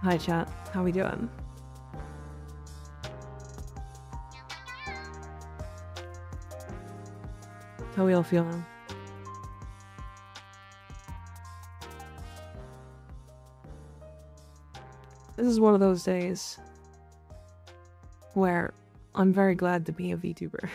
Hi chat, how we doing? How we all feeling? This is one of those days where I'm very glad to be a VTuber.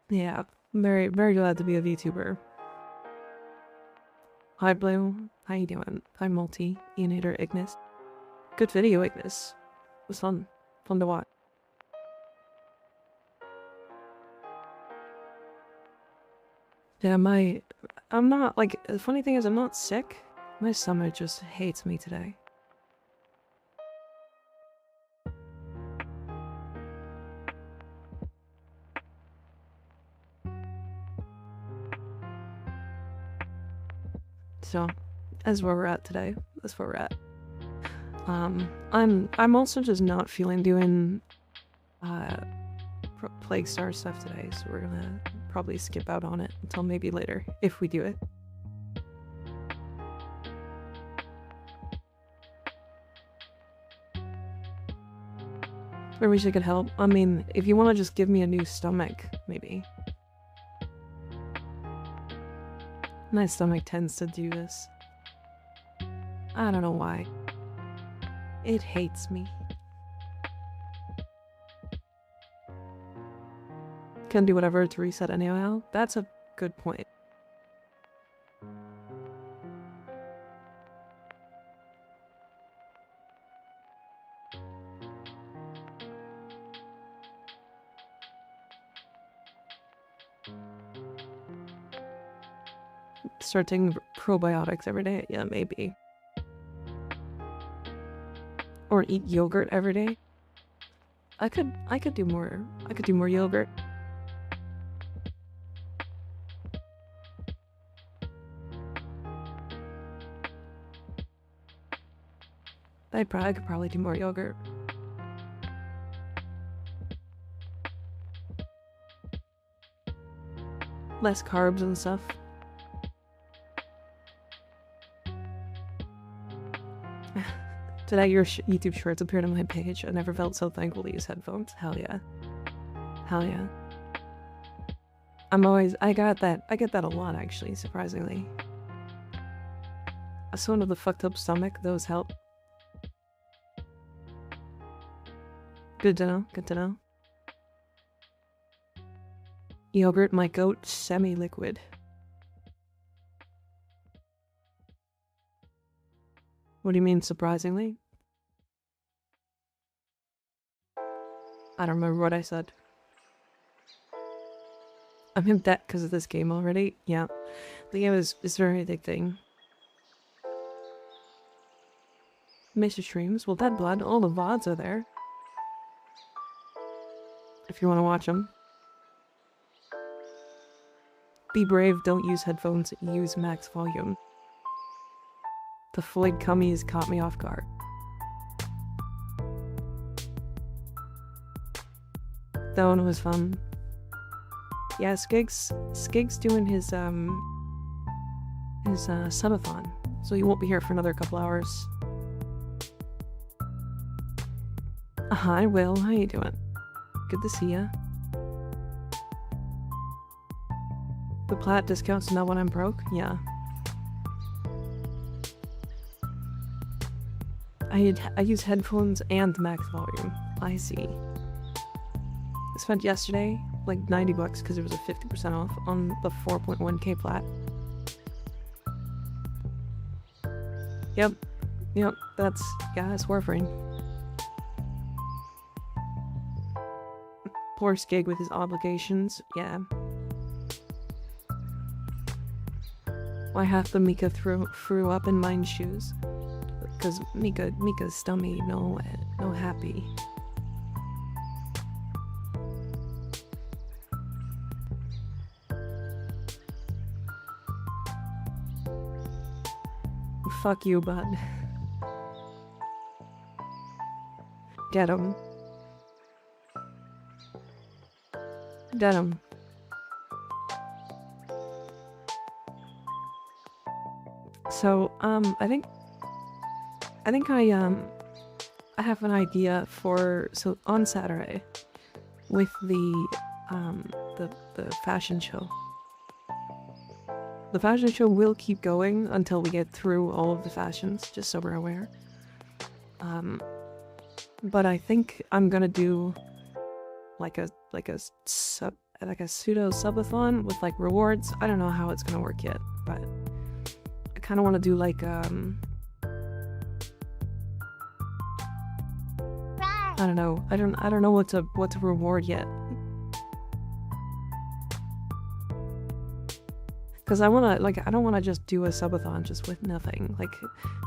Yeah, very glad to be a VTuber. Hi Blue, how you doing? Hi Multi, Eonator, Ignis. Good video, Ignis. It was fun to watch. Yeah, I'm not, like, the funny thing is I'm not sick. My stomach just hates me today. So, that's where we're at today. That's where we're at. I'm also just not feeling doing, Plague Star stuff today, so we're gonna probably skip out on it until maybe later, if we do it. I wish I could help. I mean, if you want to just give me a new stomach, maybe. My stomach tends to do this. I don't know why. It hates me. Can do whatever to reset anyhow. That's a good point. Start taking probiotics every day? Yeah, maybe. Or eat yogurt every day? I could do more. I could do more yogurt. I could probably do more yogurt. Less carbs and stuff. Today your YouTube shorts appeared on my page. I never felt so thankful to use headphones. Hell yeah. Hell yeah. I get that a lot actually, surprisingly. As someone with a fucked up stomach, those help. Good to know, good to know. Yogurt, my goat, semi-liquid. What do you mean, surprisingly? I don't remember what I said. I'm in debt because of this game already. Yeah. The game is very addicting. Miss your streams. Well, Dead Blood, all the VODs are there. If you want to watch them. Be brave, don't use headphones, use max volume. The Floyd Cummies caught me off guard. That one was fun. Yeah, Skig's doing his subathon, so he won't be here for another couple hours. Hi Will, how you doing? Good to see ya. The plat discounts not when I'm broke? Yeah. I use headphones and max volume. I see. I spent yesterday like 90 bucks because it was a 50% off on the 4.1k plat. Yep, that's Warframe. Poor Skig with his obligations, yeah. Why half the Mika threw up in mine's shoes? Because Mika's stomach, no happy. Fuck you, bud. Get him. Denim. So, I think I have an idea for, so on Saturday, with the fashion show. The fashion show will keep going until we get through all of the fashions, just so we're aware. But I think I'm gonna do like a pseudo subathon with like rewards. I don't know how it's gonna work yet, but I kind of want to do like I don't know. I don't know what to reward yet. Cause I wanna I don't wanna just do a subathon just with nothing. Like,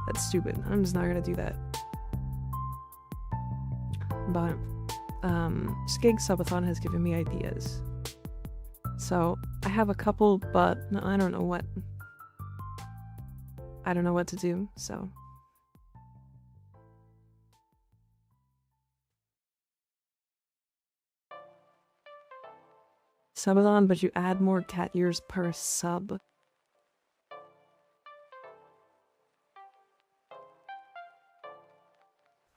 that's stupid. I'm just not gonna do that. But Skig Subathon has given me ideas. So I have a couple, but I don't know what to do, so. Subathon, but you add more cat ears per sub.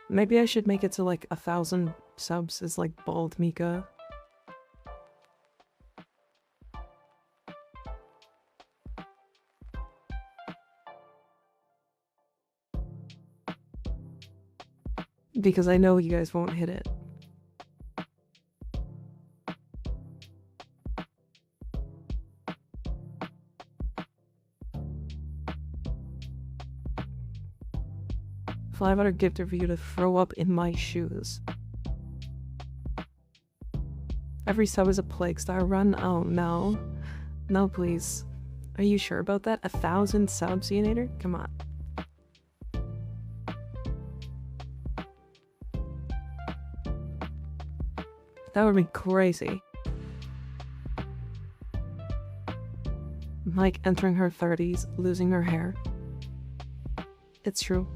Maybe I should make it to like 1,000 subs as like bald Mika. Because I know you guys won't hit it. $5 gift for you to throw up in my shoes. Every sub is a Plague Star run? Oh no. No, please. Are you sure about that? 1,000 subs, Eonator? Come on. That would be crazy. Mike entering her 30s, losing her hair. It's true.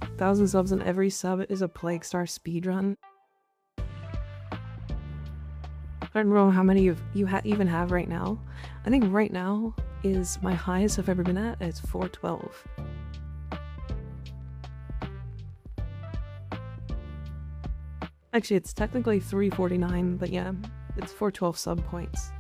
1,000 subs and every sub is a Plague Star speedrun. I don't know how many you even have right now. I think right now is my highest I've ever been at. It's 412. Actually, it's technically 349, but yeah, it's 412 sub points.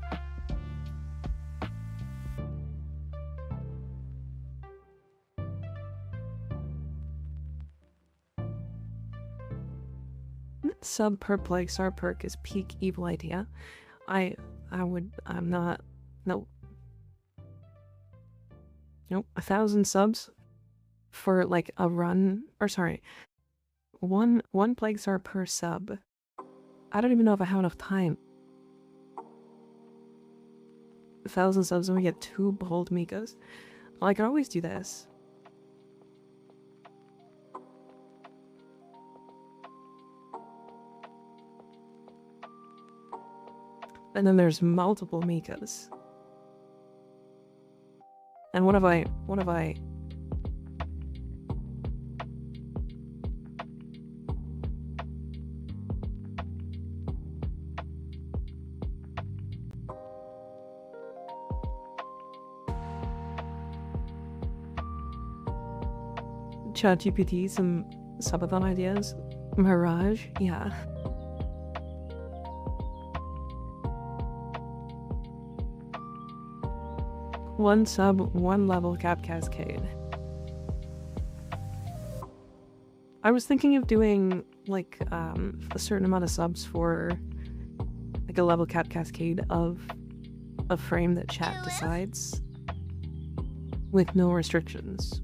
Sub per Plague Star perk is peak evil idea. I'm not. Nope. 1,000 subs for like a run, or sorry, one Plague Star per sub. I don't even know if I have enough time. 1,000 subs and we get 2 bold Mikas. Well, I could always do this. And then there's multiple Mikas. And what have I... ChatGPT, some subathon ideas? Mirage? Yeah. One sub, 1 level cap cascade. I was thinking of doing like a certain amount of subs for like a level cap cascade of a frame that chat decides with no restrictions.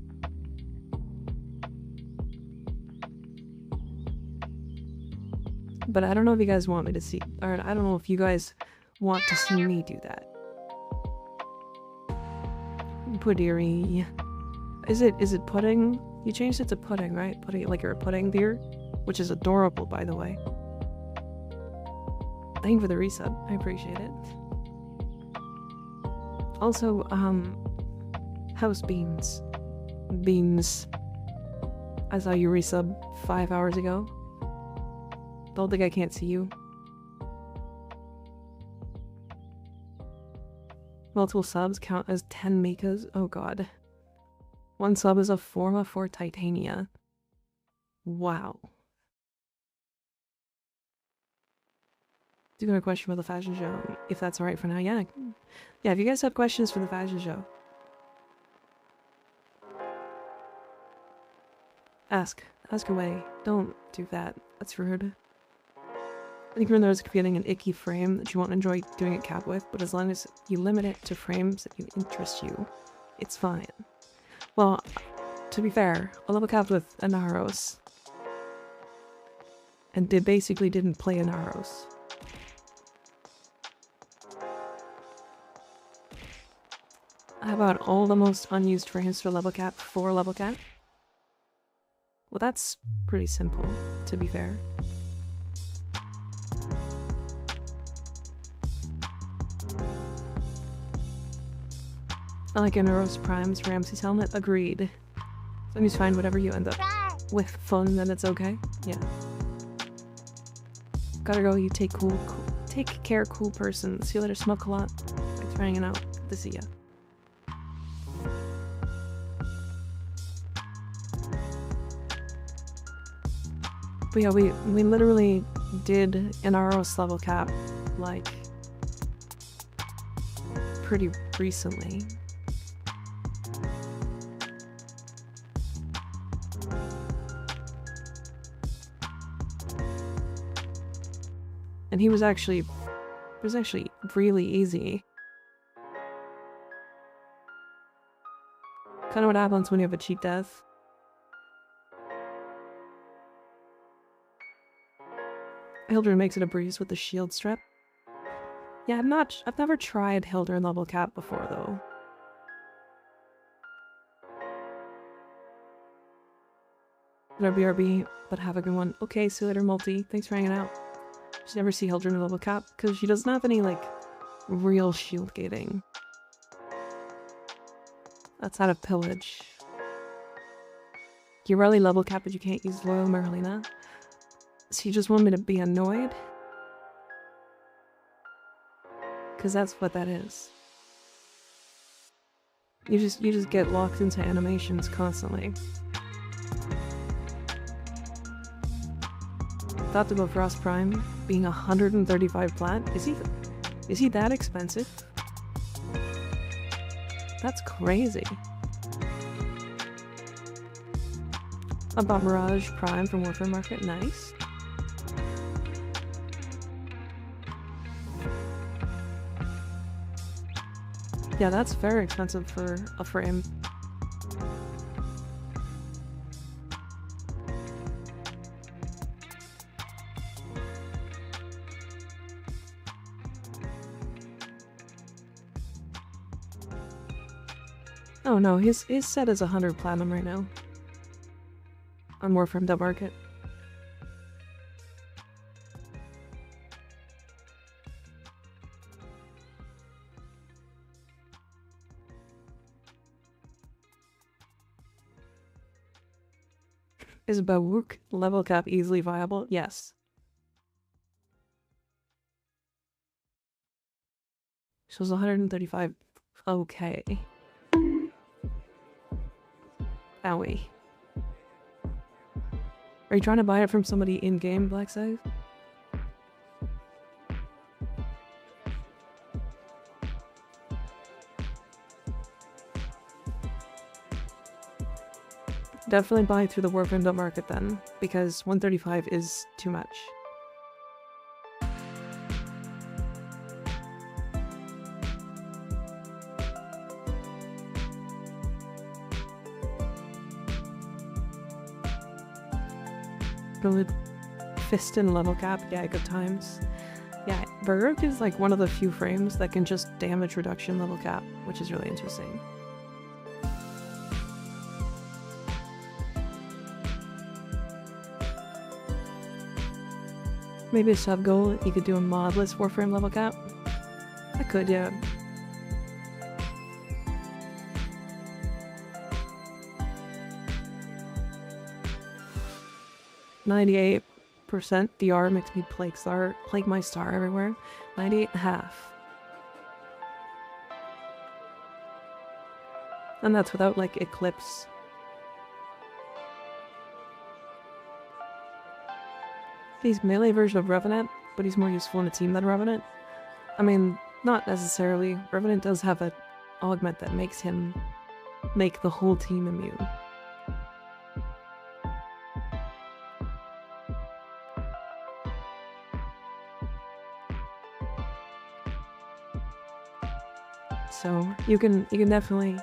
But I don't know if you guys want me to see, or I don't know if you guys want to see me do that. Puddiri. Is it pudding? You changed it to pudding, right? Pudding, like you're a pudding deer? Which is adorable, by the way. Thank you for the resub. I appreciate it. Also, house beans. Beans. I saw you resub 5 hours ago. Don't think I can't see you. Multiple subs count as 10 Mechas? Oh god. One sub is a Forma for Titania. Wow. Do you have a question for the fashion show? If that's alright for now, yeah. Yeah, if you guys have questions for the fashion show, ask. Ask away. Don't do that. That's rude. I think there's creating an icky frame that you won't enjoy doing a cap with, but as long as you limit it to frames that interest you, it's fine. Well, to be fair, I level capped with Anaros, and basically didn't play Anaros. How about all the most unused frames for level cap for level cap? Well, that's pretty simple, to be fair. I like Anaros Prime's Ramsey's helmet. Agreed. As long as you find whatever you end up with fun, then it's okay. Yeah. Gotta go, you take care, cool person. See you later, smoke a lot. Thanks for hanging out. Good to see ya. But yeah, we literally did an Aros level cap, like, pretty recently. And it was actually really easy. Kind of what happens when you have a cheat death. Hildren makes it a breeze with the shield strap. Yeah, I've never tried Hildren level cap before though. BRB, but have a good one. Okay, see you later, Multi. Thanks for hanging out. Just never see Hildren level cap because she doesn't have any like real shield gating. That's out of pillage. You rarely level cap, but you can't use Loyal Merlina. So you just want me to be annoyed? Because that's what that is. You just get locked into animations constantly. Thought to go Frost Prime being 135 plat. Is he that expensive? That's crazy. I bought Mirage Prime from Warframe Market. Nice. Yeah, that's very expensive for a frame. Oh no, his set is 100 platinum right now. On Warframe Market. Is Bawook level cap easily viable? Yes. Shows 135. Okay. Owie. Are you trying to buy it from somebody in-game, Black Scythe? Definitely buy through the Warframe Market then, because 135 is too much. Really Fistin level cap, yeah, good times. Yeah, Baroque is like one of the few frames that can just damage reduction level cap, which is really interesting. Maybe a sub goal, you could do a Modless Warframe level cap. I could, yeah. %98 DR makes me plague my star everywhere. 98.5. And that's without, like, Eclipse. He's melee version of Revenant, but he's more useful in a team than Revenant. I mean, not necessarily. Revenant does have an augment that makes him make the whole team immune. So you can definitely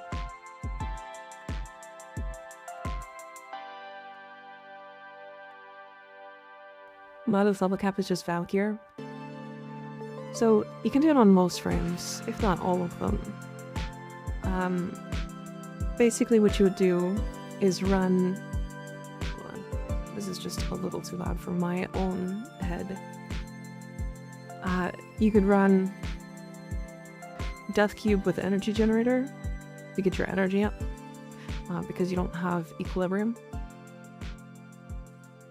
Modless level cap is just Valkyr. So you can do it on most frames, if not all of them. Basically what you would do is run... Hold on. This is just a little too loud for my own head. You could run Death Cube with Energy Generator to get your energy up, because you don't have Equilibrium.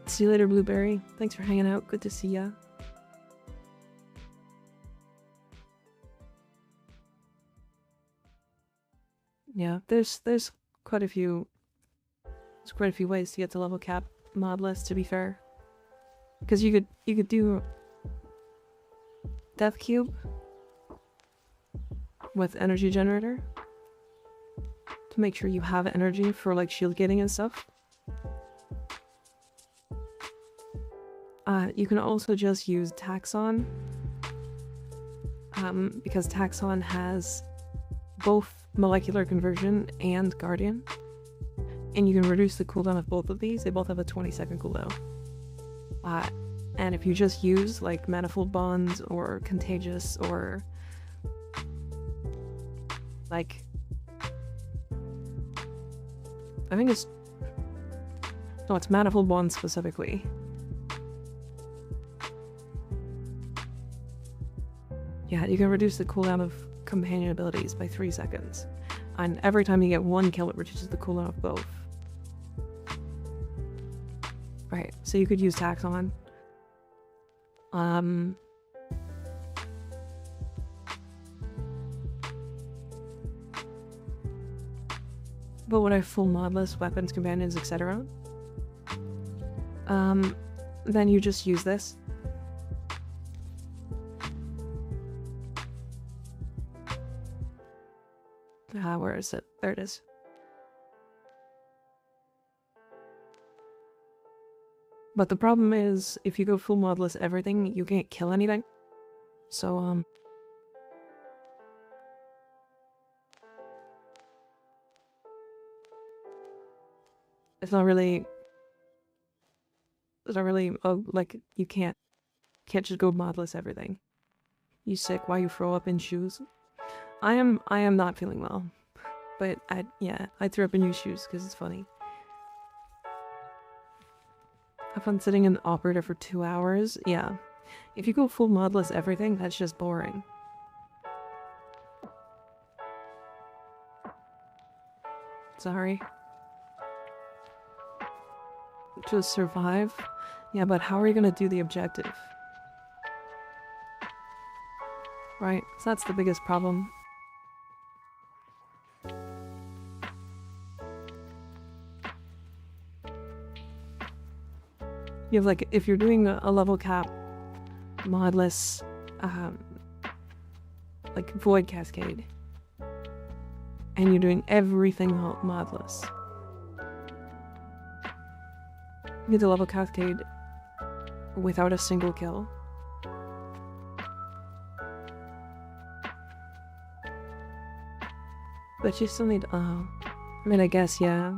See you later, Blueberry. Thanks for hanging out. Good to see ya. Yeah, there's quite a few ways to get to level cap Modless, to be fair. Because you could do Death Cube with Energy Generator to make sure you have energy for like shield gating and stuff. You can also just use Taxon, because Taxon has both Molecular Conversion and Guardian, and you can reduce the cooldown of both of these. They both have a 20-second cooldown. And if you just use like Manifold Bonds or Contagious or like, I think it's, no, it's Manifold Bonds specifically. Yeah, you can reduce the cooldown of companion abilities by 3 seconds. And every time you get one kill, it reduces the cooldown of both. Right, so you could use Taxon. But when I have full Modless, weapons, companions, etc., then you just use this. Where is it? There it is. But the problem is, if you go full Modless everything, you can't kill anything. So, it's not really, oh, like, you can't just go Modless everything. You sick? Why you throw up in shoes? I am not feeling well. But I threw up in new shoes because it's funny. Have fun sitting in the operator for 2 hours? Yeah. If you go full Modless everything, that's just boring. Sorry. Just survive? Yeah, but how are you gonna do the objective? Right? So that's the biggest problem. You have like, if you're doing a level cap Modless, like Void Cascade, and you're doing everything Modless, you get the level Cascade without a single kill. But you still need, I mean, I guess, yeah.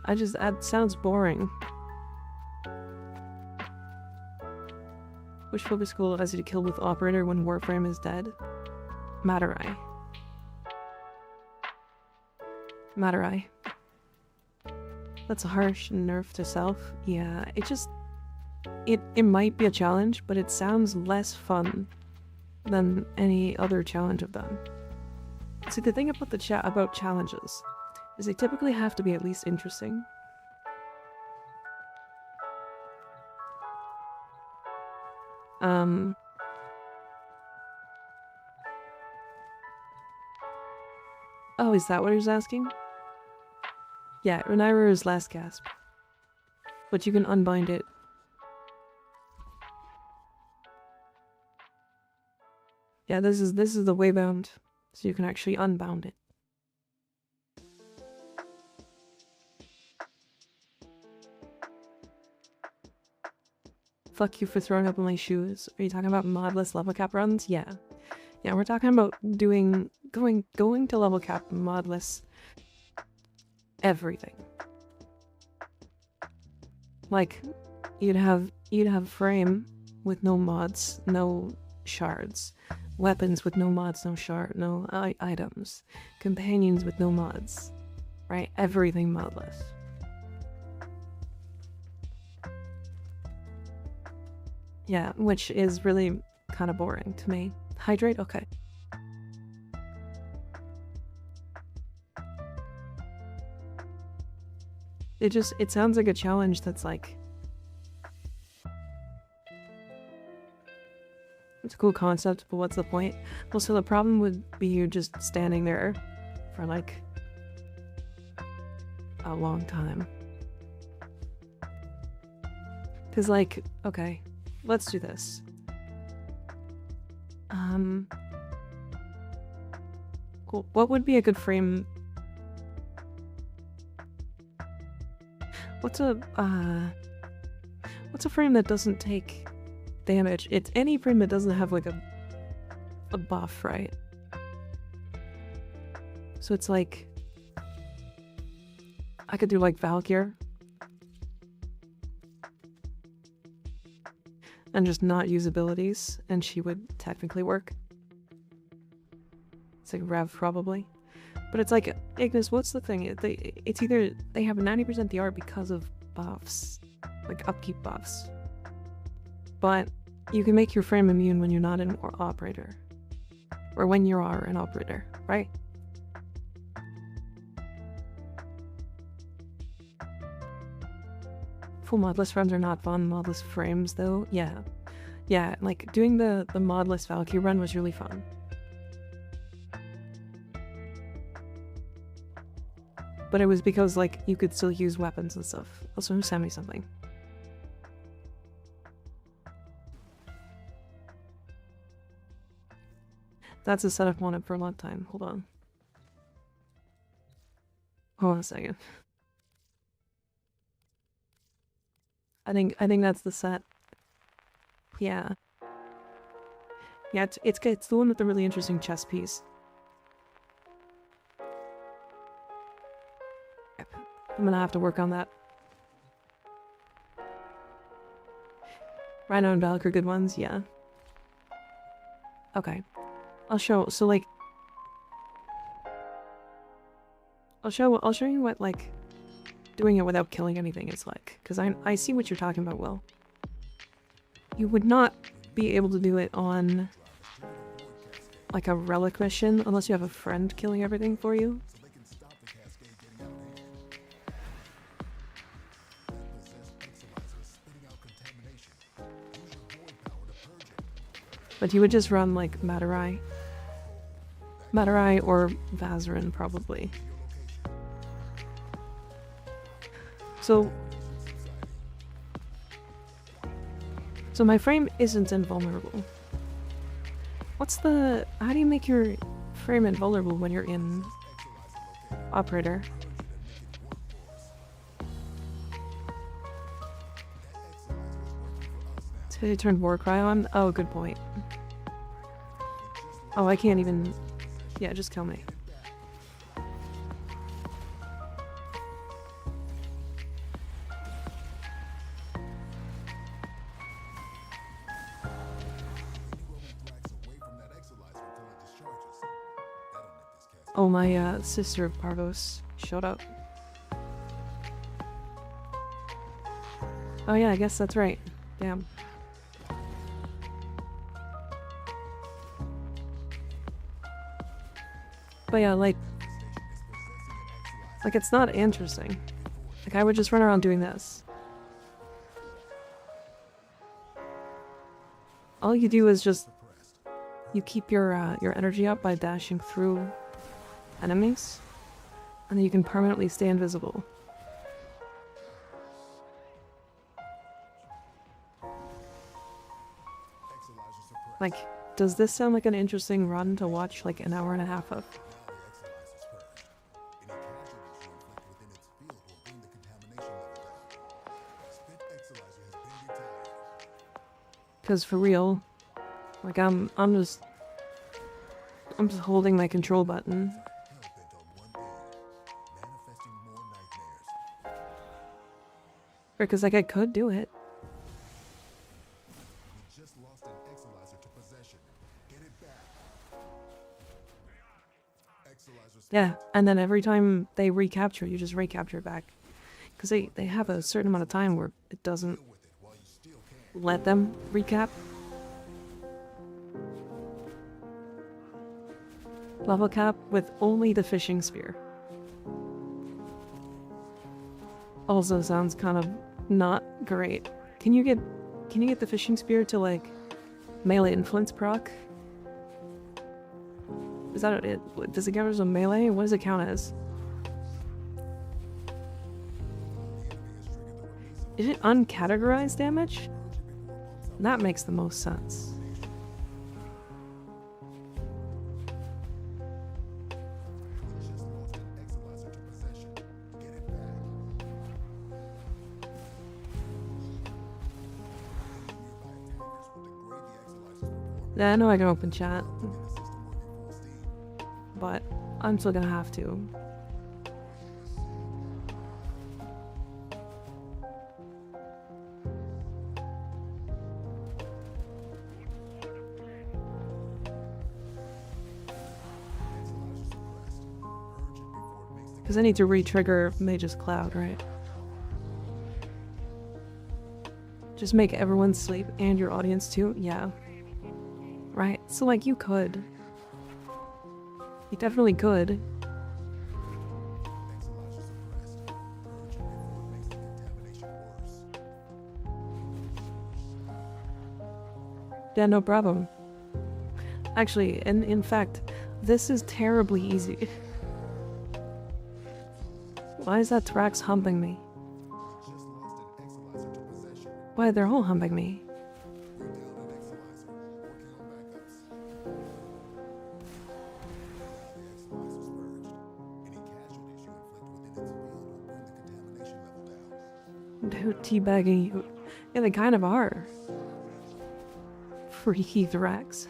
That sounds boring. Which focus skill allows you to kill with Operator when Warframe is dead? Materai. Materai. That's a harsh nerf to self. Yeah, it might be a challenge, but it sounds less fun than any other challenge I've done. See, the thing about about challenges is they typically have to be at least interesting. Oh, is that what he was asking? Yeah, Renira is last gasp. But you can unbind it. Yeah, this is the waybound, so you can actually unbound it. Fuck you for throwing up my shoes. Are you talking about modless level cap runs? Yeah. Yeah, we're talking about going to level cap modless everything. Like, you'd have frame with no mods, no shards, weapons with no mods, no items, companions with no mods, right? Everything modless. Yeah, which is really kind of boring to me. Hydrate? Okay. It sounds like a challenge that's like... It's a cool concept, but what's the point? Well, so the problem would be you just standing there for like a long time. Cause like, okay, let's do this. Cool. What would be a good frame? What's a frame that doesn't take damage? It's any frame that doesn't have like a buff, right? So it's like I could do like Valkyr and just not use abilities, and she would technically work. It's like Rev probably. But it's like, Ignis, what's the thing? It's either they have 90% DR because of buffs, like upkeep buffs. But you can make your frame immune when you're not an operator. Or when you are an operator, right? Full modless frames are not fun. Modless frames, though, yeah. Yeah, like, doing the modless Valkyrie run was really fun. But it was because, like, you could still use weapons and stuff. Also, who sent me something? That's a setup wanted for a long time. Hold on. Hold on a second. I think that's the set. Yeah. Yeah, it's the one with the really interesting chest piece. Yep. I'm gonna have to work on that. Rhino and Valk are good ones, yeah. Okay. I'll show you what, like, doing it without killing anything is like. Because I see what you're talking about, Will. You would not be able to do it on, like, a relic mission unless you have a friend killing everything for you. But you would just run, like, Matarai or Vazarin, probably. So my frame isn't invulnerable. How do you make your frame invulnerable when you're in Operator? So you turned Warcry on? Oh, good point. Oh, I can't even... Yeah, just kill me. Oh, my sister of Parvos showed up. Oh yeah, I guess that's right. Damn. But yeah, like it's not interesting. Like, I would just run around doing this. All you do is just... You keep your energy up by dashing through enemies. And then you can permanently stay invisible. Like, does this sound like an interesting run to watch like an hour and a half of? Because for real, like I'm just holding my control button. Because like I could do it. Yeah, and then every time they recapture, you just recapture it back. Because they have a certain amount of time where it doesn't let them recap. Level cap with only the fishing spear. Also sounds kind of not great. Can you get the fishing spear to like melee influence proc? Is that it? Does it count as a melee? What does it count as? Is it uncategorized damage? That makes the most sense. Yeah, I know I can open chat, but I'm still gonna have to. Because I need to re-trigger Mage's Cloud, right? Just make everyone sleep and your audience too? Yeah. Right, so like you could. You definitely could. Yeah, no problem. Actually, in fact, this is terribly easy. Why is that Thrax humping me? Why, they're all humping me. Dude, teabagging you. Yeah, they kind of are. Freaky Thrax.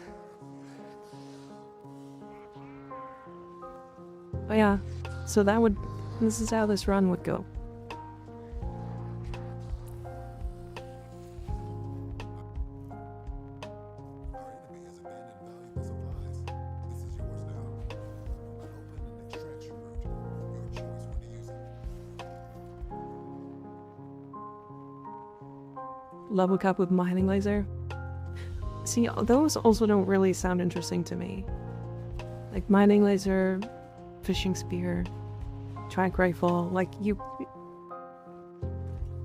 Oh yeah, so this is how this run would go. Level cap with mining laser. See, those also don't really sound interesting to me. Like mining laser, fishing spear, track rifle, like you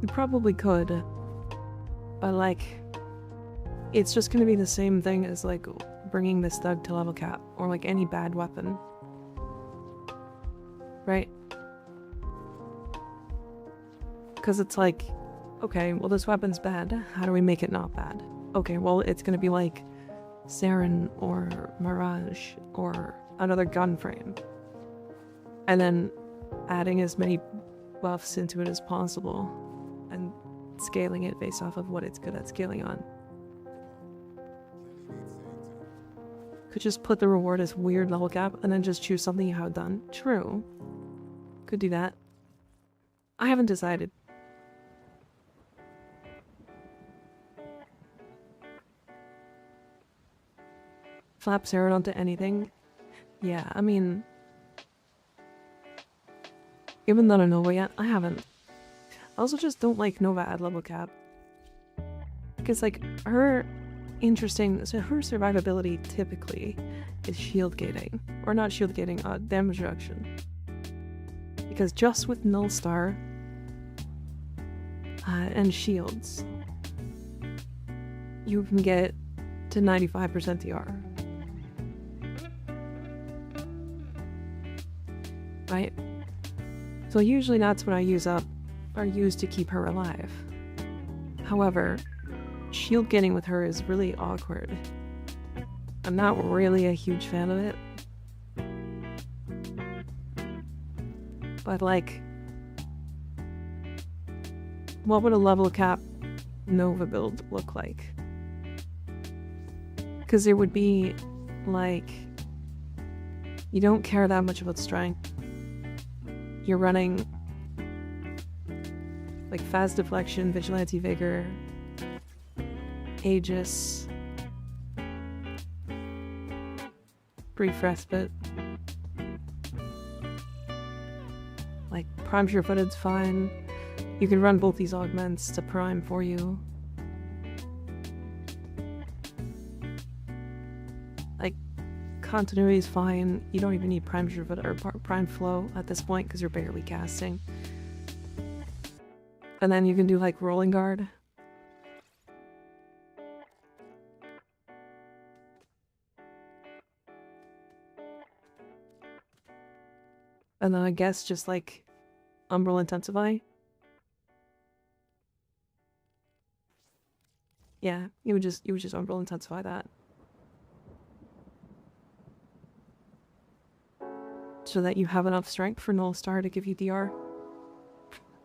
probably could, but like it's just gonna be the same thing as like bringing this thug to level cap or like any bad weapon, right? Because it's like, okay, well this weapon's bad, how do we make it not bad? Okay, well it's gonna be like Saren or Mirage or another gun frame, and then adding as many buffs into it as possible and scaling it based off of what it's good at scaling on. Could just put the reward as weird level cap and then just choose something you have done. True. Could do that. I haven't decided. Flap Saren onto anything? Yeah, I mean, even though I don't know yet, I haven't. I also just don't like Nova at level cap. Because like, her survivability typically is shield gating. Or not shield gating, damage reduction. Because just with Null Star and shields, you can get to 95% DR. Right? So usually that's what I use up, or use to keep her alive. However, shield getting with her is really awkward. I'm not really a huge fan of it. But like, what would a level cap Nova build look like? Because there would be, like, you don't care that much about strength. You're running, like, fast deflection, vigilante vigor, Aegis, brief respite. Like, prime sure-footed's fine. You can run both these augments to prime for you. Like, continuity is fine. You don't even need prime sure-footed or prime flow at this point because you're barely casting. And then you can do like rolling guard. And then I guess just like Umbral Intensify. Yeah, you would just Umbral Intensify that. So that you have enough strength for Null Star to give you DR.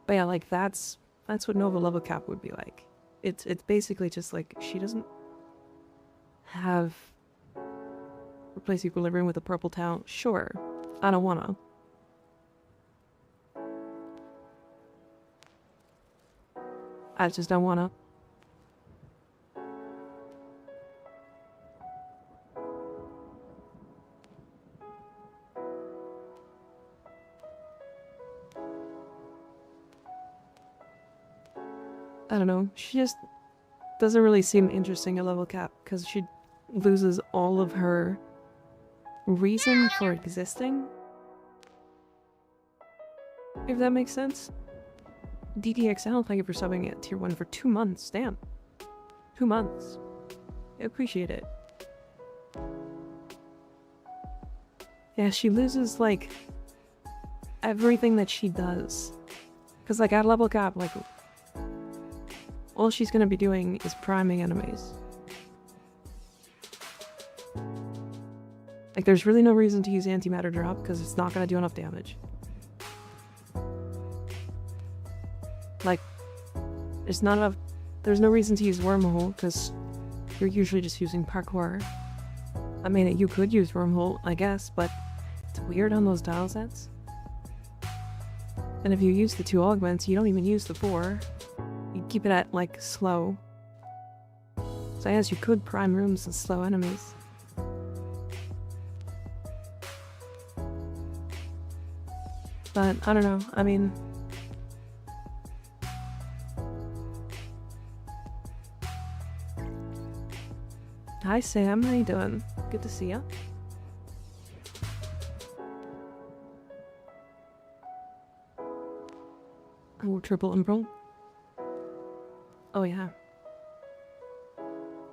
But yeah, like that's what Nova level cap would be like. It's basically just like she doesn't have replace equilibrium with a purple talent. Sure, I don't wanna. I just don't wanna. I don't know. She just doesn't really seem interesting at level cap because she loses all of her reason for existing. If that makes sense. DDXL, thank you for subbing at tier 1 for 2 months. Damn. 2 months. I appreciate it. Yeah, she loses, like, everything that she does. Because, like, at level cap, like, all she's gonna be doing is priming enemies. Like, there's really no reason to use antimatter drop, because it's not gonna do enough damage. Like, there's not enough... There's no reason to use wormhole, because you're usually just using parkour. I mean, you could use wormhole, I guess, but it's weird on those dial sets. And if you use the 2 augments, you don't even use the 4. You keep it at, like, slow. So I guess you could prime rooms and slow enemies. But, I don't know, I mean... Hi Sam, how you doing? Good to see ya. Oh, triple umbral. Oh yeah.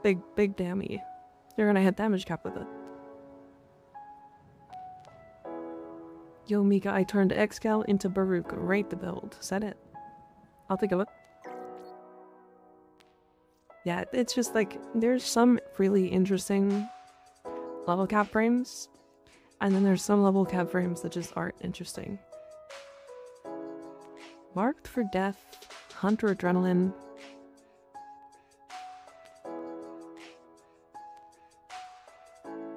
Big dammy. You're gonna hit damage cap with it. Yo Mika, I turned Excal into Baruch. Rate the build. Said it. I'll take a look. Yeah, it's just like, there's some really interesting level cap frames, and then there's some level cap frames that just aren't interesting. Marked for Death, Hunter Adrenaline.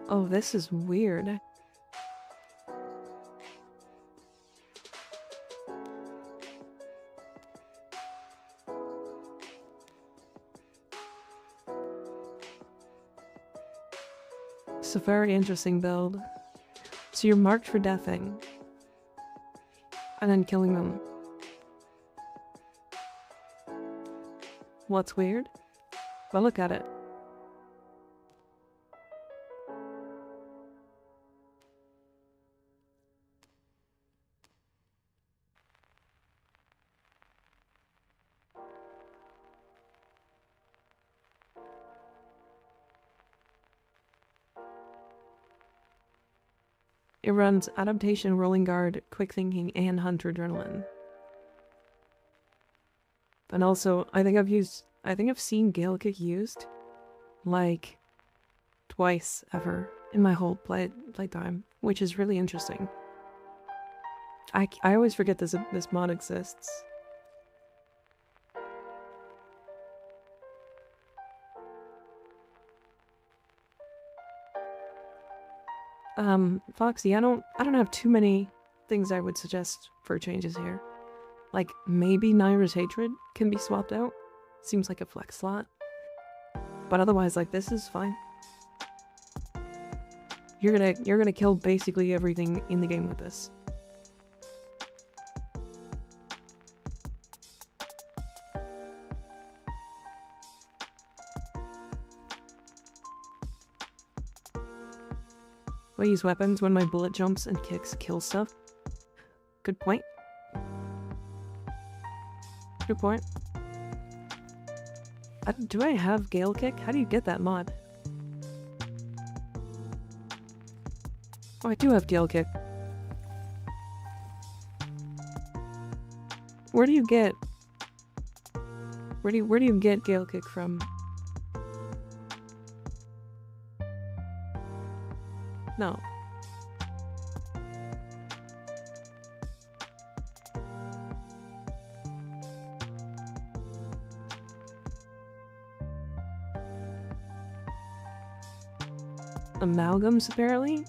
Oh, this is weird. It's a very interesting build. So you're marked for deathing, and then killing them. What's weird? Well, look at it. It runs Adaptation, Rolling Guard, Quick Thinking, and Hunter Adrenaline. And also, I think I've seen Gale Kick used, like, twice ever in my whole playtime, which is really interesting. I always forget this mod exists. Foxy, I don't have too many things I would suggest for changes here. Like, maybe Naira's Hatred can be swapped out. Seems like a flex slot. But otherwise, like, this is fine. You're gonna kill basically everything in the game with this. I use weapons when my bullet jumps and kicks kill stuff. Good point. Good point. Do I have Gale Kick? How do you get that mod? Oh, I do have Gale Kick. Where do you get... Where do you get Gale Kick from? No. Amalgams, apparently?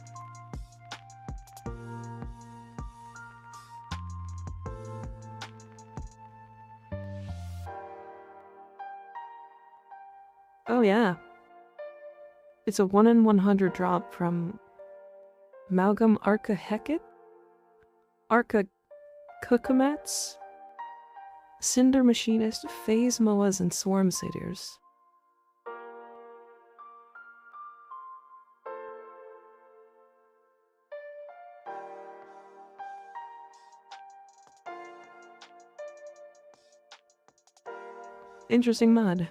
Oh yeah. It's a 1 in 100 drop from Amalgam Arca Heket? Arca Kukumats? Cinder Machinist, Phase Moas, and Swarm Satyrs. Interesting mod.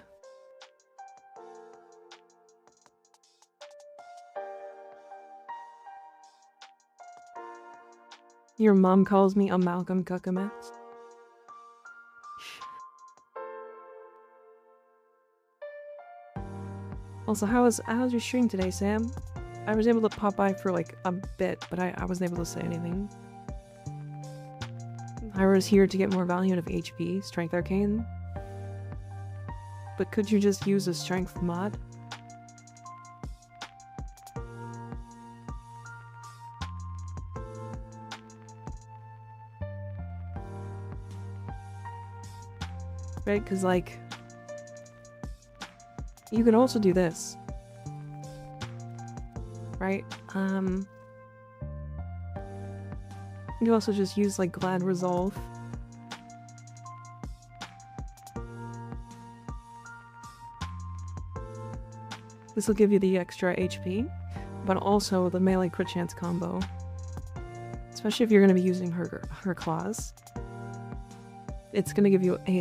Your mom calls me Amalgam Kukumats. Also, how's your stream today, Sam? I was able to pop by for like a bit, but I wasn't able to say anything. I was here to get more value out of HP, Strength Arcane. But could you just use a Strength mod? Right, because like... You can also do this. Right? You also just use like Glad Resolve. This will give you the extra HP, but also the melee crit chance combo. Especially if you're going to be using her claws. It's going to give you a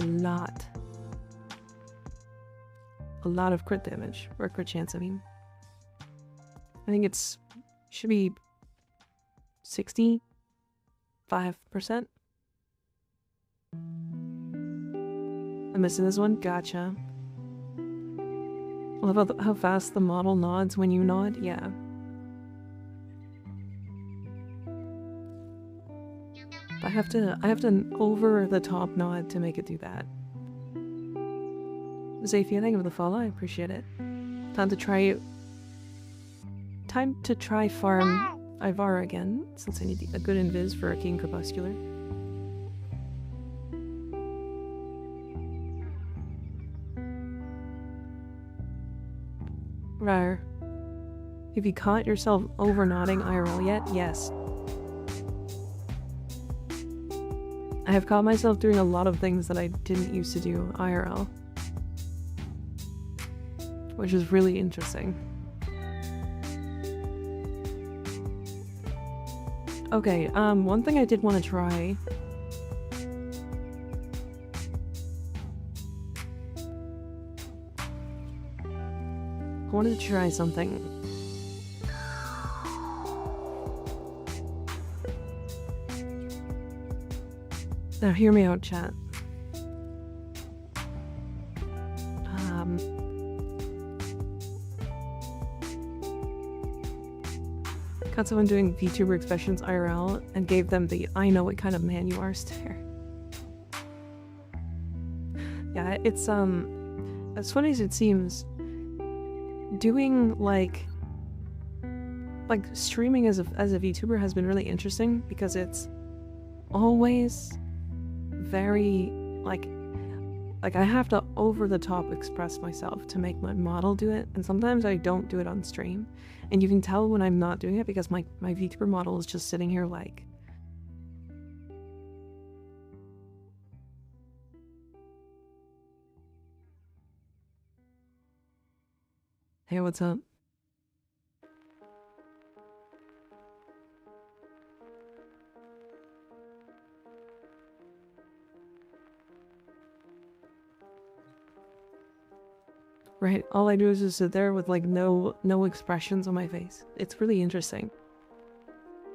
lot of crit damage, or crit chance, I mean. I think should be 65%. I'm missing this one? Gotcha. I love how fast the model nods when you nod, yeah. I have to over the top nod to make it do that. Zafia, thank you for the follow, I appreciate it. Time to try farm Ivara again, since I need a good invis for a King Crepuscular. Rar. Have you caught yourself over nodding IRL yet? Yes. I have caught myself doing a lot of things that I didn't used to do IRL. Which is really interesting. Okay, one thing I did want to try... I wanted to try something. Now hear me out, chat. Got someone doing VTuber expressions IRL and gave them the "I know what kind of man you are" stare. Yeah, it's as funny as it seems, doing like streaming as a VTuber has been really interesting because it's always very like I have to over the top express myself to make my model do it, and sometimes I don't do it on stream, and you can tell when I'm not doing it because my VTuber model is just sitting here like, hey, what's up? Right, all I do is just sit there with like no expressions on my face. It's really interesting.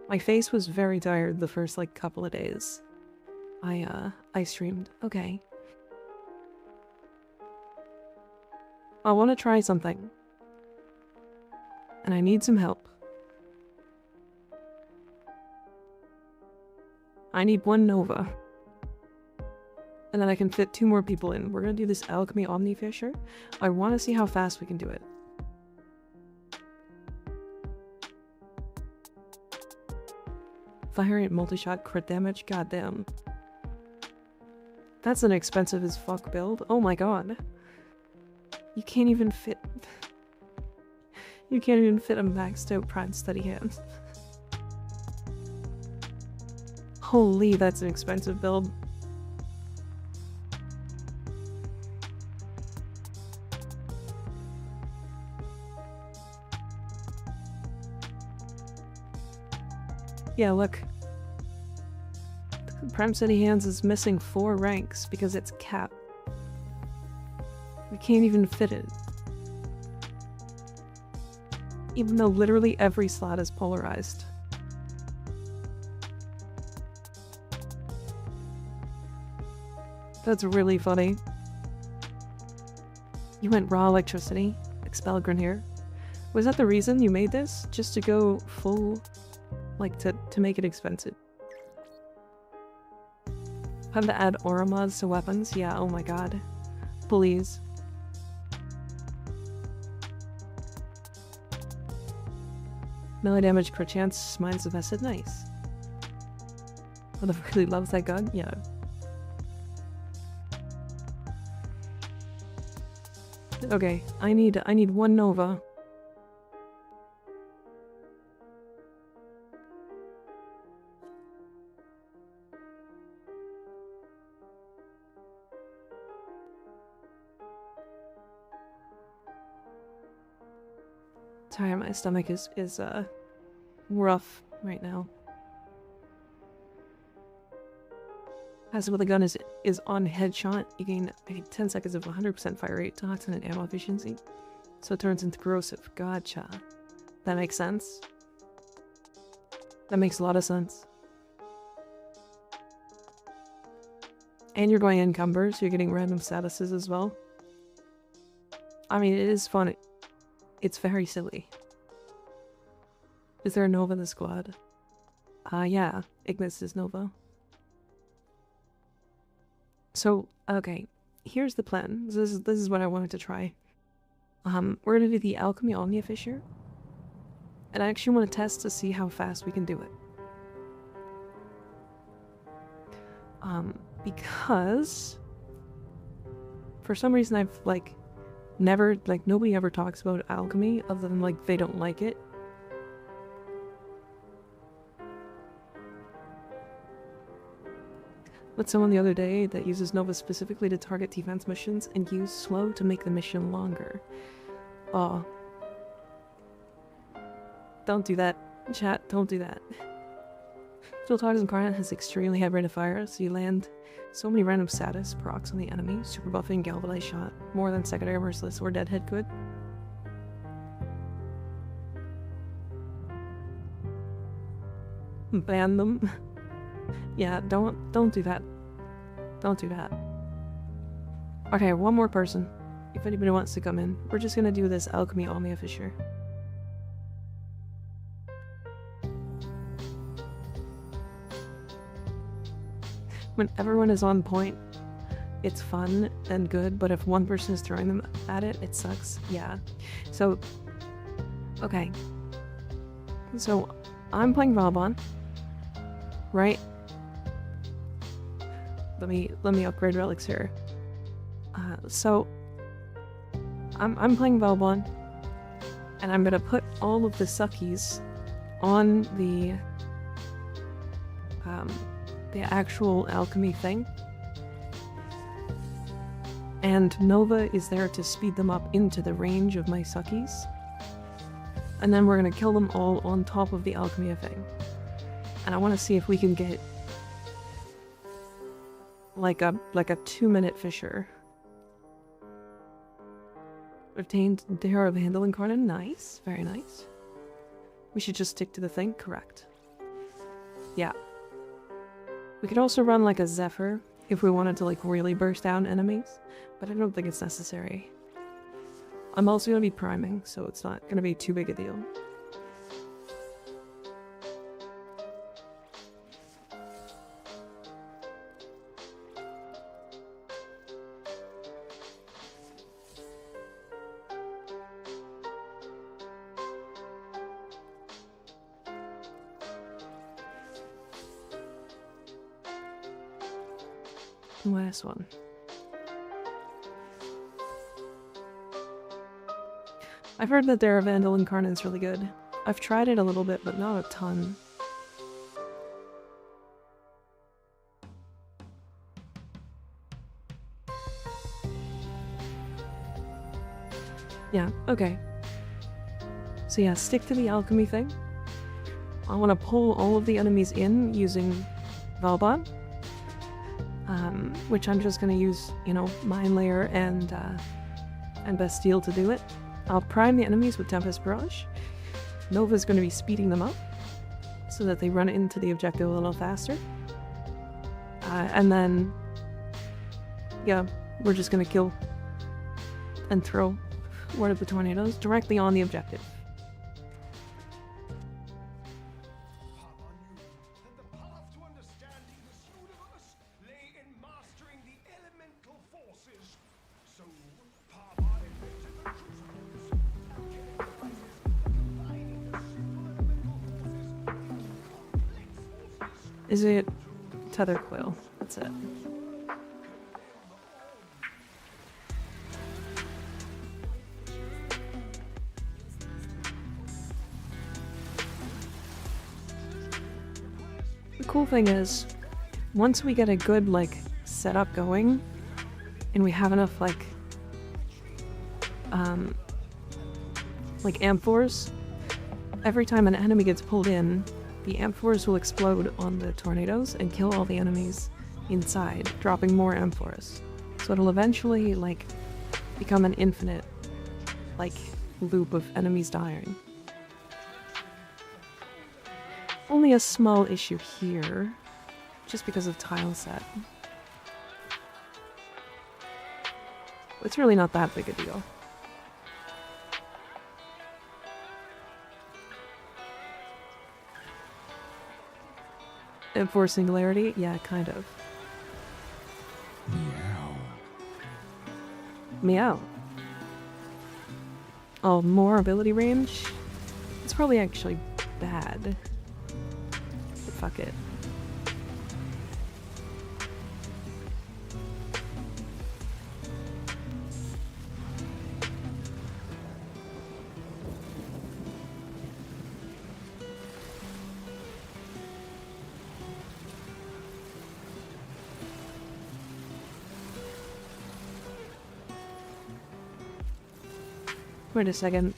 My face was very tired the first like couple of days I streamed. Okay. I want to try something. And I need some help. I need 1 Nova. And then I can fit 2 more people in. We're gonna do this Alchemy Omni Fisher. I want to see how fast we can do it. Fire rate, multi-shot, crit damage, goddamn. That's an expensive as fuck build. Oh my god. You can't even fit... You can't even fit a maxed out Prime Steady Hand. Holy, that's an expensive build. Yeah, look. Prime Steady Hands is missing 4 ranks because it's capped. We can't even fit it. Even though literally every slot is polarized. That's really funny. You went raw electricity? Expel Grenier? Was that the reason you made this? Just to go full... like, to make it expensive? Have to add aura mods to weapons? Yeah, oh my god. Please. Melee damage, crit chance, mine's invested, nice. Motherfucker really loves that gun? Yeah. Okay, I need 1 Nova. Sorry, my stomach is rough right now. As with a gun is on headshot, you gain 10 seconds of 100% fire rate, toxin, and ammo efficiency. So it turns into corrosive. Gotcha. That makes sense. That makes a lot of sense. And you're going encumber, so you're getting random statuses as well. I mean, it is fun. It's very silly. Is there a Nova in the squad? Yeah. Ignis is Nova. So, okay. Here's the plan. This is what I wanted to try. We're gonna do the Alchemy Omnia Fisher. And I actually want to test to see how fast we can do it. Because... for some reason I've, like... never, like, nobody ever talks about Alchemy other than, like, they don't like it. Met someone the other day that uses Nova specifically to target defense missions and use slow to make the mission longer. Aw. Don't do that. Chat, don't do that. Philtox Incarnate has extremely high rate of fire, so you land so many random status procs on the enemy, super buffing galvanized shot, more than secondary merciless or deadhead could. Ban them. Yeah, don't do that. Don't do that. Okay, one more person. If anybody wants to come in. We're just gonna do this Alchemy Omnia Fissure. When everyone is on point, it's fun and good, but if one person is throwing them at it, it sucks. Yeah. So, okay. So, I'm playing Vauban, right? Let me upgrade relics here. So, I'm playing Vauban, and I'm gonna put all of the suckies on the actual alchemy thing. And Nova is there to speed them up into the range of my suckies. And then we're gonna kill them all on top of the alchemy thing. And I want to see if we can get like a 2-minute fissure. Obtained Dare of Handle Incarnate. Nice, very nice. We should just stick to the thing, correct. Yeah. We could also run like a Zephyr if we wanted to like really burst down enemies, but I don't think it's necessary. I'm also going to be priming, so it's not going to be too big a deal. Last one. I've heard that Dare of Handle Incarnate is really good. I've tried it a little bit, but not a ton. Yeah, okay. So yeah, stick to the alchemy thing. I want to pull all of the enemies in using Vauban. Which I'm just going to use, you know, Mine Layer and Bastille to do it. I'll prime the enemies with Tempest Barrage. Nova's going to be speeding them up so that they run into the objective a little faster. And then, yeah, we're just going to kill and throw one of the tornadoes directly on the objective. Is it Tether Coil? That's it. The cool thing is, once we get a good, like, setup going, and we have enough, like amphors, every time an enemy gets pulled in, the amphors will explode on the tornadoes and kill all the enemies inside, dropping more amphors. So it'll eventually, like, become an infinite, like, loop of enemies dying. Only a small issue here, just because of tile set. It's really not that big a deal. For singularity? Yeah, kind of. Meow. Meow. Oh, more ability range? It's probably actually bad. But fuck it. Wait a second.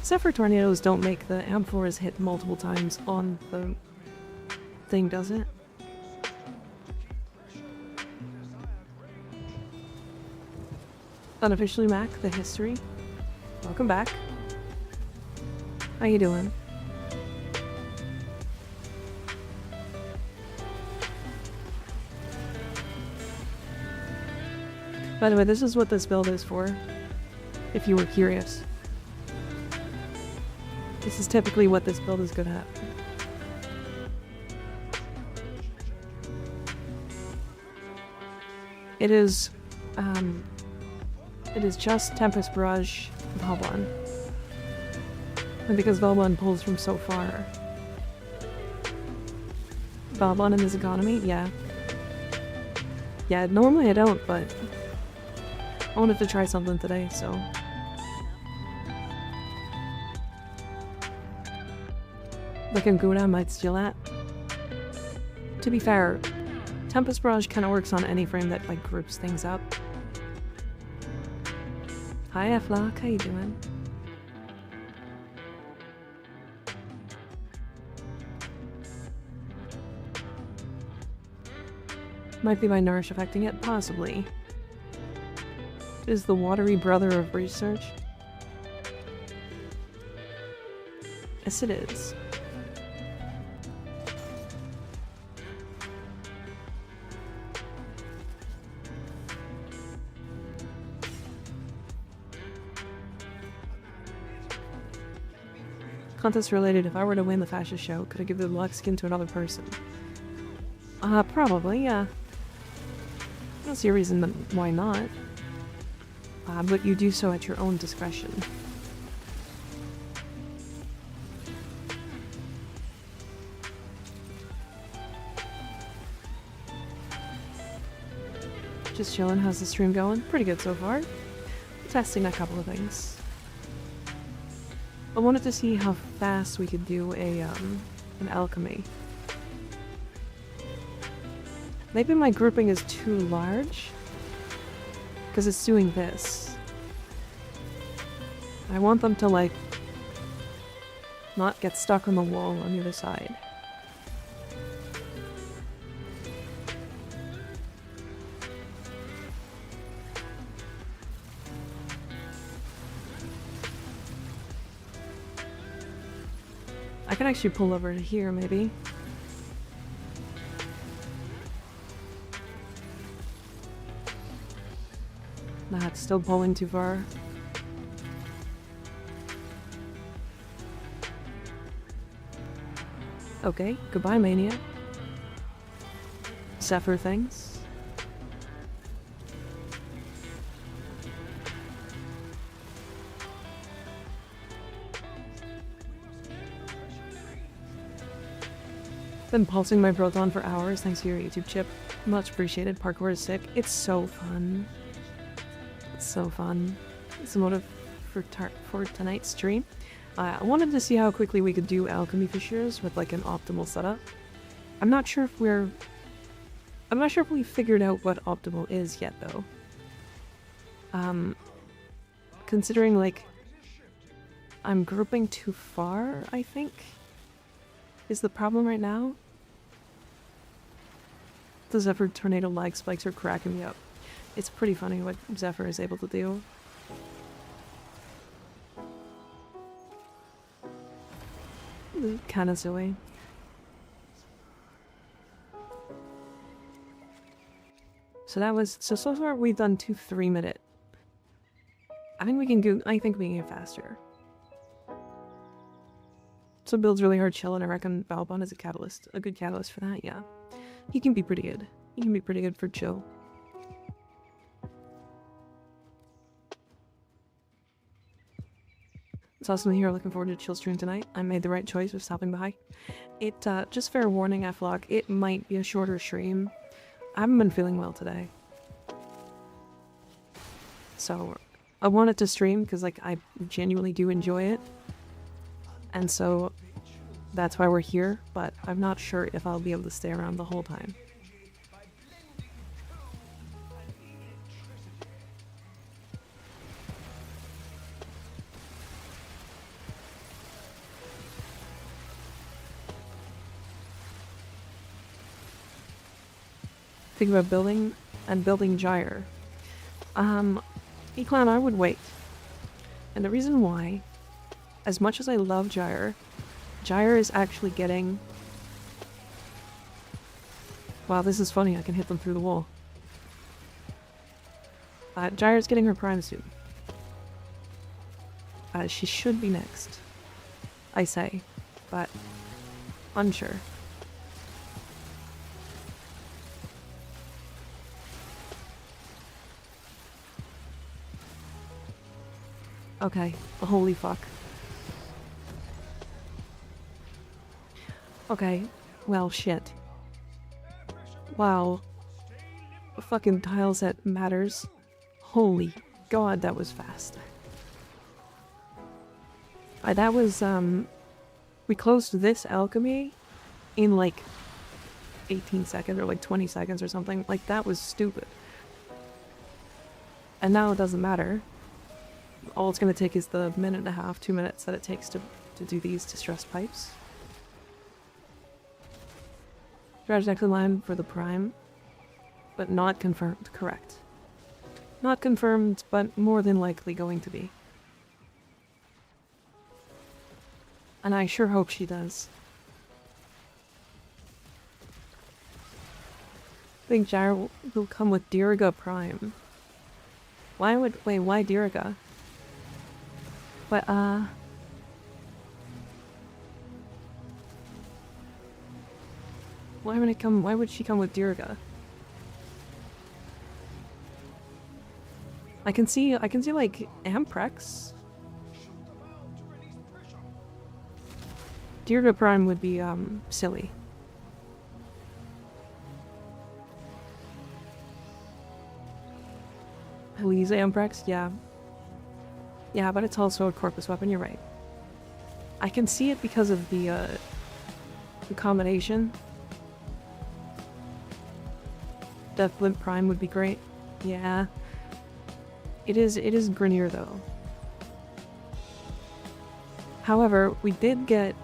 Zephyr tornadoes don't make the amphors hit multiple times on the thing, does it? Unofficially Mac, the history. Welcome back. How you doing? By the way, this is what this build is for, if you were curious. This is typically what this build is good at. It is just Tempest Barrage Valbon. And because Valbon pulls from so far. Valbon in this economy? Yeah. Yeah, normally I don't, but I wanted to try something today, so. Like Anguda I might steal at. To be fair, Tempest Barrage kind of works on any frame that like groups things up. Hi Aflock, how you doing? Might be my nourish affecting it, possibly. Is the watery brother of research? Yes, it is. Contest related, if I were to win the fascist show, could I give the luck skin to another person? Probably, yeah. I don't see a reason why not. But you do so at your own discretion. Just chilling. How's the stream going? Pretty good so far. Testing a couple of things. I wanted to see how fast we could do an alchemy. Maybe my grouping is too large, because it's doing this. I want them to, like, not get stuck on the wall on the other side. I can actually pull over to here, maybe. Nah, it's still pulling too far. Okay, goodbye, Mania. Zephyr things. Been pulsing my Proton for hours thanks to your YouTube chip. Much appreciated. Parkour is sick. It's so fun. It's so fun. It's a motive for tonight's stream. I wanted to see how quickly we could do alchemy fissures with like an optimal setup. I'm not sure if we figured out what optimal is yet though. Considering like I'm grouping too far, I think, is the problem right now. The Zephyr tornado lag spikes are cracking me up. It's pretty funny what Zephyr is able to do. Kinda silly. So that was so far we've done 2 3-minute. I think we can get faster. So build's really hard chill, and I reckon Valbon is a catalyst. A good catalyst for that, yeah. He can be pretty good. He can be pretty good for chill. It's awesome to hear. Looking forward to chill stream tonight. I made the right choice with stopping by. It, just fair warning, Aflock, it might be a shorter stream. I haven't been feeling well today. So, I wanted to stream because, like, I genuinely do enjoy it. And so, that's why we're here, but I'm not sure if I'll be able to stay around the whole time. Think about building Gyre. Eclan, I would wait. And the reason why, as much as I love Gyre, Gyre is actually getting... Wow, this is funny, I can hit them through the wall. Gyra's getting her prime soon. She should be next, I say, but unsure. Okay, holy fuck. Okay, well, shit. Wow. Fucking tile set matters. Holy god, that was fast. That was, we closed this alchemy in like 18 seconds or like 20 seconds or something. Like, that was stupid. And now it doesn't matter. All it's gonna take is the minute and a half, 2 minutes that it takes to do these distressed pipes. Strategy actually line for the prime, but not confirmed. Correct. Not confirmed, but more than likely going to be. And I sure hope she does. I think Gyra will come with Diriga Prime. Why Diriga? But, why would she come with Diriga? I can see like Amprex. Diriga Prime would be silly. Please Amprex, yeah. Yeah, but it's also a corpus weapon, you're right. I can see it because of the combination. Deathblint Prime would be great. Yeah. It is Grenier though. However, we did get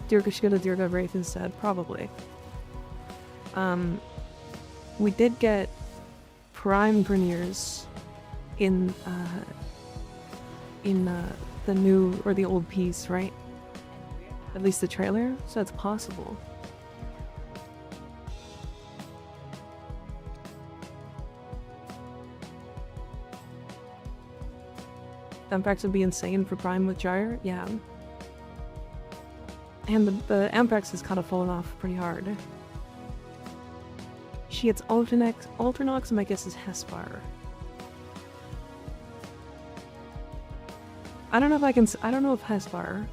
Dirga should go to Dirga Wraith instead, probably. We did get Prime Greniers in the new or the old piece, right? At least the trailer, so it's possible. Amprex would be insane for Prime with Gyre, yeah. And the Amprex has kind of fallen off pretty hard. She gets Alternox, and my guess is Hespar. I don't know if Hespar.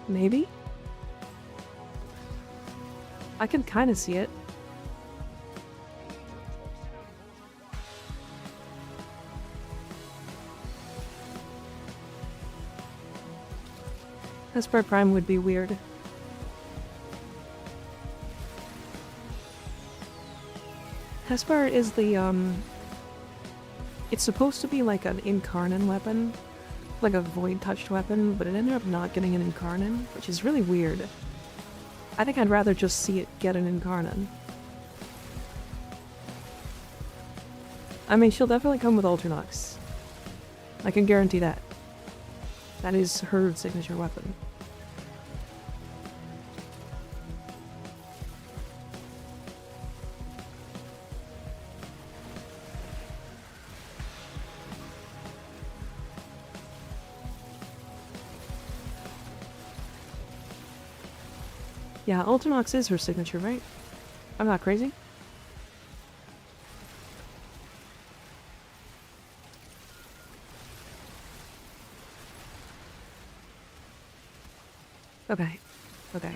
Maybe? I can kind of see it. Hespar Prime would be weird. Hespar is the, it's supposed to be like an Incarnon weapon, like a void-touched weapon, but it ended up not getting an Incarnon, which is really weird. I think I'd rather just see it get an Incarnon. I mean, she'll definitely come with Alternox. I can guarantee that. That is her signature weapon. Yeah, Alternox is her signature, right? I'm not crazy. Okay. Okay.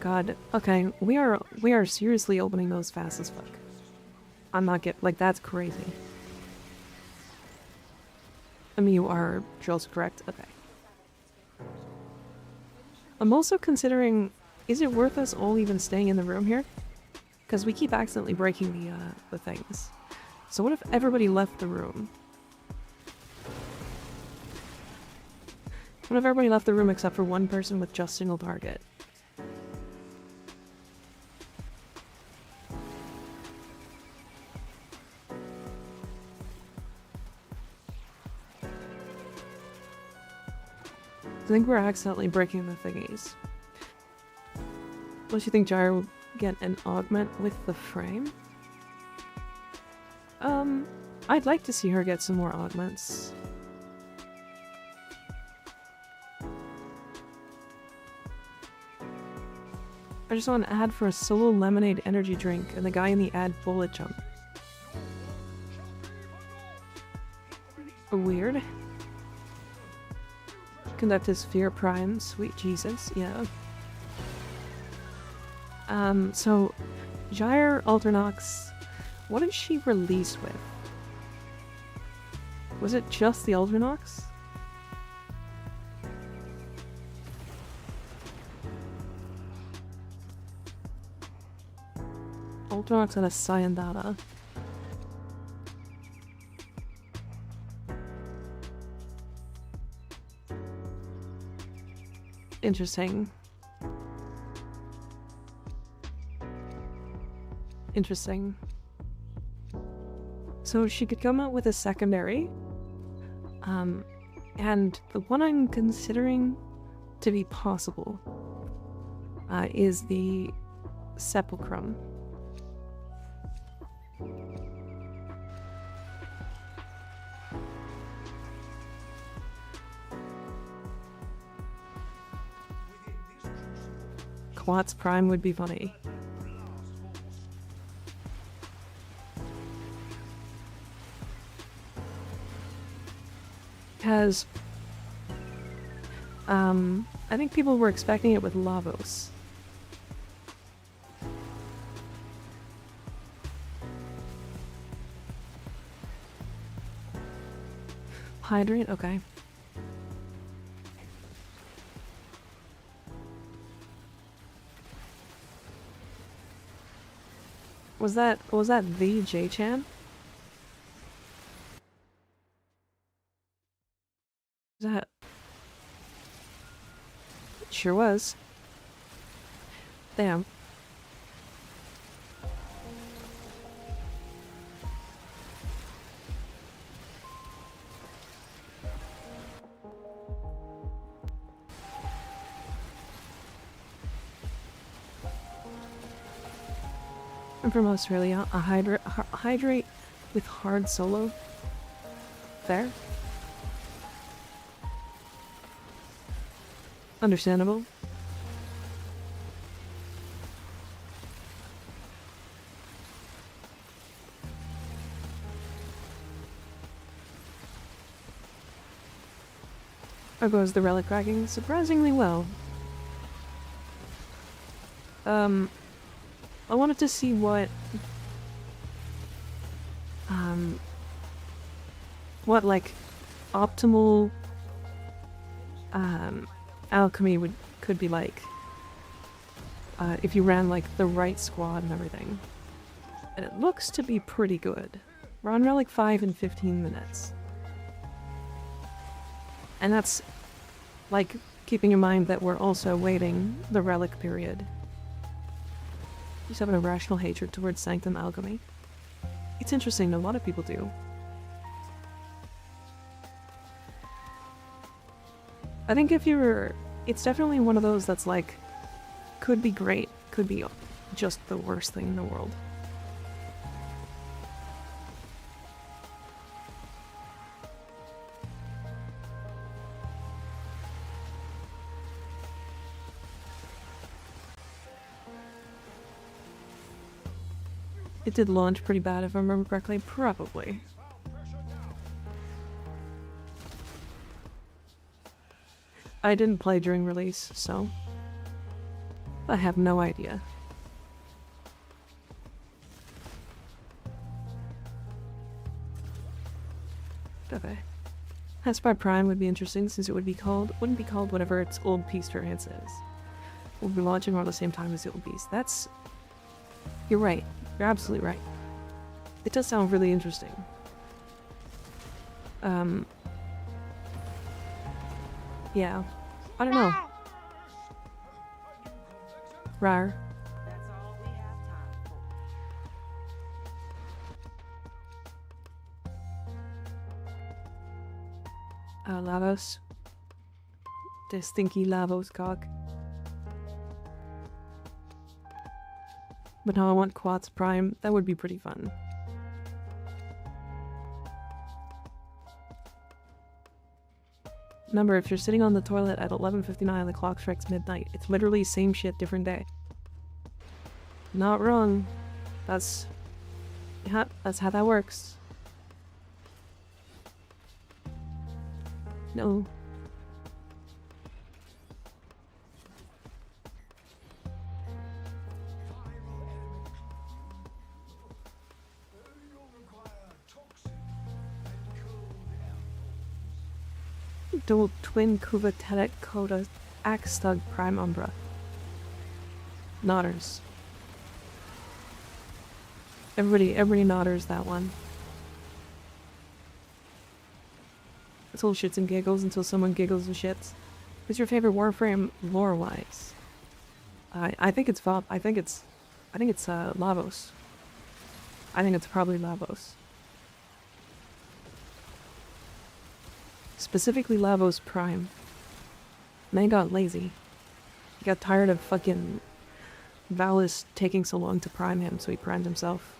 God. Okay, we are seriously opening those fast as fuck. I'm not like, that's crazy. I mean, you are also correct. Okay. I'm also considering, is it worth us all even staying in the room here? Because we keep accidentally breaking the things. So what if everybody left the room? What if everybody left the room except for one person with just single target? think we're accidentally breaking the thingies. Don't you think Gyre will get an augment with the frame? I'd like to see her get some more augments. I just want an ad for a solo lemonade energy drink and the guy in the ad bullet jump. Weird. Conduct his Fear Prime, sweet Jesus, yeah. So Gyre Ultranox, what did she release with? Was it just the Ultranox? Ultranox and a Sayandana. Interesting. Interesting. So she could come out with a secondary. And the one I'm considering to be possible is the Sepulchrum. Quat's Prime would be funny. Because I think people were expecting it with Lavos. Hydrate? Okay. Was that the J-Chan? That sure was. Damn. And from Australia, a hydrate with hard solo. Fair. Understandable. How goes the relic cracking? Surprisingly well. I wanted to see what like optimal Alchemy could be like if you ran like the right squad and everything. And it looks to be pretty good. We're on Relic 5 in 15 minutes. And that's like keeping in mind that we're also waiting the relic period. You just have an irrational hatred towards Sanctum Alchemy. It's interesting, a lot of people do. I think if you're... It's definitely one of those that's like, could be great, could be just the worst thing in the world. It did launch pretty bad if I remember correctly, probably. I didn't play during release, so I have no idea. Okay. Hespar Prime would be interesting since it wouldn't be called whatever its old piece variance is. We'll be launching around the same time as the old piece. That's... You're right. You're absolutely right. It does sound really interesting. Yeah. I don't know. Rar. Lavos. The stinky Lavos cock. But now I want Quats Prime. That would be pretty fun. Remember, if you're sitting on the toilet at 11:59 and the clock strikes midnight, it's literally same shit, different day. Not wrong. That's how that works. No. Dual twin Kuvatetic Coda Axtug Prime Umbra. Nodders. Everybody nodders that one. It's all shits and giggles until someone giggles and shits. Who's your favorite Warframe lore-wise? I think it's Lavos. I think it's probably Lavos. Specifically Lavos Prime. Man got lazy. He got tired of fucking Valis taking so long to prime him, so he primed himself.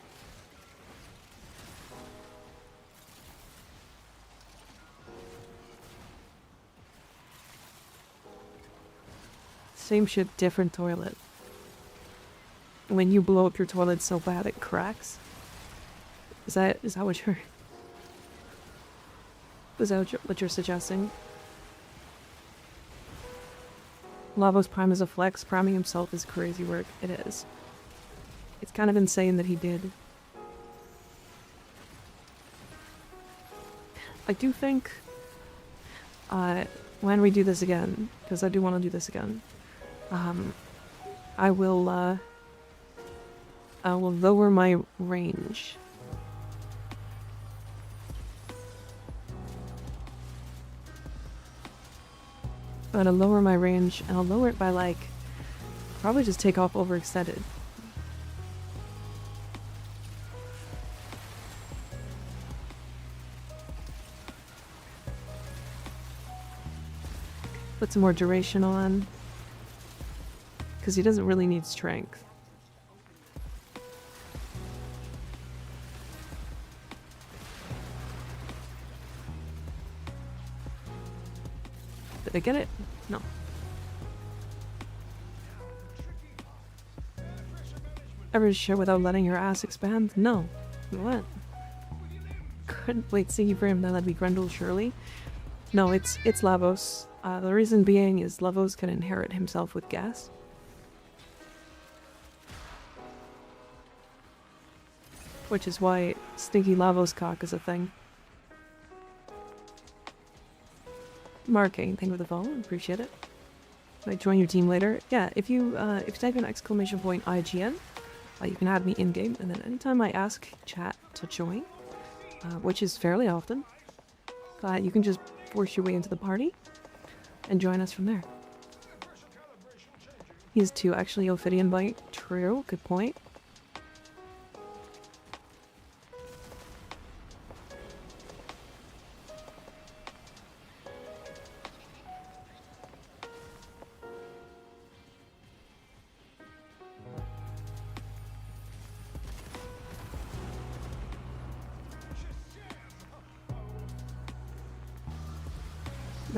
Same shit, different toilet. When you blow up your toilet so bad it cracks? Is that what you're... Is that what you're suggesting? Lavos Prime is a flex. Priming himself is crazy work. It is. It's kind of insane that he did. I do think... when we do this again, because I do want to do this again, I will lower my range. I'm gonna lower my range, and I'll lower it by, like, probably just take off overextended. Put some more duration on, because he doesn't really need strength. Did I get it? No. Ever share without letting your ass expand? No. What? Couldn't wait, see for him, then that'd be Grendel surely. No, it's Lavos. The reason being is Lavos can inherit himself with gas. Which is why stinky Lavos cock is a thing. Marking, thank you for the follow, appreciate it. Can I join your team later? Yeah, if you type in !IGN, you can add me in-game, and then anytime I ask chat to join, which is fairly often, you can just force your way into the party and join us from there. He's 2, actually, Ophidian Bite. True, good point.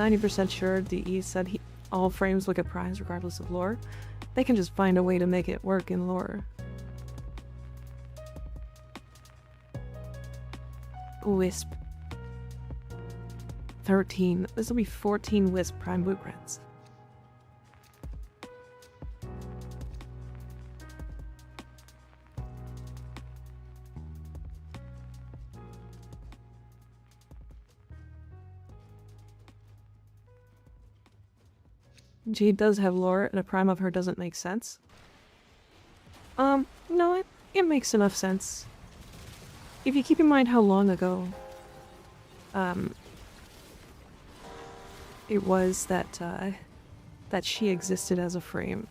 %sure DE said all frames look at primes regardless of lore. They can just find a way to make it work in lore. Wisp. 13. This will be 14 Wisp prime blueprints. Jade does have lore, and a prime of her doesn't make sense. No, it makes enough sense. If you keep in mind how long ago, it was that she existed as a frame.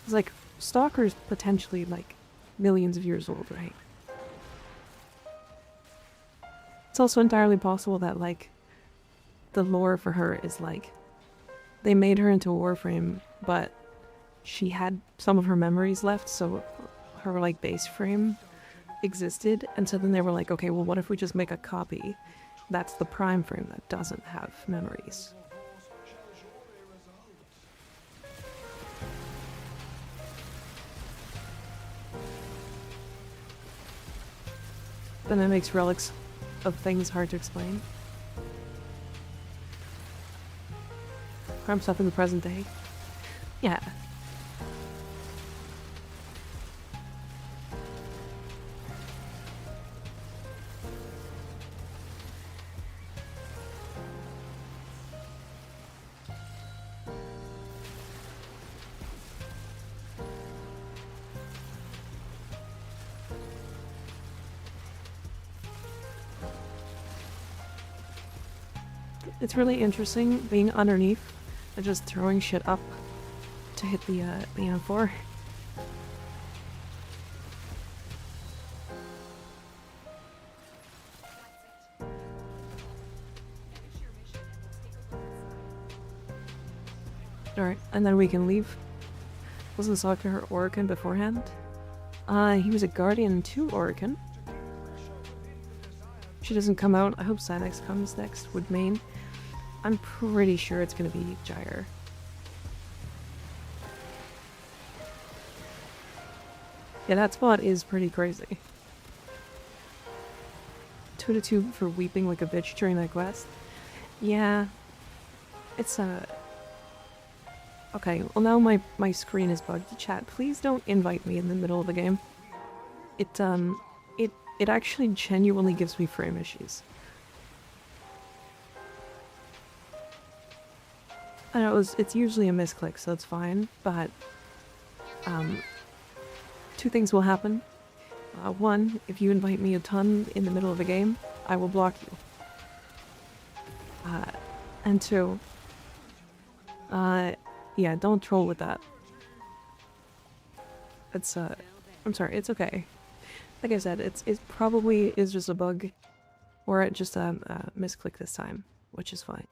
It's like, Stalker's potentially, like, millions of years old, right? It's also entirely possible that, like, the lore for her is, like, they made her into a Warframe, but she had some of her memories left, so her like base frame existed, and so then they were like, okay, well what if we just make a copy that's the prime frame that doesn't have memories? Then it makes relics of things hard to explain. Prime stuff in the present day. Yeah. It's really interesting being underneath and just throwing shit up to hit the M4. Alright, and then we can leave. Wasn't talking to her Orokin beforehand. He was a Guardian to Orokin. She doesn't come out. I hope Sinex comes next with main. I'm pretty sure it's gonna be Gyre. Yeah, that spot is pretty crazy. 2 to 2 for weeping like a bitch during that quest. Yeah. It's okay, well now my screen is bugged. Chat, please don't invite me in the middle of the game. It actually genuinely gives me frame issues. I know it's usually a misclick, so it's fine, but two things will happen. One, if you invite me a ton in the middle of a game, I will block you. And two, yeah, don't troll with that. It's I'm sorry, it's okay. Like I said, it probably is just a bug, or it just misclick this time, which is fine.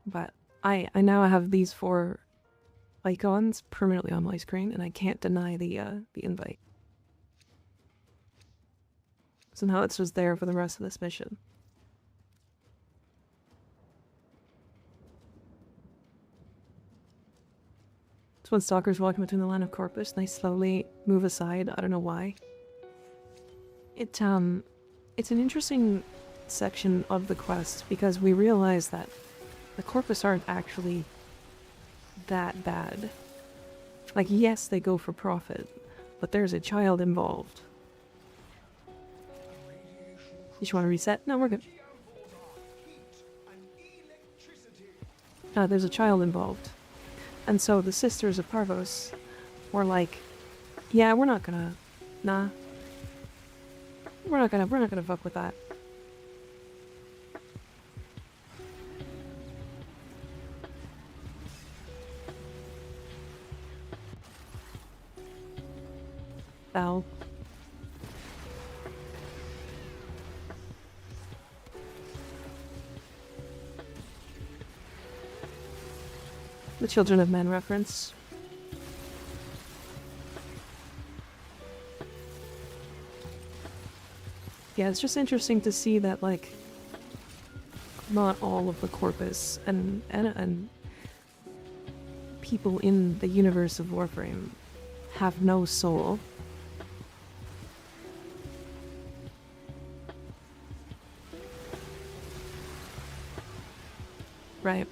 But I now have these 4 icons permanently on my screen, and I can't deny the invite. So now it's just there for the rest of this mission. So when Stalker's walking between the line of Corpus, and they slowly move aside, I don't know why. It's an interesting section of the quest, because we realize that the Corpus aren't actually that bad. Like, yes, they go for profit, but there's a child involved. You just want to reset? No, we're good. There's a child involved. And so the sisters of Parvos were like, yeah, we're not gonna... Nah. We're not gonna fuck with that. Ow. The Children of Men reference. Yeah, it's just interesting to see that, like, not all of the Corpus and people in the universe of Warframe have no soul. Right.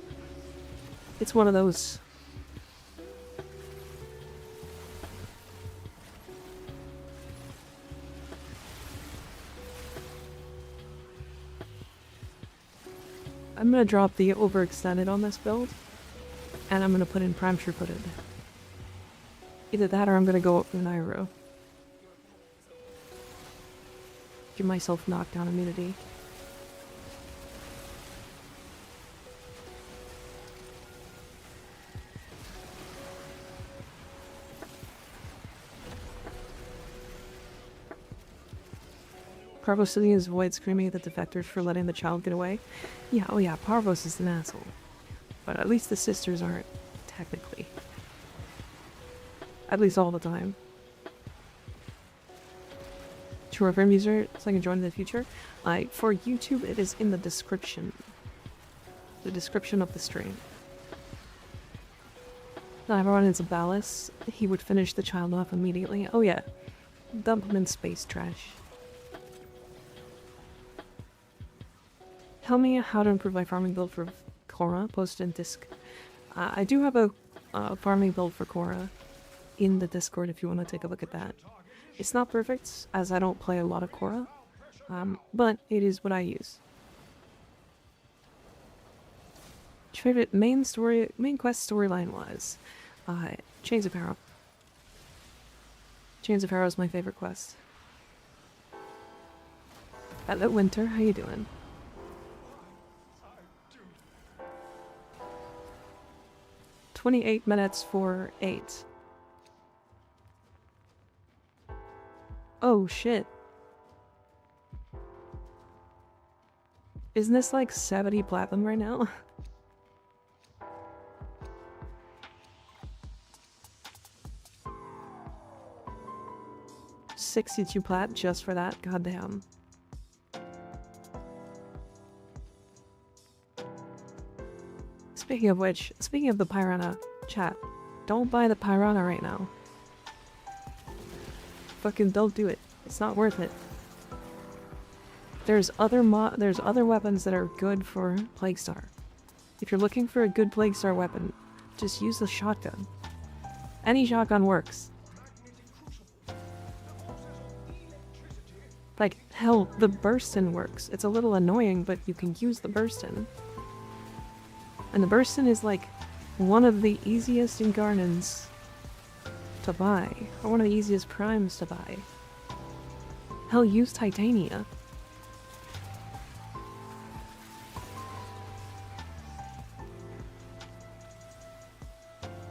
It's one of those. I'm gonna drop the overextended on this build, and I'm gonna put in prime true footed. Either that or I'm gonna go up for Nairo. Give myself knockdown immunity. Parvos sitting his void screaming at the defectors for letting the child get away. Yeah, oh yeah, Parvos is an asshole. But at least the sisters aren't, technically. At least all the time. To a Warframe user, so I can join in the future. For YouTube, it is in the description. The description of the stream. Now everyone is a ballast. He would finish the child off immediately. Oh yeah. Dump him in space trash. Tell me how to improve my farming build for Korra, post in Disc. I do have a farming build for Korra in the Discord if you want to take a look at that. It's not perfect, as I don't play a lot of Korra, but it is what I use. Your favorite main quest storyline was Chains of Harrow. Chains of Harrow is my favorite quest. Hello Winter, how you doing? $28 for 8. Oh shit. Isn't this like 70 platinum right now? $62 plat just for that? Goddamn. Speaking of which, speaking of the Piranha, chat, don't buy the Piranha right now. Fucking don't do it. It's not worth it. There's other weapons that are good for Plaguestar. If you're looking for a good Plaguestar weapon, just use the shotgun. Any shotgun works. Like, hell, the Burstin works. It's a little annoying, but you can use the Burstin. And the Burstin is like one of the easiest Incarnans to buy, or one of the easiest primes to buy. Hell, use Titania.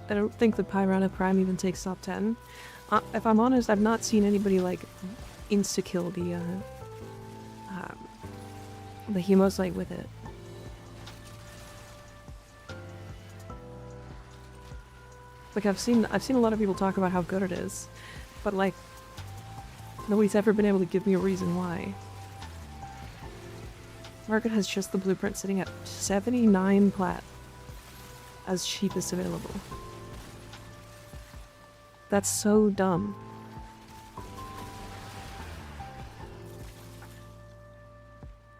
I don't think the Piranha Prime even takes top 10. If I'm honest, I've not seen anybody like insta-kill the Hemosite with it. Like I've seen a lot of people talk about how good it is, but like nobody's ever been able to give me a reason why. Market has just the blueprint sitting at 79 plat as cheapest available. That's so dumb.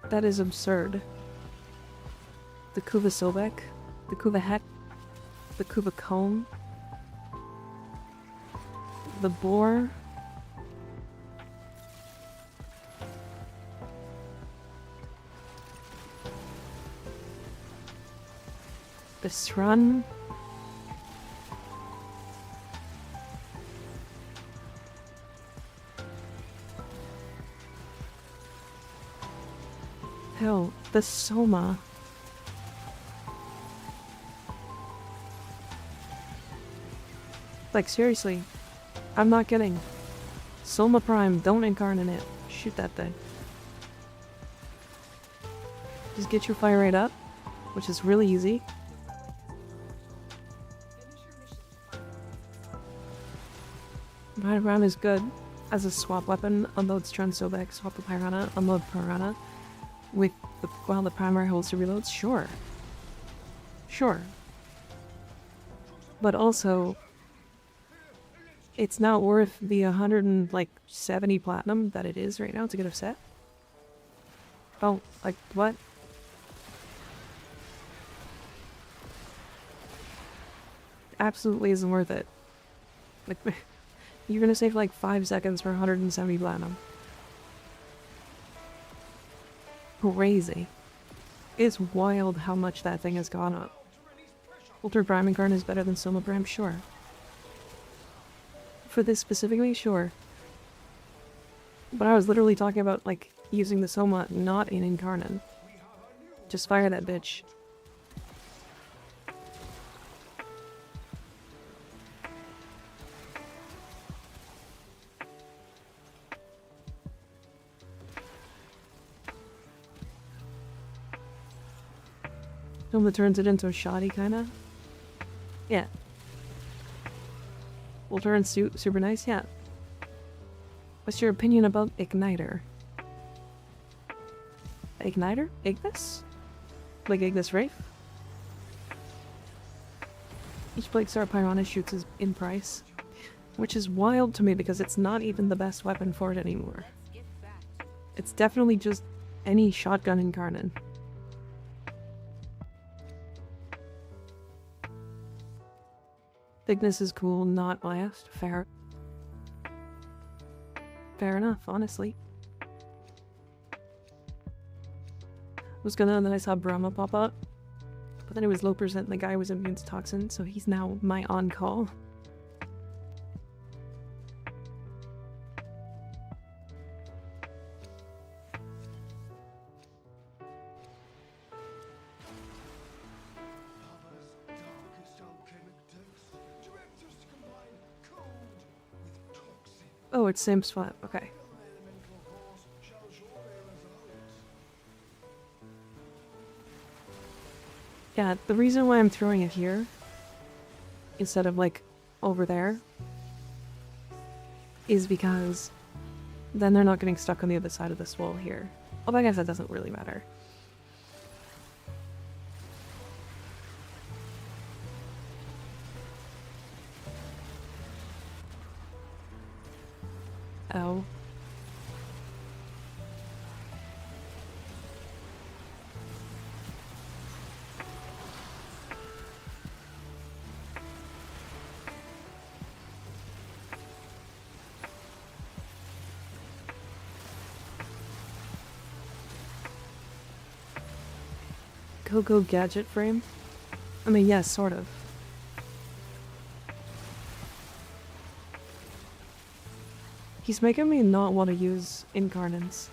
That is absurd. The Kuva Sobek, the Kuva Het, the Kuva Comb, the Boar, the Srun, hell, the Soma. Like seriously, I'm not kidding. Soma Prime, don't incarnate it. Shoot that thing. Just get your fire rate up, which is really easy. Piranha is good as a swap weapon. Unload Strun Sobek, swap the Piranha, unload Piranha. While the primary holds the reloads, sure. Sure. But also, it's not worth the 170 platinum that it is right now to get a set. Oh, like, what? Absolutely isn't worth it. Like, you're gonna save like 5 seconds for 170 platinum. Crazy. It's wild how much that thing has gone up. Ultra Priming Garden is better than Soma Prime, sure. For this specifically, sure. But I was literally talking about, like, using the Soma not in Incarnon. Just fire that bitch. Film that turns it into a shoddy, kinda. Yeah. Will turn super nice, yeah. What's your opinion about Igniter? Igniter? Ignis? Like Ignis Wraith? Each Blake Star Piranha shoots is in price, which is wild to me because it's not even the best weapon for it anymore. It's definitely just any shotgun incarnate. Ignis is cool, not blast. Fair. Fair enough, honestly. I was gonna, and then I saw Brahma pop up, but then it was low percent and the guy was immune to toxin, so he's now my on-call. Oh, it's same spot. Okay. Yeah, the reason why I'm throwing it here instead of like over there is because then they're not getting stuck on the other side of this wall here. Although I guess that doesn't really matter. Oh. Go gadget frame? I mean, yes, sort of. He's making me not want to use incarnates.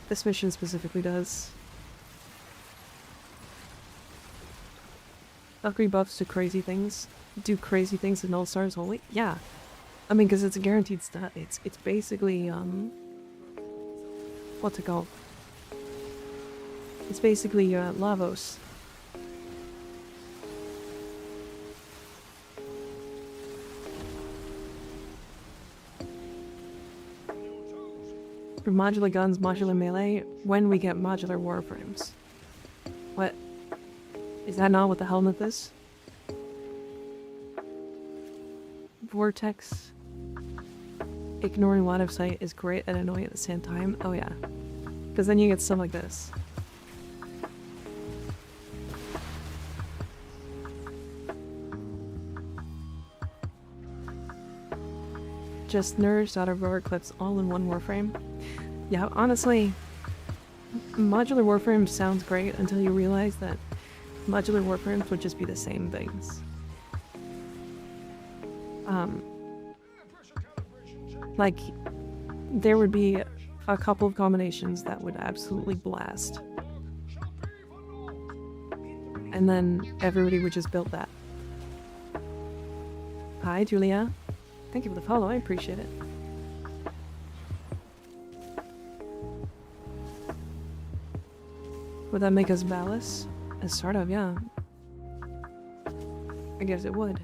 This mission specifically does. Valkyrie buffs to crazy things. Do crazy things in Null Stars Holy? Yeah. I mean, because it's a guaranteed stat. It's basically, what's it called? It's basically, Lavos. For modular guns, modular melee, when we get modular warframes. What? Is that not what the helmet is? Vortex. Ignoring line of sight is great and annoying at the same time. Oh yeah. Because then you get stuff like this. Just nourished out of rower clips all in one warframe. Yeah, honestly, modular warframe sounds great until you realize that modular warframes would just be the same things. Like, there would be a couple of combinations that would absolutely blast. And then everybody would just build that. Hi, Julia. Thank you for the follow, I appreciate it. Would that make us ballast? Sort of, yeah. I guess it would.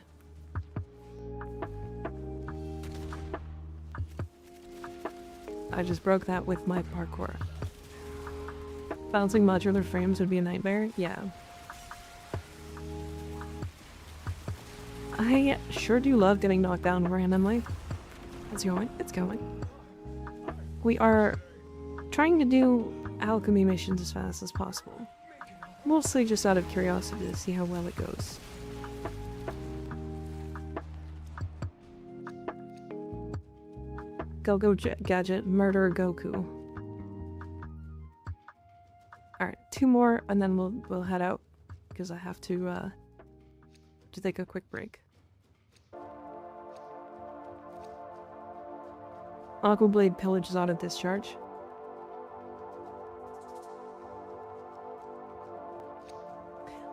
I just broke that with my parkour. Bouncing modular frames would be a nightmare? Yeah. I sure do love getting knocked down randomly. It's going. It's going. We are trying to do alchemy missions as fast as possible. Mostly just out of curiosity to see how well it goes. Go gadget, murder Goku. Alright, 2 more and then we'll head out. Because I have to take a quick break. Aqua Blade Pillage is out of discharge.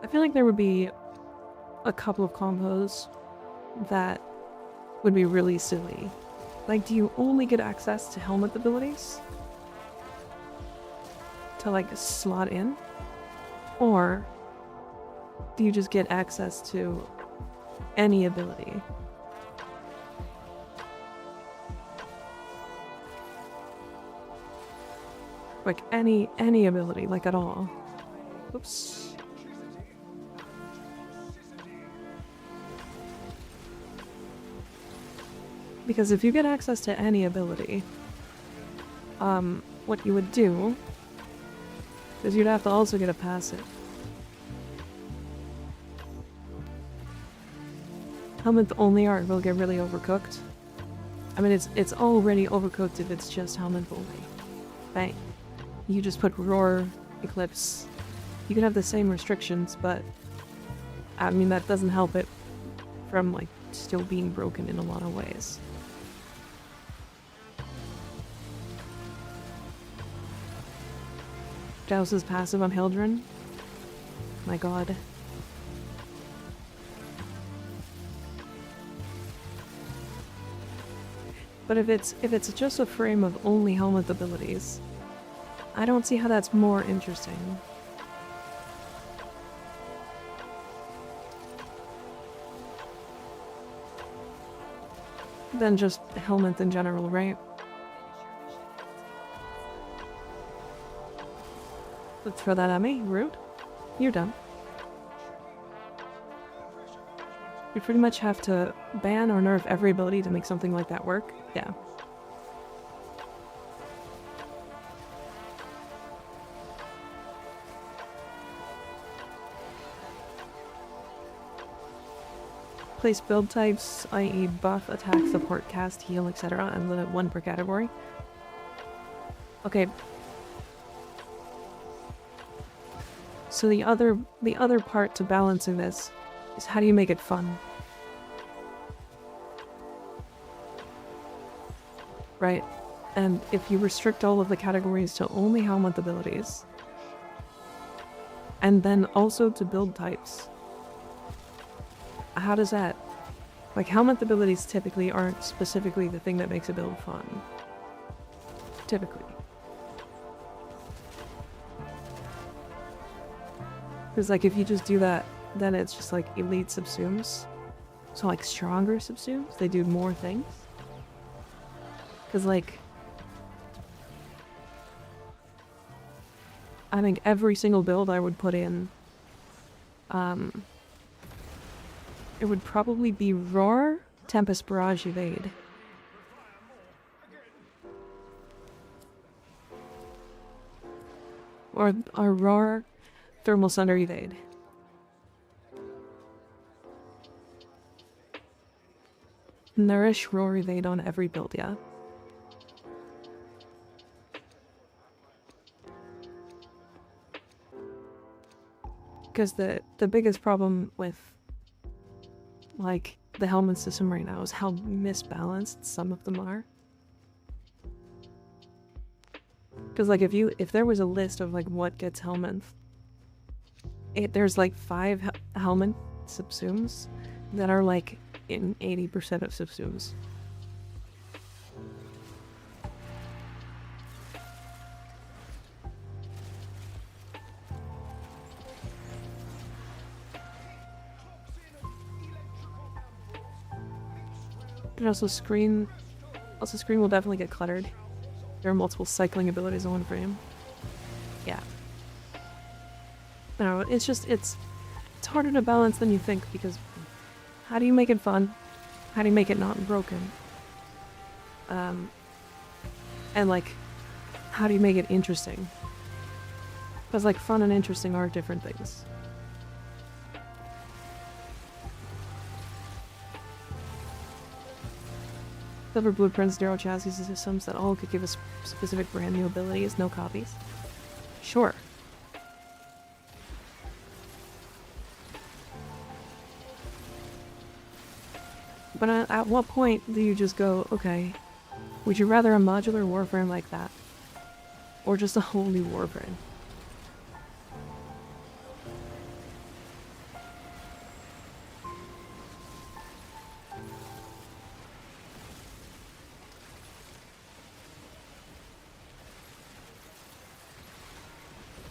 I feel like there would be a couple of combos that would be really silly. Like, do you only get access to helmet abilities? To, like, slot in? Or do you just get access to any ability? Like any ability, like at all. Oops. Because if you get access to any ability, what you would do is you'd have to also get a passive. Helmet only art will get really overcooked. I mean, it's already overcooked if it's just helmet only. Bang. You just put Roar, Eclipse. You can have the same restrictions, but I mean, that doesn't help it from, like, still being broken in a lot of ways. Jouse's passive on Hildren. My god. But if it's just a frame of only helmet abilities, I don't see how that's more interesting. Than just helmet in general, right? Let's throw that at me. Rude. You're done. You pretty much have to ban or nerf every ability to make something like that work. Yeah. Place build types, i.e. buff, attack, support, cast, heal, etc. and limit 1 per category. Okay. So the other part to balancing this is how do you make it fun? Right? And if you restrict all of the categories to only helmet abilities, and then also to build types, how does that... Like, helmet abilities typically aren't specifically the thing that makes a build fun. Typically. Because, like, if you just do that, then it's just, like, elite subsumes. So, like, stronger subsumes? They do more things? Because, like... I think every single build I would put in... it would probably be Roar, Tempest Barrage, Evade. Or Roar, Thermal Sunder, Evade. Nourish, Roar, Evade on every build, yeah. Because the biggest problem with, like, the helmet system right now is how misbalanced some of them are. Because, like, if there was a list of, like, what gets helmet, there's, like, 5 helmet subsumes that are, like, in 80% of subsumes. And also screen will definitely get cluttered. There are multiple cycling abilities on one frame. Yeah. No, it's just, it's harder to balance than you think, because how do you make it fun? How do you make it not broken? And, like, how do you make it interesting? Because, like, fun and interesting are different things. Silver blueprints, Darrow chassis systems that all could give us specific brand new abilities, no copies. Sure. But at what point do you just go, okay, would you rather a modular Warframe like that? Or just a whole new Warframe?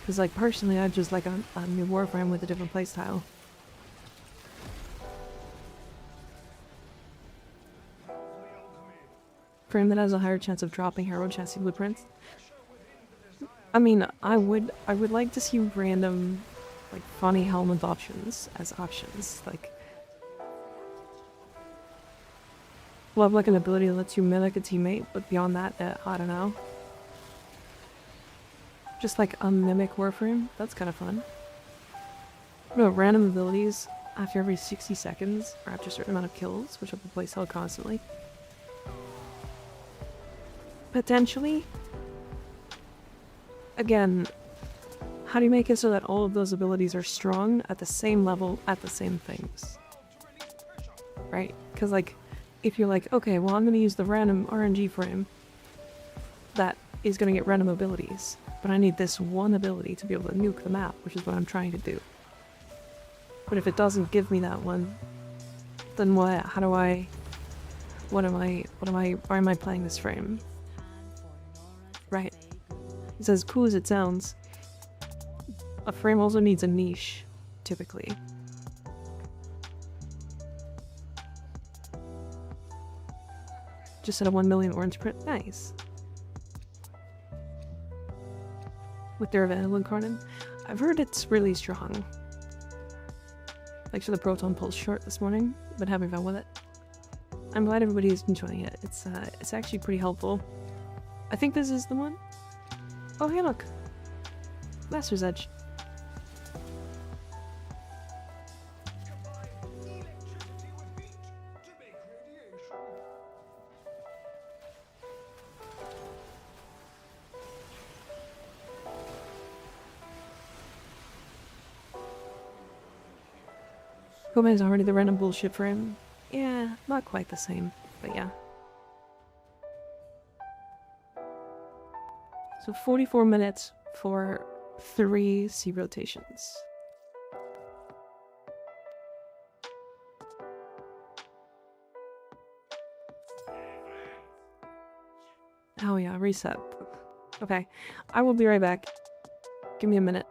Because, like, personally, I just like a new Warframe with a different playstyle. Frame that has a higher chance of dropping hero chassis blueprints. I mean, I would like to see random, like, funny helmet options as options. Like, we'll have, like, an ability that lets you mimic a teammate, but beyond that, I don't know. Just like a mimic Warframe. That's kind of fun. No, random abilities after every 60 seconds or after a certain amount of kills, which up the playstyle constantly. Potentially. Again, how do you make it so that all of those abilities are strong at the same level at the same things? Right? Because, like, if you're like, okay, well, I'm going to use the random RNG frame that is going to get random abilities, but I need this one ability to be able to nuke the map, which is what I'm trying to do. But if it doesn't give me that one, then what? How do I... why am I playing this frame? Right. It's as cool as it sounds. A frame also needs a niche, typically. Just at a 1 million orange print. Nice. With their available incarnate. I've heard it's really strong. Like, for the proton pulse short this morning, been having fun with it. I'm glad everybody is enjoying it. It's actually pretty helpful. I think this is the one. Oh, hey, look. Master's Edge. Gomez is already the random bullshit for him. Yeah, not quite the same, but yeah. So 44 minutes for 3 C rotations. Oh yeah, reset. Okay, I will be right back. Give me a minute.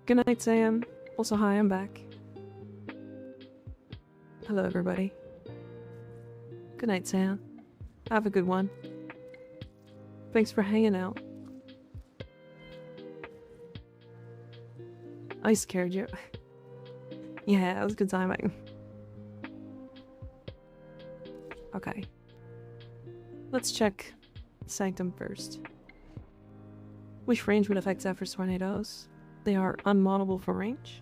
Good night, Sam. Also, hi, I'm back. Hello, everybody. Good night, Sam. Have a good one. Thanks for hanging out. I scared you. Yeah, that was good timing. Okay. Let's check Sanctum first. Which range would affect Zephyr's tornadoes? They are unmoddable for range?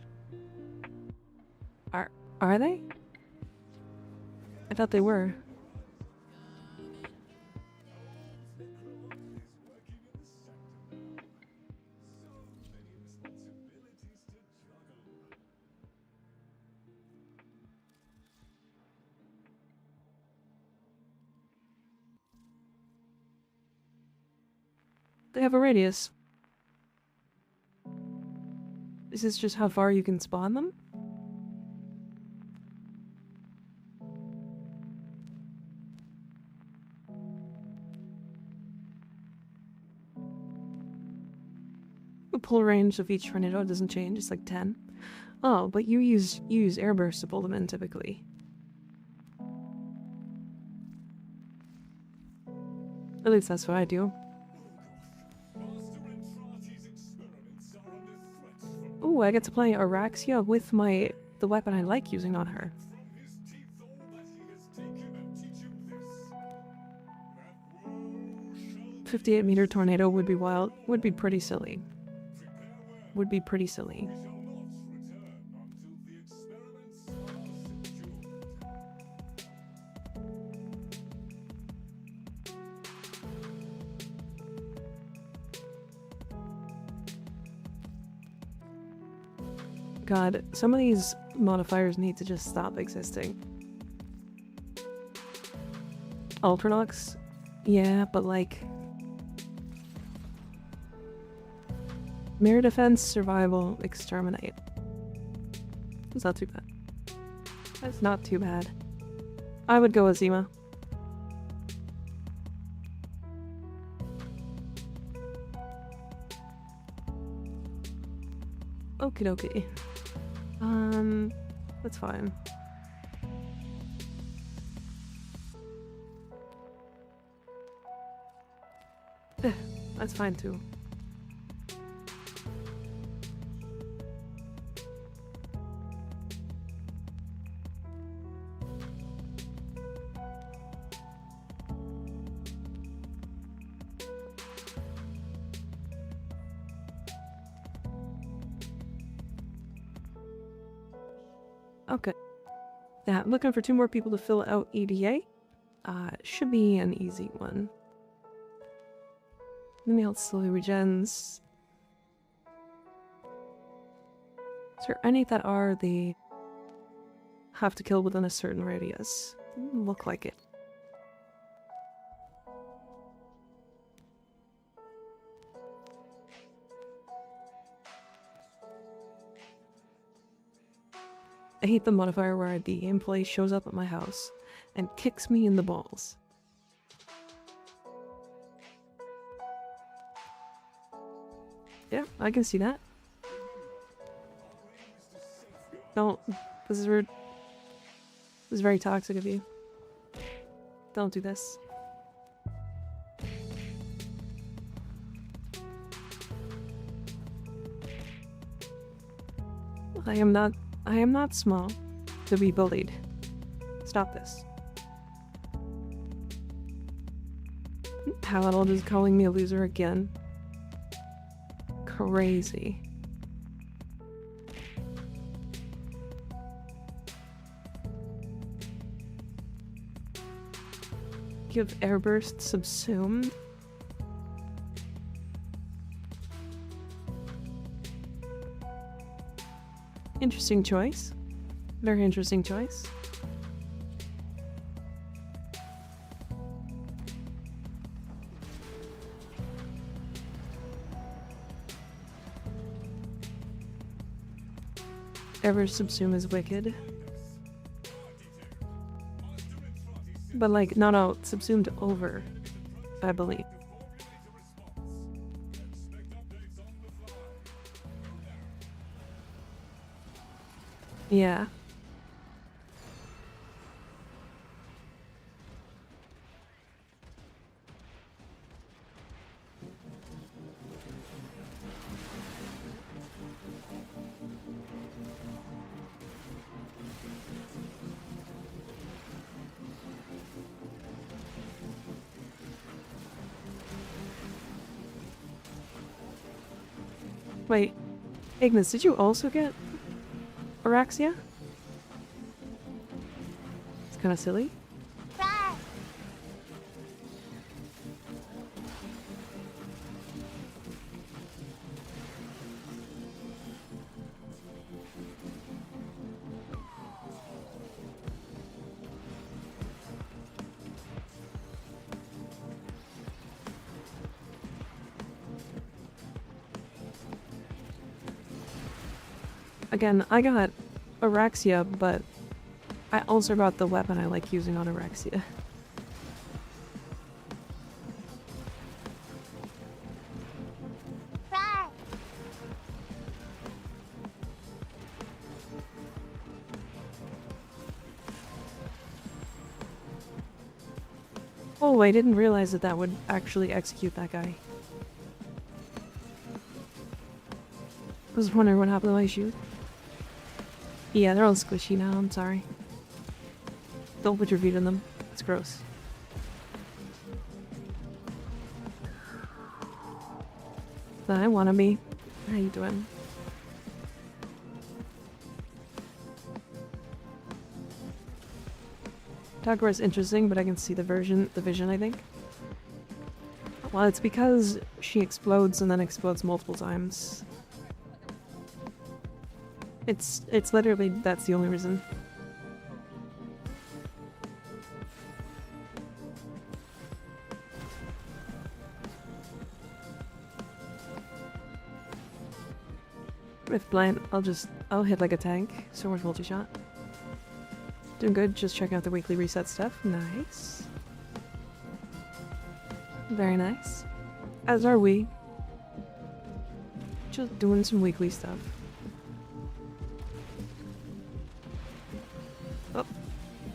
Are they? I thought they were. They have a radius. Is this just how far you can spawn them? The pull range of each tornado doesn't change, it's like 10. Oh, but you use airburst to pull them in typically. At least that's what I do. Ooh, I get to play Araxia with the weapon I like using on her. 58-meter tornado would be wild. Would be pretty silly. Would be pretty silly. God, some of these modifiers need to just stop existing. Ultranox? Yeah, but like... Mirror defense, survival, exterminate. It's not too bad. That's not too bad. I would go Azima. Okie dokie. That's fine. That's fine too. Okay. Yeah, I'm looking for 2 more people to fill out EDA. Should be an easy one. Email slowly regens. Is there any that are the have to kill within a certain radius? Doesn't look like it. I hate the modifier where the employee shows up at my house and kicks me in the balls. Yeah, I can see that. Don't. This is rude. This is very toxic of you. Don't do this. I am not small to be bullied. Stop this. Paladin is calling me a loser again. Crazy. Give airburst subsume. Interesting choice. Very interesting choice. Ever subsume is wicked. But like, no, subsumed over, I believe. Yeah. Wait, Ignis, did you also get Araxia? It's kind of silly. Again, I got Araxia, but I also got the weapon I like using on Araxia. Oh, I didn't realize that that would actually execute that guy. I was wondering what happened to my shoe. Yeah, they're all squishy now, I'm sorry. Don't put your feet in them. It's gross. But I wanna be. How you doing? Takura is interesting, but I can see the vision, I think. Well, it's because she explodes and then explodes multiple times. It's literally, that's the only reason. If blind, I'll hit like a tank. So much multi-shot. Doing good, just checking out the weekly reset stuff. Nice. Very nice. As are we. Just doing some weekly stuff. Oh.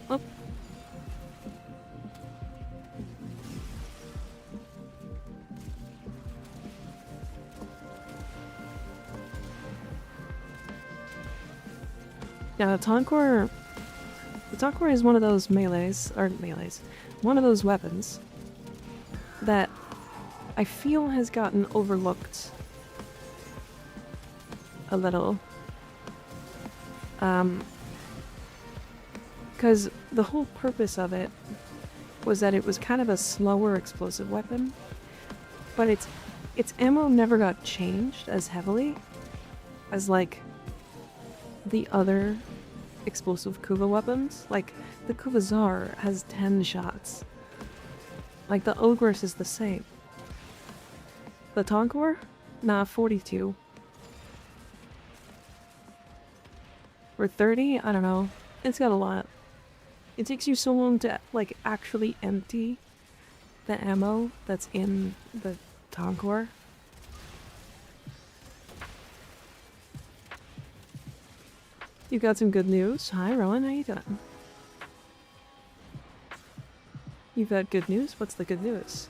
Oh. Yeah, the Tonkor is one of those one of those weapons that I feel has gotten overlooked a little. Because the whole purpose of it was that it was kind of a slower explosive weapon, but its ammo never got changed as heavily as like the other explosive Kuva weapons. Like the Kuvazar has 10 shots. Like the Ogres is the same. The Tonkor? Nah, 42. Or 30? I don't know. It's got a lot. It takes you so long to like actually empty the ammo that's in the Tonkor. You got some good news. Hi, Rowan. How you doing? You've had good news? What's the good news?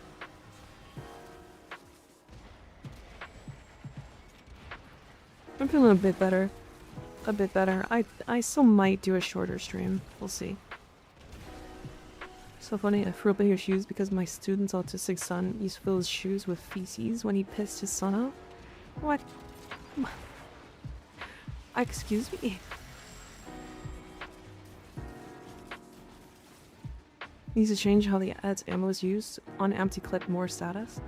I'm feeling a bit better. A bit better. I still might do a shorter stream. We'll see. So funny, I threw up in your shoes because my student's autistic son used to fill his shoes with feces when he pissed his son off. What? Excuse me? Needs to change how the ad's ammo is used on empty clip more status.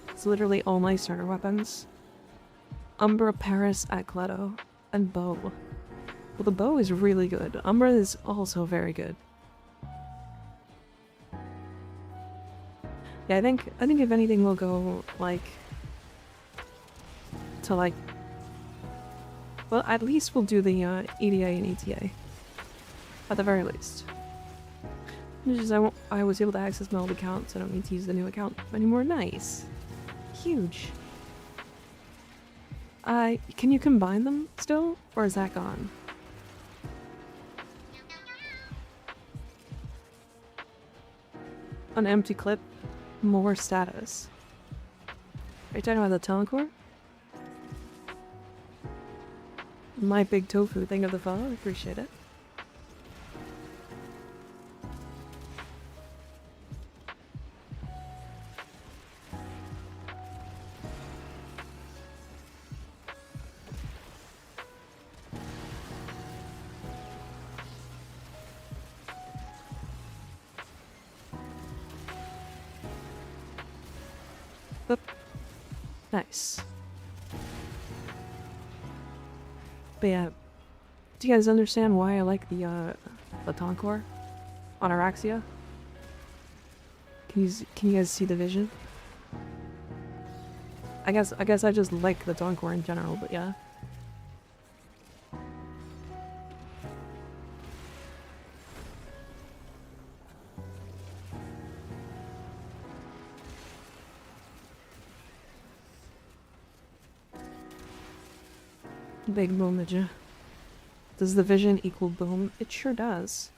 It's literally all my starter weapons. Umbra, Paris, Akleto, and bow. Well, the bow is really good. Umbra is also very good. Yeah, I think if anything we'll go like to like, well, at least we'll do the EDA and ETA. At the very least. Just I was able to access my old account, so I don't need to use the new account anymore. Nice. Huge. Can you combine them still? Or is that gone? An empty clip? More status. Are you talking about the telecore? My big tofu, thank of the follow, I appreciate it. Boop. Nice. But yeah, do you guys understand why I like the Toncore on Araxia? Can you guys see the vision? I guess I just like the Toncore in general, but yeah. Big boom, does the vision equal boom? It sure does.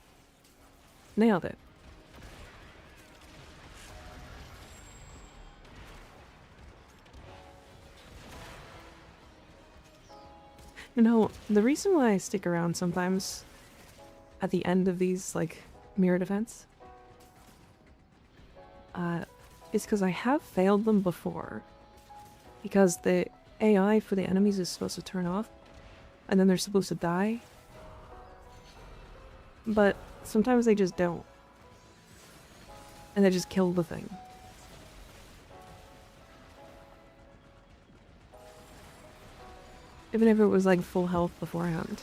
Nailed it. You know, the reason why I stick around sometimes at the end of these, like, mirrored events, is because I have failed them before. Because the AI for the enemies is supposed to turn off, and then they're supposed to die. But sometimes they just don't. And they just kill the thing. Even if it was like full health beforehand.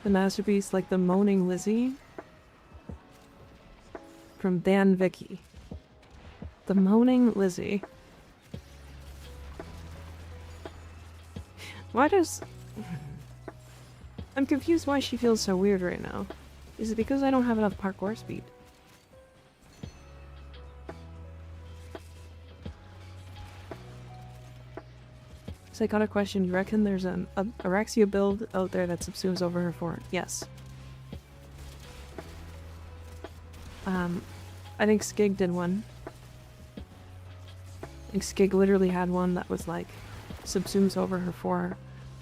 The masterpiece, like the Moaning Lizzie from Dan Vicky. The Moaning Lizzie. Why does... I'm confused why she feels so weird right now. Is it because I don't have enough parkour speed? So I got a question. You reckon there's an Araxia build out there that subsumes over her form? Yes. I think Skig did one. I think Skig literally had one that was like subsumes over her 4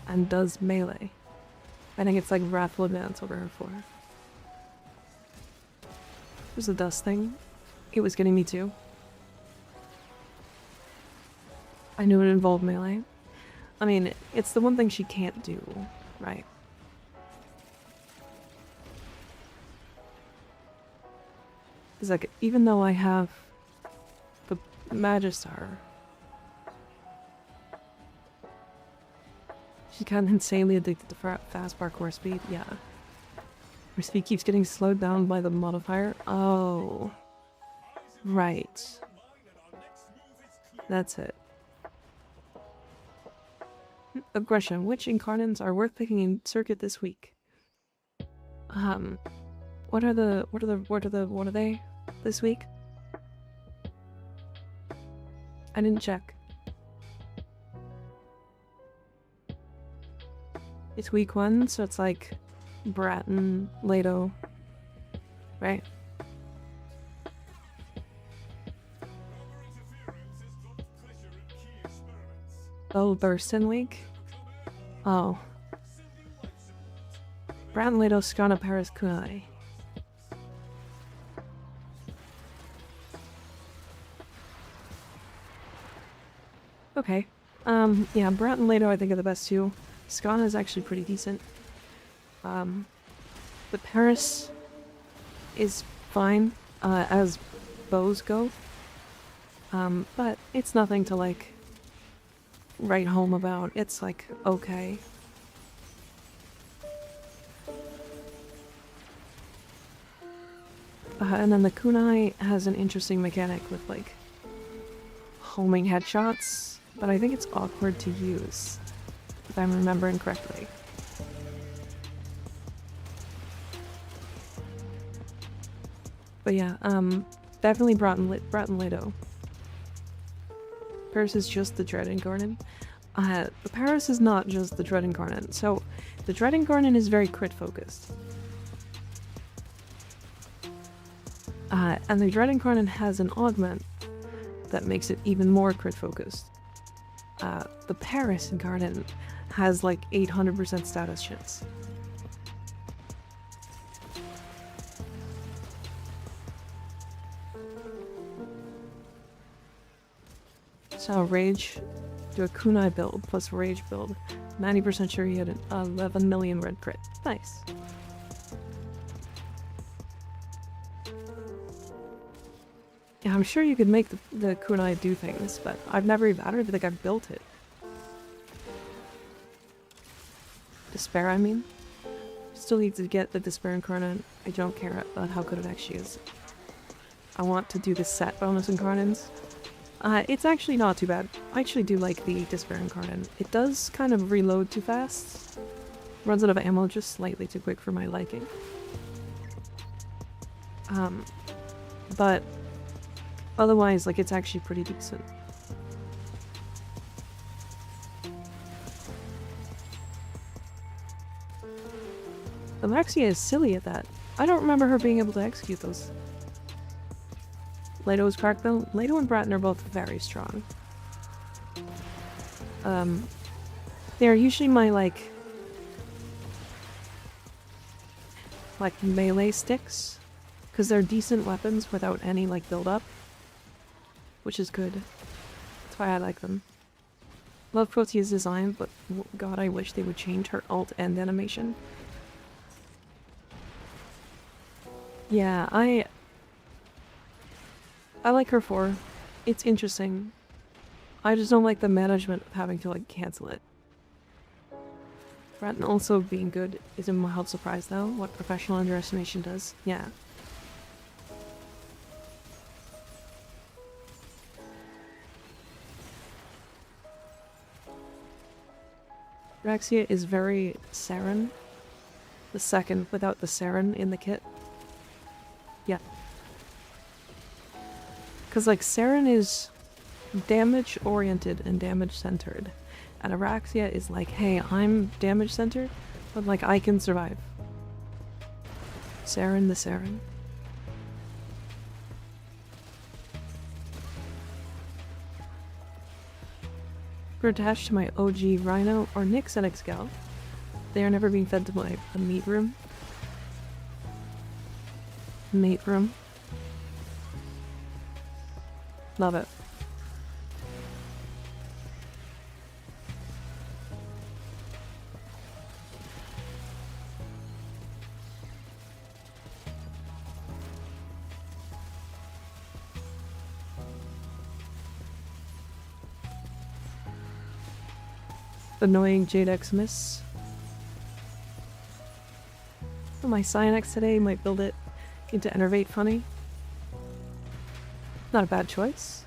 and does melee. I think it's like Wrathful Advance over her 4. There's a dust thing. It was getting me too. I knew it involved melee. I mean, it's the one thing she can't do, right? It's like, even though I have the Magistar, she got insanely addicted to fast parkour speed, yeah. Her speed keeps getting slowed down by the modifier. Oh. Right. That's it. Aggression. Which incarnates are worth picking in circuit this week? What are they this week? I didn't check. It's week 1, so it's like Bratton, Leto, right? Oh, Thurston week? Oh. Bratton, Leto, Skana, Paris, Kunai. Okay. Yeah, Brat and Leto I think are the best two. Skana is actually pretty decent. But Paris is fine, as bows go. But it's nothing to, like, write home about. It's, like, okay. And then the kunai has an interesting mechanic with, like, homing headshots, but I think it's awkward to use, if I'm remembering correctly. But yeah, definitely Broughton Lido. Paris is just the Dread Incarnate. Paris is not just the Dread Incarnate. So, the Dread Incarnate is very crit focused. And the Dread Incarnate has an augment that makes it even more crit focused. The Paris Incarnate has like 800% status chance. So Rage, do a kunai build plus Rage build. 90% sure he had an 11 million red crit. Nice. Yeah, I'm sure you could make the kunai do things, but I've never even, I don't even think I've built it. Despair, I mean. Still need to get the Despair Incarnate. I don't care about how good it actually is. I want to do the set bonus Incarnates. It's actually not too bad. I actually do like the Despair Incarnate. It does kind of reload too fast. Runs out of ammo just slightly too quick for my liking. But otherwise, like, it's actually pretty decent. Alexia is silly at that. I don't remember her being able to execute those. Leto is cracked though. Leto and Bratton are both very strong. They're usually my like melee sticks, because they're decent weapons without any like build up, which is good. That's why I like them. Love Protea's design, but god, I wish they would change her alt end animation. Yeah, I like her for. It's interesting. I just don't like the management of having to like cancel it. Bratton also being good is a mild surprise though, what professional underestimation does. Yeah. Raxia is very Saren. The second without the Saren in the kit. Yeah. Because like Saren is damage oriented and damage centered. And Araxia is like, hey, I'm damage centered, but like I can survive. Saren the Saren. We're attached to my OG Rhino or Nyx and Excal. They are never being fed to my meat room. Mate room. Love it. Annoying Jadex miss. Oh, my Cynex today might build it into Enervate funny. Not a bad choice.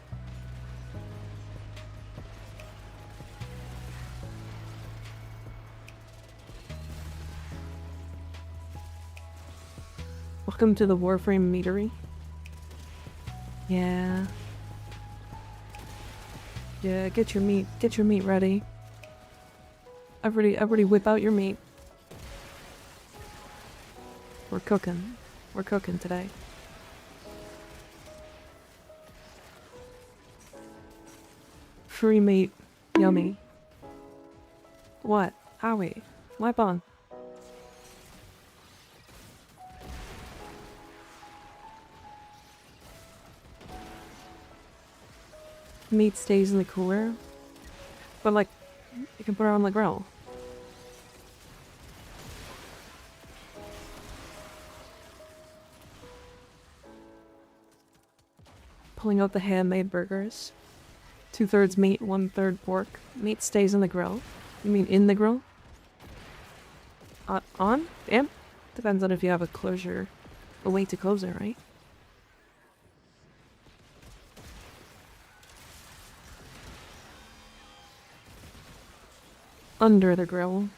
Welcome to the Warframe meadery. Yeah. Yeah, get your meat ready. Everybody whip out your meat. We're cooking today. Free meat. Yummy. What? Howie. Wipe on. Meat stays in the cooler. But like, you can put it on the grill. Pulling out the handmade burgers. 2/3 meat, 1/3 pork. Meat stays in the grill. You mean in the grill? On? Yep. Depends on if you have a way to close it, right? Under the grill.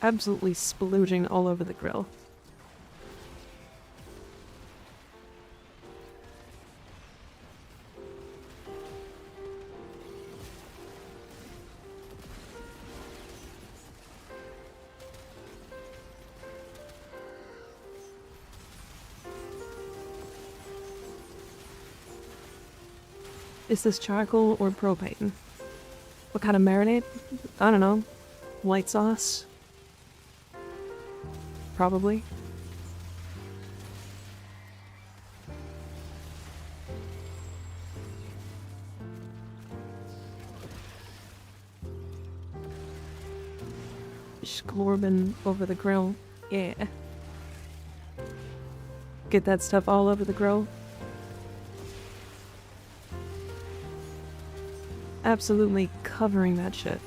Absolutely splooging all over the grill. Is this charcoal or propane? What kind of marinade? I don't know. White sauce? Probably. Schlorbin over the grill. Yeah. Get that stuff all over the grill. Absolutely covering that shit.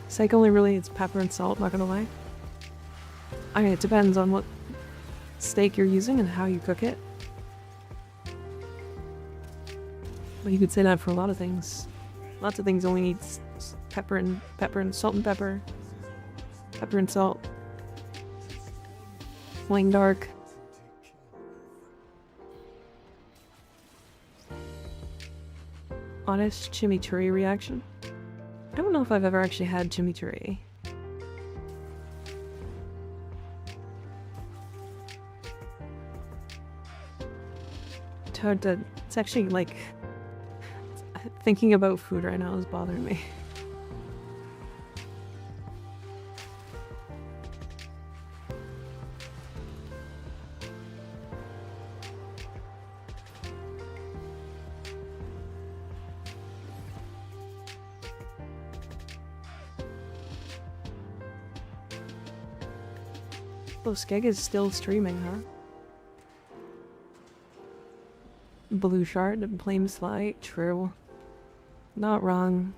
Steak only really needs pepper and salt, not gonna lie. I mean, it depends on what steak you're using and how you cook it. But you could say that for a lot of things. Lots of things only need pepper and salt and pepper. Pepper and salt. Plain dark. Honest chimichurri reaction. I don't know if I've ever actually had chimichurri. It's hard to... It's actually like... Thinking about food right now is bothering me. Oh, Skeg is still streaming, huh? Blue Shard and Flame Sly, true. Not wrong.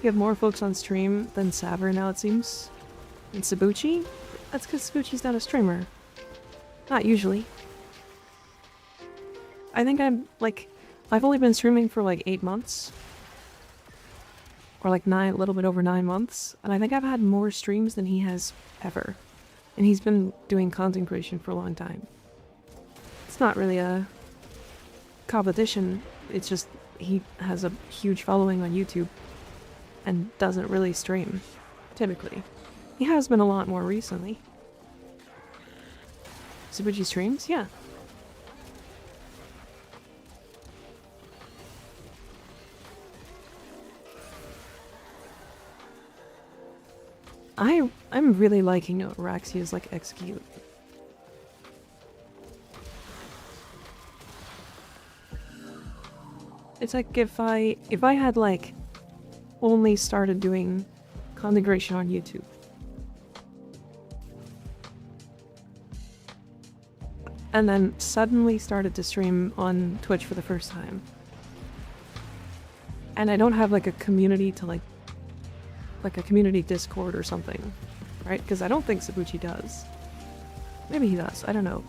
You have more folks on stream than Saver now, it seems. And Sabuchi? That's because Sabuchi's not a streamer. Not usually. I think I've only been streaming for like 8 months. Or like a little bit over 9 months. And I think I've had more streams than he has ever. And he's been doing content creation for a long time. It's not really a competition. It's just he has a huge following on YouTube. And doesn't really stream, typically. He has been a lot more recently. Sabuchi streams? Yeah. I'm really liking what Raxia's like execute. It's like if I had like only started doing content creation on YouTube. And then suddenly started to stream on Twitch for the first time. And I don't have like a community to like a community Discord or something, right? Because I don't think Sabuchi does. Maybe he does, I don't know.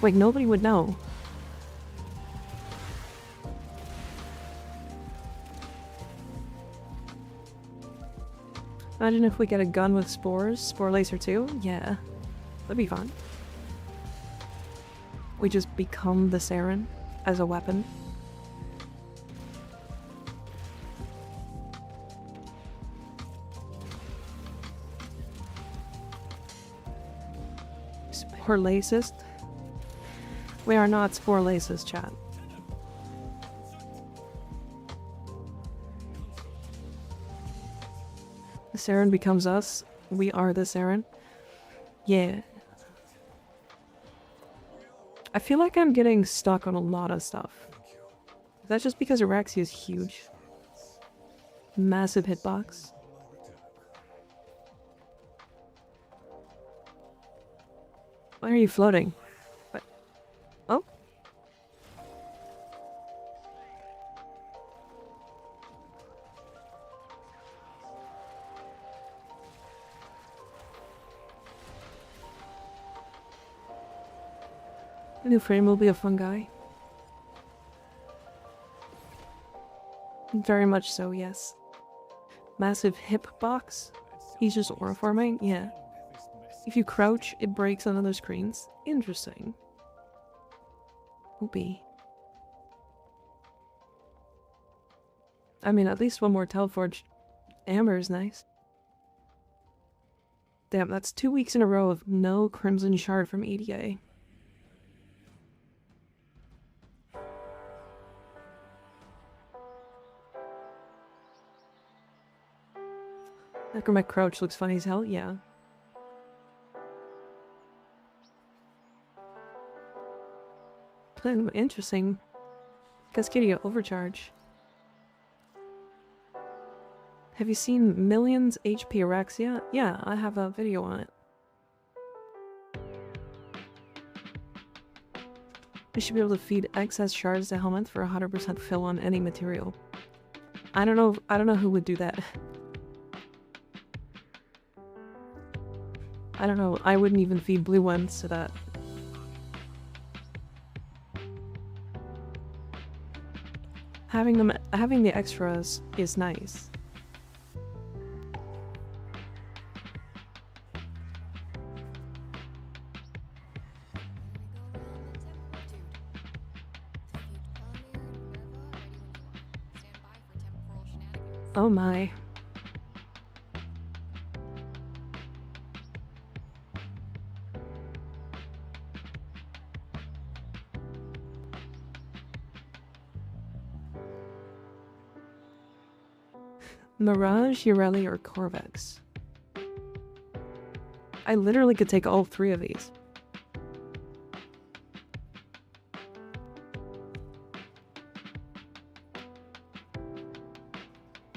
Like nobody would know. Imagine if we get a gun with spores, Spore Laser 2? Yeah, that'd be fun. We just become the Saren as a weapon. Spore Lacist? We are not Spore Lacist, chat. The Saren becomes us. We are the Saren. Yeah. I feel like I'm getting stuck on a lot of stuff. Is that just because Araxia is huge? Massive hitbox. Why are you floating? What? Oh? The new frame will be a fun guy. Very much so, yes. Massive hip box. He's just aura forming? Yeah. If you crouch, it breaks on other screens. Interesting. Oopie. I mean, at least one more Telforged Amber is nice. Damn, that's 2 weeks in a row of no Crimson Shard from EDA. Necromet Crouch looks funny as hell, yeah. Interesting. Cascadia Overcharge. Have you seen Millions HP Araxia? Yeah, I have a video on it. We should be able to feed excess shards to Helminth for 100% fill on any material. I don't know who would do that. I don't know, I wouldn't even feed blue ones to that. Having the extras is nice. Oh my. Mirage, Ureli, or Corvex? I literally could take all 3 of these.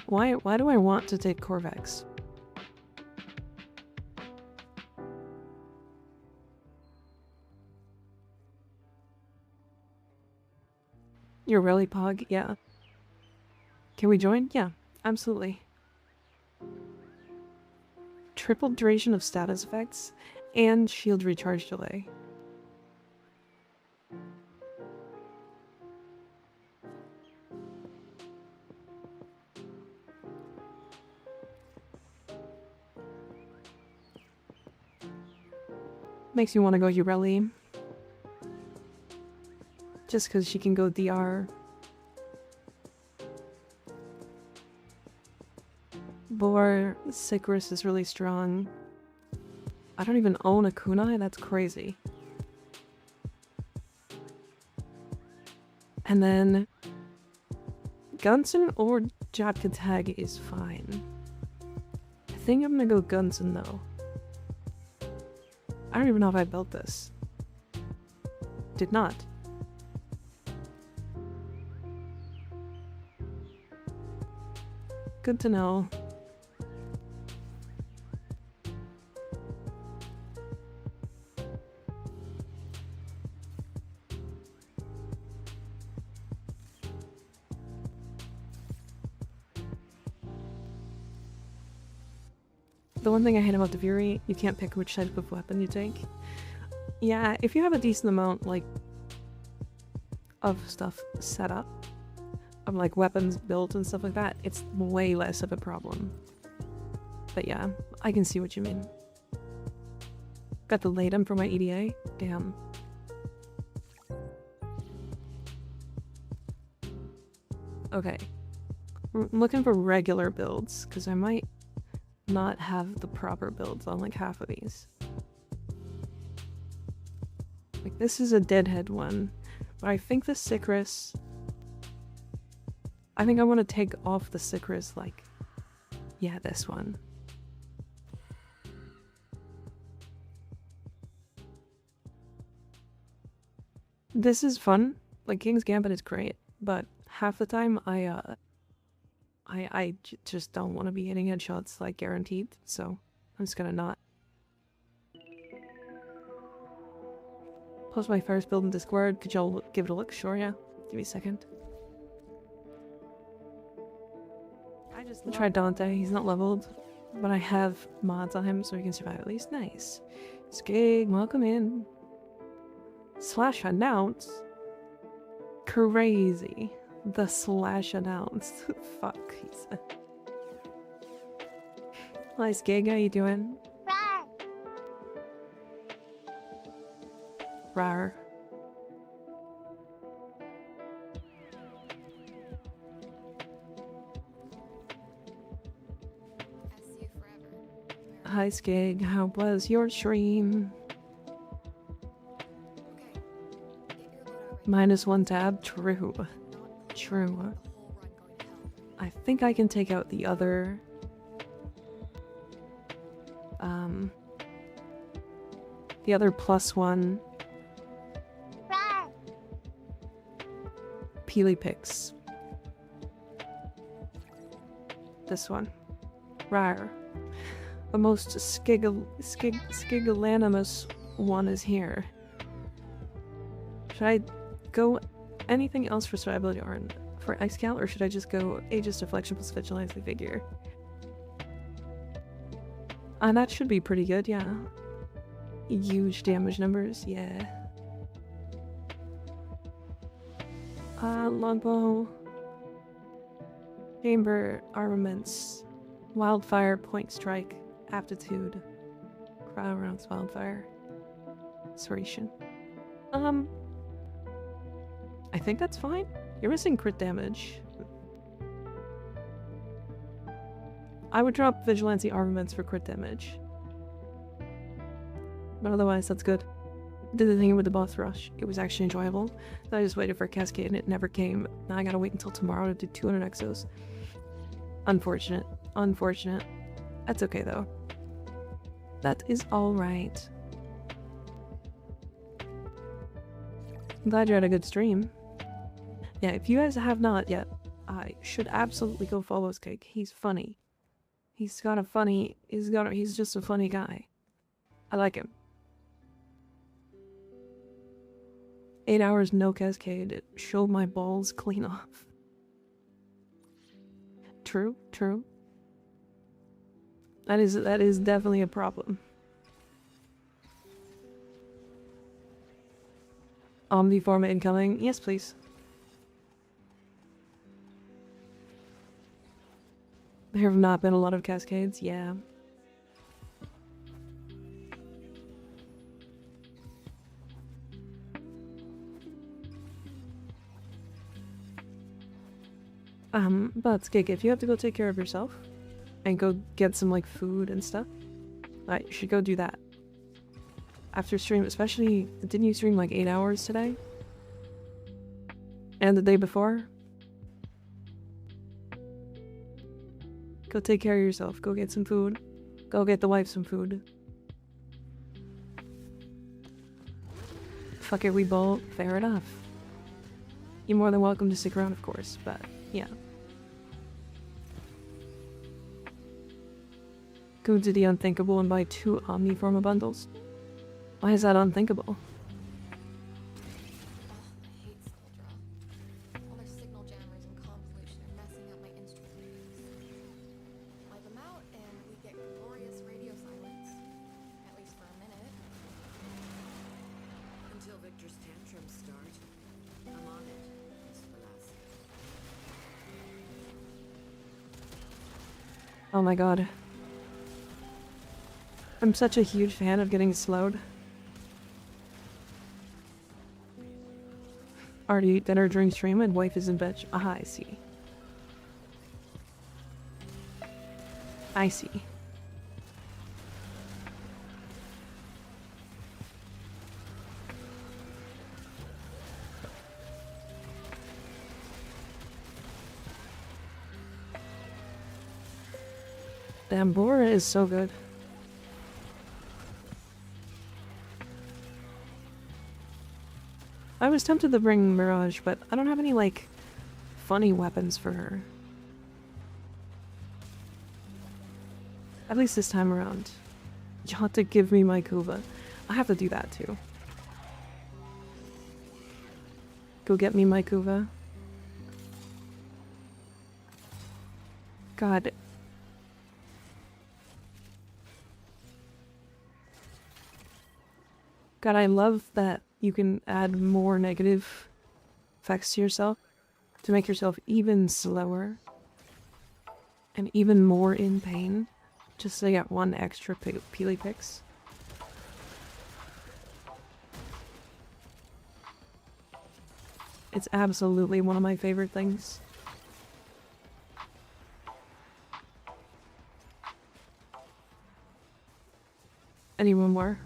Why do I want to take Corvex? You're really Pog? Yeah. Can we join? Yeah, absolutely. Triple duration of status effects and shield recharge delay. Makes you want to go Ureli. Just because she can go DR. Boar, Sickris is really strong. I don't even own a kunai, that's crazy. And then Gunson or Jatka Tag is fine. I think I'm gonna go Gunson though. I don't even know if I built this. Did not. Good to know. The one thing I hate about the Fury, you can't pick which type of weapon you take. Yeah, if you have a decent amount, like, of stuff set up, of like weapons built and stuff like that, it's way less of a problem. But yeah, I can see what you mean. Got the Latum for my EDA? Damn. Okay. I'm looking for regular builds, because I might not have the proper builds on like half of these. Like this is a deadhead one, but I think the Sickris, I think I want to take off the Sickris, like, yeah, this one. This is fun, like King's Gambit is great, but half the time I just don't want to be hitting headshots, like, guaranteed, so I'm just gonna not. Post my first build in Discord, could y'all give it a look? Sure, yeah. Give me a second. I just tried Dante, he's not leveled, but I have mods on him so he can survive at least. Nice. Skig, welcome in. Slash announce? Crazy. The slash announce. Fuck, he said. Hi, Skig, how you doing? Rar. Hi, Skig, how was your stream? -1 tab? True. True. I think I can take out the other... the other +1... Peely picks. This one. Rar. The most skigalanimous one is here. Should I go anything else for survivability or for X-Cal, or should I just go Aegis Deflection plus Vigilante Figure? That should be pretty good, yeah. Huge damage numbers, yeah. Longbow. Chamber, Armaments, Wildfire, Point Strike, Aptitude, Crowd Rounds, Wildfire, Serration. I think that's fine. You're missing crit damage. I would drop Vigilante Armaments for crit damage. But otherwise, that's good. Did the thing with the boss rush. It was actually enjoyable. Then I just waited for a cascade and it never came. Now I gotta wait until tomorrow to do 200 exos. Unfortunate. Unfortunate. That's okay though. That is alright. I'm glad you had a good stream. Yeah, if you guys have not yet, I should absolutely go follow Skig. He's funny. He's just a funny guy. I like him. 8 hours no cascade. It showed my balls clean off. True, true. That is definitely a problem. Omniform incoming. Yes, please. There have not been a lot of cascades, yeah. But Skig, if you have to go take care of yourself and go get some like food and stuff, you should go do that. After stream, especially, didn't you stream like 8 hours today? And the day before? Go take care of yourself, go get some food. Go get the wife some food. Fuck it, we bolt. Fair enough. You're more than welcome to stick around, of course, but yeah. Go to the unthinkable and buy 2 Omniforma bundles. Why is that unthinkable? All their signal jammers and comm pollution are messing up my instrument readings. Wipe them out and we get glorious radio silence. At least for a minute. Until Victor's tantrums start. I'm on it, Miss Velasquez. Oh my god. I'm such a huge fan of getting slowed. Already eat dinner during stream and wife is in bed. Ah, I see. I see. Damn, Bora is so good. I was tempted to bring Mirage, but I don't have any, like, funny weapons for her. At least this time around. You'll have to give me my Kuva. I have to do that, too. Go get me my Kuva. God. God, I love that you can add more negative effects to yourself to make yourself even slower and even more in pain, just to get one extra peely pix. It's absolutely one of my favorite things. Anyone more?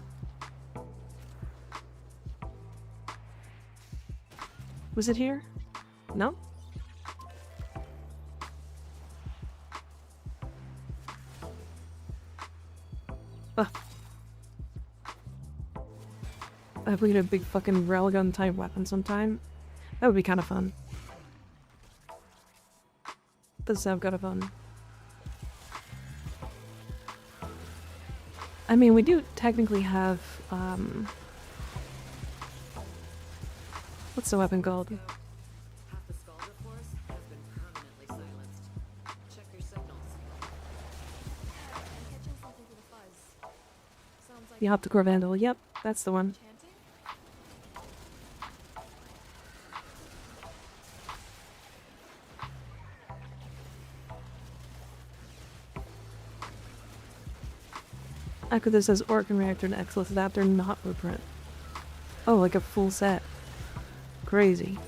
Was it here? No? Ugh. If we had a big fucking railgun type weapon sometime, that would be kind of fun. Does sound kind of fun. I mean, we do technically have, what's the weapon called? Half the Scalder force has been permanently silenced. Check your signals. I'm catching something through the fuzz. Sounds like The Opticore Vandal. Yep, that's the one. chanting? Echo this says Orc and Reactor and Exilus Adapter, not Blueprint. Oh, like a full set. Crazy.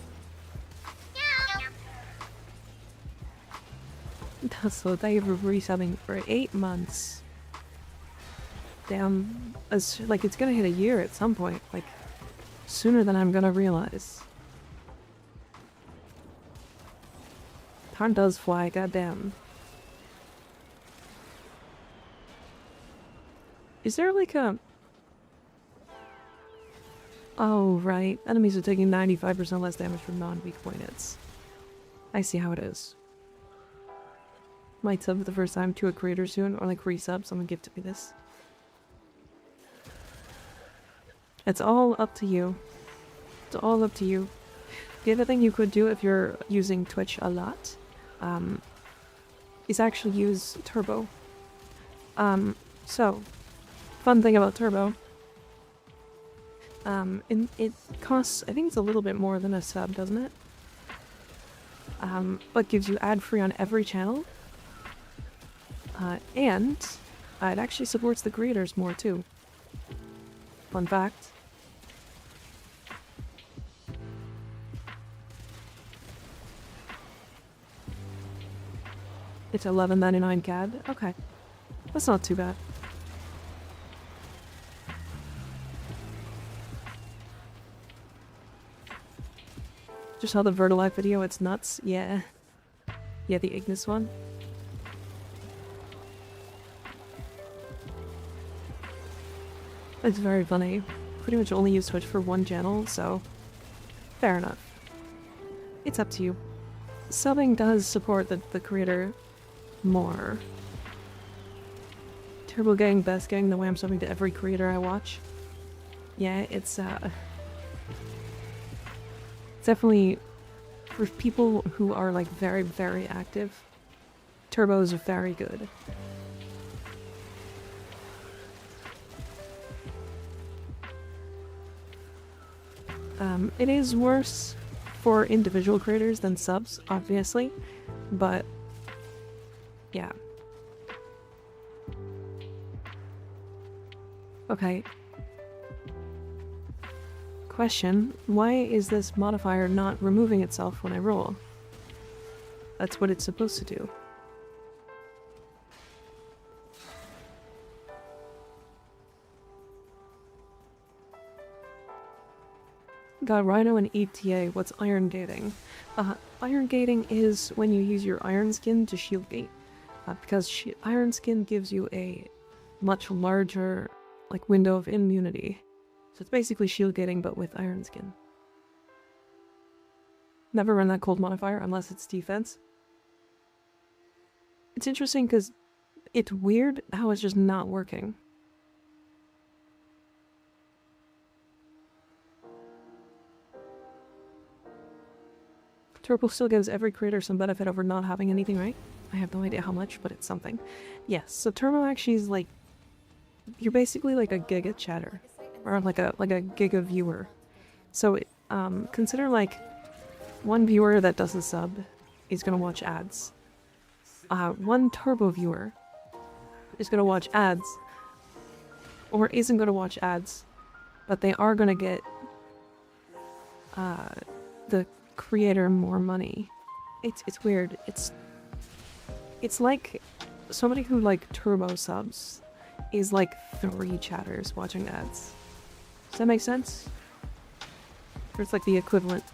So thank you for resubbing for 8 months. Damn, like it's gonna hit a year at some point, like sooner than I'm gonna realize. Time does fly, goddamn. Is there like a... Oh, right. Enemies are taking 95% less damage from non-weak point hits. I see how it is. Might sub for the first time to a creator soon, or like resub, someone gifted me this. It's all up to you. It's all up to you. The other thing you could do if you're using Twitch a lot, is actually use Turbo. So, fun thing about Turbo, it costs, I think it's a little bit more than a sub, doesn't it? But gives you ad-free on every channel. And it actually supports the creators more too. Fun fact. It's $11.99 CAD. Okay. That's not too bad. Just saw the Vertilife video, it's nuts. Yeah. Yeah, the Ignis one. It's very funny. Pretty much only use Twitch for one channel, so fair enough. It's up to you. Subbing does support the creator more. Turbo Gang, best gang, the way I'm subbing to every creator I watch. Yeah, it's definitely for people who are like very, very active. Turbo's very good. It is worse for individual creators than subs, obviously, but yeah. Okay. Question, why is this modifier not removing itself when I roll? That's what it's supposed to do. Got Rhino and ETA, what's iron gating? Iron gating is when you use your iron skin to shield gate. Because iron skin gives you a much larger like window of immunity. So it's basically shield gating but with iron skin. Never run that cold modifier unless it's defense. It's interesting because it's weird how it's just not working. Turbo still gives every creator some benefit over not having anything, right? I have no idea how much, but it's something. Yes, so Turbo actually is like... You're basically like a giga chatter. Or like a giga viewer. So consider like one viewer that does a sub is gonna watch ads. One turbo viewer is gonna watch ads, or isn't gonna watch ads, but they are gonna get the creator more money. It's weird. It's like somebody who like turbo subs is like 3 chatters watching ads. Does that make sense? Or it's like the equivalent.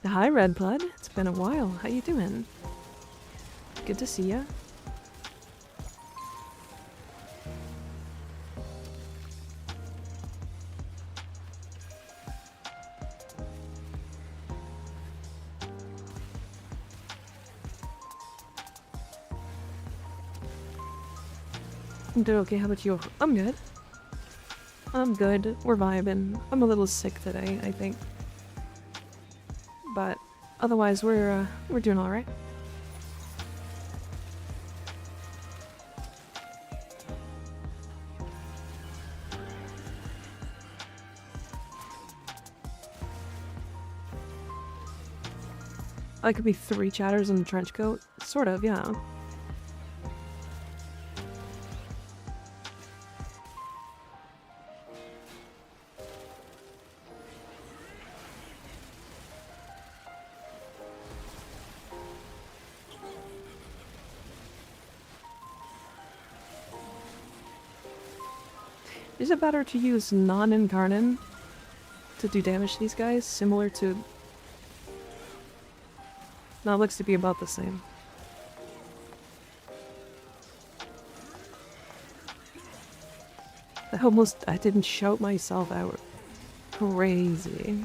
Hi Red Blood, it's been a while. How you doing? Good to see ya. I'm doing okay, how about you? I'm good. I'm good. We're vibing. I'm a little sick today, I think. But otherwise we're doing alright. I could be 3 chatters in a trench coat. Sort of, yeah. Is it better to use non-incarnate to do damage to these guys, similar to... No, it looks to be about the same. I didn't shout myself out. Crazy.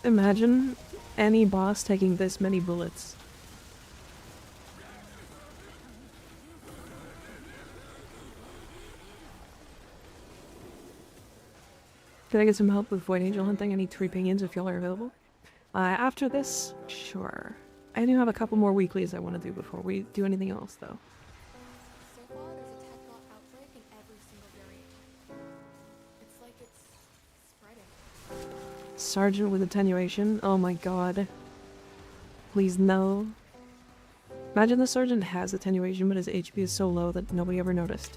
Imagine any boss taking this many bullets. Can I get some help with Void Angel hunting? I need 3 pinions if y'all are available. After this, sure. I do have a couple more weeklies I want to do before we do anything else, though. So far, there's a tech bot outbreak in every single variant. It's like it's spreading. Sergeant with attenuation. Oh my god. Please no. Imagine the sergeant has attenuation, but his HP is so low that nobody ever noticed.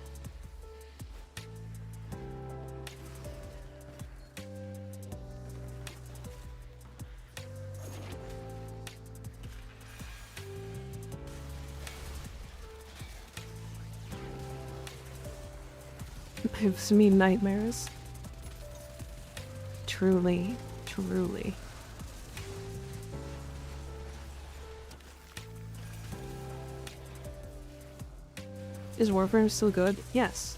Gives me nightmares. Truly, truly. Is Warframe still good? Yes.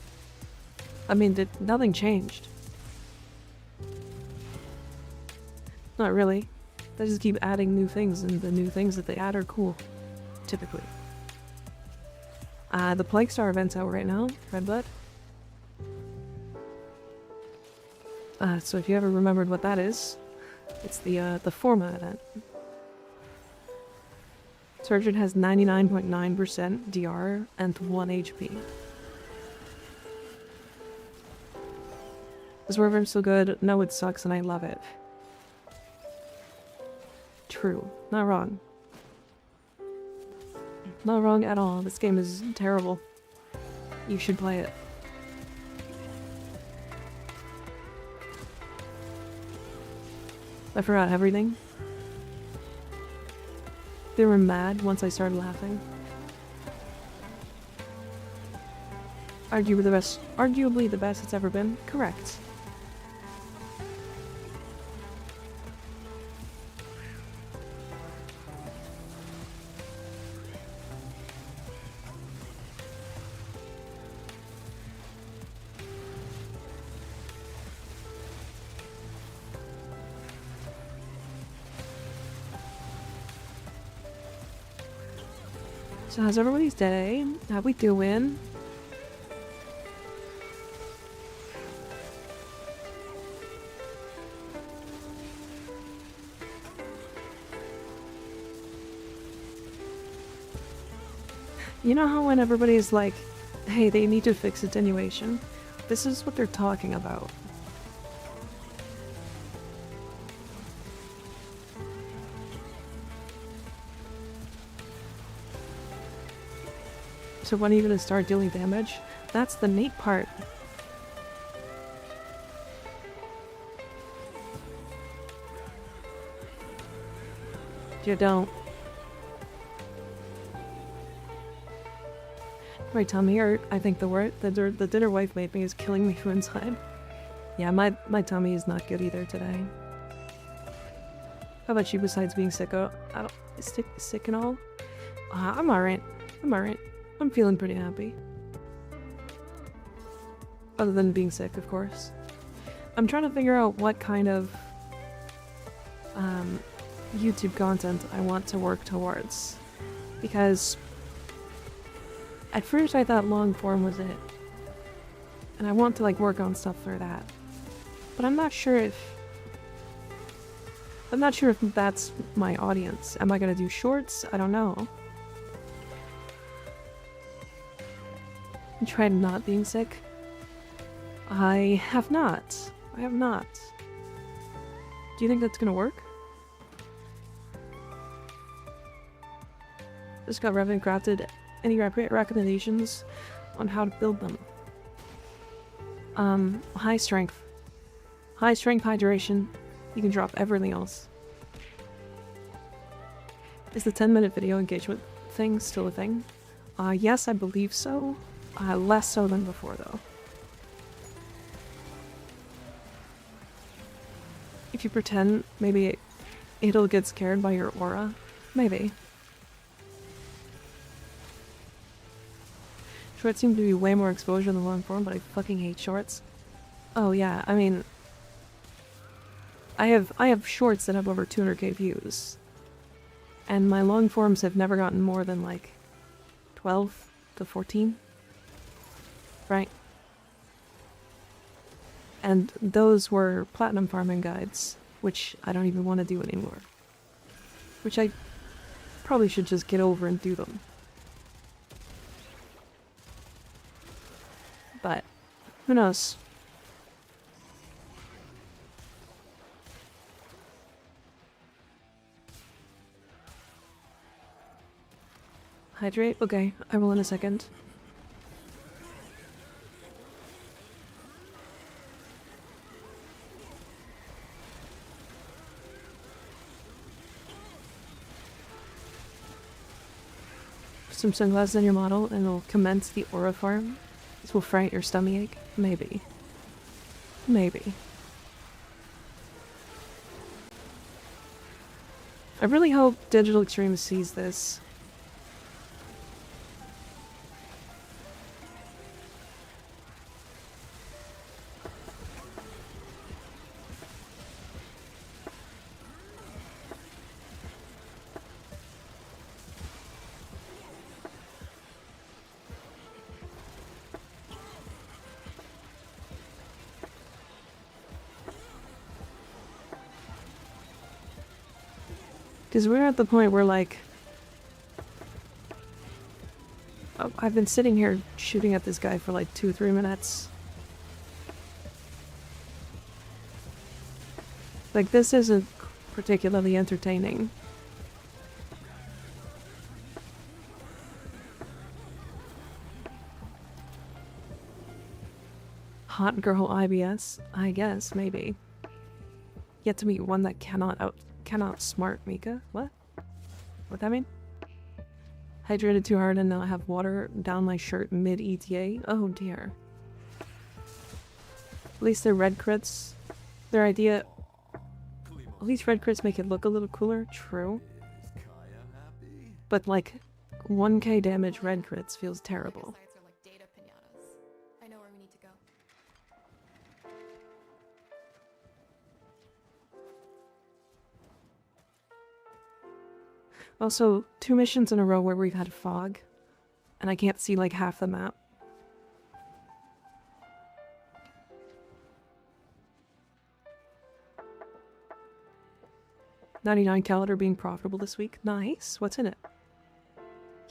I mean, nothing changed. Not really. They just keep adding new things, and the new things that they add are cool. Typically. The Plague Star event's out right now, Redblood. So if you ever remembered what that is, it's the Forma event. Surgeon has 99.9% DR and 1 HP. Is Warframe still good? No, it sucks and I love it. True. Not wrong. Not wrong at all. This game is terrible. You should play it. I forgot everything. They were mad once I started laughing. Arguably the best it's ever been? Correct. So how's everybody's day? How we doing? You know how when everybody's like, hey, they need to fix attenuation? This is what they're talking about. So when are you gonna start dealing damage? That's the neat part. You don't. My tummy hurt. I think the dinner wife made me is killing me from inside. Yeah, my tummy is not good either today. How about you besides being sick? I don't sick and all? I'm alright. I'm alright. I'm feeling pretty happy. Other than being sick, of course. I'm trying to figure out what kind of YouTube content I want to work towards. Because at first I thought long form was it. And I want to like work on stuff for that. But I'm not sure if that's my audience. Am I gonna do shorts? I don't know. I tried not being sick. I have not. I have not. Do you think that's gonna work? Just got Riven crafted. Any recommendations on how to build them? High strength. High strength hydration. You can drop everything else. Is the 10-minute video engagement thing still a thing? Yes, I believe so. Less so than before, though. If you pretend, maybe it'll get scared by your aura. Maybe. Shorts seem to be way more exposure than long form, but I fucking hate shorts. Oh yeah, I mean, I have shorts that have over 200k views, and my long forms have never gotten more than like 12 to 14, right? And those were platinum farming guides, which I don't even want to do anymore. Which I probably should just get over and do them. But who knows? Hydrate? Okay, I will in a second. Some sunglasses in your model and it'll commence the aura farm. This will fright your stomach? Maybe. Maybe. I really hope Digital Extremes sees this. Because we're at the point where, like, I've been sitting here shooting at this guy for like 2-3 minutes. Like, this isn't particularly entertaining. Hot girl IBS? I guess, maybe. Yet to meet one that cannot smart Mika? What? What that mean? Hydrated too hard and now I have water down my shirt mid ETA? Oh dear. At least they're red crits. Their idea... At least red crits make it look a little cooler. True. But like, 1k damage red crits feels terrible. Sites are like data pinatas. I know where we need to go. Also, 2 missions in a row where we've had fog, and I can't see like half the map. $99 calendar being profitable this week. Nice. What's in it?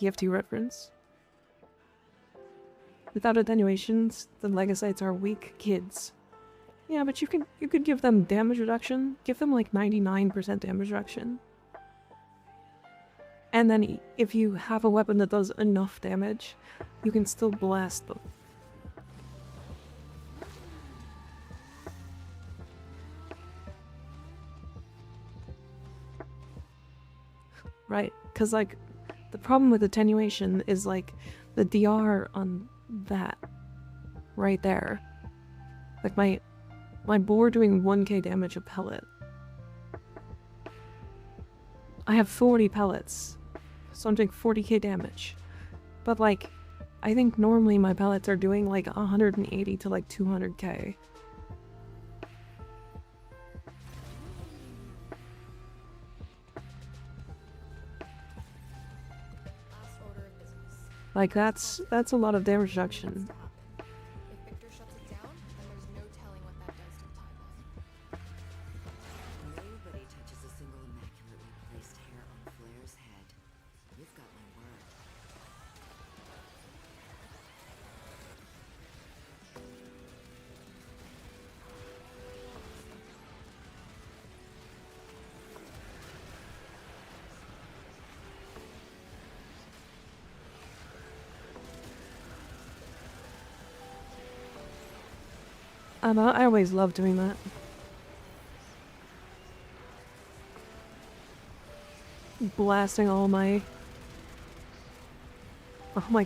EFT reference. Without attenuations, the Legocytes are weak kids. Yeah, but you could give them damage reduction. Give them like 99% damage reduction. And then if you have a weapon that does enough damage, you can still blast them. Right, because like the problem with attenuation is like the DR on that right there. Like my boar doing 1k damage a pellet. I have 40 pellets, so I'm doing 40k damage. But like, I think normally my pellets are doing like 180 to like 200k. Last order of business. Like that's a lot of damage reduction. Stop. If Victor shuts it down, then there's no telling what that does to the timeline. Nobody touches a single immaculately placed hair on Flair's head. You've got my word. I always love doing that. Blasting all my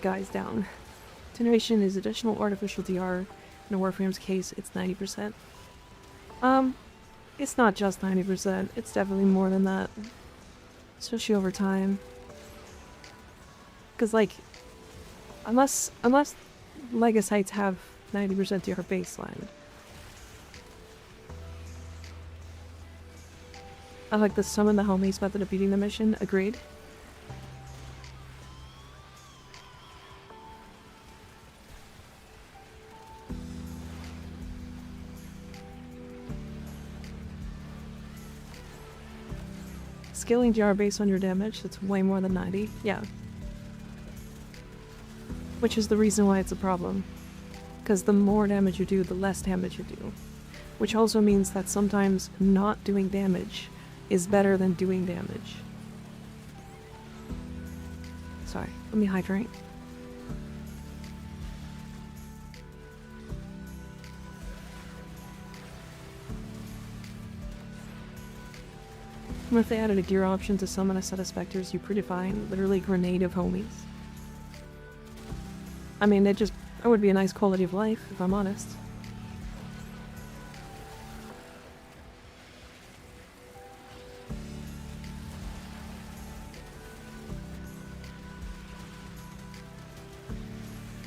guys down. Attenuation is additional artificial DR. In a Warframe's case, it's 90%. It's not just 90%, it's definitely more than that. Especially over time. Because like, unless Legocytes have 90% DR baseline. I like the summon the homies method of beating the mission. Agreed. Scaling GR based on your damage, that's way more than 90. Yeah. Which is the reason why it's a problem. Because the more damage you do, the less damage you do. Which also means that sometimes not doing damage is better than doing damage. Sorry, let me hydrate. What if they added a gear option to summon a set of specters you pretty fine, literally grenade of homies? I mean, that would be a nice quality of life, if I'm honest.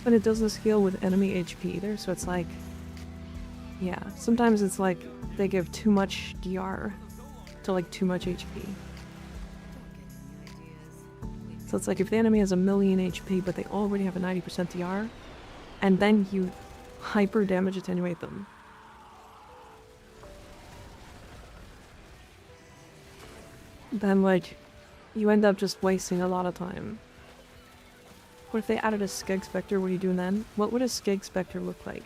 But it doesn't scale with enemy HP either, so it's like... Yeah, sometimes it's like they give too much DR to like too much HP. So it's like if the enemy has 1,000,000 HP but they already have a 90% DR, and then you hyper damage attenuate them. Then like, you end up just wasting a lot of time. What if they added a Skeg Spectre? What are you doing then? What would a Skeg Spectre look like?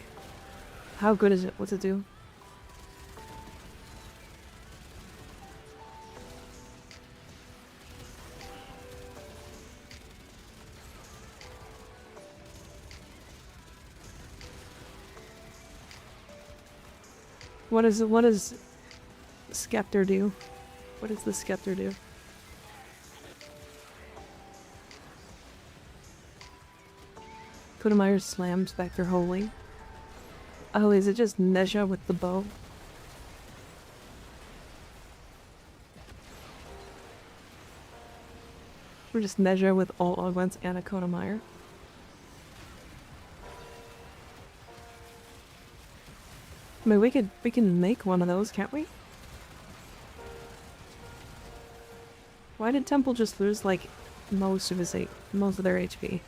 How good is it? What's it do? What does Scepter do? What does the Scepter do? Kodameyer slams back their holy. Oh, is it just Neja with the bow? We're just Neja with all augments and a Kodameyer. I mean, we can make one of those, can't we? Why did Temple just lose like most of their HP?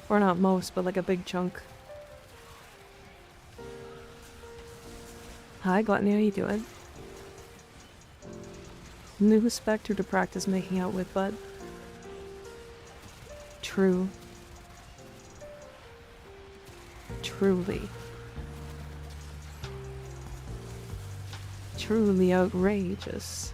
Or not most, but like a big chunk. Hi, Gluttony, how you doing? New Spectre to practice making out with, bud. True. Truly. Truly outrageous.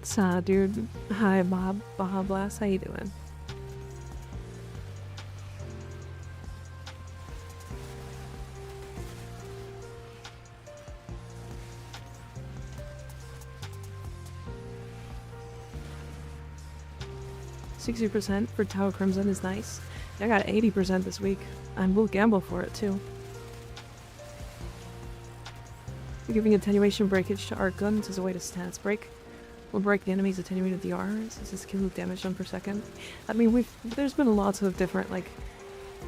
Saw, dude. Hi, Bob. Baja Blast, how you doing? %60% for Tau Crimson is nice. I got 80% this week. And we'll gamble for it too. We're giving attenuation breakage to our guns as a way to stance break. We'll break the enemy's attenuated DRs. This is kill damage done per second. I mean, there's been lots of different like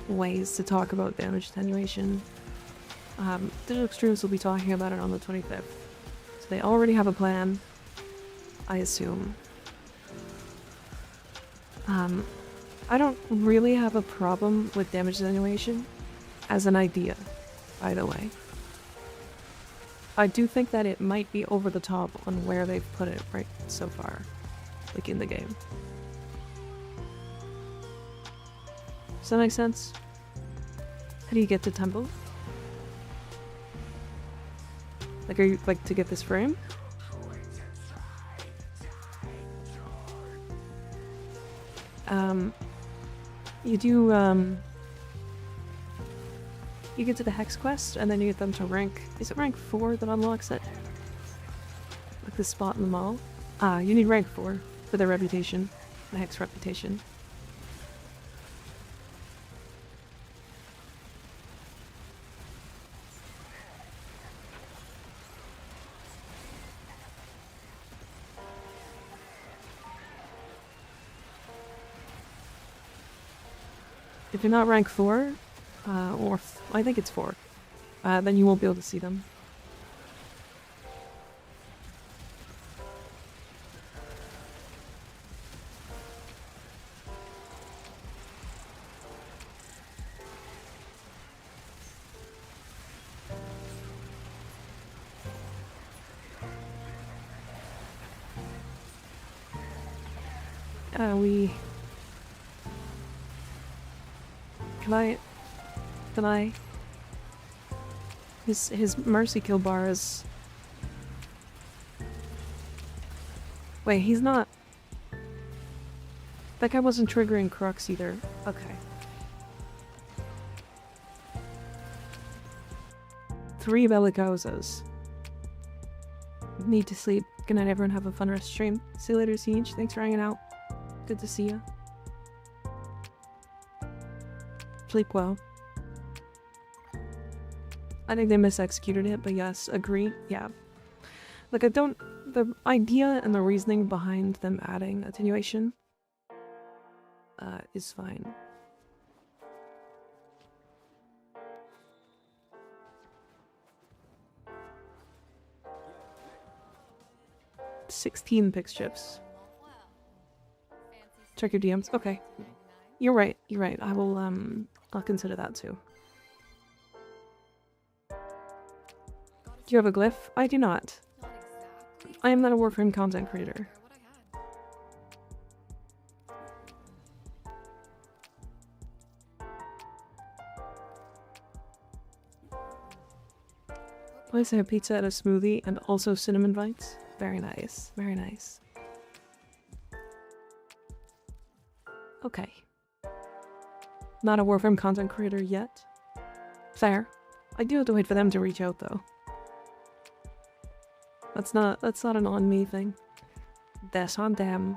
ways to talk about damage attenuation. Digital Extremes will be talking about it on the 25th. So they already have a plan, I assume. I don't really have a problem with damage attenuation as an idea, by the way. I do think that it might be over the top on where they've put it right so far, like in the game. Does that make sense? How do you get to Temple? Like, are you like to get this frame? You do, you get to the Hex quest, and then you get them to rank... Is it rank 4 that unlocks it? Like the spot in the mall? Ah, you need rank 4 for their reputation. The Hex reputation. If you're not rank 4, I think it's 4, then you won't be able to see them. Can I? His mercy kill bar is... Wait, he's not... That guy wasn't triggering Crux either. Okay. 3 Bellicosas. Need to sleep. Good night, everyone. Have a fun rest stream. See you later, Siege. Thanks for hanging out. Good to see ya. Sleep well. I think they misexecuted it, but yes, agree. Yeah. Like, the idea and the reasoning behind them adding attenuation is fine. $16 pix chips. Check your DMs. Okay. You're right. You're right. I will, I'll consider that too. Do you have a glyph? I do not. I am not a Warframe content creator. Place a pizza and a smoothie and also cinnamon bites. Very nice. Very nice. Okay. Not a Warframe content creator yet. Fair. I do have to wait for them to reach out though. That's not an on me thing. That's on them.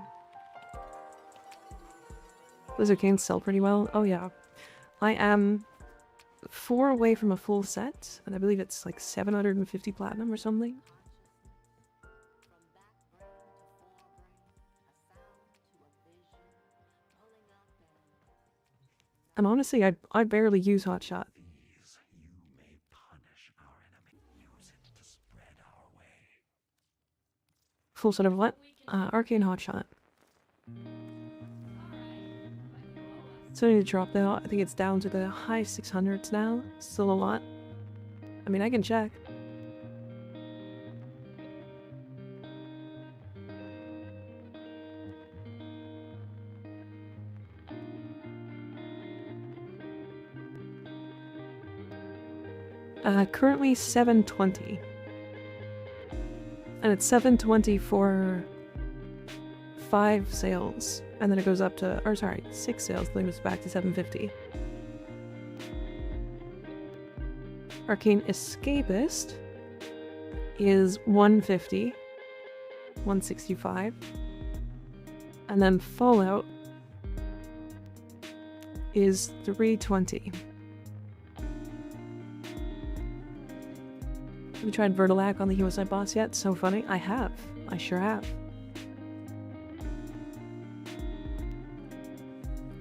Blizzard Kings sell pretty well. Oh yeah. I am 4 away from a full set, and I believe it's like 750 platinum or something. And honestly, I barely use Hotshot. Full set of what? Arcane Hotshot. So I need to drop though. I think it's down to the high 600s now. Still a lot. I mean, I can check. Currently 720. And it's 720 for 5 sales. And then it goes up to, or sorry, 6 sales, then it goes back to 750. Arcane Escapist is 150. 165. And then Fallout is 320. Have you tried Vertilac on the Huoside boss yet? So funny. I have. I sure have.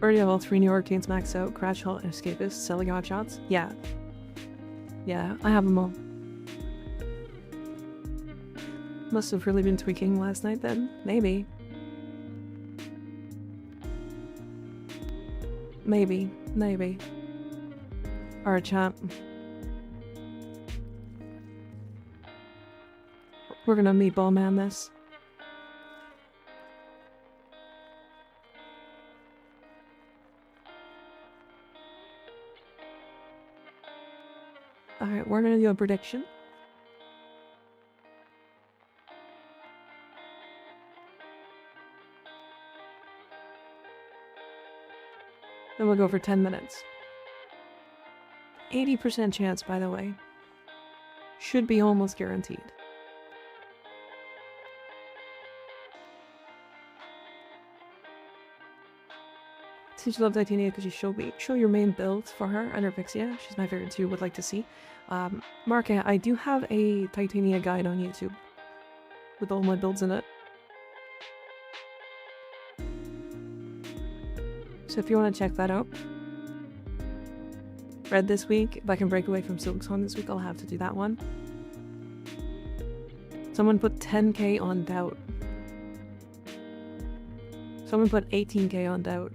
Already have all 3 new Arcanes maxed out. Crash Halt and Escapist. Selling odd shots? Yeah. Yeah, I have them all. Must have really been tweaking last night then. Maybe. Maybe. Maybe. Alright, chat. We're gonna meatball man this. Alright, we're gonna do a prediction. Then we'll go for 10 minutes. 80% chance, by the way. Should be almost guaranteed. Since you love Titania, could you show your main build for her under Vixia? She's my favorite too, would like to see. Mark, I do have a Titania guide on YouTube with all my builds in it. So if you want to check that out. Red this week. If I can break away from Silksong this week, I'll have to do that one. Someone put 10k on Doubt. Someone put 18k on Doubt.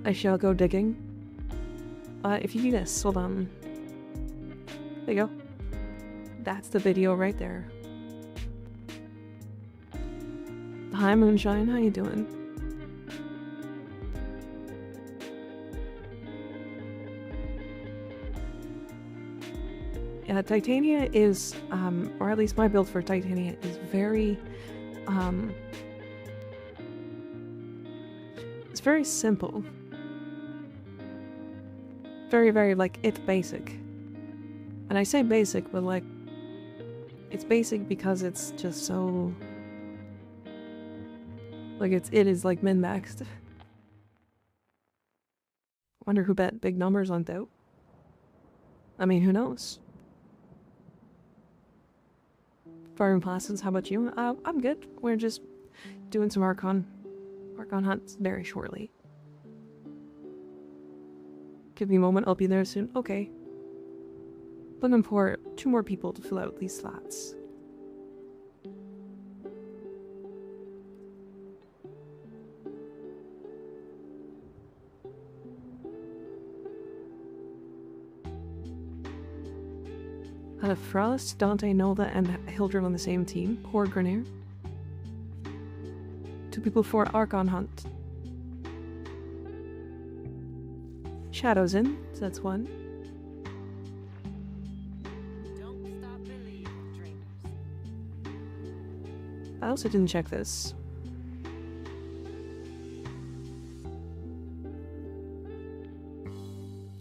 I shall go digging. If you do this, hold on. There you go. That's the video right there. Hi Moonshine, how you doing? Yeah, Titania is, or at least my build for Titania is very, it's very simple. Very, very, like, it's basic. And I say basic, but, like, it's basic because it's just so... Like, it is, like, min-maxed. Wonder who bet big numbers on Doubt. I mean, who knows? Fire and Placids, how about you? I'm good. We're just doing some Archon hunts very shortly. Give me a moment, I'll be there soon. Okay. Looking for 2 more people to fill out these slots. Out of Frost, Dante, Nova, and Hildred on the same team. Poor Grenier. 2 people for Archon Hunt. Shadow's in, so that's 1. Don't stop believing, dreamers. I also didn't check this.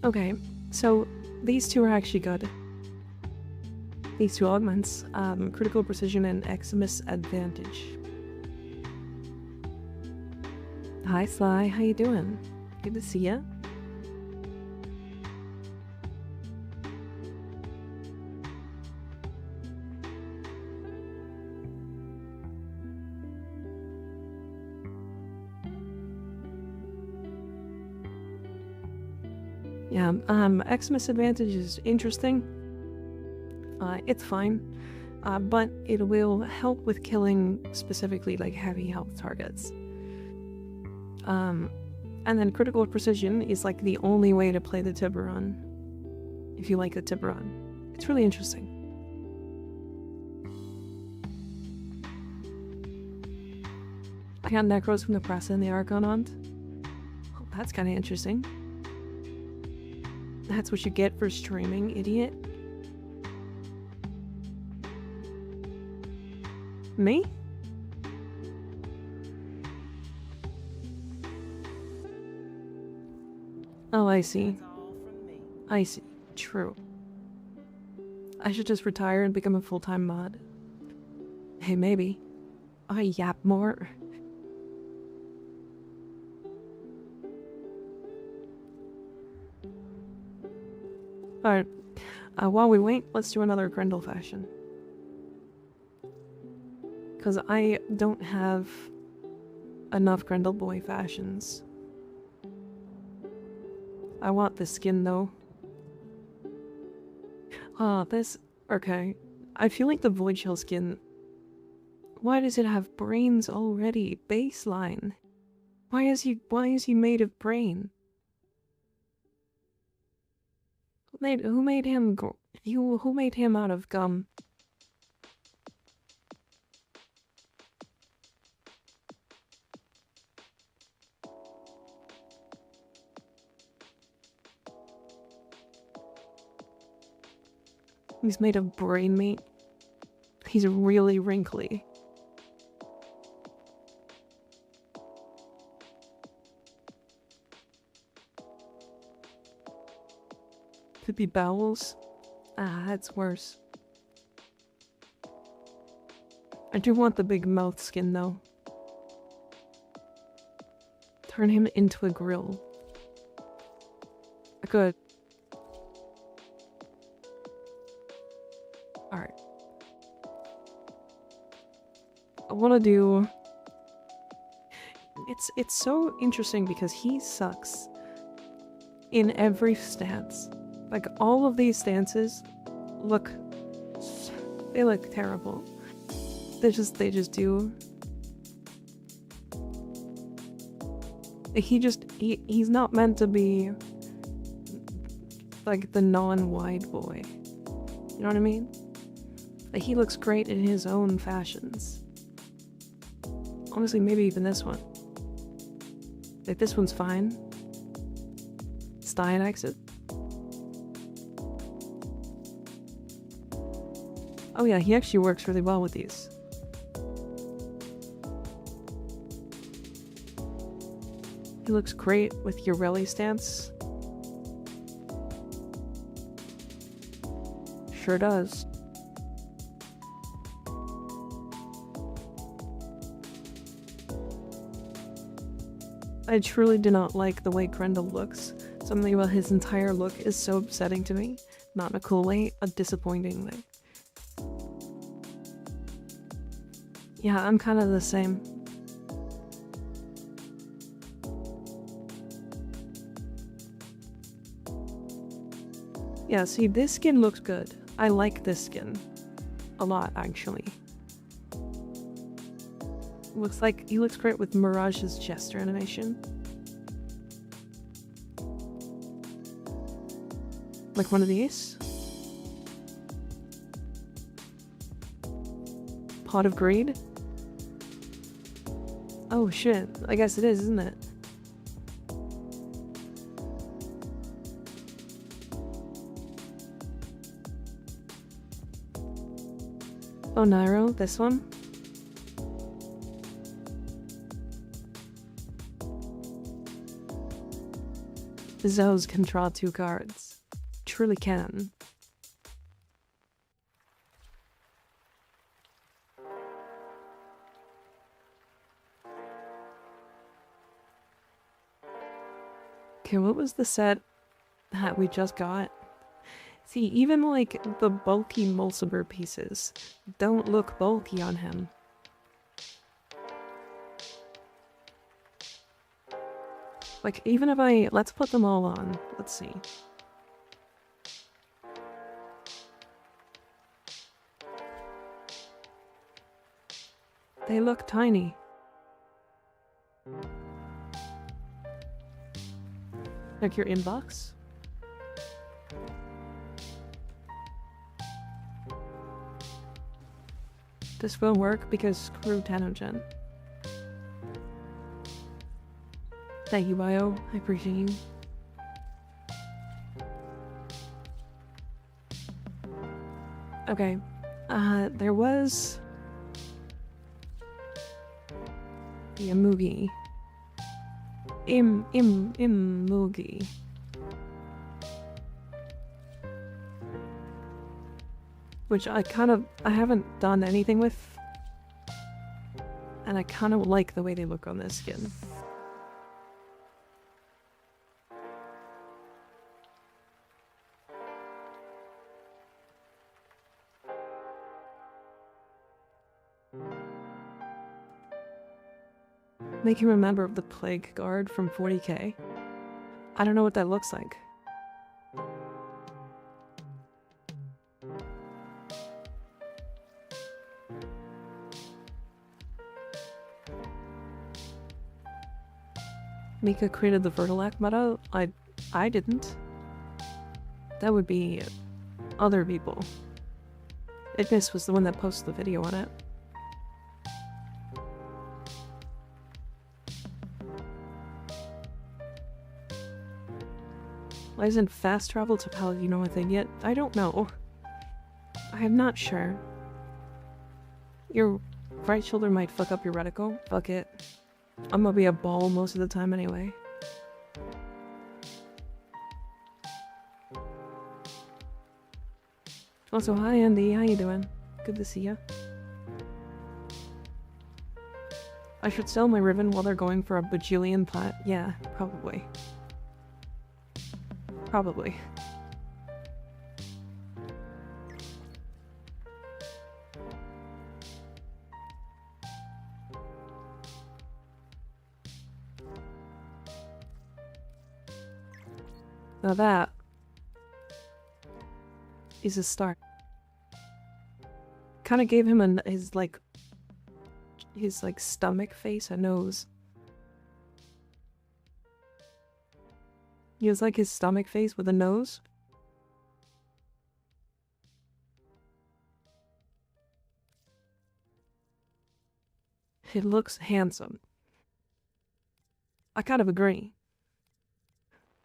Okay, so these 2 are actually good. These 2 augments, critical precision and Eximus advantage. Hi Sly, how you doing? Good to see ya. Yeah, Xmas Advantage is interesting. It's fine. But it will help with killing specifically like heavy health targets. And then Critical Precision is like the only way to play the Tiburon. If you like the Tiburon. It's really interesting. I got Necros from the Pressa and the Arcanont. Oh, that's kind of interesting. That's what you get for streaming, idiot. Me? Oh, I see. I see. True. I should just retire and become a full-time mod. Hey, maybe. I yap more. Alright. While we wait, let's do another Grendel fashion. Because I don't have enough Grendel boy fashions. I want the skin though. This... okay. I feel like the Void Shell skin... why does it have brains already? Baseline. Why is he made of brain? Who made him who made him out of gum? He's made of brain meat. He's really wrinkly. Could be bowels. Ah, that's worse. I do want the big mouth skin though. Turn him into a grill. Good. Alright. I want to do... It's so interesting because he sucks in every stance. Like, all of these stances look... they look terrible. They just do. He's not meant to be like the non-wide boy. You know what I mean? Like, he looks great in his own fashions. Honestly, maybe even this one. Like, this one's fine. Stein exit. Oh yeah, he actually works really well with these. He looks great with your rally stance. Sure does. I truly do not like the way Grendel looks. Something about his entire look is so upsetting to me. Not in a cool way, a disappointing way. Yeah, I'm kind of the same. Yeah, see, this skin looks good. I like this skin. A lot, actually. Looks like he looks great with Mirage's gesture animation. Like one of these. Pot of Greed. Oh shit, I guess it is, isn't it? Oh, Nairo, this one? Zoes can draw 2 cards. Truly can. Okay, what was the set that we just got? See, even like the bulky Mulciber pieces don't look bulky on him. Like, even if I... Let's put them all on. Let's see. They look tiny. Like your inbox? This will work because screw Tanogen. Thank you, Bio. I appreciate you. Okay. There was... the Mugi. Mugi. Which I haven't done anything with. And I kind of like the way they look on this skin. Make him a member of the Plague Guard from 40k. I don't know what that looks like. Mika created the Vertilac meta? I didn't. That would be other people. Ignis was the one that posted the video on it. Why isn't fast travel to Palladino a thing yet? I don't know. I am not sure. Your right shoulder might fuck up your reticle. Fuck it. I'm gonna be a ball most of the time anyway. Also, hi Andy, how you doing? Good to see ya. I should sell my Riven while they're going for a bajillion plat. Yeah, probably. Probably. Now that is a start. Kind of gave him his stomach face a nose. He has like his stomach face with a nose. It looks handsome. I kind of agree.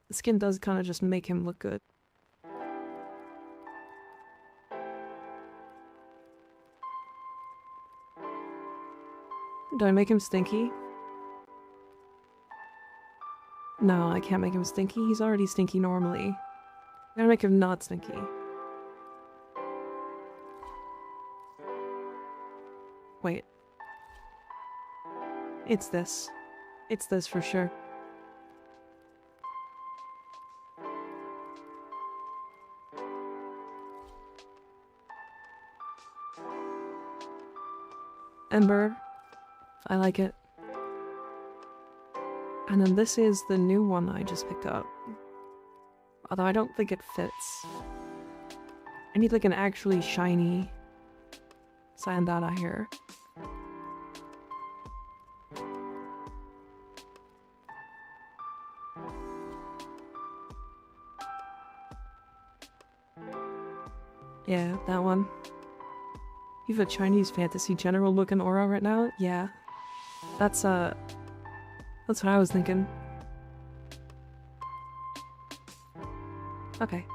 The skin does kind of just make him look good. Do I make him stinky? No, I can't make him stinky. He's already stinky normally. I gotta make him not stinky. Wait. It's this. It's this for sure. Ember. I like it. And then this is the new one I just picked up. Although I don't think it fits. I need like an actually shiny Sandana here. Yeah, that one. You have a Chinese fantasy general looking aura right now? Yeah. That's what I was thinking. Okay.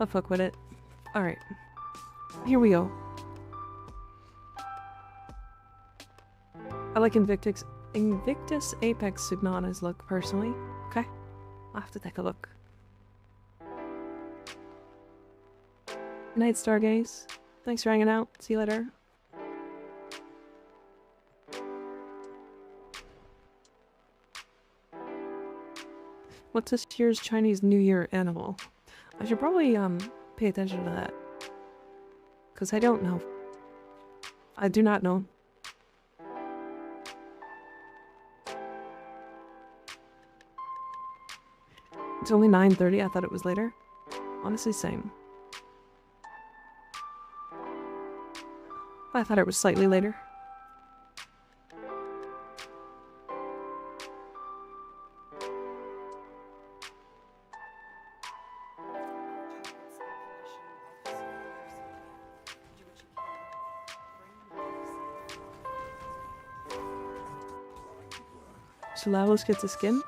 I'll fuck with it. Alright. Here we go. I like Invictus Apex Signana's look, personally. Okay. I'll have to take a look. Good night, Stargaze. Thanks for hanging out. See you later. What's this year's Chinese New Year animal? I should probably pay attention to that. Because I don't know. I do not know. It's only 9:30. I thought it was later. Honestly, same. I thought it was slightly later. So Lavos gets a skin?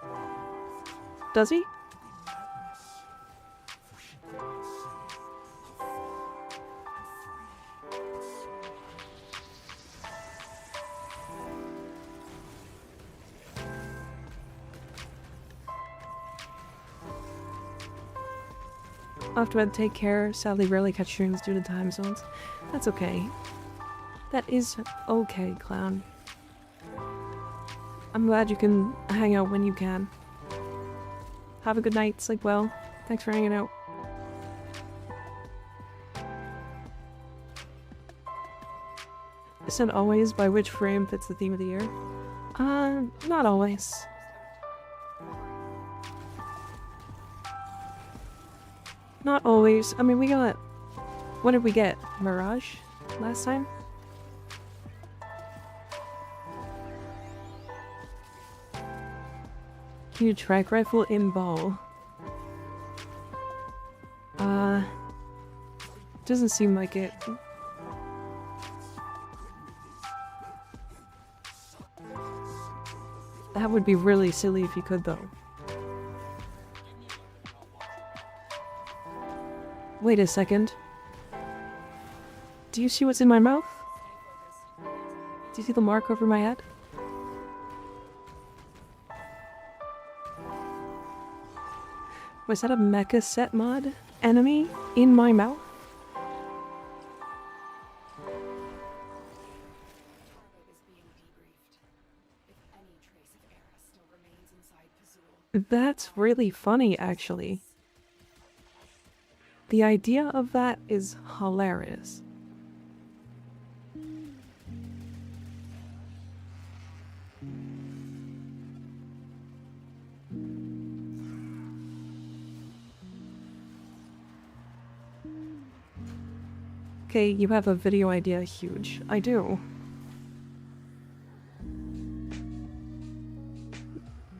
Does he? Off to bed, take care. Sadly, rarely catch streams due to time zones. That's okay. That is okay, clown. I'm glad you can hang out when you can. Have a good night, sleep well. Thanks for hanging out. Isn't always by which frame fits the theme of the year? Not always. Not always. I mean, we got... What did we get? Mirage? Last time? Huge track rifle in ball. Doesn't seem like it. That would be really silly if you could, though. Wait a second. Do you see what's in my mouth? Do you see the mark over my head? Was that a Mecha set mod enemy in my mouth? That's really funny, actually. The idea of that is hilarious. Okay, you have a video idea, huge. I do.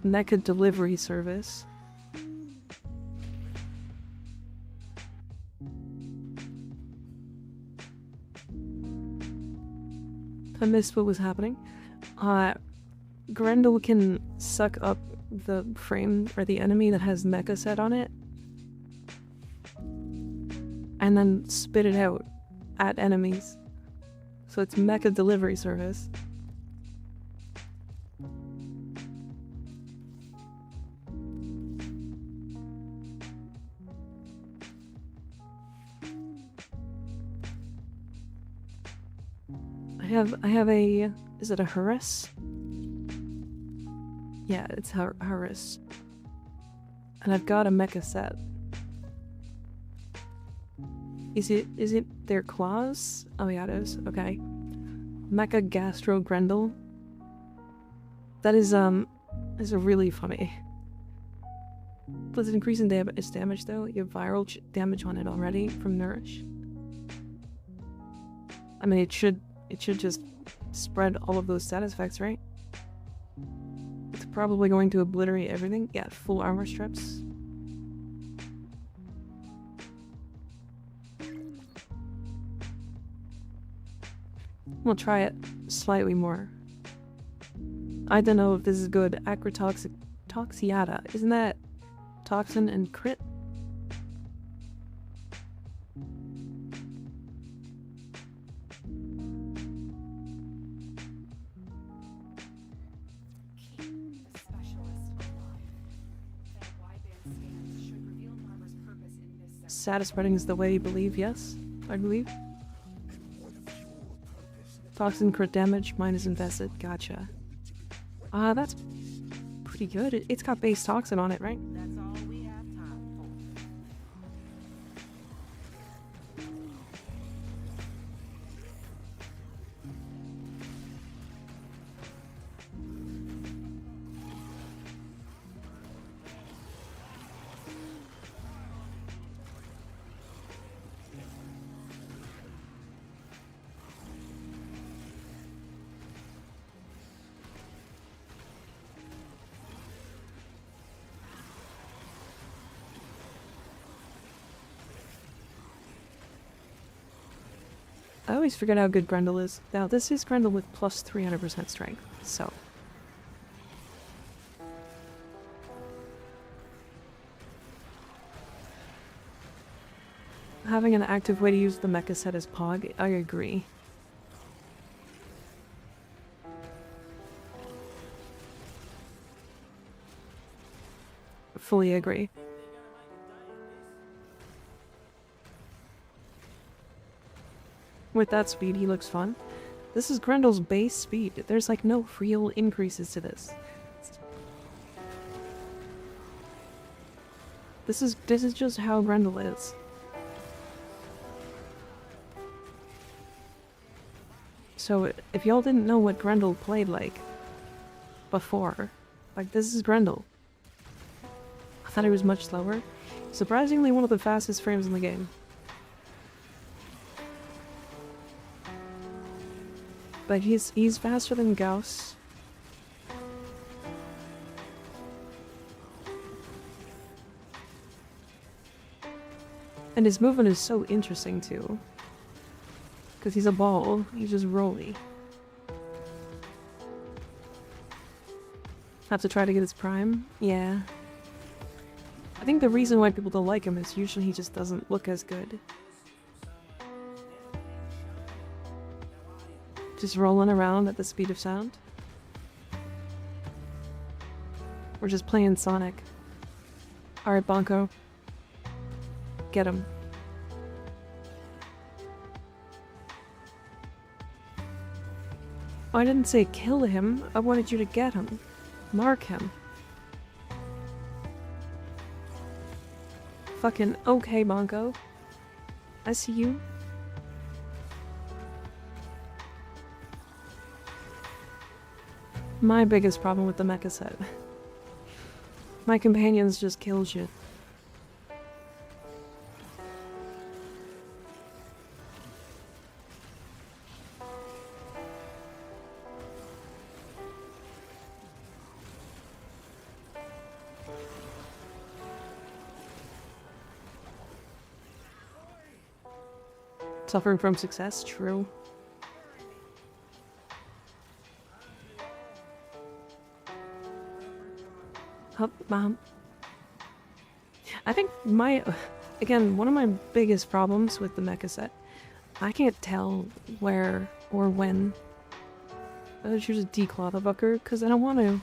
Mecha delivery service. I missed what was happening. Grendel can suck up the frame or the enemy that has Mecha set on it and then spit it out at enemies. So it's Mecha delivery service. I have a... Is it a Horus? Yeah, it's Horus. And I've got a Mecha set. Is it their claws? Oh yeah, it is. Okay. Mecha Gastro Grendel. That is a really funny. Plus it increases its damage though. You have viral damage on it already from Nourish. I mean, it should just spread all of those status effects, right? It's probably going to obliterate everything. Yeah, full armor strips. We'll try it slightly more. I don't know if this is good. Toxiata. Isn't that toxin and crit? Status spreading is the way you believe, yes? I believe. Toxin crit damage, mine is infested. Gotcha. That's pretty good. It's got base toxin on it, right? That's all we have time for. I always forget how good Grendel is. Now, this is Grendel with plus 300% strength, so. Having an active way to use the mecha set as Pog, I agree. Fully agree. With that speed, he looks fun. This is Grendel's base speed. There's like no real increases to this. This is just how Grendel is. So if y'all didn't know what Grendel played like before, like this is Grendel. I thought he was much slower. Surprisingly one of the fastest frames in the game. But he's faster than Gauss. And his movement is so interesting too. Because he's a ball, he's just rolly. Have to try to get his prime? Yeah. I think the reason why people don't like him is usually he just doesn't look as good. Just rolling around at the speed of sound. We're just playing Sonic. Alright, Bonko. Get him. Oh, I didn't say kill him. I wanted you to get him. Mark him. Fucking okay, Bonko. I see you. My biggest problem with the mecha set. My companions just kill shit. Suffering from success? True. Mom. I think again, one of my biggest problems with the mecha set, I can't tell where or when I choose a declaw the fucker, because I don't want to.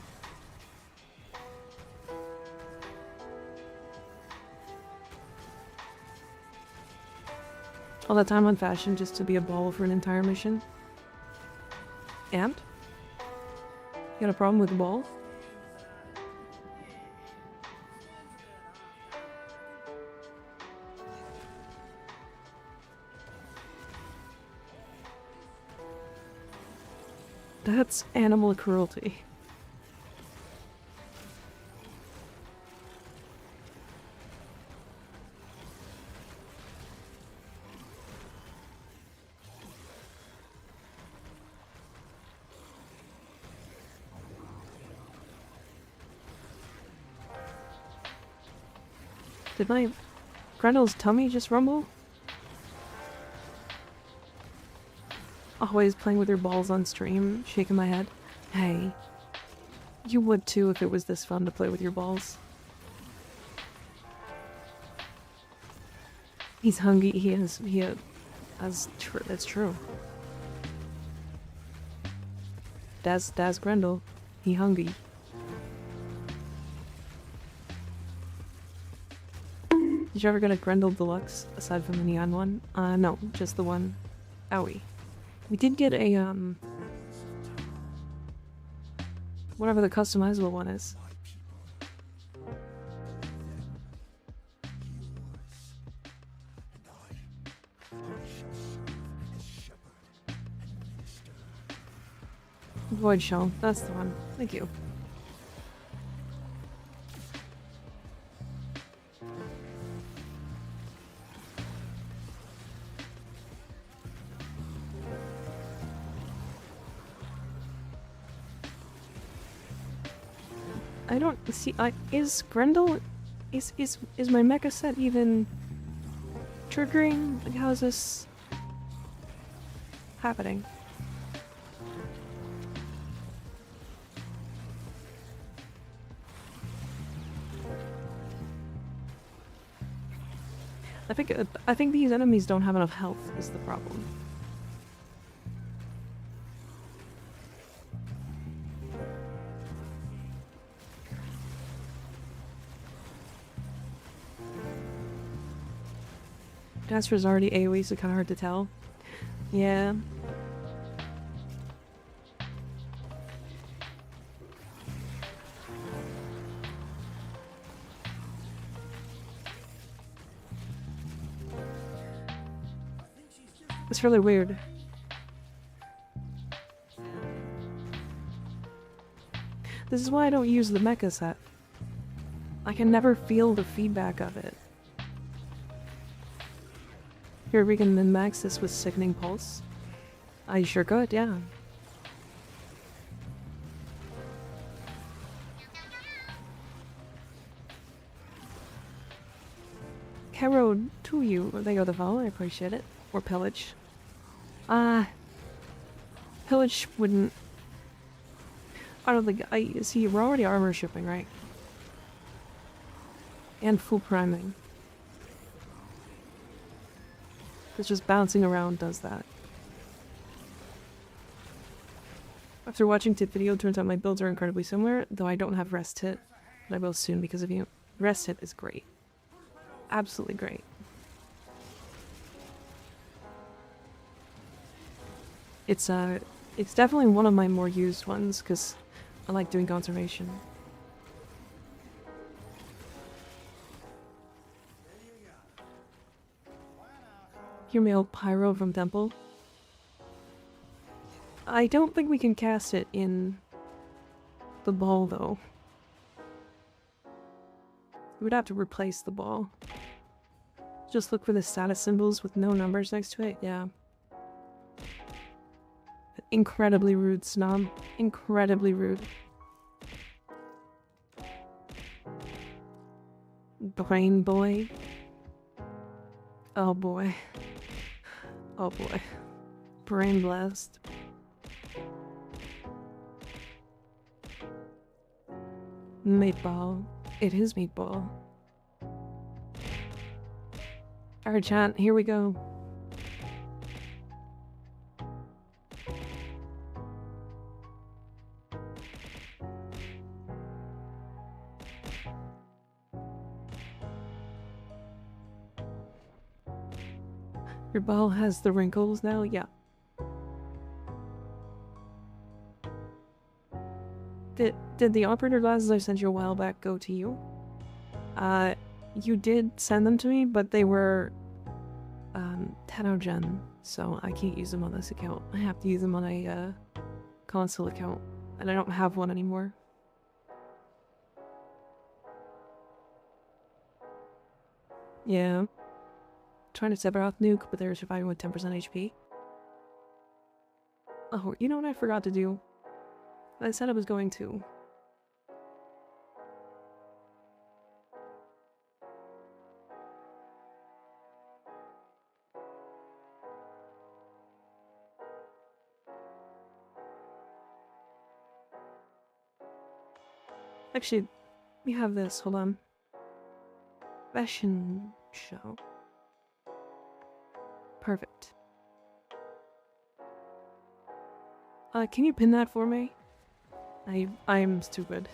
All that time on fashion just to be a ball for an entire mission. And? You got a problem with the ball? That's animal cruelty. Did my Grendel's tummy just rumble? Always playing with your balls on stream, shaking my head. Hey, you would too if it was this fun to play with your balls. He's hungry. That's true. That's Grendel. He hungry. Did you ever get a Grendel Deluxe aside from the neon one? No, just the one. Owie. We did get a, whatever the customizable one is. Void Shell, that's the one. Thank you. I don't see. Is Grendel? Is my mecha set even triggering? Like, how is this? happening? I think these enemies don't have enough health is the problem. Jasper's already AoE, so kind of hard to tell. Yeah. It's really weird. This is why I don't use the Mecha set. I can never feel the feedback of it. Here, we can min-max this with Sickening Pulse. I sure could, yeah. Caro to you. Thank you for the follow, I appreciate it. Or Pillage. Pillage wouldn't... I don't think... see, we're already armor shipping, right? And full priming. It's just bouncing around does that. After watching tip video, turns out my builds are incredibly similar, though I don't have rest hit, but I will soon because of you. Rest hit is great. Absolutely great. It's definitely one of my more used ones because I like doing conservation. Hear me out, Pyro from Temple. I don't think we can cast it in the ball though. We would have to replace the ball. Just look for the status symbols with no numbers next to it, yeah. Incredibly rude, Snom. Incredibly rude. Brain boy. Oh boy. Oh boy. Brain blast. Meatball. It is meatball. Alright, chat, here we go. Your ball has the wrinkles now? Yeah. Did the operator glasses I sent you a while back go to you? You did send them to me, but they were 10-gen, so I can't use them on this account. I have to use them on a console account, and I don't have one anymore. Yeah. Trying to Sephiroth nuke, but they're surviving with 10% HP. Oh, you know what I forgot to do? I said I was going to. Actually, we have this, hold on. Fashion show. Perfect. Can you pin that for me? I'm stupid.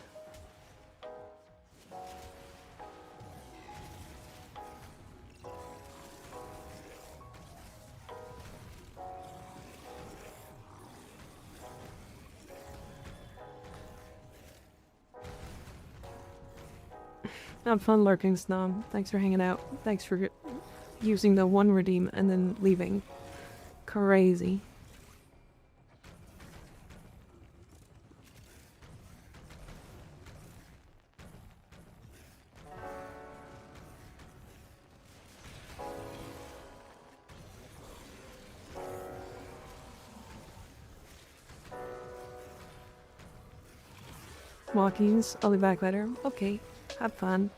Have fun lurking, Snom. Thanks for hanging out. Thanks for using the one redeem and then leaving. Crazy. Walkies, I'll be back later. Okay, have fun.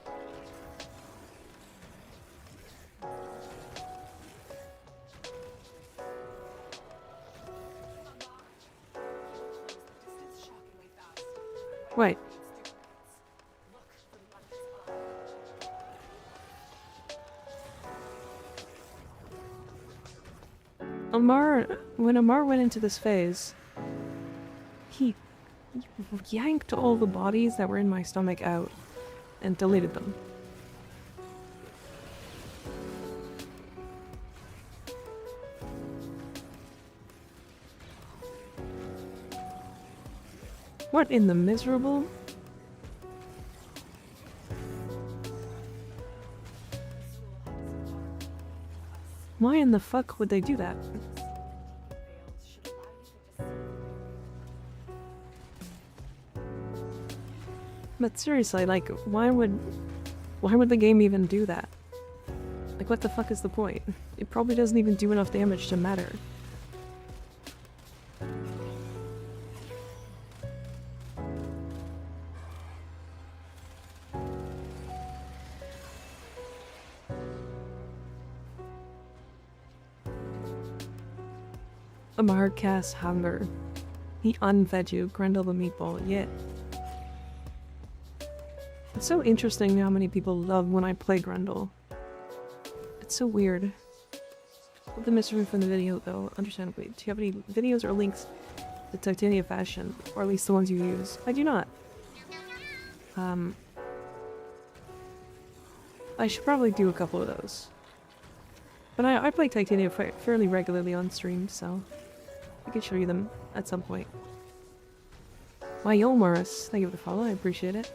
when Amar went into this phase, he yanked all the bodies that were in my stomach out and deleted them. What in the miserable? Why in the fuck would they do that? But seriously, like, why would the game even do that? Like, what the fuck is the point? It probably doesn't even do enough damage to matter. Amar casts hunger. He unfed you, Grendel the meatball, yeah. It's so interesting how many people love when I play Grendel. It's so weird. The mystery from the video, though, understandably. Do you have any videos or links to Titania Fashion? Or at least the ones you use? I do not. I should probably do a couple of those. But I play Titania fairly regularly on stream, so I can show you them at some point. Why, yo, Morris. Thank you for the follow, I appreciate it.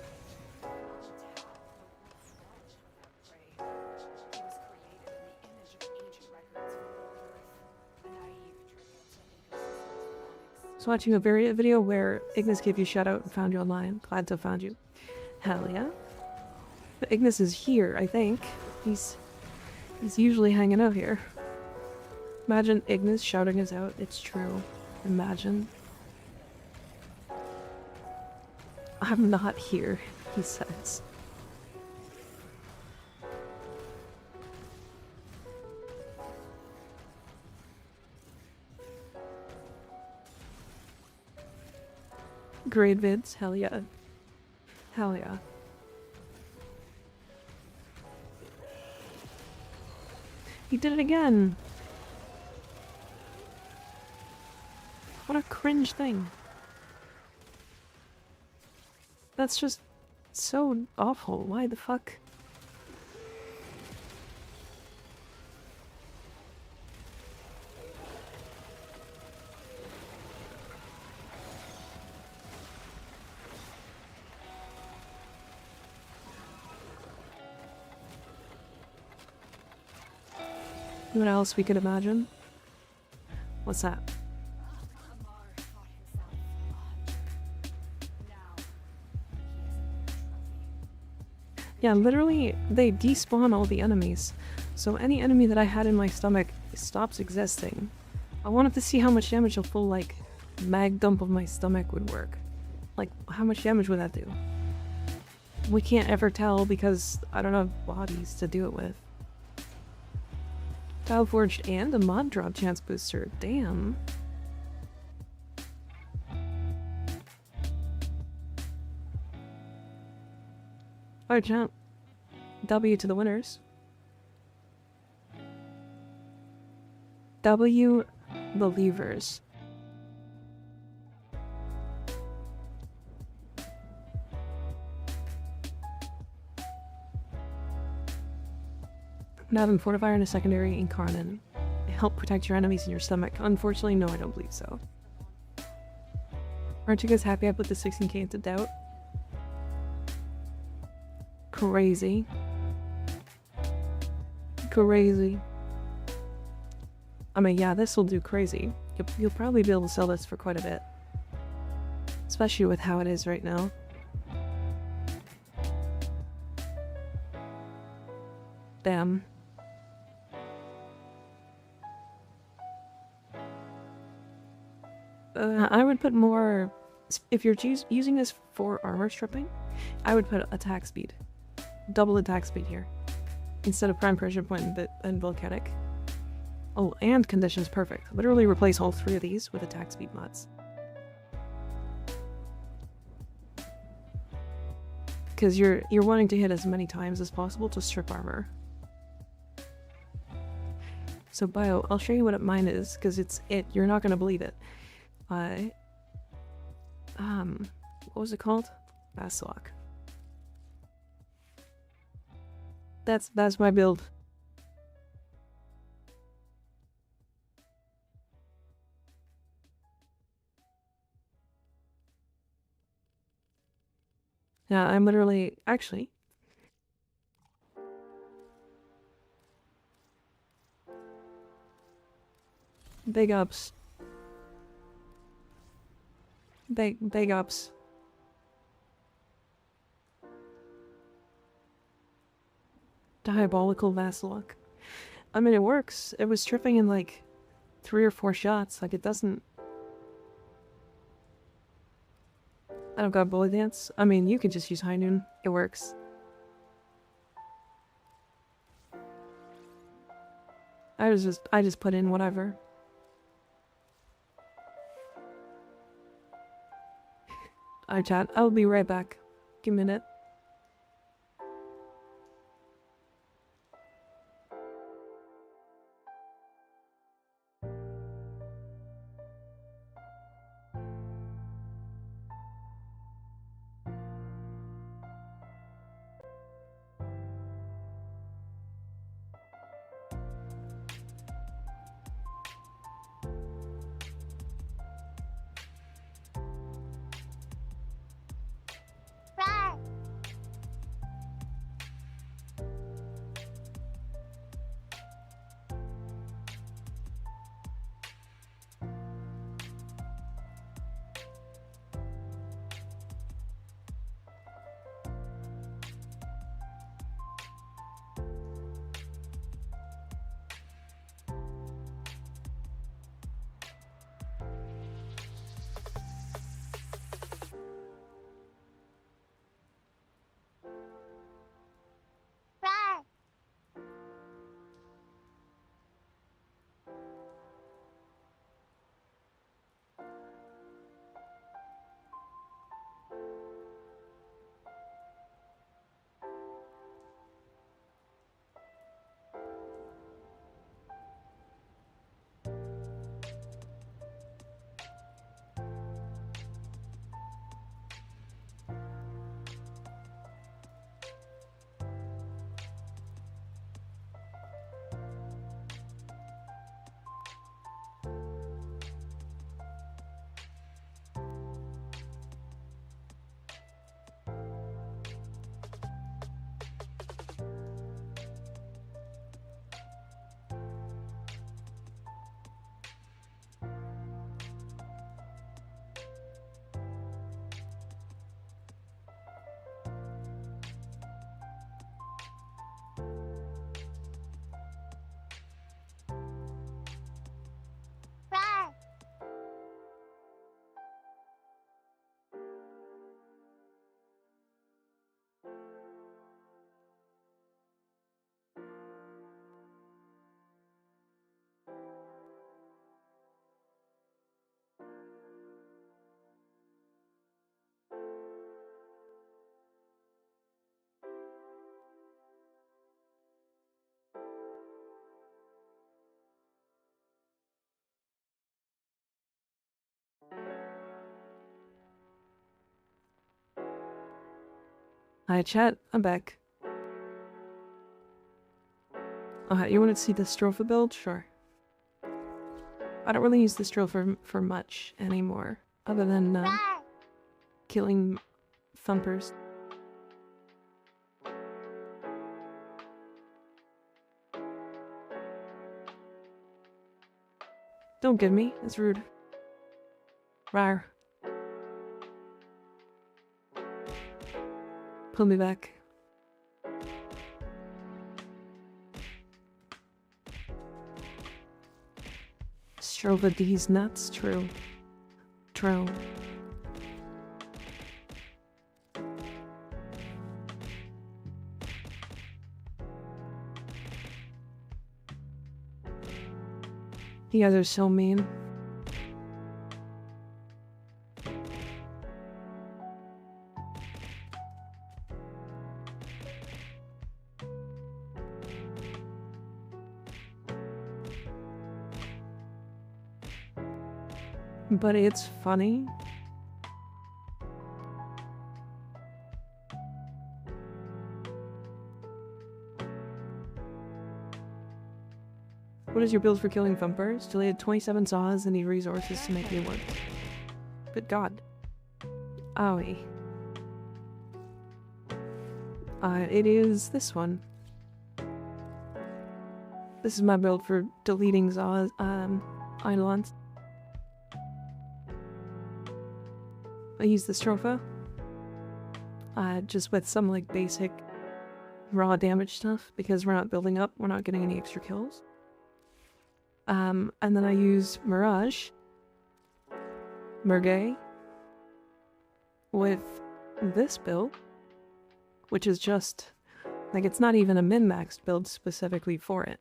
I was watching a video where Ignis gave you a shout out and found you online. Glad to have found you. Hell yeah. But Ignis is here, I think. He's usually hanging out here. Imagine Ignis shouting us out. It's true. Imagine. I'm not here, he says. Grade vids, hell yeah. Hell yeah. He did it again! What a cringe thing. That's just so awful. Why the fuck? What else we could imagine? What's that? Yeah, literally, they despawn all the enemies. So any enemy that I had in my stomach stops existing. I wanted to see how much damage a full, like, mag dump of my stomach would work. Like, how much damage would that do? We can't ever tell because I don't have bodies to do it with. Tile Forged and a mod drop chance booster. Damn. Alright, champ. W to the winners. W believers. Nav and Fortifier and a secondary Incarnate. Help protect your enemies in your stomach. Unfortunately, no, I don't believe so. Aren't you guys happy I put the 16k into doubt? Crazy. Crazy. I mean, yeah, this will do crazy. You'll probably be able to sell this for quite a bit. Especially with how it is right now. Damn. I would put more... If you're using this for armor stripping, I would put attack speed. Double attack speed here. Instead of prime pressure point and volcanic. Oh, and conditions perfect. Literally replace all three of these with attack speed mods. Because you're wanting to hit as many times as possible to strip armor. So Bio, I'll show you what mine is, because you're not gonna believe it. What was it called? Baslock. That's my build. Yeah, I'm literally actually. Big ups. Big ups. Diabolical Vassalok. I mean, it works. It was tripping in like 3 or 4 shots. Like, it doesn't... I don't got bullet dance. I mean, you can just use High Noon. It works. I just put in whatever. Alright, chat. I'll be right back. Give me a minute. Hi chat, I'm back. Oh, you want to see the Stropha build? Sure. I don't really use the Stropha for much anymore, other than killing thumpers. Don't give me, it's rude. Rar. Pull me back. Strova these nuts, true. True. You guys are so mean. but it's funny. What is your build for killing thumpers? Deleted 27 saws and need resources to make new ones. Good god. Owie. It is this one. This is my build for deleting saws, eidolons. I use the Stropha. Just with some like basic raw damage stuff, because we're not building up, we're not getting any extra kills. And then I use Mirage, Mergay, with this build, which is just, like, it's not even a min-maxed build specifically for it,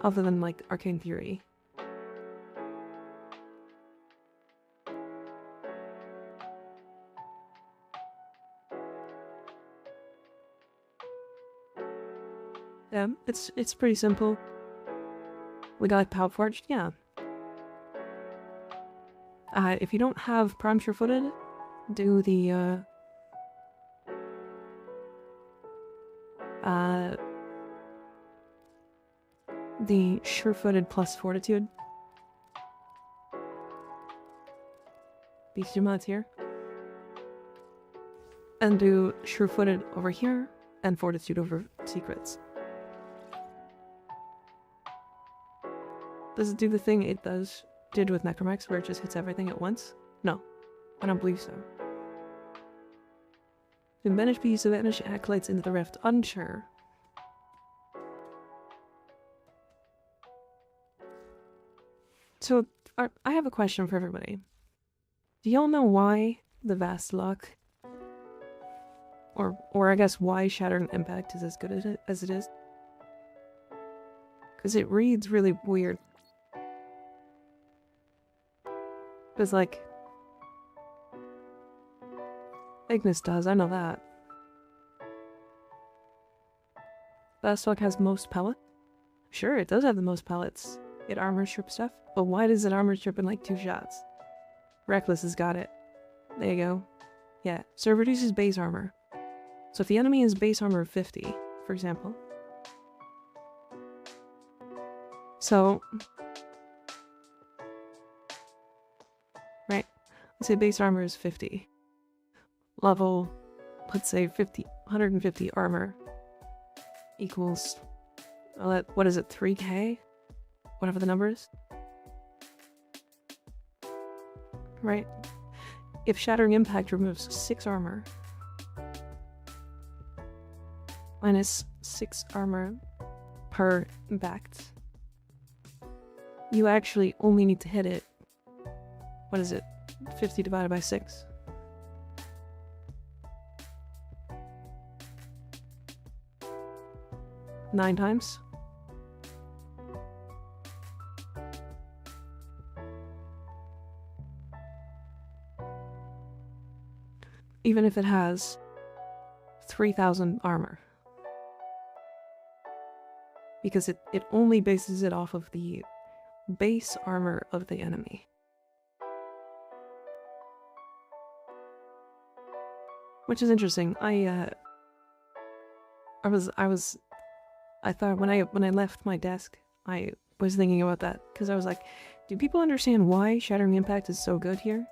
other than, like, Arcane Fury. Yeah, it's pretty simple. We got Power Forged, yeah. If you don't have Prime Sure-Footed, do the Sure-Footed plus Fortitude. These two mods here. And do Sure-Footed over here, and Fortitude over Secrets. Does it do the thing it did with Necromex, where it just hits everything at once? No, I don't believe so. To banish bees, to banish acolytes into the rift. Unsure. So, I have a question for everybody. Do y'all know why the Vastlock, or I guess why Shattering Impact is as good as it is? Because it reads really weird. Because, like, Ignis does, I know that. Vastlock has most pellet. Sure, it does have the most pellets. It armor strip stuff. But why does it armor strip in like 2 shots? Reckless has got it. There you go. Yeah, so it reduces base armor. So if the enemy is base armor of 50, for example. So, right, let's say base armor is 50. Level, let's say 150 armor equals, what is it, 3k? Whatever the number is. Right? If Shattering Impact removes 6 armor, minus 6 armor per impact, you actually only need to hit it, what is it, 50 divided by 6? Nine times? Even if it has 3,000 armor. Because it only bases it off of the base armor of the enemy. Which is interesting. I thought when I left my desk, I was thinking about that, because I was like, do people understand why Shattering Impact is so good here?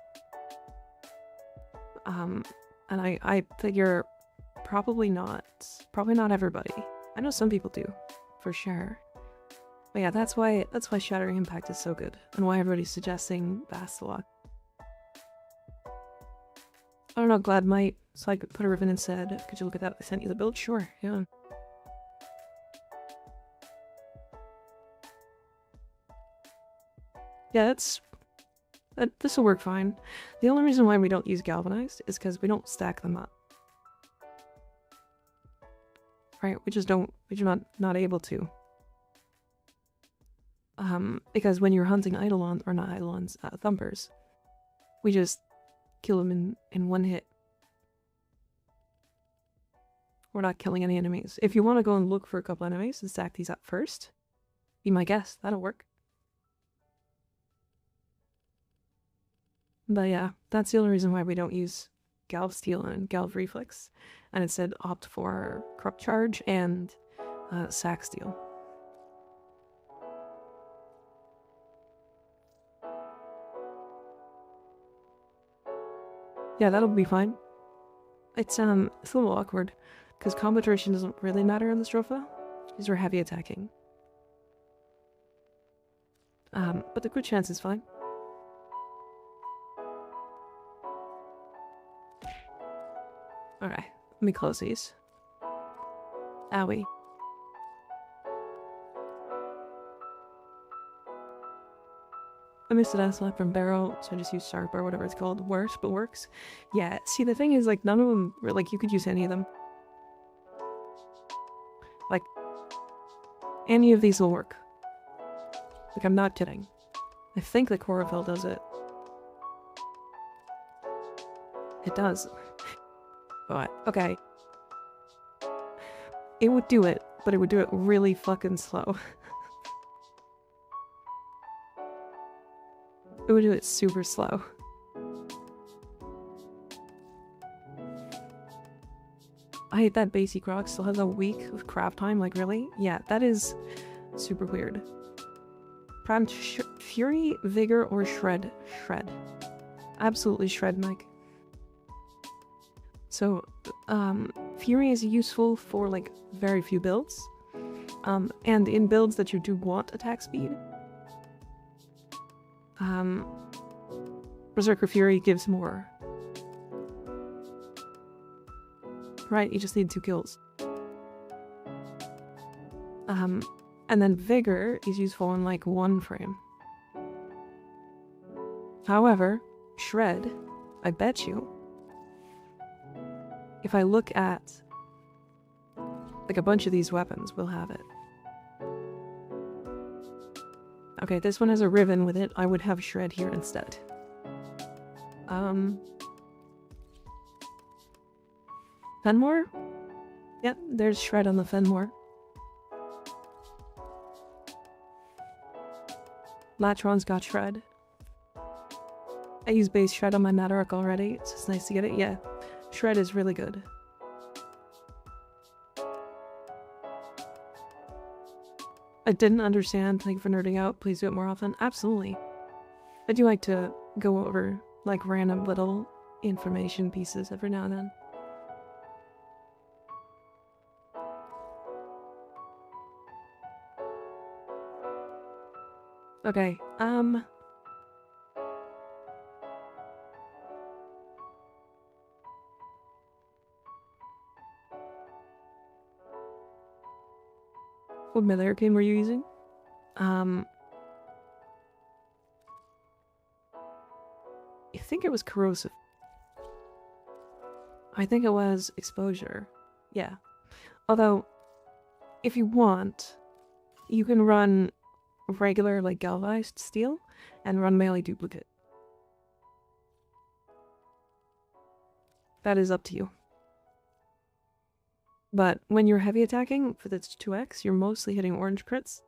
And I figure probably not everybody. I know some people do, for sure. But yeah, that's why Shattering Impact is so good, and why everybody's suggesting Vastlock. I don't know, Glad might, so I could put a Riven and said, could you look at that? I sent you the build? Sure, yeah. Yeah, this will work fine. The only reason why we don't use Galvanized is because we don't stack them up. Right, we're not able to. Because when you're hunting Eidolons, or not Eidolons, Thumpers, we just kill them in one hit. We're not killing any enemies. If you want to go and look for a couple enemies and stack these up first, be my guest, that'll work. But yeah, that's the only reason why we don't use Galv Steel and Galv Reflex, and instead opt for Corrupt Charge and Sack Steel. Yeah, that'll be fine. It's a little awkward, because combo duration doesn't really matter in the Stropha, because we're heavy attacking. But the crit chance is fine. Alright, let me close these. Owie. I missed an slap from Barrel, so I just used Sharp or whatever it's called. Worse, but works. Yeah, see, the thing is, like, none of them, like, you could use any of them. Like, any of these will work. Like, I'm not kidding. I think the Chlorophyll does it. It does. But, okay. It would do it, but it would do it really fucking slow. It would do it super slow. I hate that basic rock still has a week of craft time, like really? Yeah, that is super weird. Fury, Vigor, or Shred? Shred. Absolutely Shred, Mike. So, Fury is useful for, like, very few builds. And in builds that you do want attack speed. Berserker Fury gives more. Right, you just need 2 kills. And then Vigor is useful in, like, 1 frame. However, Shred, I bet you, if I look at, like, a bunch of these weapons, we'll have it. Okay, this one has a Riven with it. I would have Shred here instead. Fenmore? Yep, there's Shred on the Fenmore. Latron's got Shred. I use base Shred on my Matarok already. It's just nice to get it. Yeah, Shred is really good. I didn't understand. Thank you for nerding out. Please do it more often. Absolutely. I do like to go over, like, random little information pieces every now and then. Okay, what melee arcane were you using? I think it was Corrosive. I think it was Exposure. Yeah. Although, if you want, you can run regular, like, Galvanized Steel and run melee Duplicate. That is up to you. But when you're heavy attacking, for this 2x, you're mostly hitting orange crits,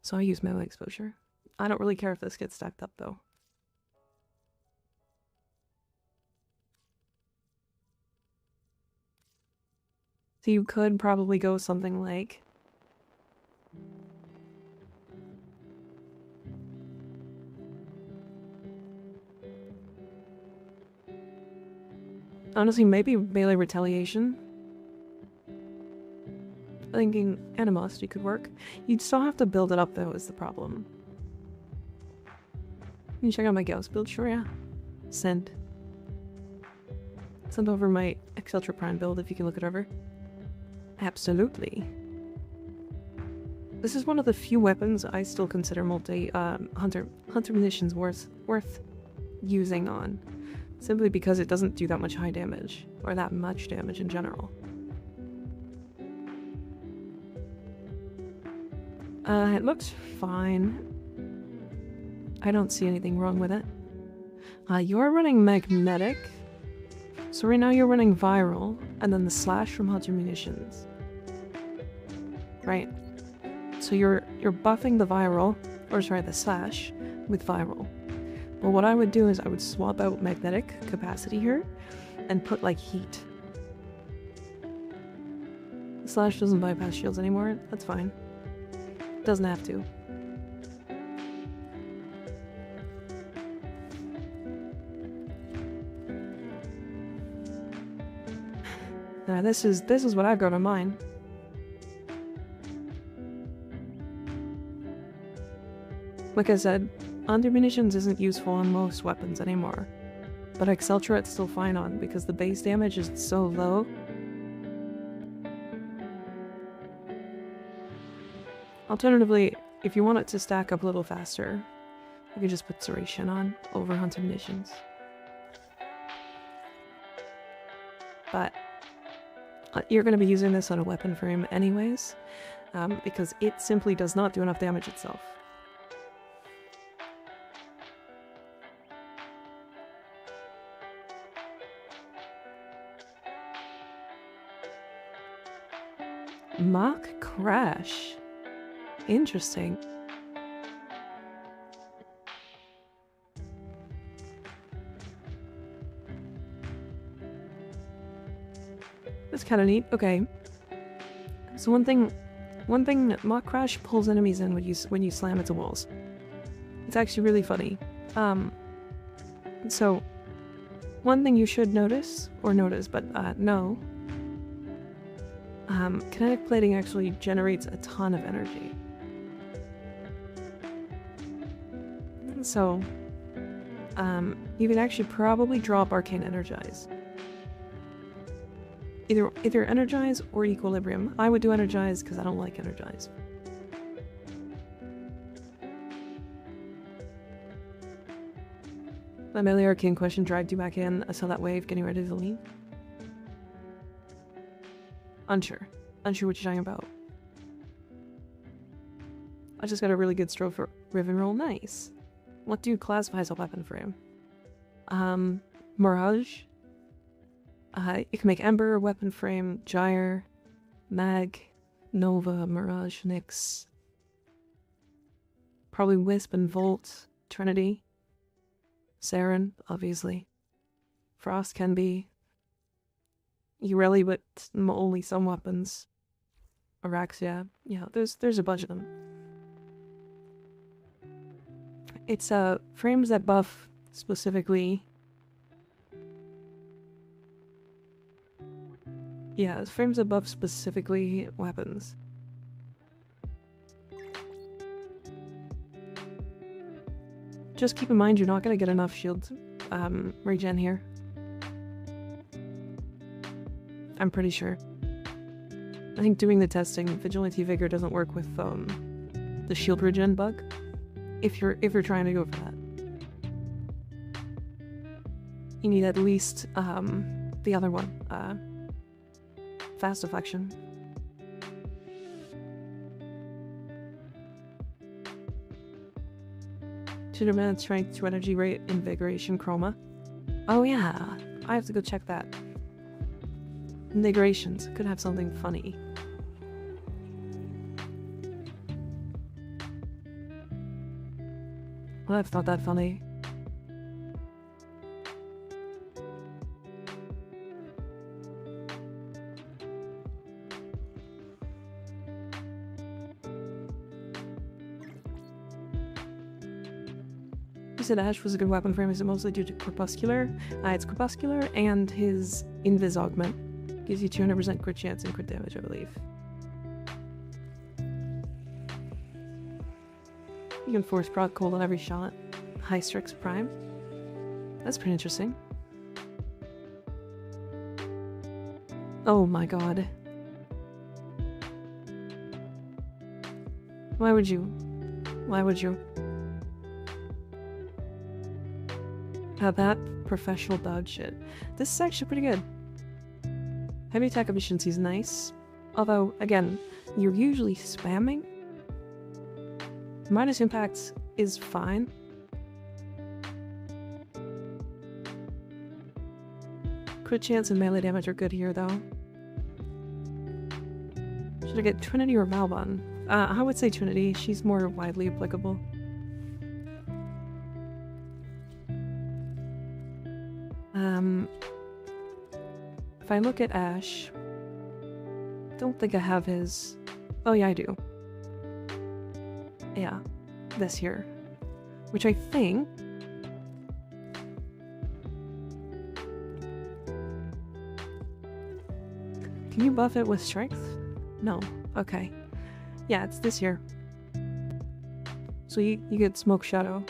so I use melee Exposure. I don't really care if this gets stacked up, though. So you could probably go something like... honestly, maybe melee Retaliation. Thinking Animosity could work. You'd still have to build it up, though, is the problem. Can you check out my Gauss build? Sure, yeah. Send. Send over my Exceltra Prime build if you can look it over. Absolutely. This is one of the few weapons I still consider hunter munitions worth using on. Simply because it doesn't do that much high damage. Or that much damage in general. It looks fine. I don't see anything wrong with it. You're running Magnetic. So right now you're running Viral, and then the Slash from Hunter Munitions. Right. So you're buffing the Viral, or sorry, the Slash, with Viral. Well, what I would do is I would swap out magnetic capacity here and put like heat. Slash doesn't bypass shields anymore. That's fine. Doesn't have to. Now this is what I've got on mine. Like I said, under munitions isn't useful on most weapons anymore, but Exceltra it's still fine on because the base damage is so low. Alternatively, if you want it to stack up a little faster, you could just put Serration on over Hunter munitions. But you're going to be using this on a weapon frame anyways, because it simply does not do enough damage itself. Mock Crash. Interesting. That's kind of neat. Okay. So one thing that Mock Crash pulls enemies in when you slam into walls. It's actually really funny. So one thing you should notice, but no. Kinetic plating actually generates a ton of energy. So, you can actually probably drop Arcane Energize. Either Energize or Equilibrium. I would do Energize because I don't like Energize. My melee arcane question dragged you back in. I saw that wave getting ready to leave. Unsure what you're talking about. I just got a really good stroke for Riven roll. Nice. What do you classify as a weapon frame? Mirage. You can make Ember, weapon frame, Gyre, Mag, Nova, Mirage, Nyx. Probably Wisp and Volt, Trinity. Saren, obviously. Frost can be. Ureli, but only some weapons. Araxia. Yeah, there's a bunch of them. It's frames that buff specifically. Yeah, it's frames that buff specifically weapons. Just keep in mind you're not gonna get enough shield regen here. I'm pretty sure. I think doing the testing, Vigilante Vigor doesn't work with the shield regen bug. If you're trying to go for that, you need at least the other one, fast deflection. Minutes strength to energy rate, invigoration, chroma. Oh yeah, I have to go check that. Invigorations could have something funny. Well, that's not that funny. You said Ash was a good weapon frame. Is it mostly due to Corpuscular? It's Corpuscular and his Invis Augment. Gives you 200% crit chance and crit damage, I believe. You can force proc cold on every shot. High Strix Prime. That's pretty interesting. Oh my god. Why would you? Why would you? That professional dog shit. This is actually pretty good. Heavy attack efficiency is nice. Although, again, you're usually spamming. Minus impacts is fine. Crit chance and melee damage are good here, though. Should I get Trinity or Malbon? I would say Trinity. She's more widely applicable. if I look at Ash, don't think I have his... Oh yeah, I do. Yeah, this here. Which I think... Can you buff it with strength? No. Okay. Yeah, it's this here. So you get Smoke Shadow.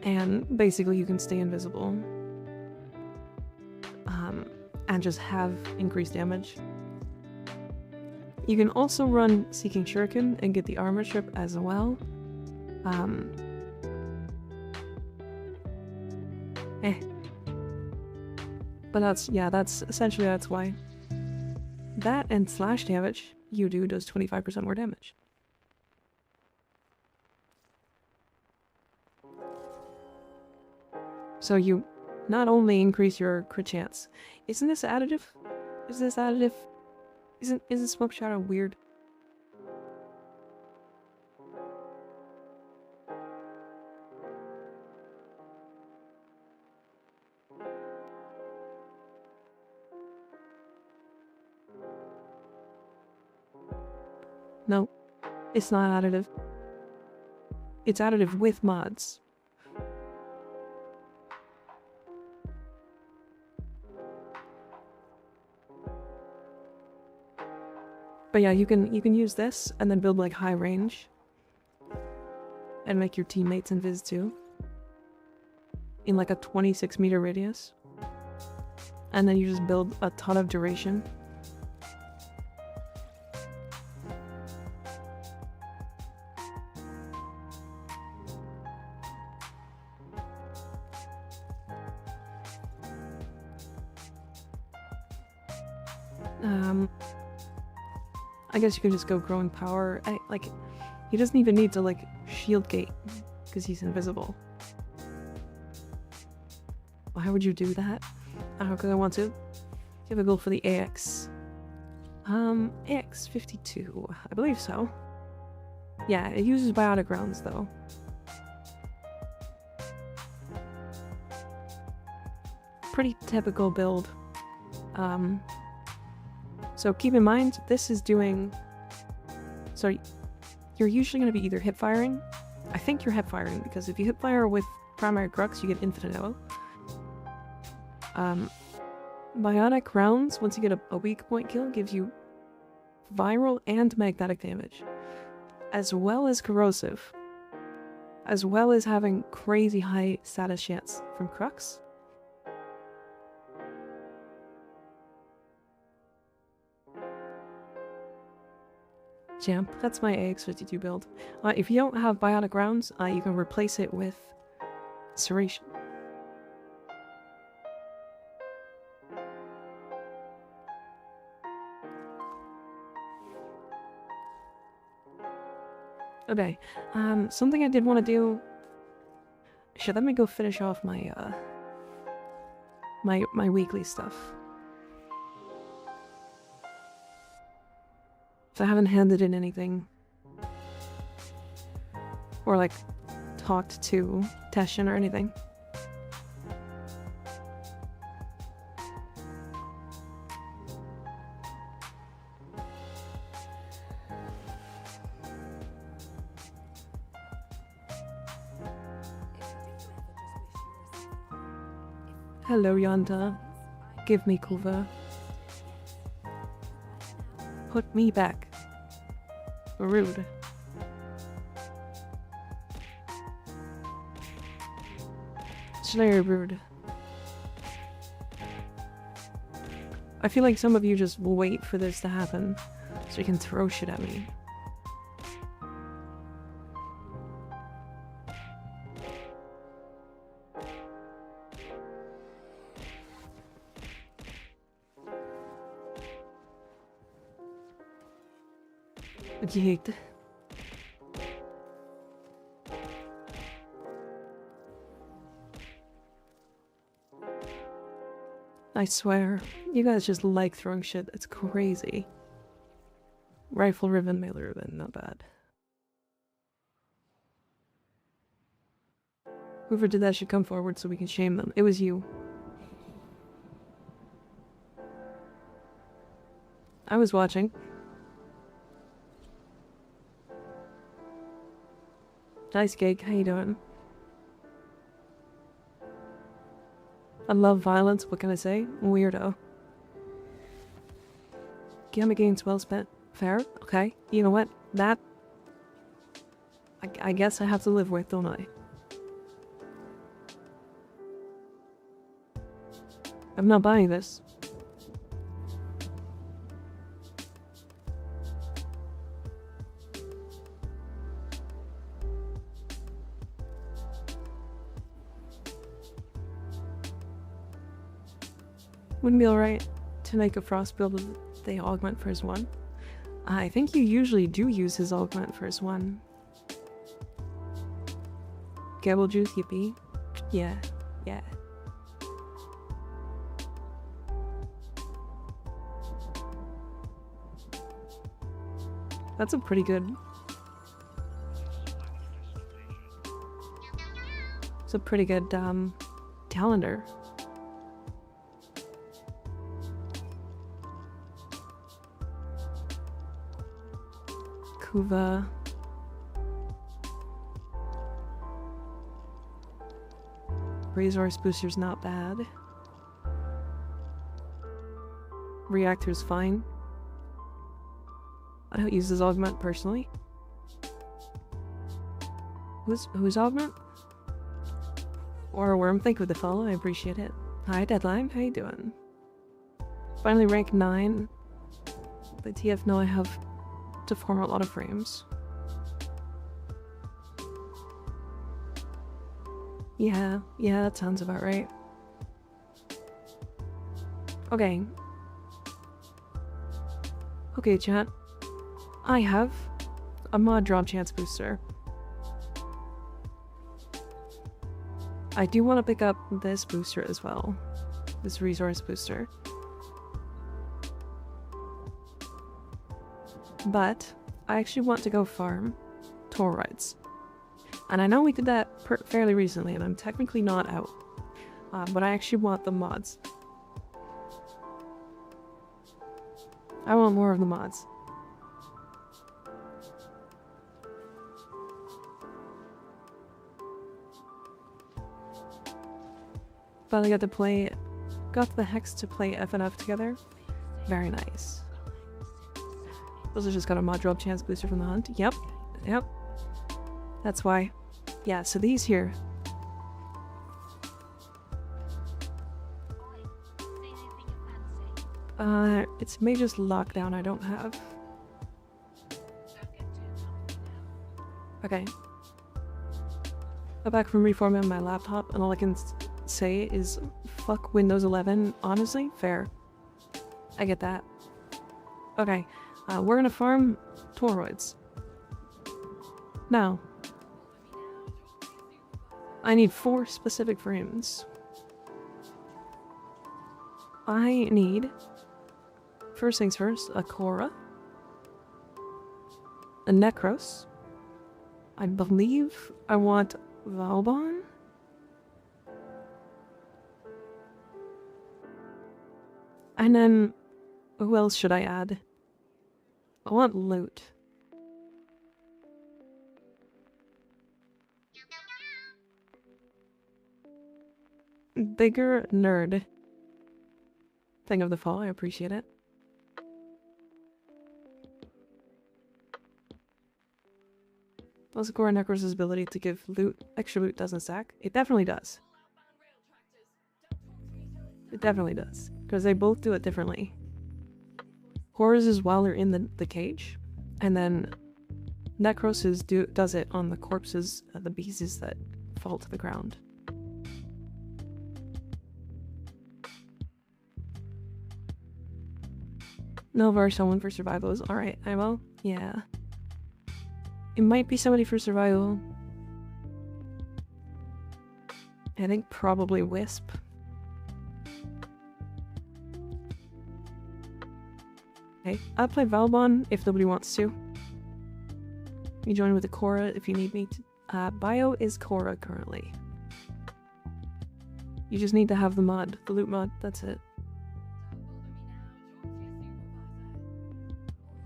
And basically you can stay invisible. And just have increased damage. You can also run Seeking Shuriken and get the armor strip as well. But that's essentially why. That and slash damage you do does 25% more damage. So you not only increase your crit chance. Isn't this additive? Is this additive? Isn't Smoke Shadow weird? No, it's not additive. It's additive with mods. But yeah, you can use this and then build like high range. And make your teammates invis too. In like a 26-meter radius. And then you just build a ton of duration. I guess you could just go growing power. Like, he doesn't even need to like shield gate because he's invisible. Why would you do that? I don't know, because I want to. You have a goal for the AX. AX 52, I believe so. Yeah, it uses biotic rounds though. Pretty typical build. So keep in mind, this is doing... So you're usually going to be either hip firing. I think you're hip firing, because if you hip fire with primary crux, you get infinite ammo. Bionic rounds, once you get a weak point kill, gives you viral and magnetic damage. As well as corrosive. As well as having crazy high status chance from crux. Champ, that's my AX52 build. If you don't have bionic rounds, you can replace it with serration. Okay, something I did want to do... Shit, let me go finish off my, my weekly stuff. I haven't handed in anything. Or like talked to Teshin or anything. Hello Yonta. Give me cover. Put me back. Rude. It's very rude. I feel like some of you just wait for this to happen so you can throw shit at me. Yeet. I swear, you guys just like throwing shit. It's crazy. Rifle Riven, melee Riven, not bad. Whoever did that should come forward so we can shame them. It was you. I was watching. Nice gig, how you doing? I love violence, what can I say? Weirdo. Gamma gains well spent. Fair? Okay. You know what? That... I guess I have to live with, don't I? I'm not buying this. Wouldn't be alright to make a frost build with the augment for his one. I think you usually do use his augment for his one. Gabble juice, yippee. Yeah, yeah. That's a pretty good... It's a pretty good, calendar. Kuva. Resource booster's not bad. Reactor's fine. I don't use his augment personally. Who's augment? Or a worm, thank you for the follow, I appreciate it. Hi Deadline, how you doing? Finally rank 9. The TF know I have to form a lot of frames. Yeah, that sounds about right. Okay. Okay, chat. I have a mod drop chance booster. I do want to pick up this booster as well. This resource booster. But I actually want to go farm toroids. And I know we did that fairly recently, and I'm technically not out. But I actually want the mods. I want more of the mods. Finally got the Hex to play FNF together. Very nice. Those are just got a mod drop chance booster from the hunt. Yep. That's why. Yeah, so these here. It's Mage's Lockdown I don't have. Okay. I'm back from reformatting my laptop, and all I can say is fuck Windows 11. Honestly, fair. I get that. Okay, we're gonna farm toroids. Now, I need 4 specific frames. I need, first things first, a Korra, a Necros. I believe I want Valbon. And then, who else should I add? I want loot. Bigger nerd. Thing of the fall, I appreciate it. Also, Korra Necros' ability to give loot, extra loot doesn't stack. It definitely does. It definitely does. Because they both do it differently. Korra's is while they're in the cage. And then Necros' does it on the corpses, the beasts that fall to the ground. Nilvar, someone for survival is alright. I will? Yeah. It might be somebody for survival. I think probably Wisp. Okay, I'll play Valbon if nobody wants to. You join with the Korra if you need me to. Bio is Korra currently. You just need to have the mod, the loot mod, that's it.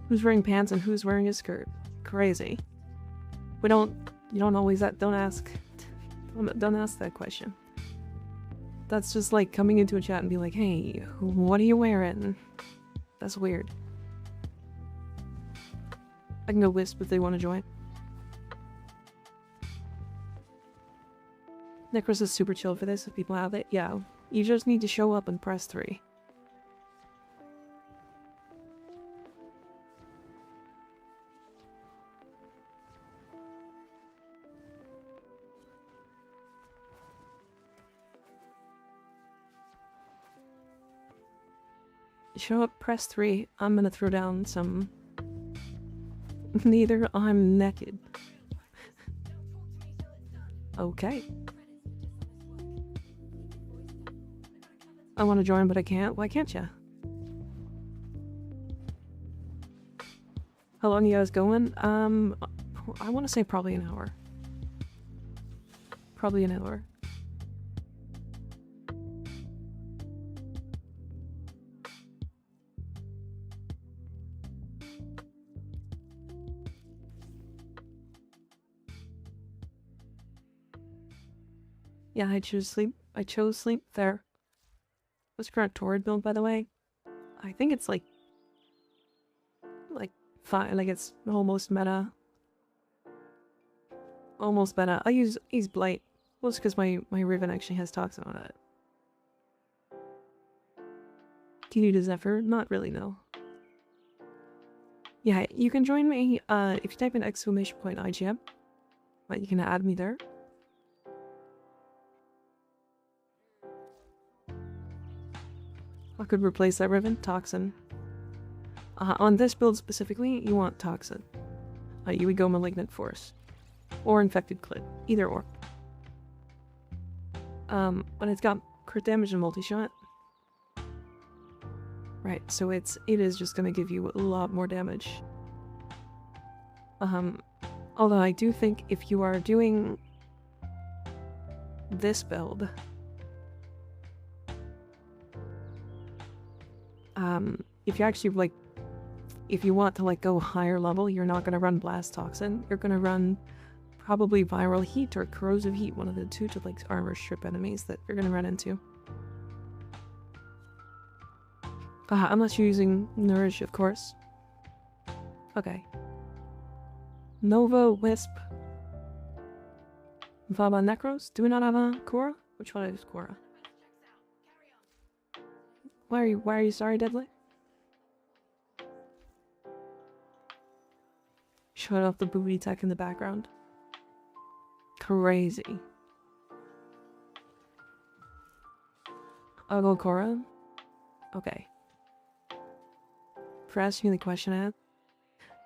Who's wearing pants and who's wearing a skirt? Crazy. You don't always don't ask that question. That's just like coming into a chat and be like, hey, what are you wearing? That's weird. I can go Wisp if they want to join. Necros is super chill for this if people have it. Yeah, you just need to show up and press 3. Show up, press 3. I'm gonna throw down some... Neither, I'm naked. Okay. I want to join, but I can't. Why can't ya? How long are you guys going? I want to say probably an hour. Probably an hour. Yeah, I chose sleep. I chose sleep there. What's current Torrid build, by the way? I think it's like fine, like it's almost meta. Almost meta. I use Blight. Well, it's because my Riven actually has Toxin on it. Do you need a Zephyr? Not really, no. Yeah, you can join me if you type in !IGM. But you can add me there. I could replace that Riven. Toxin. On this build specifically, you want Toxin. You would go Malignant Force. Or Infected Clit. Either or. But it's got crit damage and multi-shot. Right, so it is just gonna give you a lot more damage. Although I do think if you are doing this build, if you actually if you want to go higher level, you're not gonna run Blast Toxin. You're gonna run probably Viral Heat or Corrosive Heat, one of the two to armor strip enemies that you're gonna run into. Unless you're using Nourish, of course. Okay. Nova, Wisp. Vaba, Necros. Do we not have a Korra? Which one is Korra? Why are you sorry, Deadly? Showing off the booty tech in the background. Crazy. I'll go Korra. Okay. For asking the question, Ad.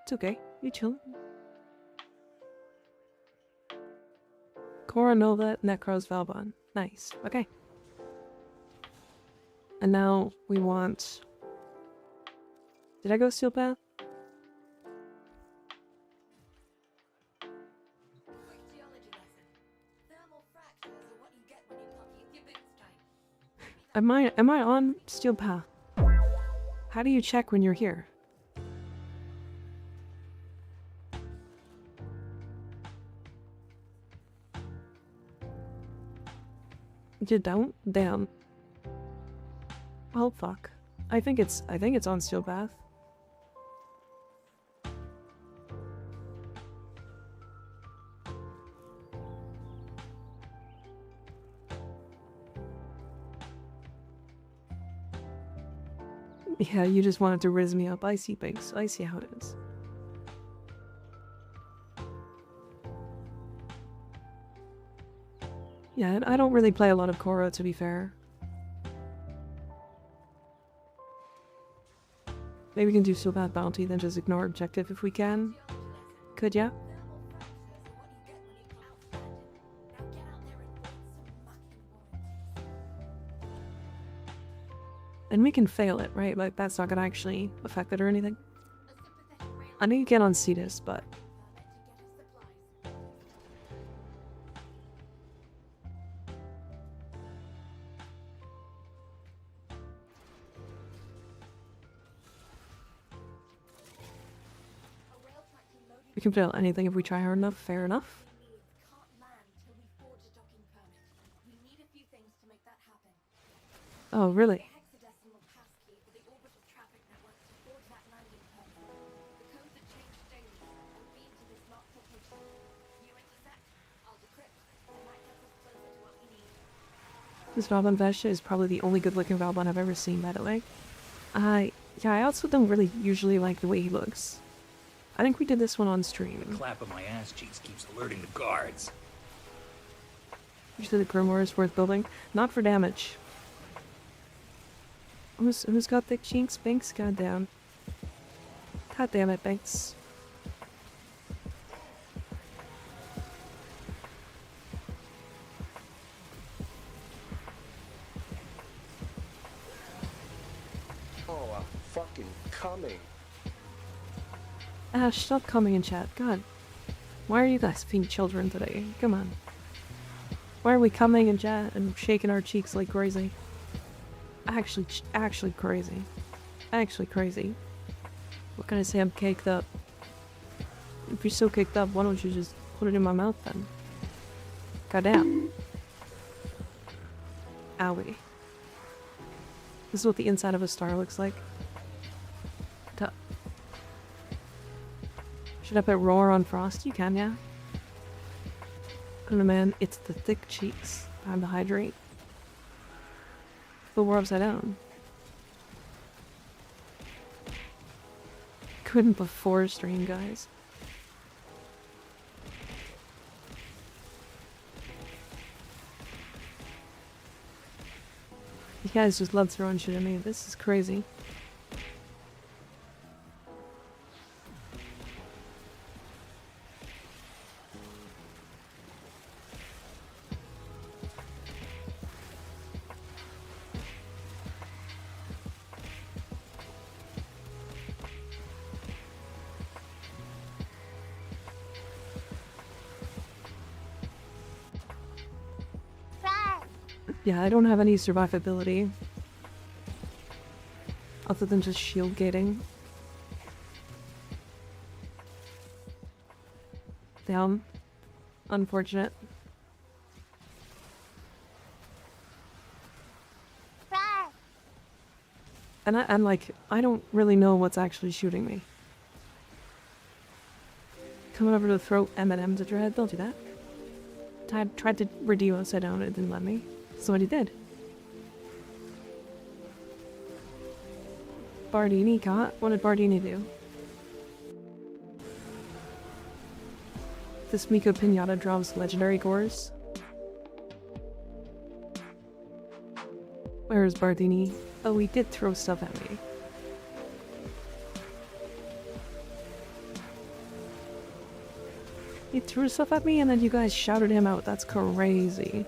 It's okay. You chill. Korra, Nova, Necros, Valbon. Nice. Okay. And now we want... Did I go Steel Path? Am I on Steel Path? How do you check when you're here? You don't? Damn. Oh fuck. I think it's on Steel Path. Yeah, you just wanted to rizz me up. I see, Pigs. I see how it is. Yeah, I don't really play a lot of Korra, to be fair. Maybe we can do so bad bounty, then just ignore objective if we can. Could ya? And we can fail it, right? Like, that's not gonna actually affect it or anything. I know you can on Cetus, but... We can build anything if we try hard enough. Fair enough. Can't land till we forge a docking permit. We need a few things to make that happen. Oh, really? Hexadecimal passkey for the orbital traffic network to forge that landing permit. The codes are changed daily and beamed to this marked location. You intercept, I'll decrypt, and that gets us closer to what we need. This Valbon Vesha is probably the only good-looking Valbon I've ever seen, by the way. Yeah, I also don't really usually like the way he looks. I think we did this one on stream. The clap of my ass cheeks keeps alerting the guards. You said the Grimoire is worth building? Not for damage. Who's got thick cheeks? Banks? Goddamn. God damn it, Banks. Oh, I'm fucking coming. Ash, stop coming in chat. God. Why are you guys being children today? Come on. Why are we coming in chat and shaking our cheeks like crazy? Actually crazy. Actually crazy. What can I say? I'm caked up. If you're so caked up, why don't you just put it in my mouth then? Goddamn. Owie. This is what the inside of a star looks like. Duh. Should I put roar on frost? You can, yeah. I don't know, man. It's the thick cheeks. Time to hydrate. The war upside down. Couldn't before stream, guys. You guys just love throwing shit at me. This is crazy. Yeah, I don't have any survivability. Other than just shield gating. Damn. Unfortunate. And like, I don't really know what's actually shooting me. Coming over to throw M&M's at your head, don't do that. Tried to redeem upside down, it didn't let me. Somebody did. Bardini caught? What did Bardini do? This Miko Pinata drops legendary cores. Where is Bardini? Oh, he did throw stuff at me. He threw stuff at me and then you guys shouted him out. That's crazy.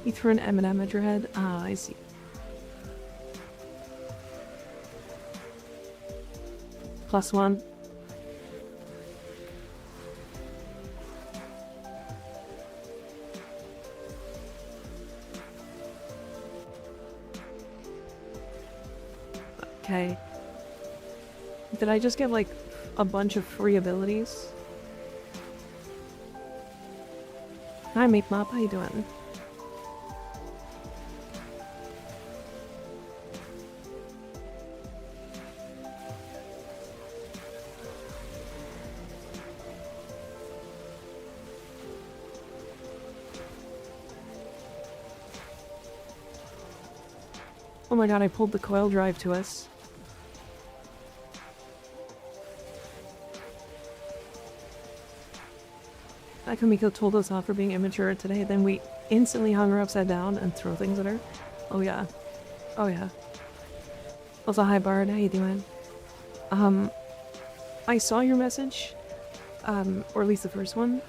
He threw an M&M at your head? Ah, I see. +1. Okay. Did I just get like a bunch of free abilities? Hi, Meat Mop, how you doing? Oh my god, I pulled the coil drive to us. Akamiko told us off for being immature today, then we instantly hung her upside down and throw things at her. Oh yeah. Oh yeah. Also, hi Bard, how you doing? I saw your message, or at least the first one,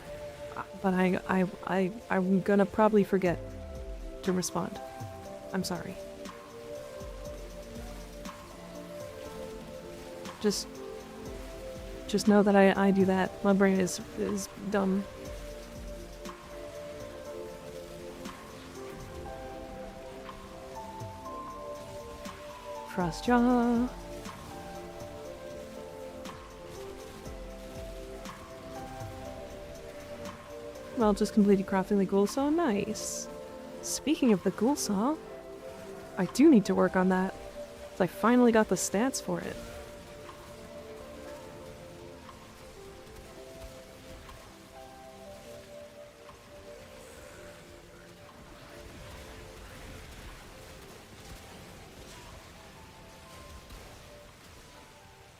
but I'm gonna probably forget to respond. I'm sorry. Just know that I do that. My brain is dumb. Frostjaw. Well, just completed crafting the ghoul saw. Nice. Speaking of the ghoul saw, I do need to work on that. I finally got the stats for it.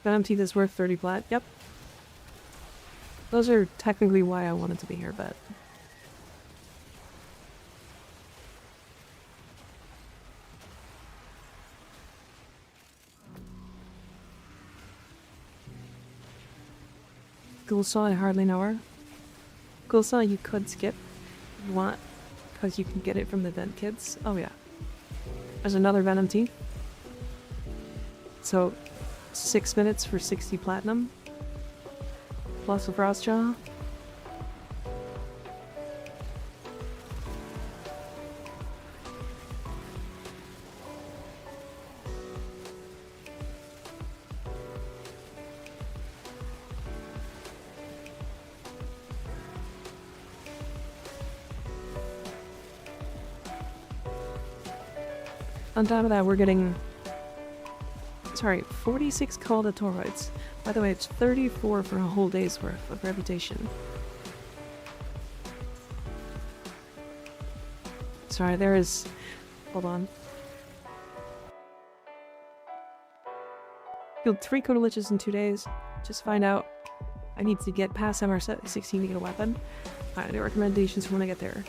Venom teeth is worth 30 plat. Yep. Those are technically why I wanted to be here, but... Ghoulsaw, I hardly know her. Ghoulsaw you could skip if you want, because you can get it from the vent kids. Oh yeah. There's another Venom teeth. So, 6 minutes for 60 platinum. Plus a Frostjaw. On top of that, we're getting... Sorry, 46 called toroids. By the way, it's 34 for a whole day's worth of reputation. Sorry, there is... Hold on. Killed 3 Kodaliches in 2 days. Just find out I need to get past MR16 to get a weapon. The recommendations for when I get there.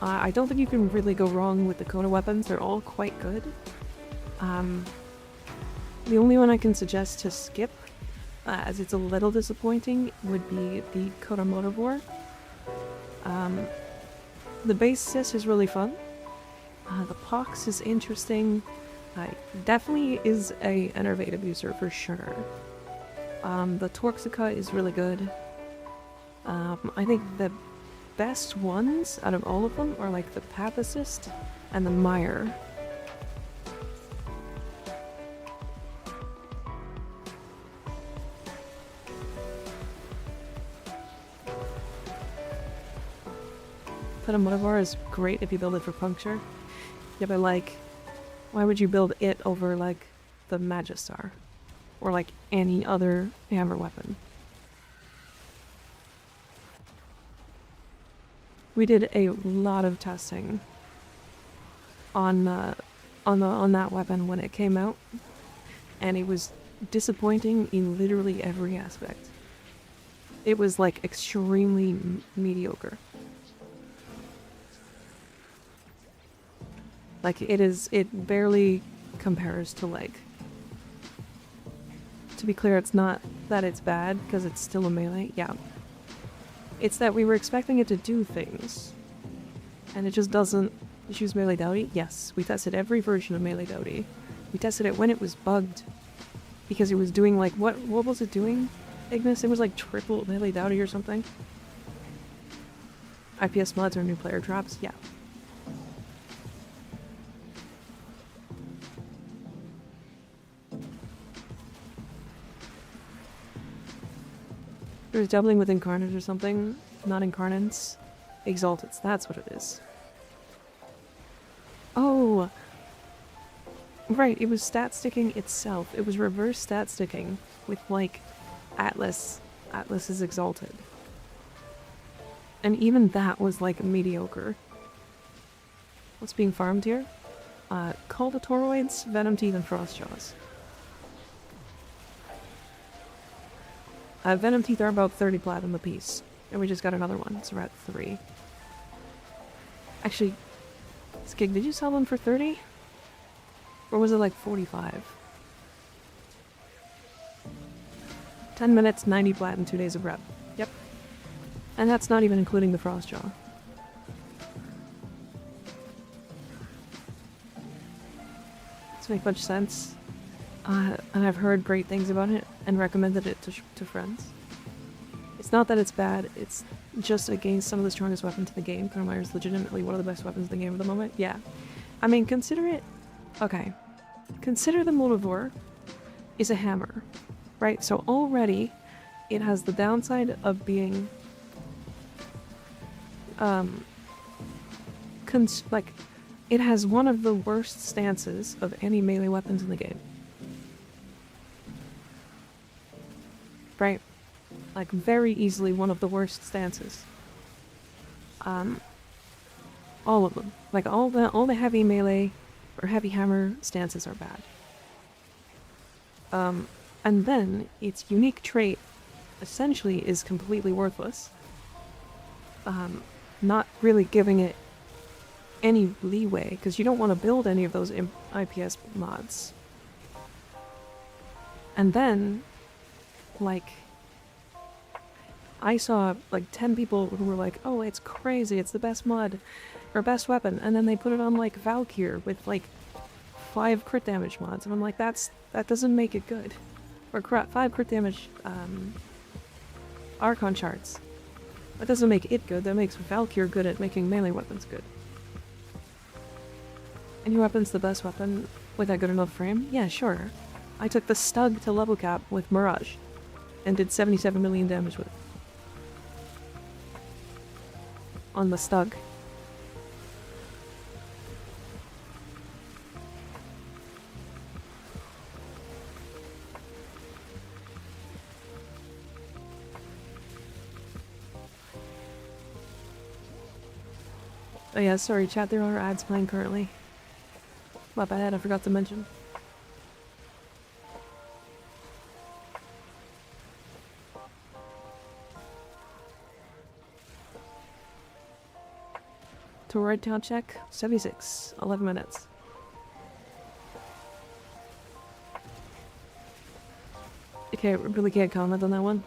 I don't think you can really go wrong with the Coda weapons. They're all quite good. The only one I can suggest to skip, as it's a little disappointing, would be the Coda Motorvore. The base sys is really fun. The Pox is interesting. Definitely is an innovative user for sure. The Torxica is really good. I think the best ones out of all of them are like the Pathicist and the Mire. Motorvore is great if you build it for puncture. Yeah, but like, why would you build it over like the Magistar? Or like any other hammer weapon? We did a lot of testing on that weapon when it came out, and it was disappointing in literally every aspect. It was like extremely mediocre. Like it barely compares to like... To be clear, it's not that it's bad, because it's still a melee, yeah. It's that we were expecting it to do things, and it just doesn't. Choose Melee Dowdy? Yes, we tested every version of Melee Dowdy. We tested it when it was bugged, because it was doing like, what was it doing, Ignis? It was like triple Melee Dowdy or something. IPS mods or new player drops? Yeah. There's doubling with Incarnate or something. Not Incarnates. Exalteds, that's what it is. Oh! Right, it was stat sticking itself. It was reverse stat sticking with, like, Atlas. Atlas is Exalted. And even that was, like, mediocre. What's being farmed here? Call the Toroids, Venom Teeth, and Frostjaws. Venom Teeth are about 30 platinum a piece. And we just got another one, so we're at 3. Actually, Skig, did you sell them for 30? Or was it like 45? 10 minutes, 90 plat, and 2 days of rep. Yep. And that's not even including the Frostjaw. This makes much sense. And I've heard great things about it and recommended it to friends. It's not that it's bad, it's just against some of the strongest weapons in the game. Chronomire is legitimately one of the best weapons in the game at the moment. Yeah. I mean, consider it... Okay. Consider the Motorvore is a hammer, right? So already it has the downside of being like, it has one of the worst stances of any melee weapons in the game. Right? Like, very easily one of the worst stances. All of them. Like, all the heavy melee or heavy hammer stances are bad. And then its unique trait essentially is completely worthless. Not really giving it any leeway, because you don't want to build any of those IPS mods. And then, like, I saw like 10 people who were like, oh, it's crazy, it's the best mod, or best weapon, and then they put it on like Valkyr with like 5 crit damage mods, and I'm like, that doesn't make it good. Or 5 crit damage Archon charts. That doesn't make it good, that makes Valkyr good at making melee weapons good. And your weapon's the best weapon with a good enough frame? Yeah, sure. I took the Stug to level cap with Mirage, and did 77 million damage with it. On the Stug. Oh yeah, sorry chat, there are ads playing currently. My bad, I forgot to mention. To right town check, 76, 11 minutes. Okay, really can't comment on that one.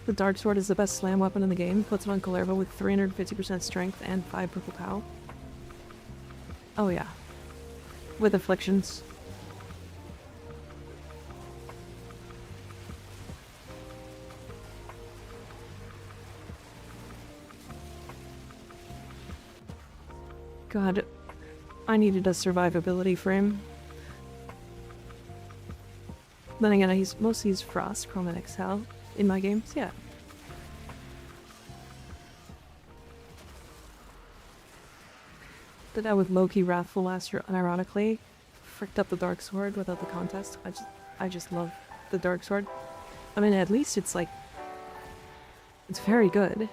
The Dark Sword is the best slam weapon in the game. Puts it on Kalerva with 350% strength and 5 purple POW. Oh yeah. With afflictions. God, I needed a survivability frame. Then again, I mostly use Frost, Chrome, and Excel in my games, yeah. Did that with Loki Wrathful last year, unironically. Fricked up the Dark Sword without the contest. I just love the Dark Sword. I mean, at least it's like... it's very good.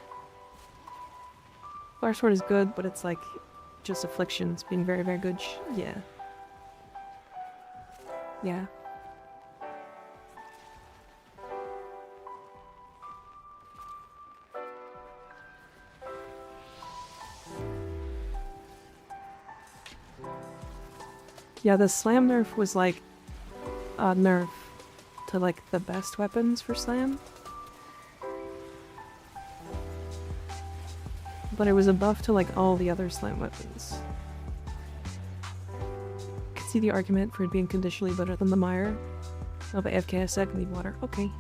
Dark Sword is good, but it's like... just afflictions being very, very good. Yeah. Yeah. Yeah, the slam nerf was like a nerf to like the best weapons for slam. But it was a buff to like all the other slam weapons. Could see the argument for it being conditionally better than the Mire. Oh, but AFK a sec, need water. Okay.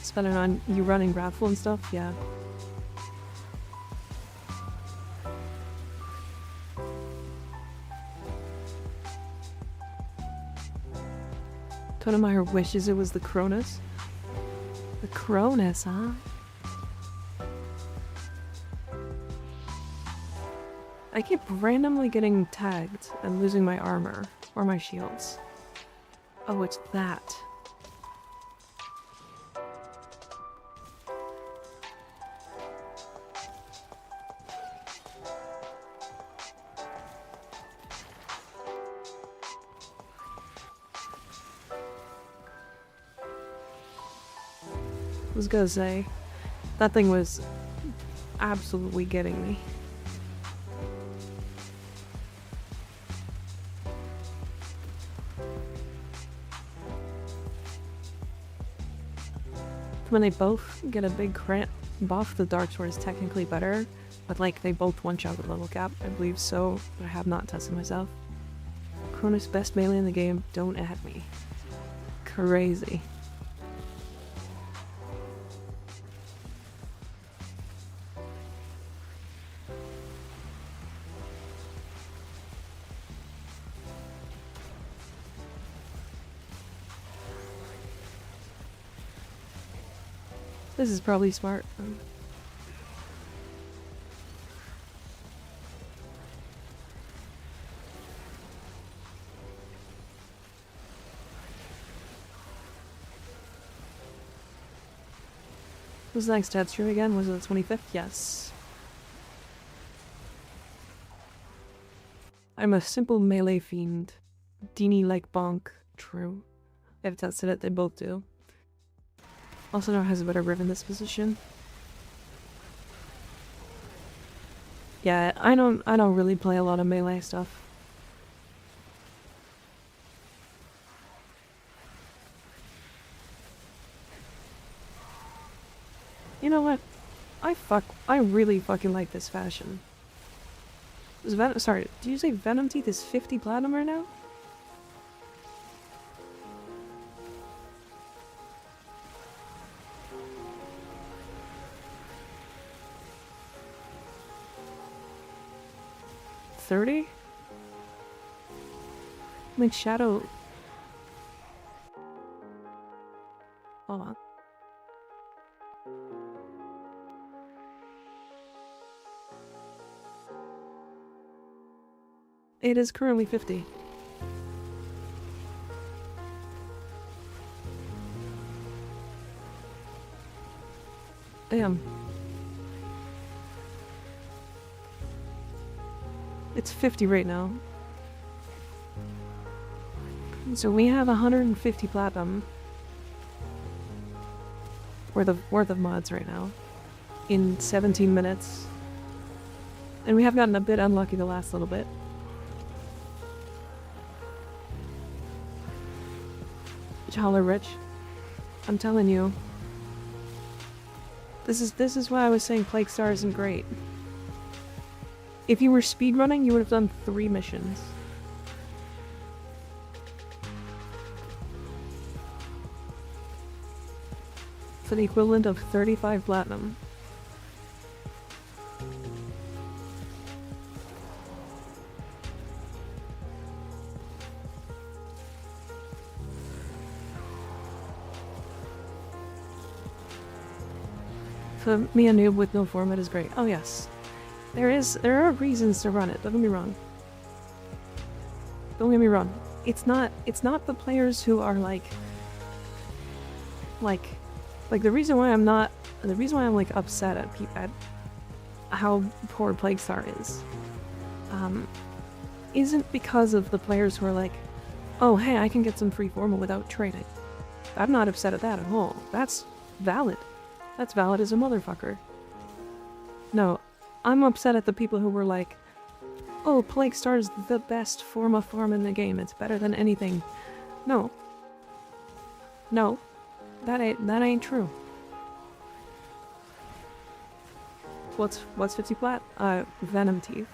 Spending on you running Wrathful and stuff, yeah. Totemeyer wishes it was the Cronus. The Cronus, huh? I keep randomly getting tagged and losing my armor or my shields. Oh, it's that. I was gonna say, that thing was absolutely getting me. When they both get a big crit buff, the Dark Sword is technically better, but like they both one-shot with level cap, I believe so, but I have not tested myself. Cronus best melee in the game, don't at me. Crazy. This is probably smart. Was the next stat stream again? Was it the 25th? Yes. I'm a simple melee fiend. Deanie like bonk. True. I've tested it, they both do. Also now has a better Riven disposition. Yeah, I don't really play a lot of melee stuff. You know what? I really fucking like this fashion. Sorry, did you say Venom Teeth is 50 platinum right now? $30? Like Shadow. Hold on. It is currently 50. Damn. It's 50 right now. So we have 150 platinum worth of mods right now in 17 minutes. And we have gotten a bit unlucky the last little bit. Y'all are rich. I'm telling you. This is why I was saying Plague Star isn't great. If you were speedrunning, you would have done 3 missions. For the equivalent of 35 platinum. For me, a noob with no format is great. Oh yes. There are reasons to run it, don't get me wrong. Don't get me wrong. It's not the players who are like the reason why I'm like upset at how poor Plague Star is, isn't because of the players who are like, oh hey, I can get some free formal without trading. I'm not upset at that at all. That's valid. That's valid as a motherfucker. No, I'm upset at the people who were like, oh, Plague Star is the best form in the game. It's better than anything. No. No. That ain't true. What's 50 plat? Venom Teeth.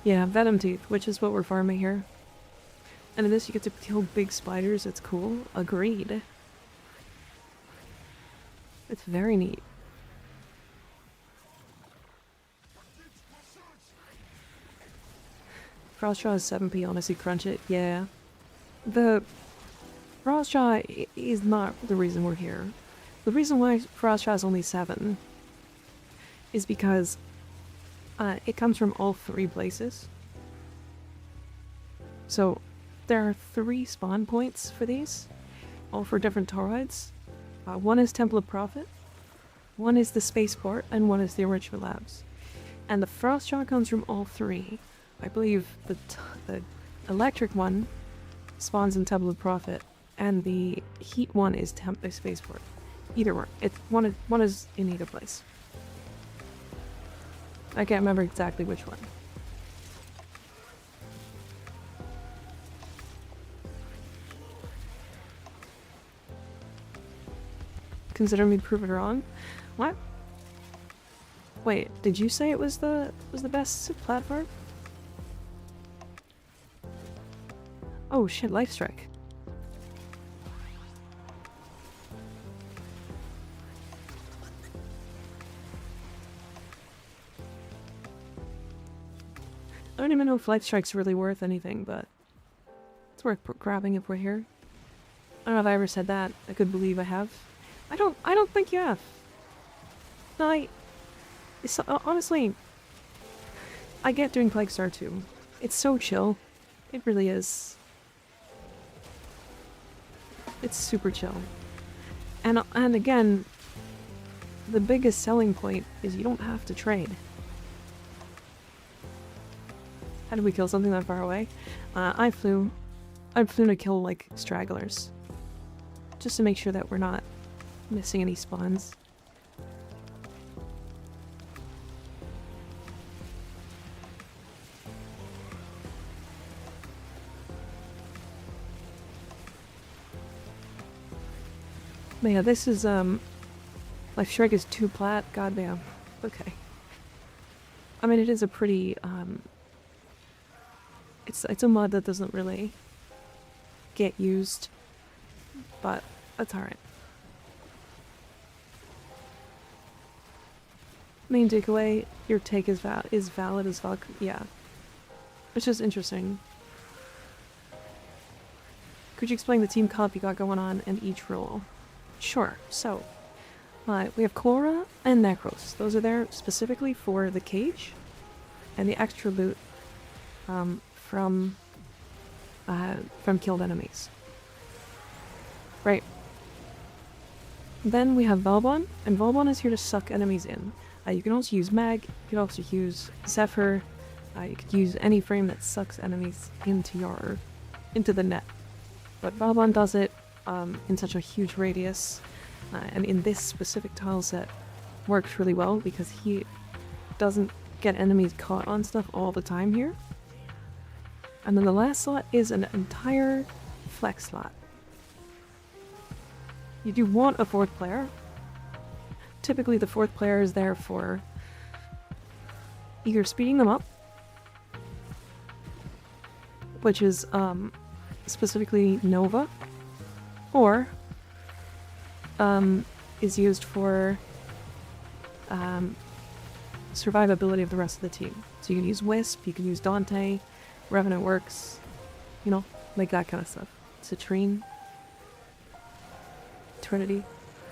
Yeah, Venom Teeth, which is what we're farming here. And in this you get to kill big spiders, it's cool. Agreed. It's very neat. Frostjaw is 7p, honestly crunch it, yeah. The Frostjaw is not the reason we're here. The reason why Frostjaw is only 7 is because it comes from all 3 places. So there are 3 spawn points for these, all for different toroids. One is Temple of Prophet, one is the Spaceport, and one is the Enrichment Labs. And the Frostjaw comes from all 3. I believe the electric one spawns in Temple of Prophet, and the heat one is Spaceport. Either one. One is in either place. I can't remember exactly which one. Consider me proven wrong? What? Wait, did you say it was the best platform? Oh shit, life strike. I don't even know if life strike's really worth anything, but it's worth grabbing if we're here. I don't know if I ever said that. I could believe I have. I don't think you have. No, honestly, I get doing Plague Star too. It's so chill. It really is. It's super chill. And again, the biggest selling point is you don't have to trade. How did we kill something that far away? I flew to kill like stragglers. Just to make sure that we're not missing any spawns. But yeah, this is Life Strike is 2 plat, goddamn. Okay. I mean, it is a pretty it's a mod that doesn't really get used, but that's alright. Main takeaway, your take is valid as fuck. Yeah. It's just interesting. Could you explain the team comp you got going on and each role? Sure. So, we have Cora and Necros. Those are there specifically for the cage and the extra loot from killed enemies. Right. Then we have Valbon, and Valbon is here to suck enemies in. You can also use Mag, you can also use Zephyr, you could use any frame that sucks enemies into the net. But Valbon does it in such a huge radius, and in this specific tile set works really well because he doesn't get enemies caught on stuff all the time here. And then the last slot is an entire flex slot. You do want a 4th player. Typically the 4th player is there for either speeding them up, which is specifically Nova, or is used for survivability of the rest of the team. So you can use Wisp, you can use Dante, Revenant Works, you know, like that kind of stuff. Citrine, Trinity,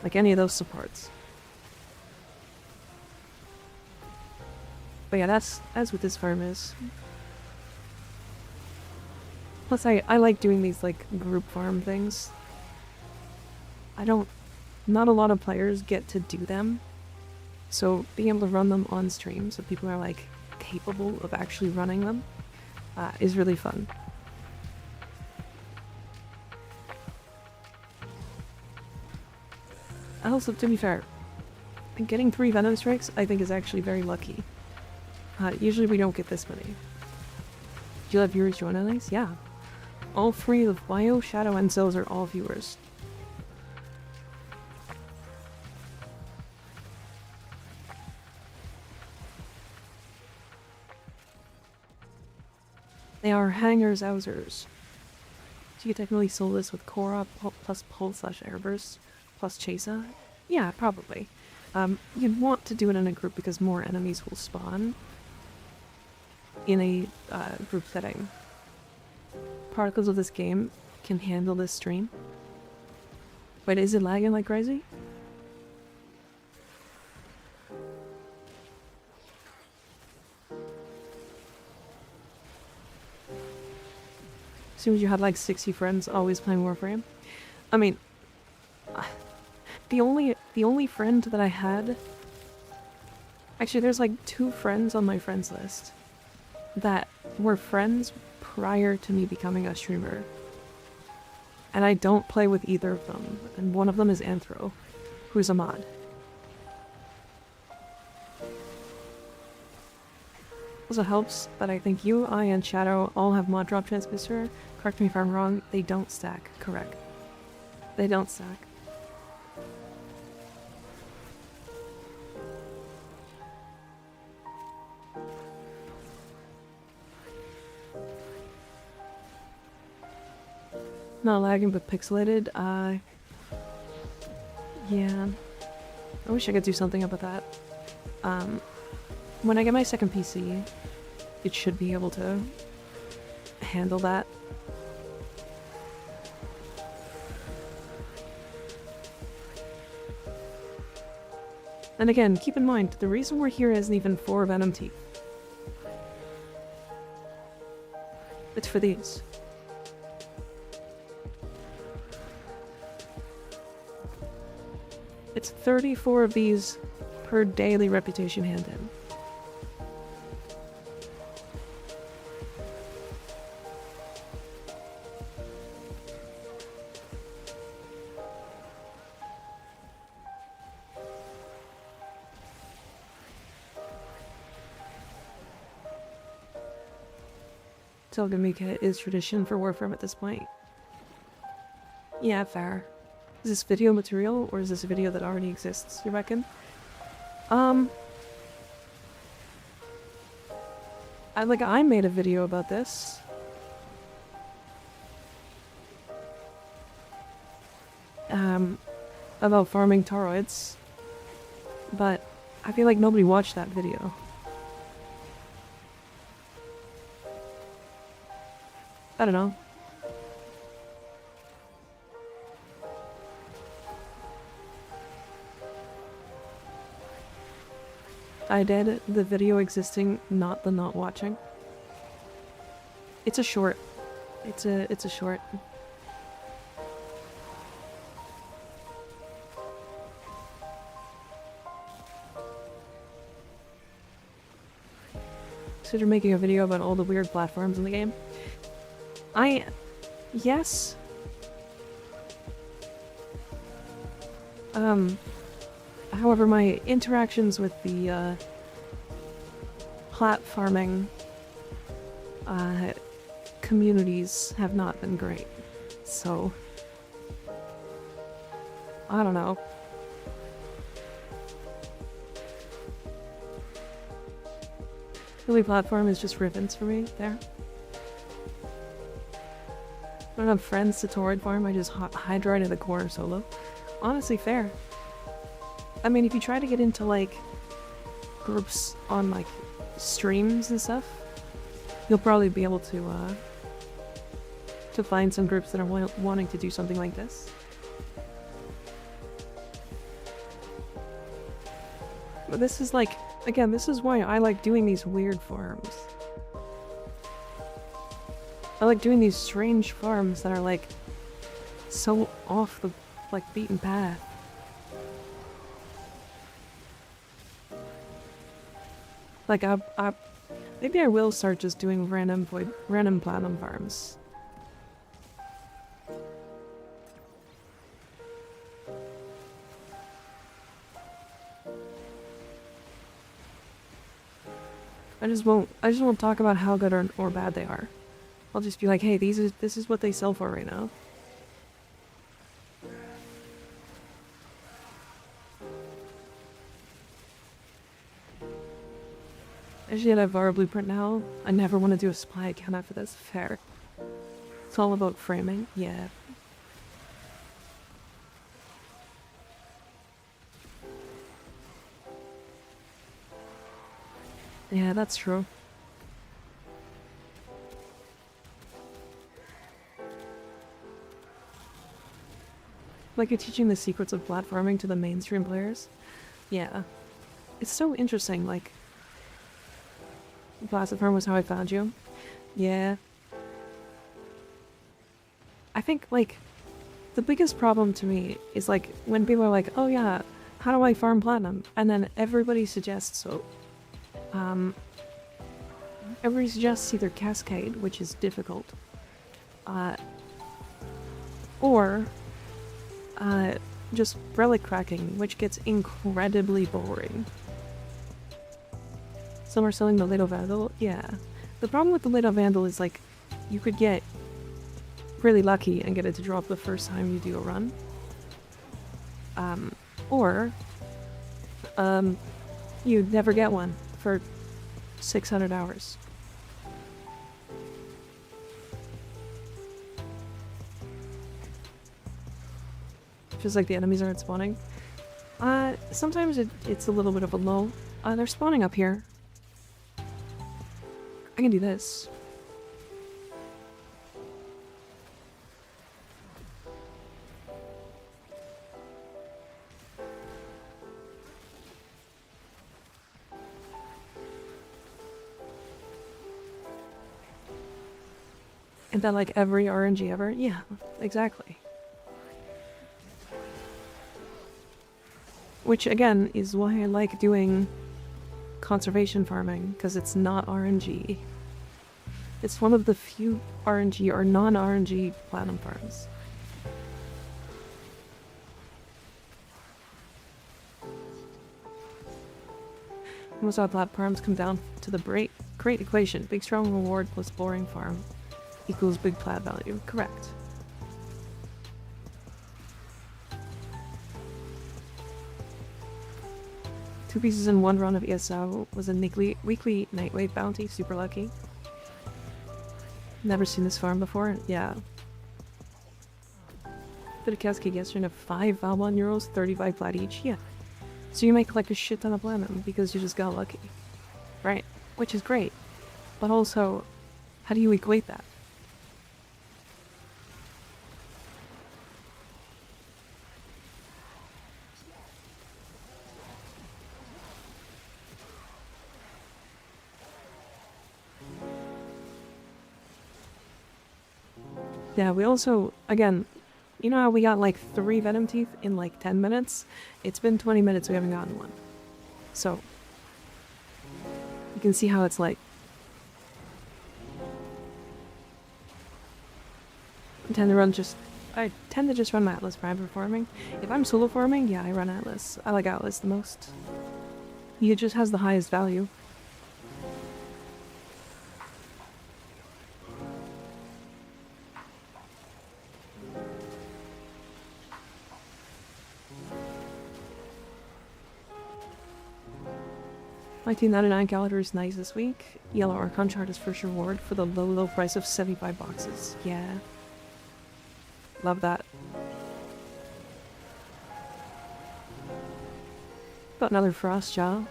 like any of those supports. But yeah, that's what this farm is. Plus I like doing these like group farm things. Not a lot of players get to do them. So being able to run them on stream so people are like capable of actually running them is really fun. Also, to be fair, getting 3 Venom Strikes I think is actually very lucky. Usually we don't get this many. Do you let viewers join on these? Yeah. All 3 of Bio, Shadow, and Zills are all viewers. They are hangers outers. So you could technically soul this with Korra plus Pull/Airburst plus Chasa? Yeah, probably. You'd want to do it in a group because more enemies will spawn in a group setting. Particles of this game can handle this stream. Wait, is it lagging like crazy? As soon as you had like 60 friends always playing Warframe. I mean, the only friend that I had, actually there's like 2 friends on my friends list that were friends prior to me becoming a streamer. And I don't play with either of them. And one of them is Anthro, who's a mod. Also helps that I think you, I, and Shadow all have mod drop transmitter. Correct me if I'm wrong, they don't stack. Correct. They don't stack. Not lagging, but pixelated. Yeah. I wish I could do something about that. When I get my second PC, it should be able to handle that. And again, keep in mind, the reason we're here isn't even for Venom Teeth. It's for these. It's 34 of these per daily reputation hand-in. Telga Mecha is tradition for Warframe at this point. Yeah, fair. Is this video material, or is this a video that already exists, you reckon? I made a video about this. About farming toroids. But I feel like nobody watched that video. I don't know. I did the video existing, not the not watching. It's a short. It's a short. Consider making a video about all the weird platforms in the game. Yes. However, my interactions with the, platforming, communities have not been great. So, I don't know. The only platform is just Riven's for me, there. I don't have friends to Toroid farm, I just hide right in the corner solo. Honestly, fair. I mean, if you try to get into, like, groups on, like, streams and stuff, you'll probably be able to find some groups that are wanting to do something like this. But this is, like, again, this is why I like doing these weird farms. I like doing these strange farms that are, like, so off the, like, beaten path. Like, maybe I will start just doing random platinum farms. I just won't talk about how good or bad they are. I'll just be like, hey, this is what they sell for right now. I should have our blueprint now. I never want to do a supply account after this. Fair. It's all about framing. Yeah. Yeah, that's true. Like you're teaching the secrets of platforming to the mainstream players? Yeah. It's so interesting, like... Platform was how I found you? Yeah. I think, like, the biggest problem to me is, like, when people are like, oh yeah, how do I farm platinum? And then everybody suggests, everybody suggests either Cascade, which is difficult, or just relic cracking, which gets incredibly boring. Some are selling the Little Vandal. Yeah. The problem with the Little Vandal is, like, you could get really lucky and get it to drop the first time you do a run. Or you'd never get one for 600 hours. Feels like the enemies aren't spawning. Sometimes it's a little bit of a lull. They're spawning up here. I can do this. Isn't that like every RNG ever? Yeah, exactly. Which again is why I like doing conservation farming, because it's not RNG. It's one of the few RNG or non-RNG platinum farms. Most all platforms come down to the great equation. Big strong reward plus boring farm equals big plat value. Correct. Two pieces in one run of ESO was a weekly nightwave bounty. Super lucky. Never seen this farm before. Yeah. Did a cascade yesterday of 5 Valbon euros, 35 plat each. Yeah. So you might collect a shit ton of platinum because you just got lucky. Right. Which is great. But also, how do you equate that? Yeah, we also, again, you know how we got like 3 Venom Teeth in like 10 minutes? It's been 20 minutes we haven't gotten one. So, you can see how it's like. I tend to just run my Atlas Prime for farming. If I'm solo farming, yeah, I run Atlas. I like Atlas the most. He just has the highest value. $19.99 calendar is nice this week. Yellow Archon chart is first reward for the low price of 75 boxes. Yeah. Love that. Got another Frost Jaw.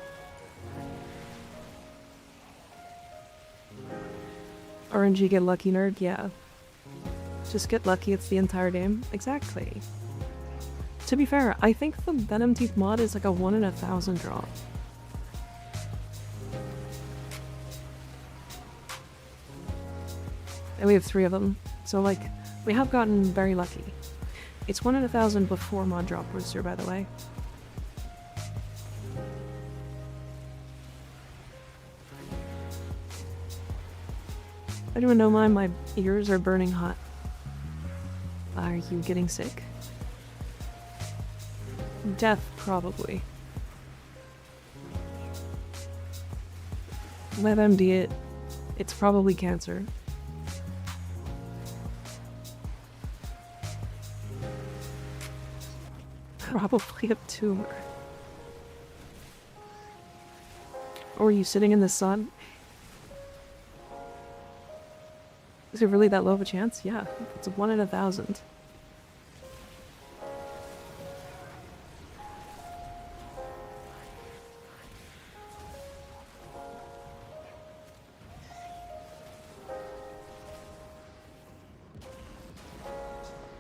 RNG get lucky nerd, yeah. Just get lucky, it's the entire game. Exactly. To be fair, I think the Venom Teeth mod is like a 1 in 1,000 draw. And we have 3 of them, so like, we have gotten very lucky. It's 1 in 1,000 before mod drop booster, by the way. I don't even know why my ears are burning hot. Are you getting sick? Death, probably. WebMD it. It's probably cancer. Probably a tumor. Or are you sitting in the sun? Is it really that low of a chance? Yeah, it's a 1 in 1,000.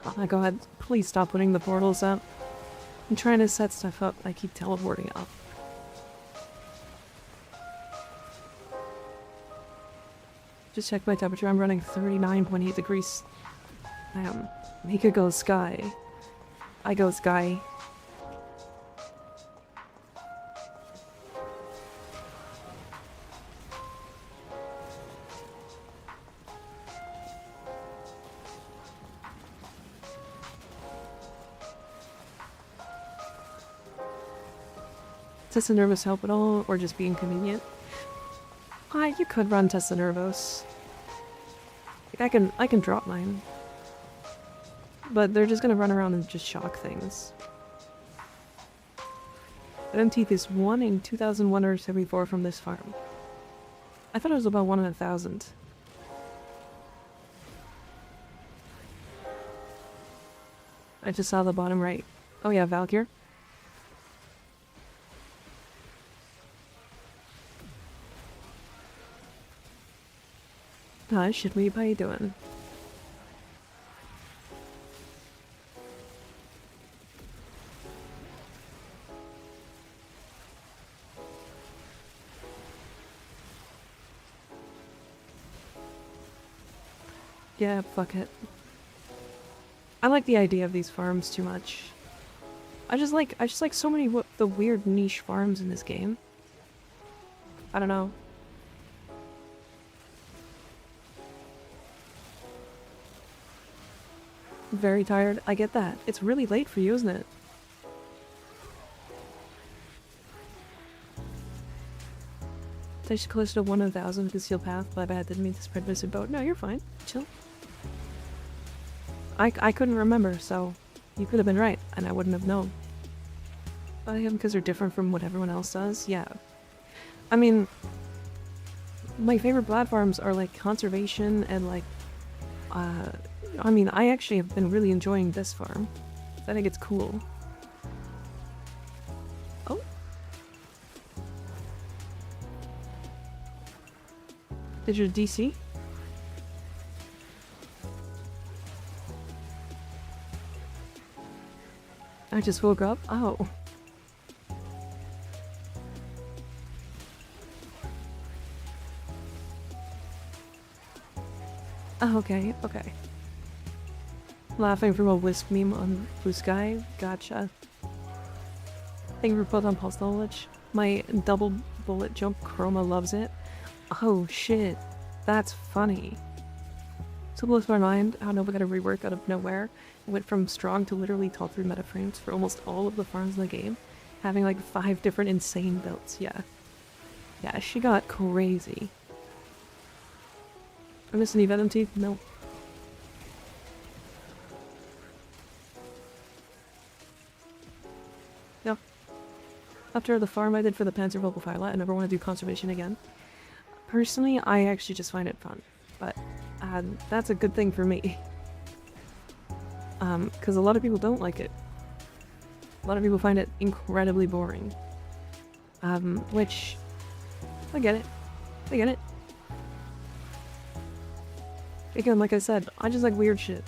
Oh my god, please stop putting the portals up. I'm trying to set stuff up, I keep teleporting up. Just check my temperature, I'm running 39.8 degrees. Mika goes sky. I go sky. Test the Nervous help at all, or just be inconvenient? You could run Test the Nervous. Like, I can drop mine. But they're just gonna run around and just shock things. Venom Teeth is 1 in 2,174 from this farm. I thought it was about 1 in 1,000. I just saw the bottom right. Oh yeah, Valkyr. Hi, Shitweeb, how you doing? Yeah, fuck it. I like the idea of these farms too much. I just like so many the weird niche farms in this game. I don't know. Very tired. I get that. It's really late for you, isn't it? Touched close to 1,000 concealed path. My bad. Didn't mean to spread missing boat. No, you're fine. Chill. I couldn't remember, so you could have been right, and I wouldn't have known. Because they're different from what everyone else does. Yeah. I mean, my favorite platforms are like conservation and like, I mean, I actually have been really enjoying this farm. I think it's cool. Oh. Did you DC? I just woke up? Oh. Oh, okay, okay. Laughing from a wisp meme on Blue Sky. Gotcha. Thank you for put on pulse knowledge. My double bullet jump chroma loves it. Oh shit. That's funny. So blows my mind how Nova got a rework out of nowhere. It went from strong to literally top 3 meta frames for almost all of the farms in the game. Having like 5 different insane builds, yeah. Yeah, she got crazy. I miss any Venom Teeth? No. Yep. After the farm I did for the Panzer Vocal Violet, I never want to do conservation again. Personally, I actually just find it fun. But that's a good thing for me. Because a lot of people don't like it. A lot of people find it incredibly boring. Which, I get it. I get it. Again, like I said, I just like weird shit.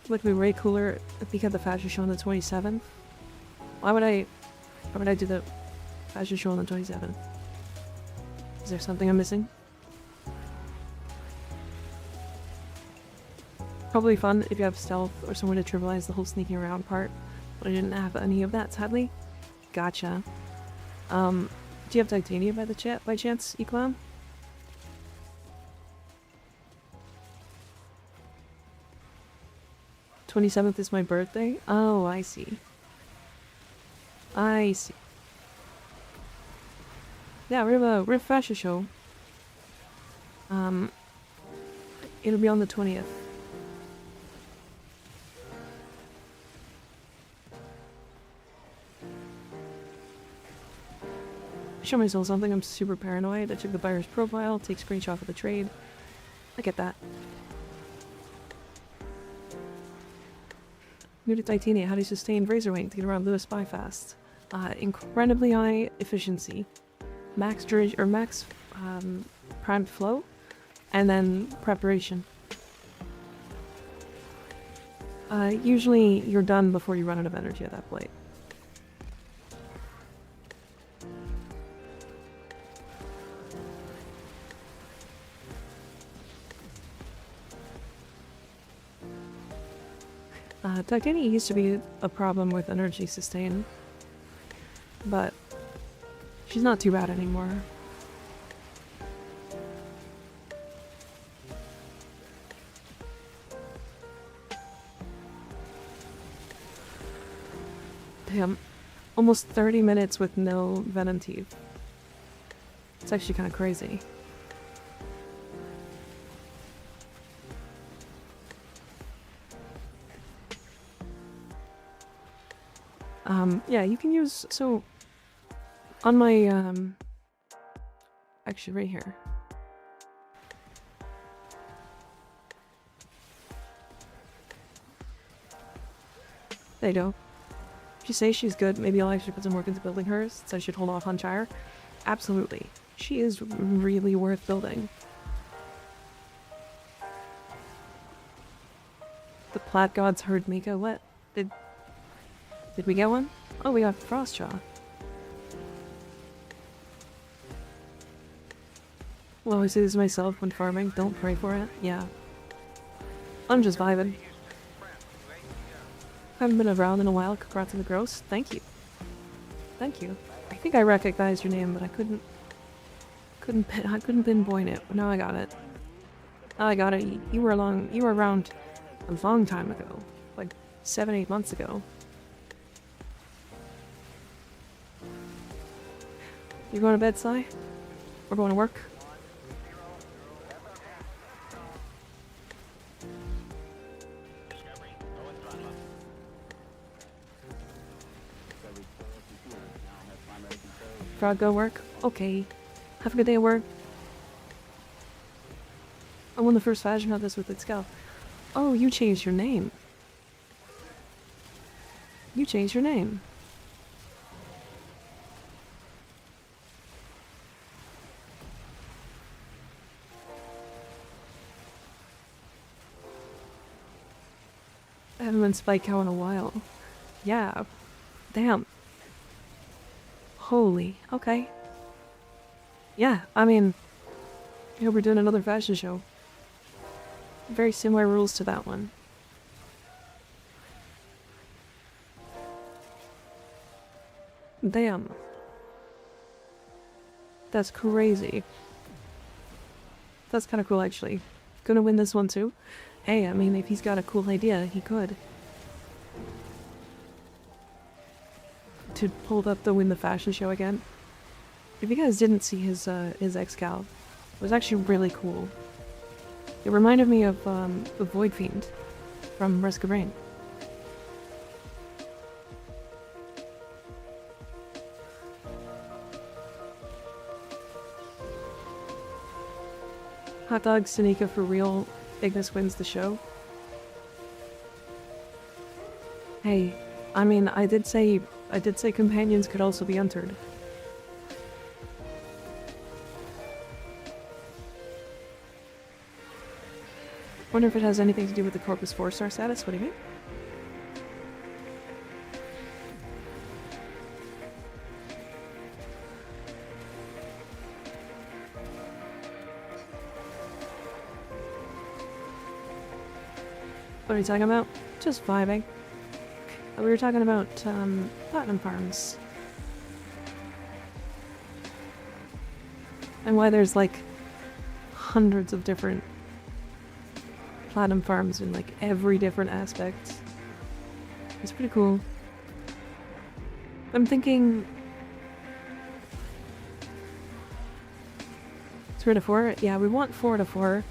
Would be way cooler if we had the fashion show on the 27th. Why would I do the fashion show on the 27th? Is there something I'm missing? Probably fun if you have stealth or someone to trivialize the whole sneaking around part, but I didn't have any of that, sadly. Gotcha. Do you have titanium by chance, Eclam? The 27th is my birthday? Oh, I see. I see. Yeah, we have a fashion show. It'll be on the 20th. Show myself something, I'm super paranoid. I took the buyer's profile, take screenshot of the trade. I get that. New to Titania, how do you sustain razor weight to get around Lewis Spy fast? Incredibly high efficiency. Max duration, or max primed flow, and then preparation. Usually you're done before you run out of energy at that point. Titania used to be a problem with energy sustain, but she's not too bad anymore. Damn, almost 30 minutes with no Venom Teeth. It's actually kind of crazy. Yeah, you can use, so, on my, actually right here. There you go. She says she's good. Maybe I'll actually put some work into building hers, so I should hold off on Chire. Absolutely. She is really worth building. The Plat Gods heard Mika. What? Did we get one? Oh, we got Frostjaw. Well, I always say this myself when farming. Don't pray for it. Yeah. I'm just vibing. Haven't been around in a while. Congrats on the gross. Thank you. Thank you. I think I recognized your name, but I couldn't pinpoint it. But now I got it. Now I got it. You were around a long time ago. Like 7-8 months ago. You going to bed, Si? We're going to work? Frog, go work? Okay. Have a good day at work. I won the first fashion contest with Scout. Oh, you changed your name. You changed your name. I haven't been Spike Cow in a while. Yeah. Damn. Holy. Okay. Yeah, I mean, you know, we're doing another fashion show. Very similar rules to that one. Damn. That's crazy. That's kind of cool, actually. Gonna win this one too? Hey, I mean, if he's got a cool idea, he could. To pull up to win the fashion show again. If you guys didn't see his Excal, it was actually really cool. It reminded me of the Void Fiend from Risk of Rain. Hot dog, Sanika for real. Ignis wins the show. Hey, I mean, I did say companions could also be entered. Wonder if it has anything to do with the Corpus 4-star status. What do you mean? What are you talking about? Just vibing. We were talking about platinum farms. And why there's like hundreds of different platinum farms in like every different aspect. It's pretty cool. I'm thinking 3 to 4? Yeah, we want 4 to 4.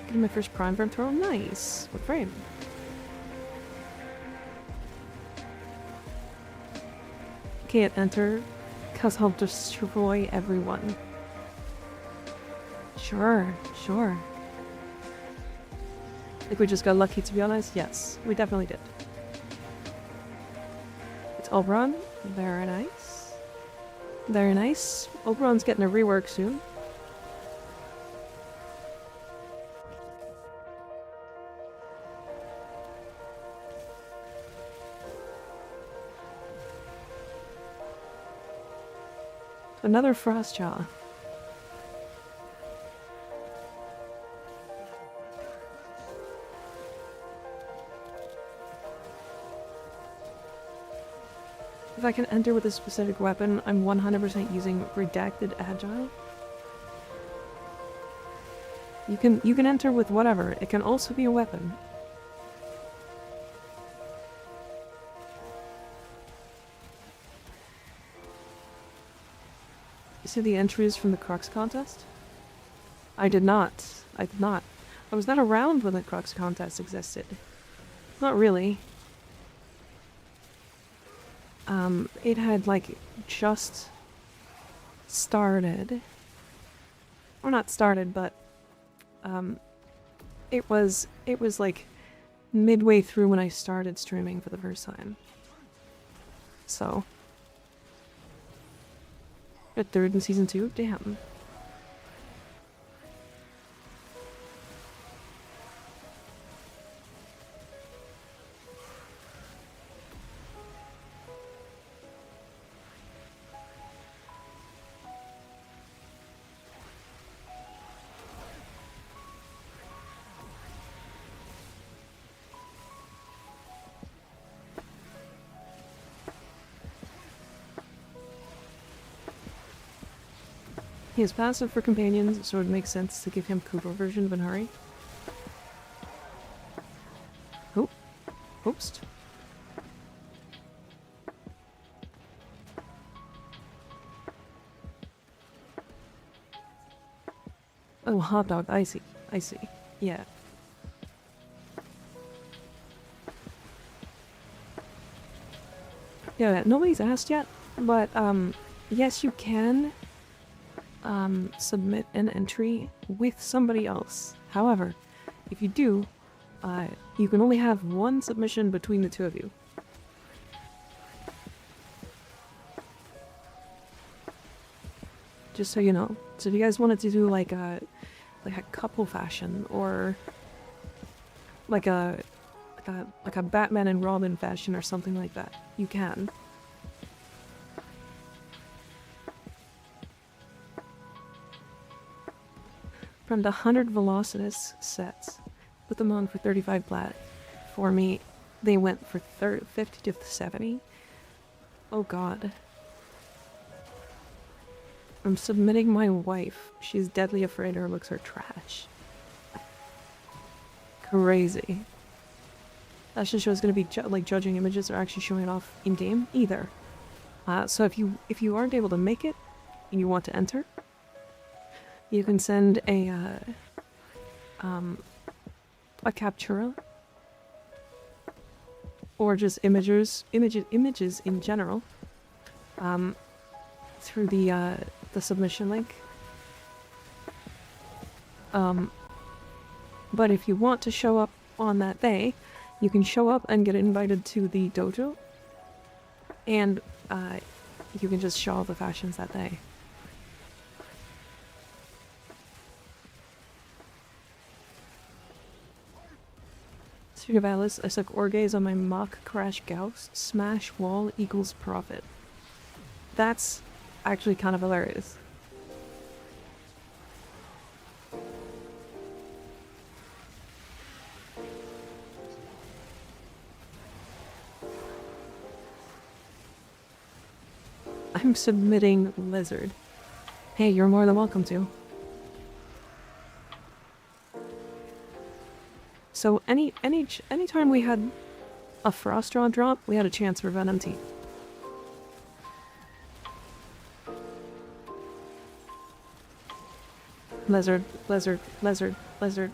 Getting my first prime farm throw. Nice. What frame? Can't enter because I'll destroy everyone. Sure, sure. I think we just got lucky, to be honest. Yes, we definitely did. It's Oberon. Very nice. Very nice. Oberon's getting a rework soon. Another Frostjaw. If I can enter with a specific weapon, I'm 100% using Redacted Agile. You can enter with whatever. It can also be a weapon. You see the entries from the Crux contest? I did not. I did not. I was not around when the Crux contest existed. Not really. It had like just started. Or not started, but it was like midway through when I started streaming for the first time. So. A third in season 2? Damn. He is passive for companions, so it makes sense to give him Cooper version of an hurry. Oh, oops. Oh, hot dog. I see. I see. Yeah. Yeah, nobody's asked yet, but yes, you can submit an entry with somebody else. However, if you do, you can only have one submission between the two of you. Just so you know. So if you guys wanted to do like a couple fashion, or like a Batman and Robin fashion or something like that, you can. From the 100 Velocitus sets, put them on for 35 plat. For me, they went for 50 to 70. Oh god. I'm submitting my wife. She's deadly afraid her looks are trash. Crazy. That just shows gonna be like judging images or actually showing it off in game either. So if you aren't able to make it and you want to enter, you can send a captura or just images in general through the submission link. But if you want to show up on that day, you can show up and get invited to the dojo, and you can just show all the fashions that day. Speaking of Alice, I suck orgaze on my mock crash gauss. Smash wall equals profit. That's actually kind of hilarious. I'm submitting Lizard. Hey, you're more than welcome to. So anytime we had a frost draw drop, we had a chance for Venom Teeth. Lizard, lizard, lizard, lizard.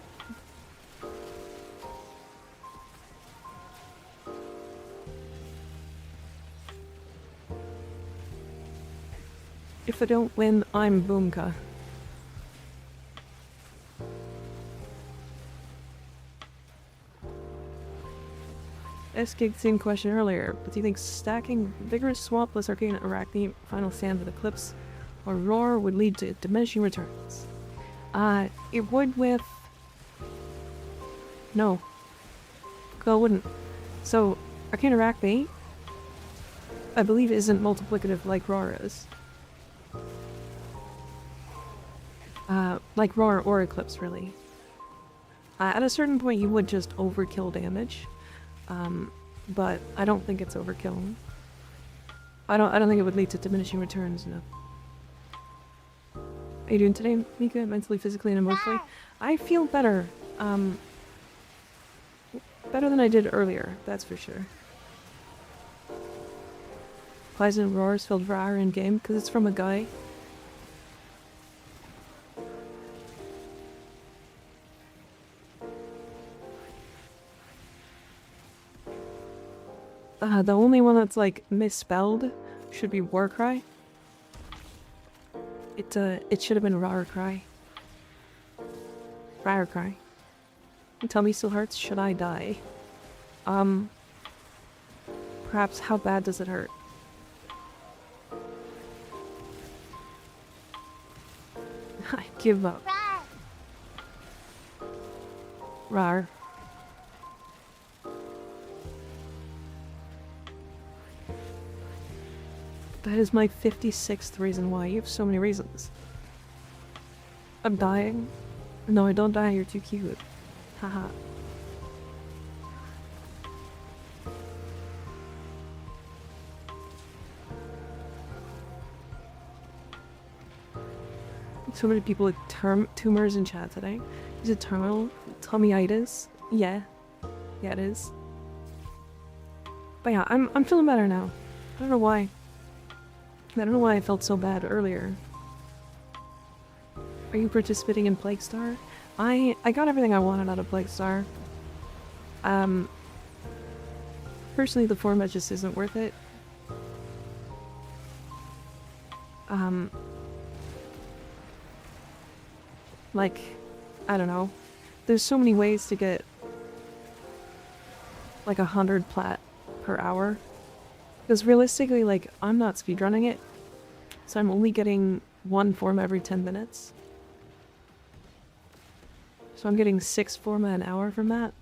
If I don't win, I'm Boomka. S-Gig same question earlier, but do you think stacking Vigorous Swap plus Arcane Arachne Final Stand with Eclipse or Roar would lead to diminishing returns? It would with... No. Well, it wouldn't. So, Arcane Arachne, I believe, isn't multiplicative like Roar is. Like Roar or Eclipse, really. At a certain point, you would just overkill damage. But I don't think it's overkill. I don't think it would lead to diminishing returns, no. How you doing today, Mika? Mentally, physically, and emotionally? I feel better. Better than I did earlier, that's for sure. Pleasant Roars filled for hour in game, because it's from a guy. The only one that's like misspelled should be Warcry. It should have been RawrCry. RawrCry. Tell me still hurts, should I die? Perhaps how bad does it hurt? I give up. Rar. That is my 56th reason why. You have so many reasons. I'm dying. No, I don't die. You're too cute. Haha. So many people with tumors in chat today. Is it terminal tummyitis? Yeah. Yeah, it is. But yeah, I'm feeling better now. I don't know why. I don't know why I felt so bad earlier. Are you participating in Plague Star? I got everything I wanted out of Plague Star. Personally, the format just isn't worth it. Like, I don't know. There's so many ways to get like 100 plat per hour. Because realistically, like, I'm not speedrunning it. So I'm only getting one form every 10 minutes. So I'm getting 6 forma an hour from that.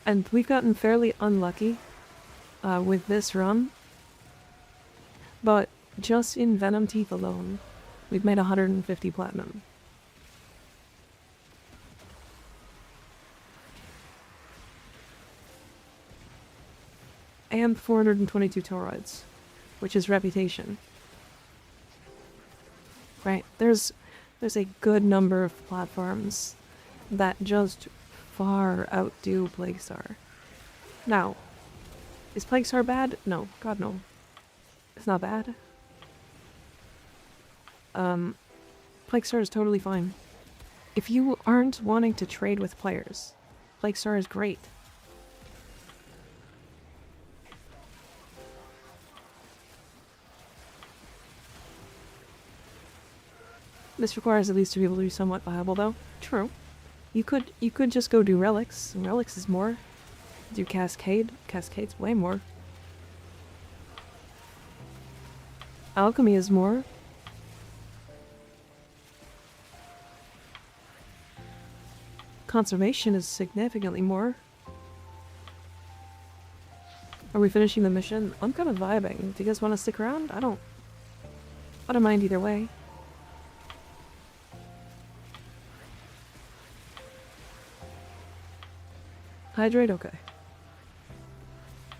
And we've gotten fairly unlucky with this run. But just in Venom Teeth alone, we've made 150 platinum. And 422 toroids, which is reputation. Right, there's a good number of platforms that just far outdo Plague Star. Now, is Plague Star bad? No, God no. It's not bad. Plague Star is totally fine. If you aren't wanting to trade with players, Plague Star is great. This requires at least to be able to be somewhat viable, though. True. You could just go do relics. Relics is more. Do Cascade. Cascade's way more. Alchemy is more. Conservation is significantly more. Are we finishing the mission? I'm kind of vibing. Do you guys want to stick around? I don't mind either way. Hydrate? Okay.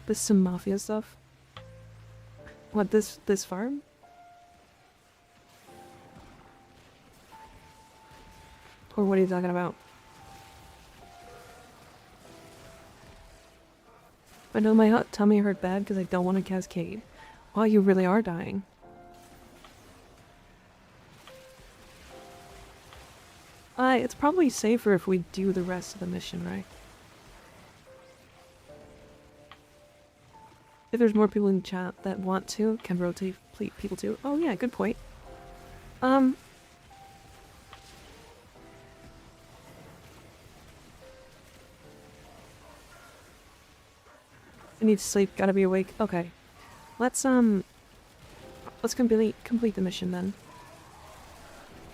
This is some mafia stuff. What, this farm? Or what are you talking about? I know my tummy hurt bad because I don't want to cascade. Wow, you really are dying. It's probably safer if we do the rest of the mission, right? If there's more people in chat that want to, can rotate people too. Oh yeah, good point. I need to sleep, gotta be awake. Okay. Let's complete the mission then.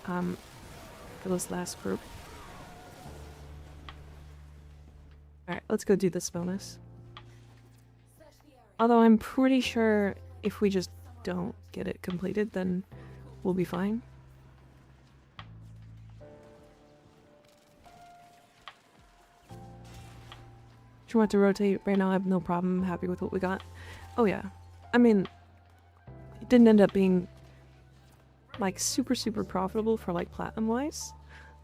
For this last group. Alright, let's go do this bonus. Although I'm pretty sure if we just don't get it completed, then we'll be fine. Do you want to rotate right now? I have no problem. I'm happy with what we got. Oh yeah. I mean, it didn't end up being like super profitable for like platinum wise.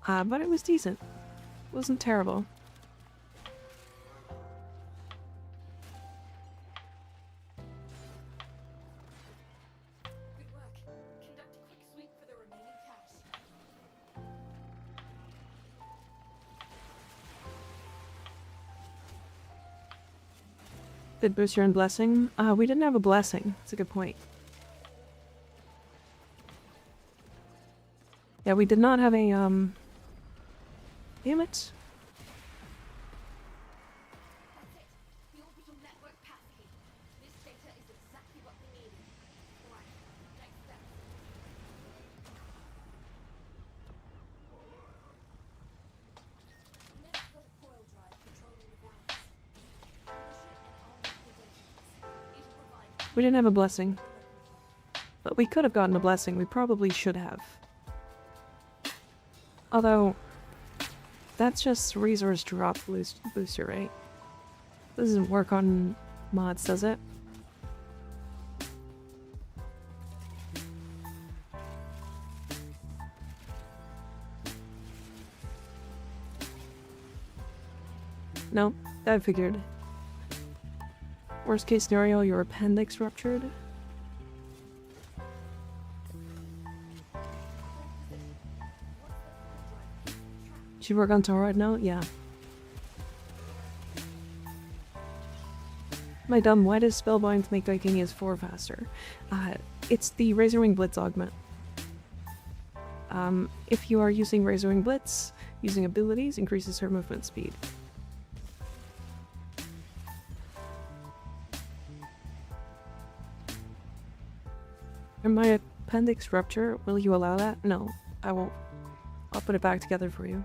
But it was decent. It wasn't terrible. Good work. Conduct a quick sweep for the remaining cache. Did boost your own blessing? We didn't have a blessing. That's a good point. Yeah, we did not have a, damn it. We didn't have a blessing. But we could have gotten a blessing. We probably should have. Although, that's just resource drop booster, right? This doesn't work on mods, does it? No, I figured. Worst case scenario, your appendix ruptured. Should you work on Tauroid now? Yeah. My dumb, why does Spellbind make igns 4 faster? It's the Razorwing Blitz augment. If you are using Razorwing Blitz, using abilities increases her movement speed. And my appendix rupture, will you allow that? No, I won't. I'll put it back together for you.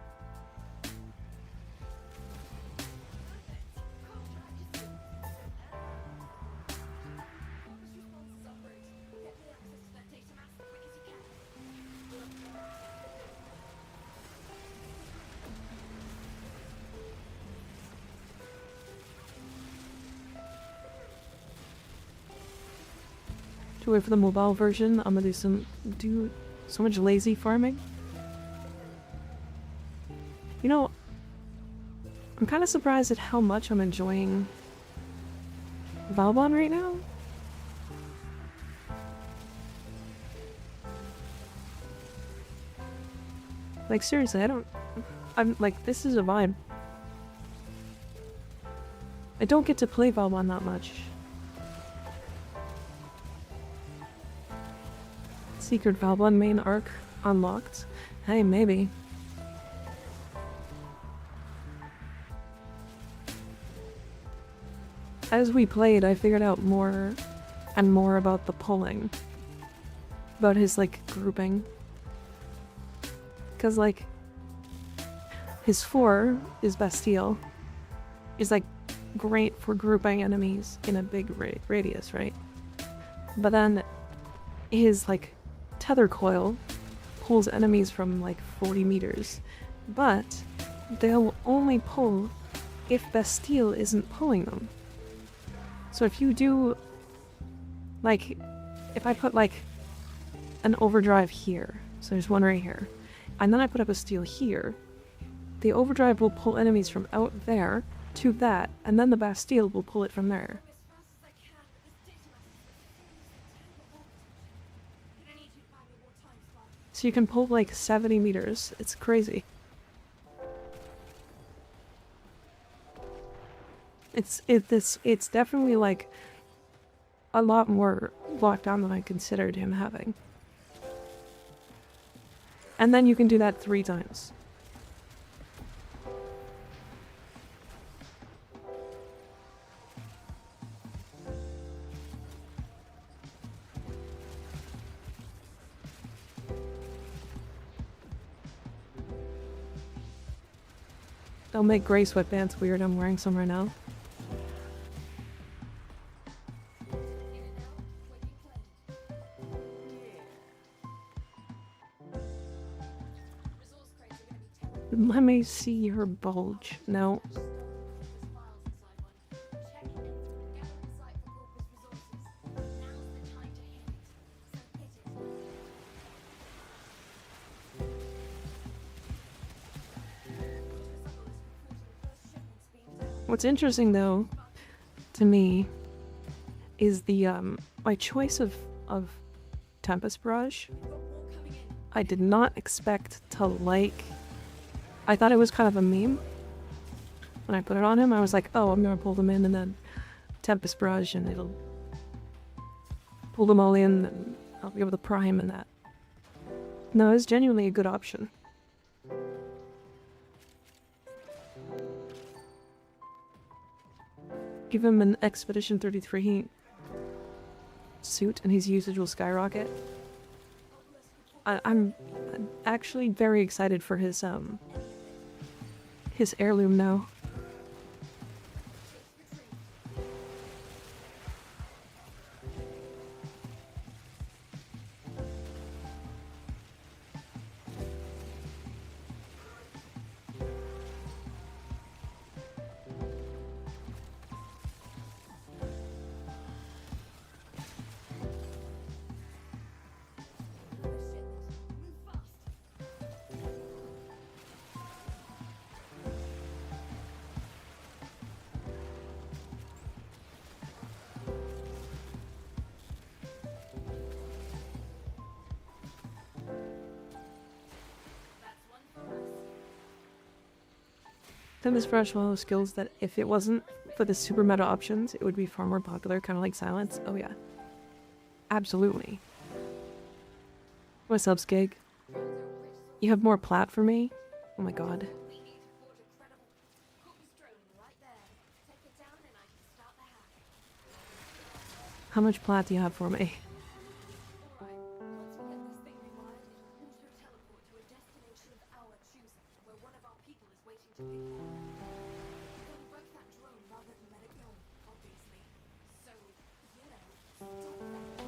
To wait for the mobile version, I'm gonna do so much lazy farming. You know, I'm kind of surprised at how much I'm enjoying Valbon right now. Like seriously, I'm like, this is a vibe. I don't get to play Valbon that much. Secret Valbon main arc unlocked. Hey, maybe. As we played, I figured out more and more about the pulling. About his, like, grouping. Because, like, his 4, his Bastille, is, like, great for grouping enemies in a big radius, right? But then his, like, tether coil pulls enemies from like 40 meters, but they'll only pull if Bastille isn't pulling them. So if you do, like, if I put like an overdrive here, so there's one right here, and then I put up a Bastille here, the overdrive will pull enemies from out there to that, and then the Bastille will pull it from there. So you can pull like 70 meters. It's crazy. It's definitely like a lot more lockdown than I considered him having. And then you can do that 3 times. They'll make gray sweatpants weird. I'm wearing some right now. Let me see her bulge. No. What's interesting though, to me, is the my choice of Tempest Barrage. I did not expect to like. I thought it was kind of a meme. When I put it on him, I was like, oh, I'm gonna pull them in and then Tempest Barrage and it'll pull them all in and I'll be able to prime and that. No, it's genuinely a good option. Give him an Expedition 33 suit and his usage will skyrocket. I'm actually very excited for his heirloom now. Them is fresh one of those skills that if it wasn't for the super meta options, it would be far more popular, kind of like silence. Oh yeah. Absolutely. What's up, Skig? You have more plat for me? Oh my god. We need to forge a credible Cook's drone right there. Take it down and I can start the hack. How much plat do you have for me? Alright, once we get this thing rewired, auto teleport to a destination of our choosing, where one of our people is waiting to pick one. Then wreck that drone rather than let it go, obviously. So, you know, stop that.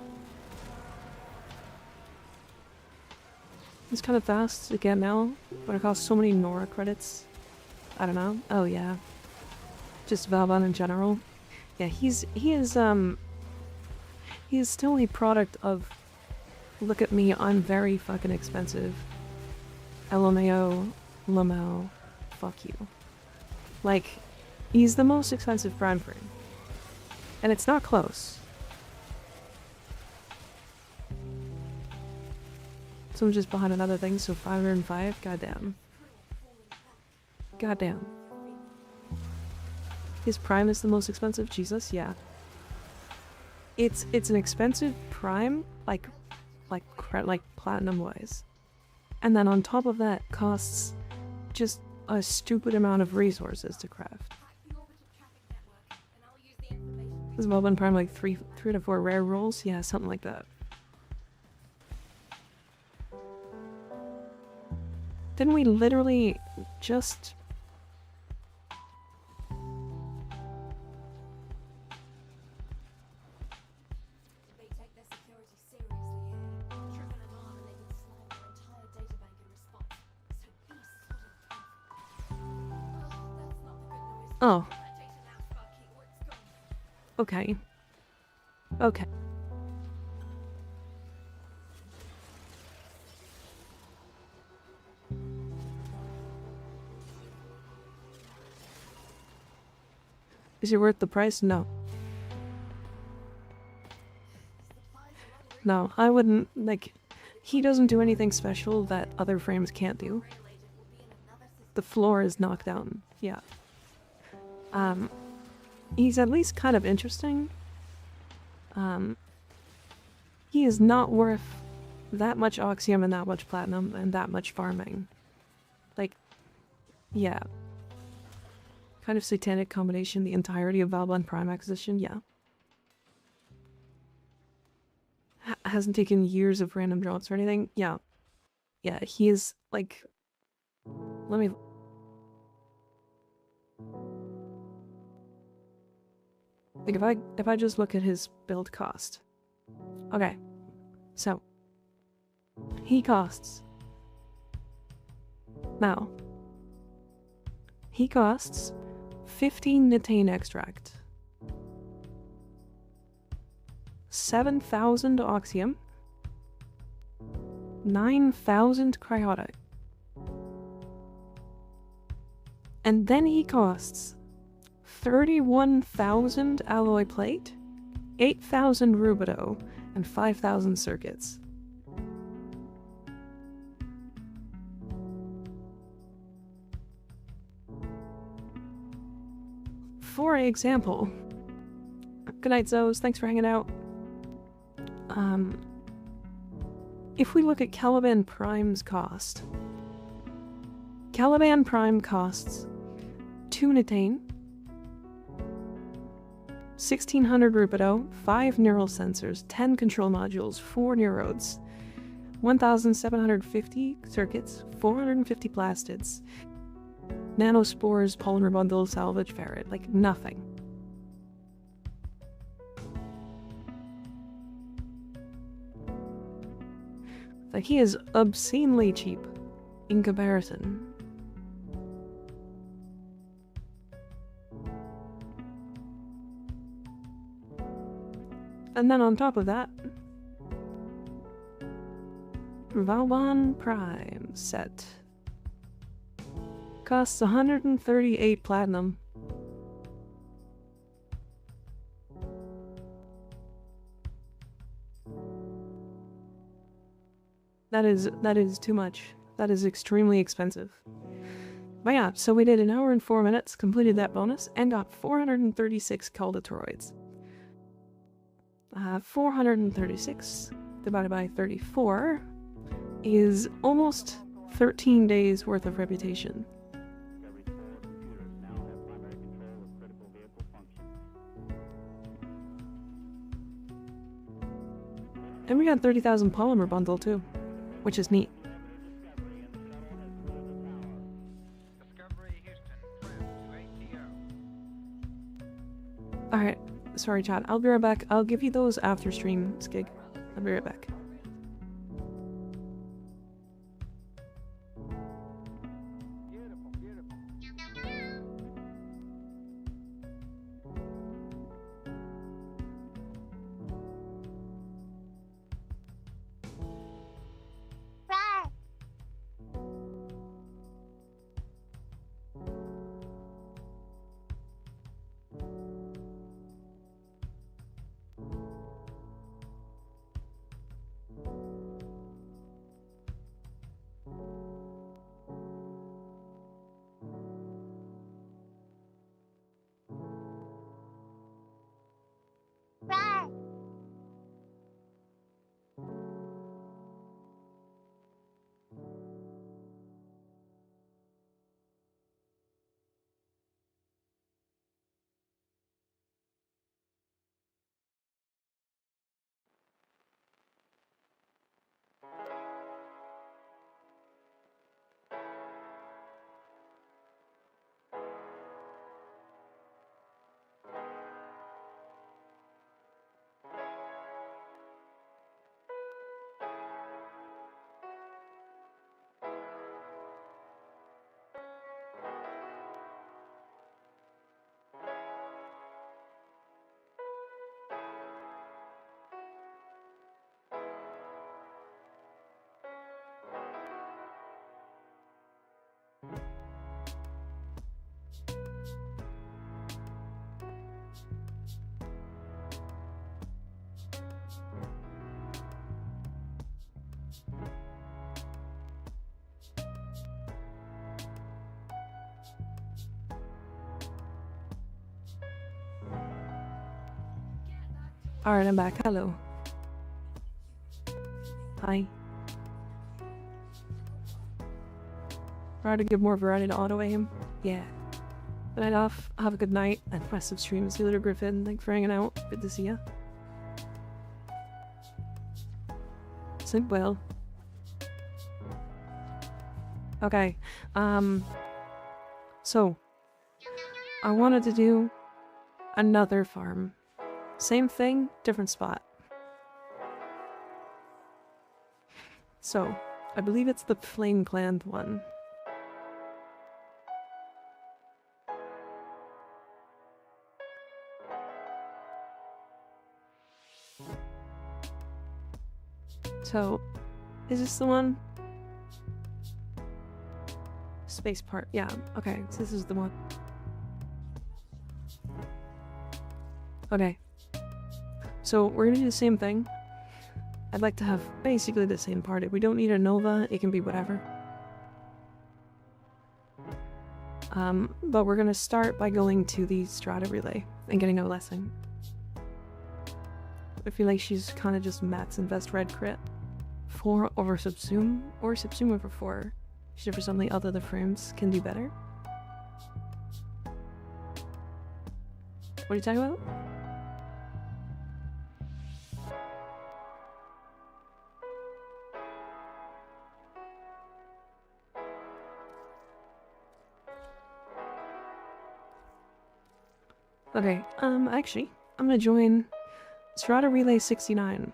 It's kind of fast to get now, but it costs so many Nora credits. I don't know. Oh yeah. Just Valvan in general. Yeah, he is still a product of, look at me, I'm very fucking expensive. LMAO, Lamau, fuck you. Like, he's the most expensive prime frame. And it's not close. Someone's just behind another thing, so 505, goddamn. Goddamn. His prime is the most expensive? Jesus, yeah. It's an expensive prime, like platinum wise. And then on top of that costs just a stupid amount of resources to craft. Is Moblin Prime like 3 to 4 rare rolls? Yeah, something like that. Didn't we literally just... They take their security seriously here. Trip an alarm and they can slam your entire databank in response. So be sort of careful. Oh, that's not the good news. Oh, That data now, Sparky, or it's gone. okay. Okay. Is it worth the price? No. No, I wouldn't, like, he doesn't do anything special that other frames can't do. The floor is knocked down, yeah. He's at least kind of interesting. He is not worth that much Oxium and that much Platinum and that much farming. Like, yeah. Kind of satanic combination, the entirety of Valblon Prime acquisition, yeah. Hasn't taken years of random drops or anything, yeah. Yeah, he is, like... Let me... Like, if I just look at his build cost. Okay. So. He costs... Now. He costs 15 Nitane extract, 7,000 Oxium, 9,000 Cryotic. And then he costs 31,000 Alloy Plate, 8,000 Rubido, and 5,000 Circuits. For example, good night, Zos. Thanks for hanging out. If we look at Caliban Prime's cost, Caliban Prime costs 2 Nitane, 1,600 Rubido, 5 neural sensors, 10 control modules, 4 neurodes, 1,750 circuits, 450 plastids, nanospores, polymer bundle, salvage ferret, like nothing. Like, he is obscenely cheap in comparison. And then on top of that, Valban Prime set costs 138 platinum. That is too much. That is extremely expensive. But yeah, so we did an hour and 4 minutes, completed that bonus, and got 436 Calditoroids. 436 divided by 34 is almost 13 days worth of reputation. And we got 30,000 polymer bundle too, which is neat. Alright, sorry chat, I'll be right back. I'll give you those after stream, Skig. I'll be right back. Alright, I'm back. Hello. Hi. Try to give more variety to auto aim. Yeah. Good night off. Have a good night and rest of stream. See you later, Griffin. Thanks for hanging out. Good to see ya. Sleep well. Okay. So I wanted to do another farm. Same thing, different spot. So, I believe it's the Flame Clan one. So, is this the one? Space part, yeah, okay, so this is the one. Okay. So we're gonna do the same thing. I'd like to have basically the same party. We don't need a Nova, it can be whatever. But we're gonna start by going to the Strata Relay and getting a blessing. I feel like she's kind of just Matt's Invest Red crit. 4 over Subsume, or Subsume over 4. Should for something other the frames can do better. What are you talking about? Okay, actually, I'm gonna join Strata Relay 69.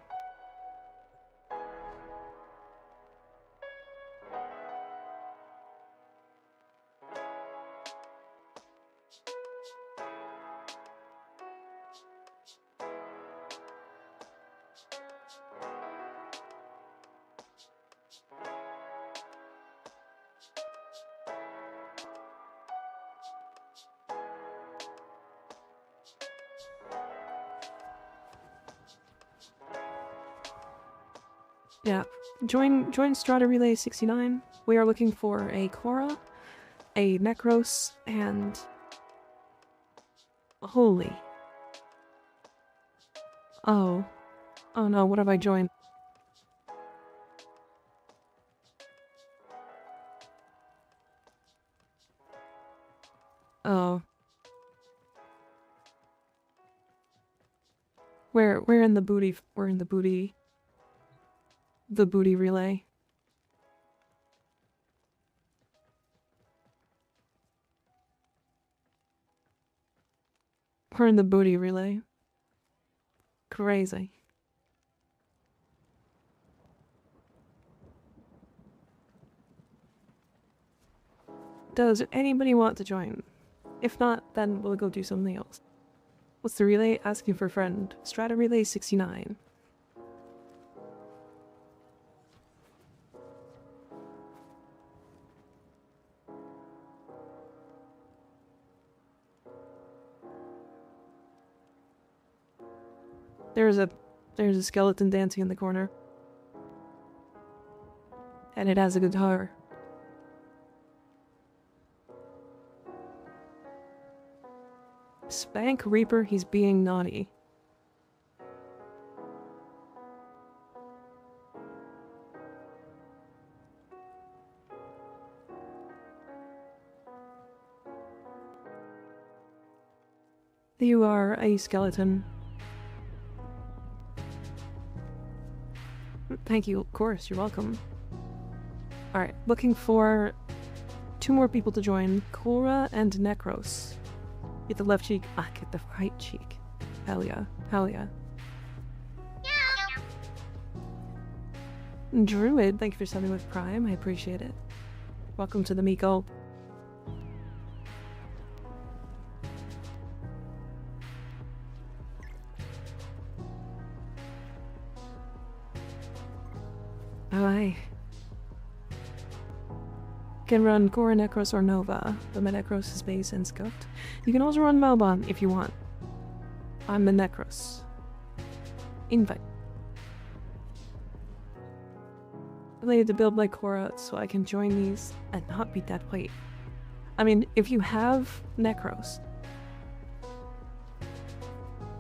Yeah, join Strata Relay 69. We are looking for a Korra a Necros and... Holy. Oh. Oh no, what have I joined? Oh. We're in the booty, we're in the booty relay. We're in the booty relay. Crazy. Does anybody want to join? If not, then we'll go do something else. What's the relay? Asking for a friend. Strata Relay 69. There's a skeleton dancing in the corner. And it has a guitar. Spank Reaper, he's being naughty. You are a skeleton. Thank you, of course, you're welcome. Alright, looking for 2 more people to join. Cora and Necros. Get the left cheek. Ah, get the right cheek. Hell yeah. Hell yeah. Druid, thank you for subbing with Prime. I appreciate it. Welcome to the Miko. Alright. Can run Cora, Necros, or Nova. The Necros is base and scuffed. You can also run Melbon if you want. I'm the Necros. Invite. I need to build my Cora so I can join these and not be dead weight. I mean, if you have Necros,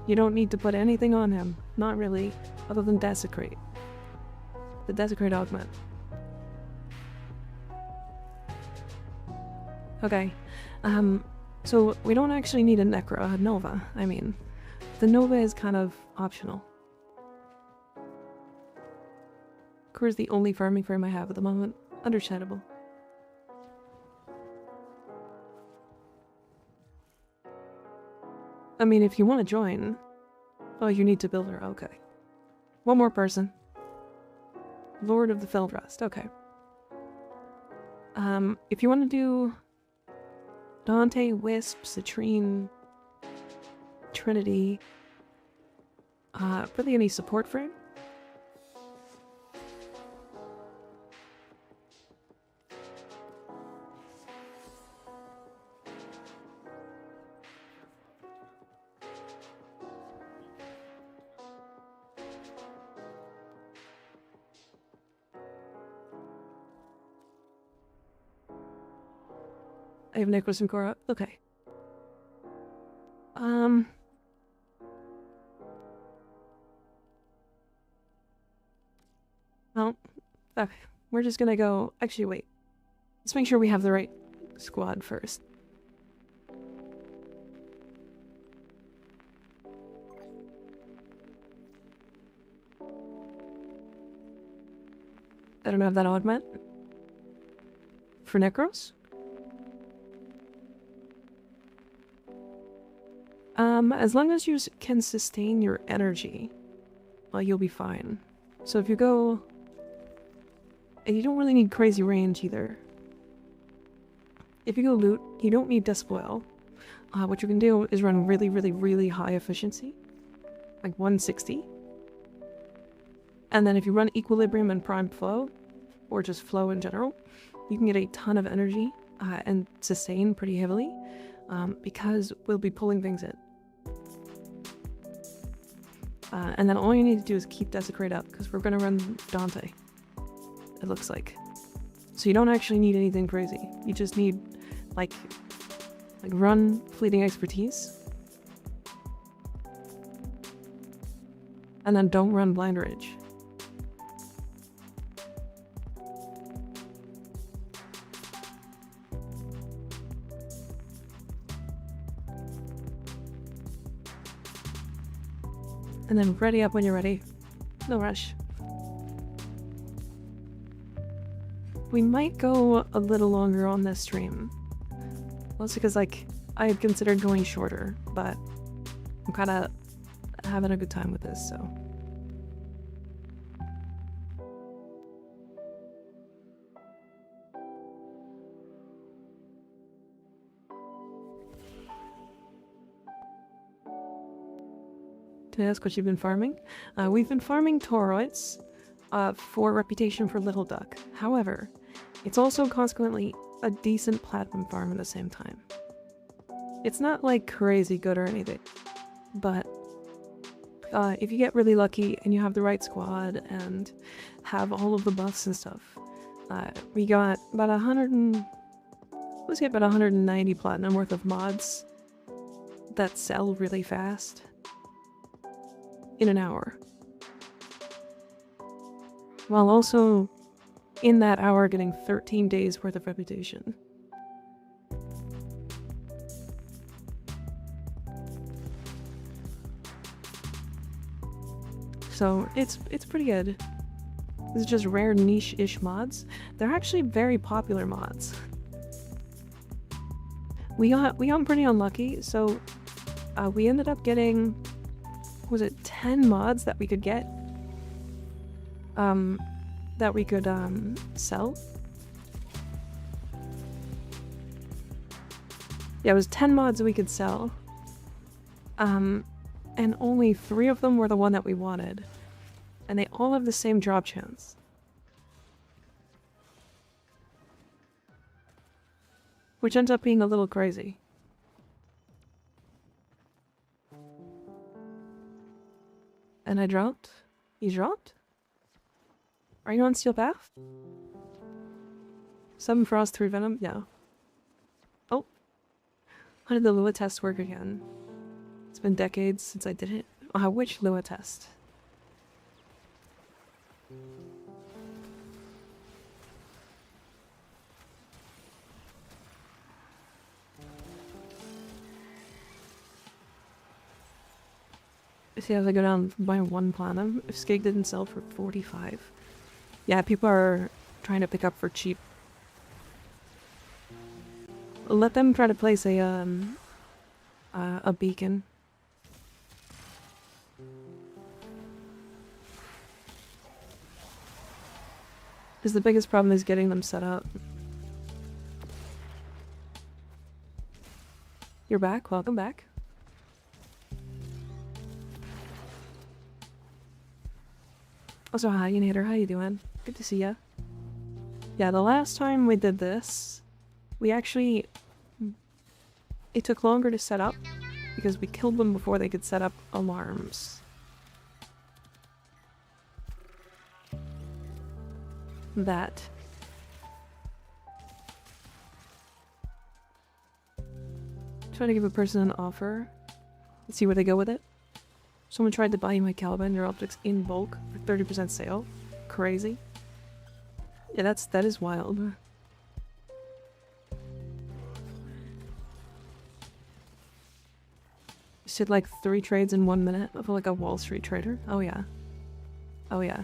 you don't need to put anything on him. Not really, other than Desecrate. The Desecrate augment. Okay, so we don't actually need a Nova. I mean, the Nova is kind of optional. Cora's the only farming frame I have at the moment. Understandable. I mean, if you want to join... Oh, you need to build her. Okay. One more person. Lord of the Feldrust. Okay. If you want to do... Dante, Wisp, Citrine, Trinity. Really any support frame? I have Necros and Cora. Okay. Well, okay. We're just gonna go... Actually, wait. Let's make sure we have the right squad first. I don't have that augment. For Necros? As long as you can sustain your energy, well, you'll be fine. So if you go... And you don't really need crazy range either. If you go loot, you don't need Despoil. What you can do is run really, really, really high efficiency. Like 160. And then if you run Equilibrium and Prime Flow, or just Flow in general, you can get a ton of energy and sustain pretty heavily. Because we'll be pulling things in. And then all you need to do is keep Desecrate up, because we're going to run Dante, it looks like. So you don't actually need anything crazy. You just need Like run fleeting expertise. And then don't run blind rage. And then ready up when you're ready. No rush. We might go a little longer on this stream. Mostly because, like, I had considered going shorter, but I'm kind of having a good time with this, so. Can I ask what you've been farming? We've been farming toroids for reputation for Little Duck. However, it's also consequently a decent platinum farm at the same time. It's not like crazy good or anything, but if you get really lucky and you have the right squad and have all of the buffs and stuff, we got about 190 platinum worth of mods that sell really fast in an hour, while also in that hour getting 13 days worth of reputation. So it's pretty good. This is just rare niche-ish mods. They're actually very popular mods. We got pretty unlucky, so we ended up getting, was it 10 mods that we could get? That we could sell? Yeah, it was 10 mods that we could sell. And only 3 of them were the one that we wanted. And they all have the same drop chance. Which ends up being a little crazy. And I dropped? You dropped? Are you on Steel Path? 7 Frost, 3 Venom? Yeah. Oh. How did the Lua test work again? It's been decades since I did it. Which Lua test? See how they go down by 1 platinum? If Skig didn't sell for 45. Yeah, people are trying to pick up for cheap. Let them try to place a beacon. Because the biggest problem is getting them set up. You're back? Welcome back. Also, hi, Nader. How you doing? Good to see ya. Yeah, the last time we did this, we actually... It took longer to set up, because we killed them before they could set up alarms. That. Trying to give a person an offer. Let's see where they go with it. Someone tried to buy you my Caliban and your objects in bulk for 30% sale. Crazy. Yeah, that is wild. You did like 3 trades in 1 minute of like a Wall Street trader? Oh yeah. Oh yeah.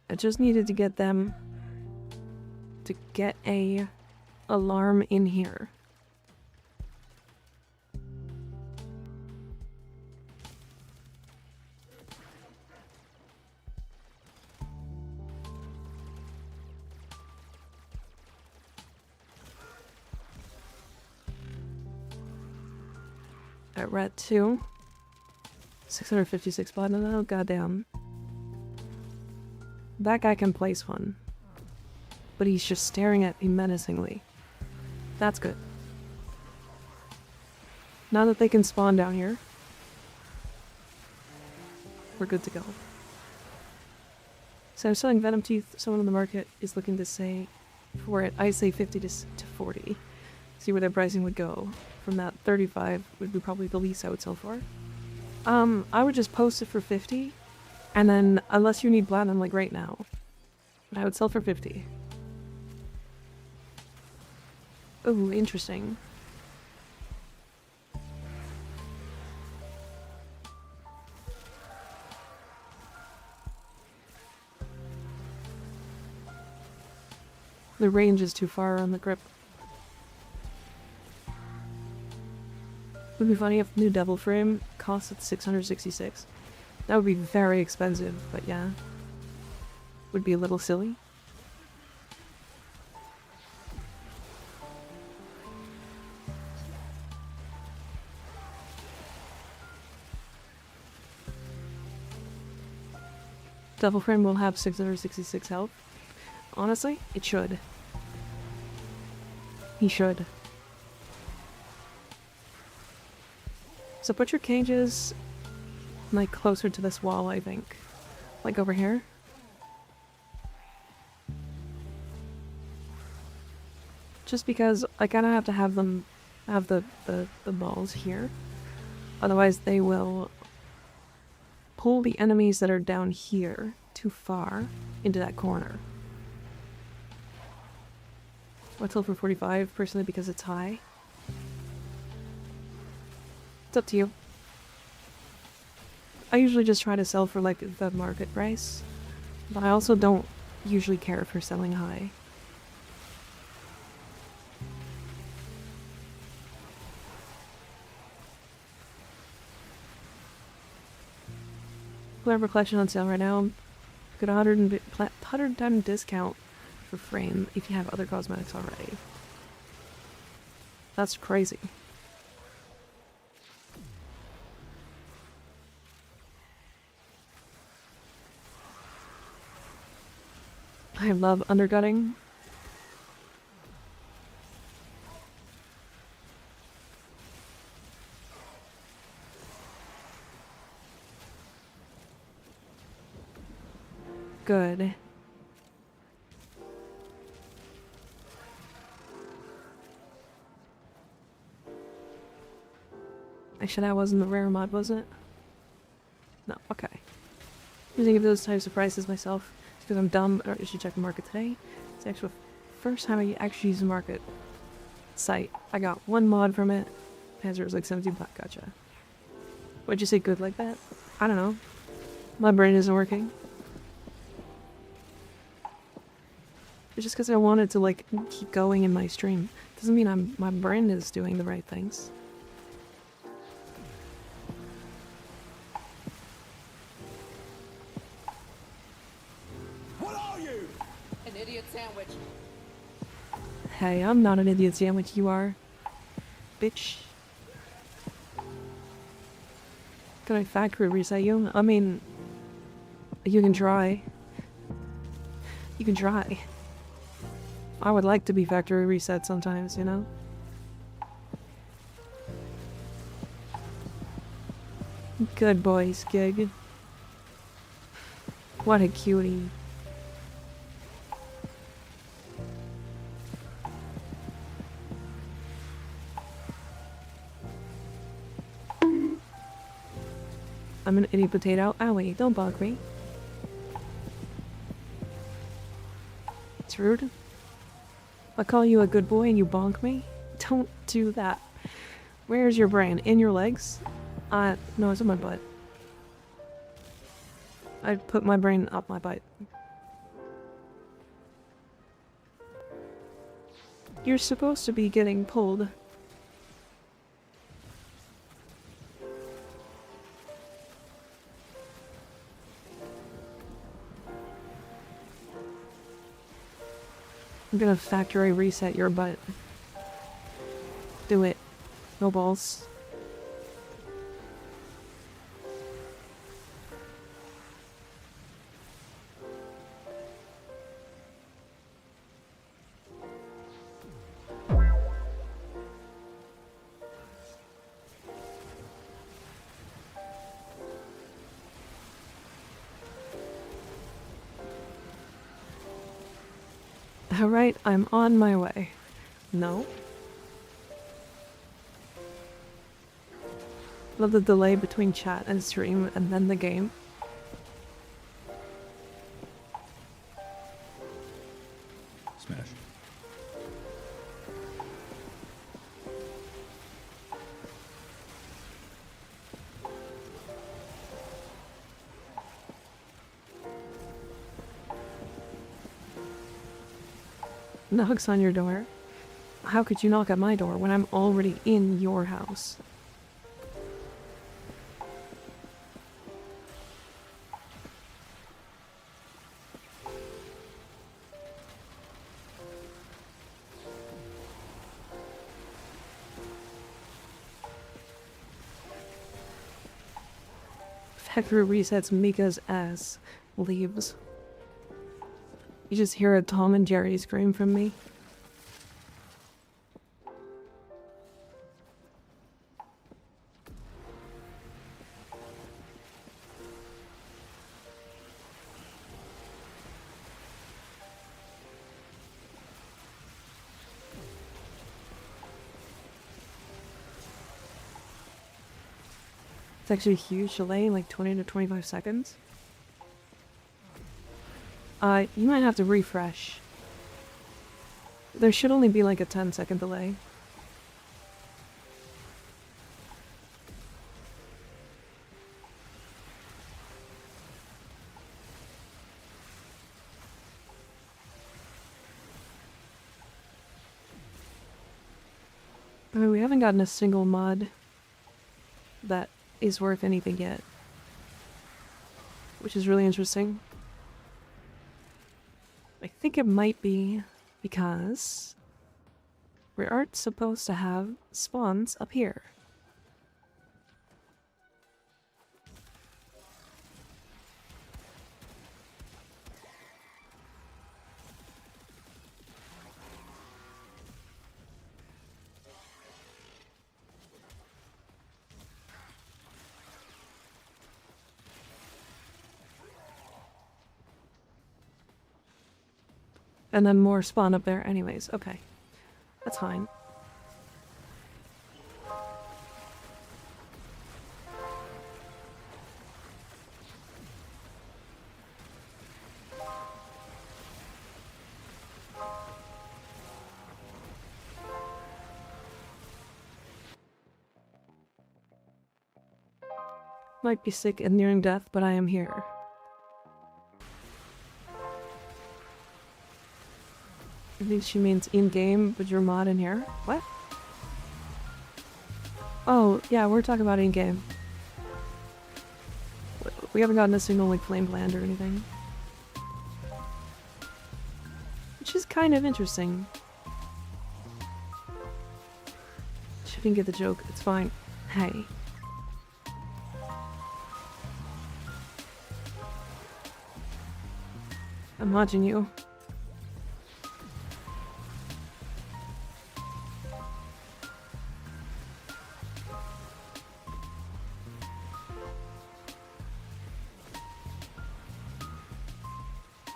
I just needed to get them to get a alarm in here. Alright, we're at 2. 656 platinum. Oh goddamn. That guy can place one. But he's just staring at me menacingly. That's good. Now that they can spawn down here, we're good to go. So I'm selling Venom Teeth. Someone on the market is looking to say for it. I say 50 to 40. See where their pricing would go. From that, 35 would be probably the least I would sell for. I would just post it for 50, and then unless you need platinum like right now, I would sell for 50. Oh, interesting. The range is too far on the grip. Would be funny if new Devil Frame costs at 666. That would be very expensive, but yeah. Would be a little silly. Devil Frame will have 666 health. Honestly, it should. He should. So put your cages like closer to this wall, I think. Like over here. Just because I kinda have to have them have the balls here. Otherwise they will pull the enemies that are down here too far into that corner. I'll sell for 45 personally because it's high. It's up to you. I usually just try to sell for like the market price, but I also don't usually care for selling high. Clever collection on sale right now. Good 100 discount for frame if you have other cosmetics already. That's crazy. I love undercutting. Good. Actually, that wasn't the rare mod, was it? No, okay. I'm using those types of prices myself because I'm dumb. I should check the market today. It's the actual first time I actually use the market site. I got one mod from it. Hazard was like 17 bucks. Gotcha. Why'd you say good like that? I don't know. My brain isn't working. It's just because I wanted to like keep going in my stream. Doesn't mean my brain is doing the right things. What are you? An idiot sandwich. Hey, I'm not an idiot sandwich, you are. Bitch. Can I factory reset you? I mean, you can try. You can try. I would like to be factory reset sometimes, you know? Good boy, Skig. What a cutie. I'm an idiot potato. Owie, don't bug me. It's rude. I call you a good boy and you bonk me? Don't do that. Where's your brain? In your legs? No, it's in my butt. I put my brain up my butt. You're supposed to be getting pulled. I'm gonna factory reset your butt. Do it. No balls. Alright, I'm on my way. No. Love the delay between chat and stream and then the game. Smash. Knocks on your door. How could you knock at my door when I'm already in your house? Factory resets Mika's ass. Leaves. You just hear a Tom and Jerry scream from me. It's actually a huge delay, like 20 to 25 seconds. You might have to refresh. There should only be like a 10-second delay. I mean, we haven't gotten a single mod that is worth anything yet, which is really interesting. I think it might be because we aren't supposed to have spawns up here. And then more spawn up there anyways. Okay. That's fine. Might be sick and nearing death, but I am here. I think she means in-game, but you're mod in here? What? Oh, yeah, we're talking about in-game. We haven't gotten a single, like, flame land or anything. Which is kind of interesting. She didn't get the joke. It's fine. Hey. I'm watching you.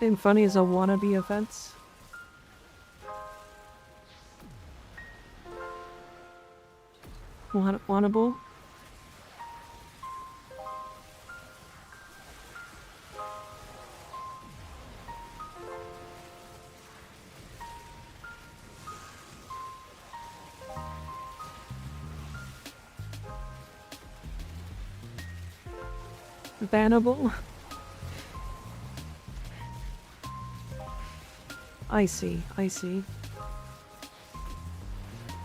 Being funny is a wannabe offense. Wannable? Bannable? I see, I see.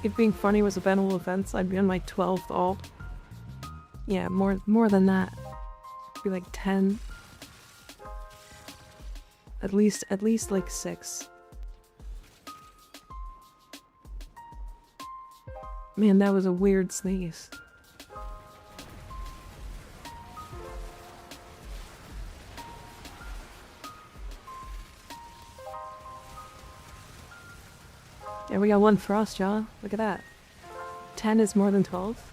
If being funny was a bannable offense, I'd be on my 12th alt. Yeah, more than that. Be like 10. At least like 6. Man, that was a weird sneeze. Yeah, we got one frost, John. Look at that. 10 is more than 12?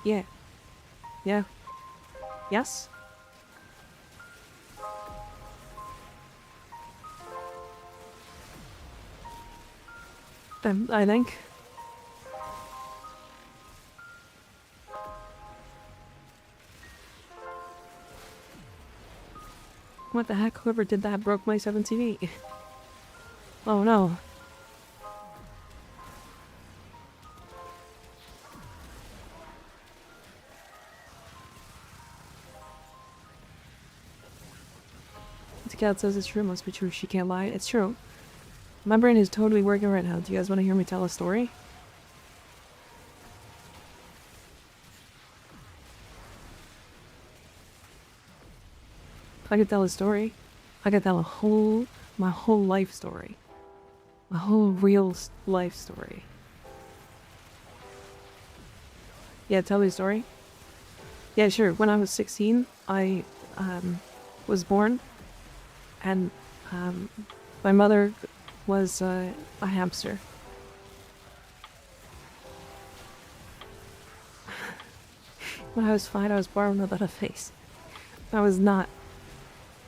Yeah. Yeah. Yes? I think. What the heck? Whoever did that broke my 7TV. Oh no. The cat says it's true, must be true, she can't lie. It's true. My brain is totally working right now. Do you guys want to hear me tell a story? If I could tell a story, I could tell my whole life story. My whole real life story. Yeah, tell me a story. Yeah, sure. When I was 16, I was born, and my mother was a hamster. When I was 5, I was born without a face. I was not.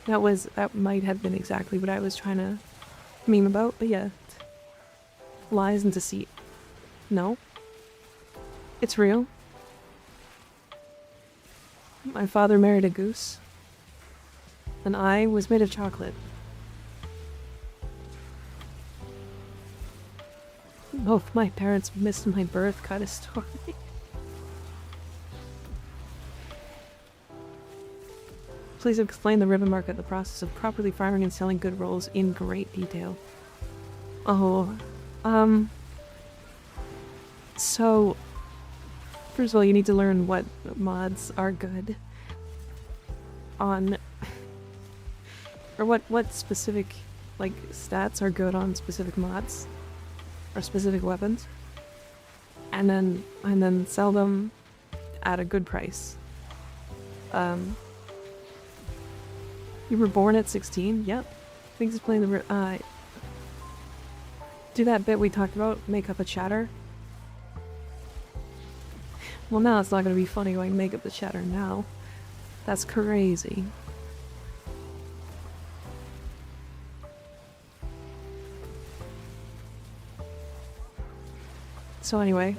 That might have been exactly what I was trying to meme about, but yeah. Lies and deceit. No. It's real. My father married a goose. And I was made of chocolate. Both my parents missed my birth kind of story. Please explain the Riven market, the process of properly firing and selling good rolls in great detail. Oh, so, first of all, you need to learn what mods are good on, or what specific, like, stats are good on specific mods, or specific weapons, and then sell them at a good price. You were born at 16? Yep. Thanks for playing the do that bit we talked about, make up a chatter. Well, now it's not gonna be funny when I make up the chatter now. That's crazy. So anyway.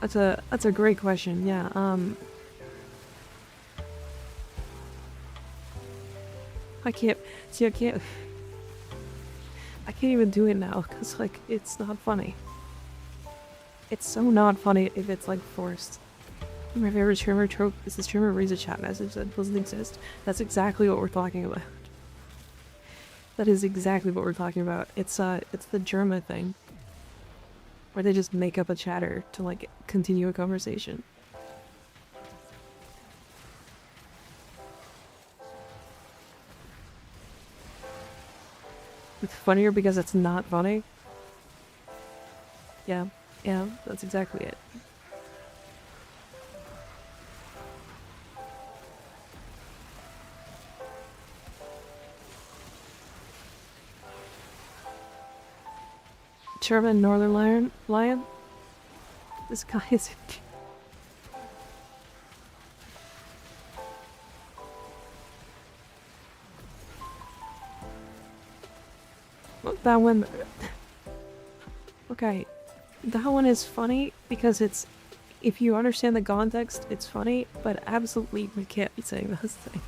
That's a great question, yeah, I can't even do it now, because, like, it's not funny. It's so not funny if it's, like, forced. My favorite streamer trope is the streamer reads a chat message that doesn't exist. That's exactly what we're talking about. That is exactly what we're talking about. It's the Germa thing. Where they just make up a chatter to, like, continue a conversation. It's funnier because it's not funny. Yeah, that's exactly it. German Northern Lion? This guy is... That one... Okay, that one is funny because it's... If you understand the context, it's funny, but absolutely we can't be saying those things.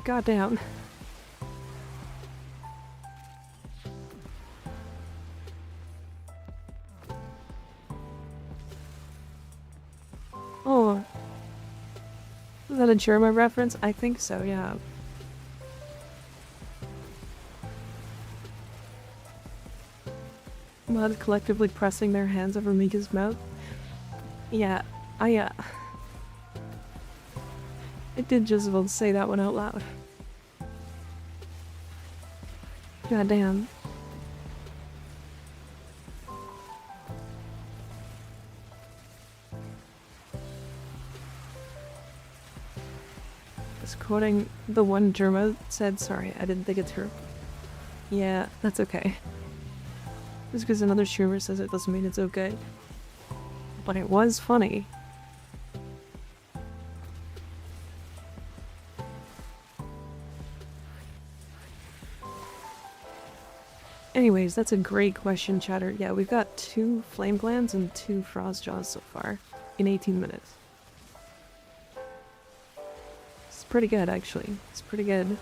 Goddamn. Oh. Is that a German reference? I think so, yeah. Mod collectively pressing their hands over Mika's mouth. Yeah, I did just about say that one out loud. Goddamn. Just quoting the one Germa said, sorry, I didn't think it through. Yeah, that's okay. Just because another streamer says it doesn't mean it's okay. But it was funny. Anyways, that's a great question, Chatter. Yeah, we've got 2 flame glands and 2 frost jaws so far in 18 minutes. It's pretty good, actually. It's pretty good.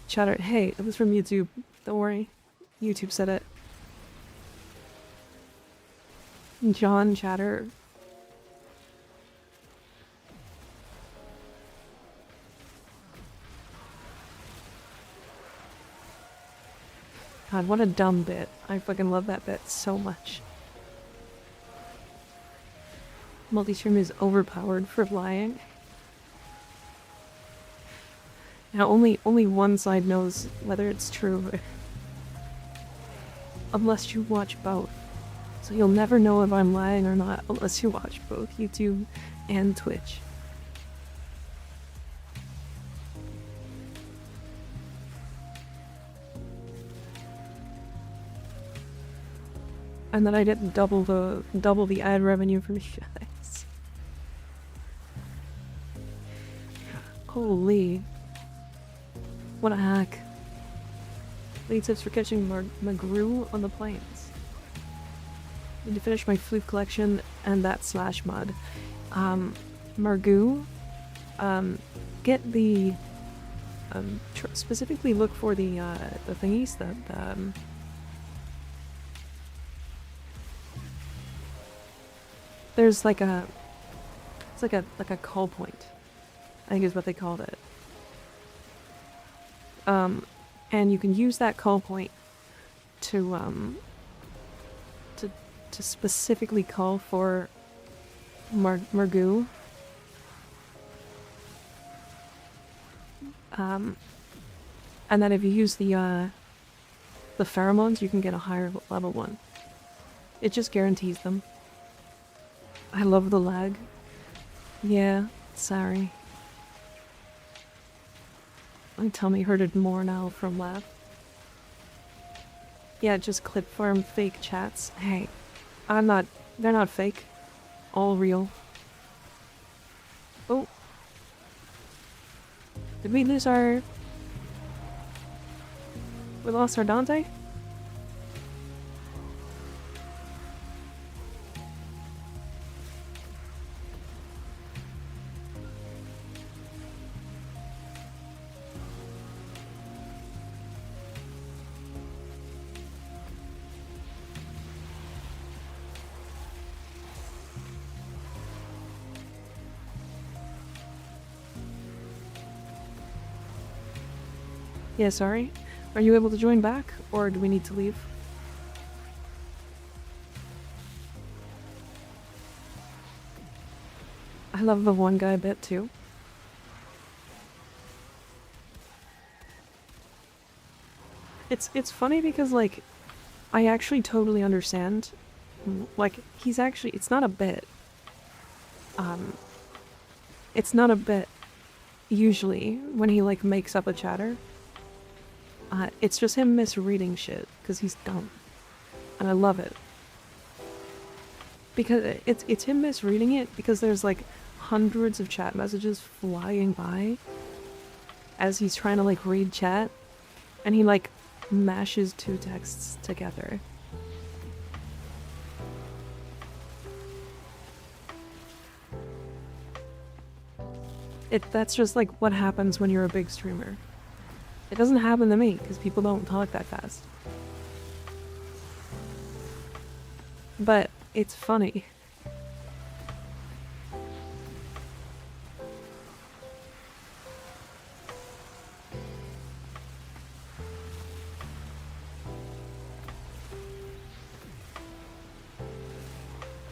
Chatter, hey, it was from YouTube. Don't worry. YouTube said it. John Chatter. God, what a dumb bit. I fucking love that bit so much. Multi-stream is overpowered for lying. Now only one side knows whether it's true. Unless you watch both. So you'll never know if I'm lying or not unless you watch both YouTube and Twitch. And that I didn't double the ad revenue for you guys. Holy. What a hack. Lead tips for catching MikaRiverNya on the plains. Need to finish my flute collection and that slash mod. MikaRiverNya, get the specifically look for the thingies that there's like a it's like a call point, I think is what they called it. And you can use that call point to specifically call for MikaRiverNya. And then if you use the pheromones, you can get a higher level one. It just guarantees them. I love the lag. Yeah, sorry. My tummy hurted more now from laugh. Yeah, just clip farm fake chats. Hey, they're not fake. All real. Oh. Did we lose our... We lost our Dante? Yeah, sorry. Are you able to join back, or do we need to leave? I love the one guy bit too. It's funny because like I actually totally understand. Like he's actually it's not a bit. It's not a bit usually when he like makes up a chatter. It's just him misreading shit, because he's dumb. And I love it. Because it's him misreading it, because there's like hundreds of chat messages flying by as he's trying to like read chat, and he like mashes 2 texts together. That's just like what happens when you're a big streamer. It doesn't happen to me, because people don't talk that fast. But it's funny.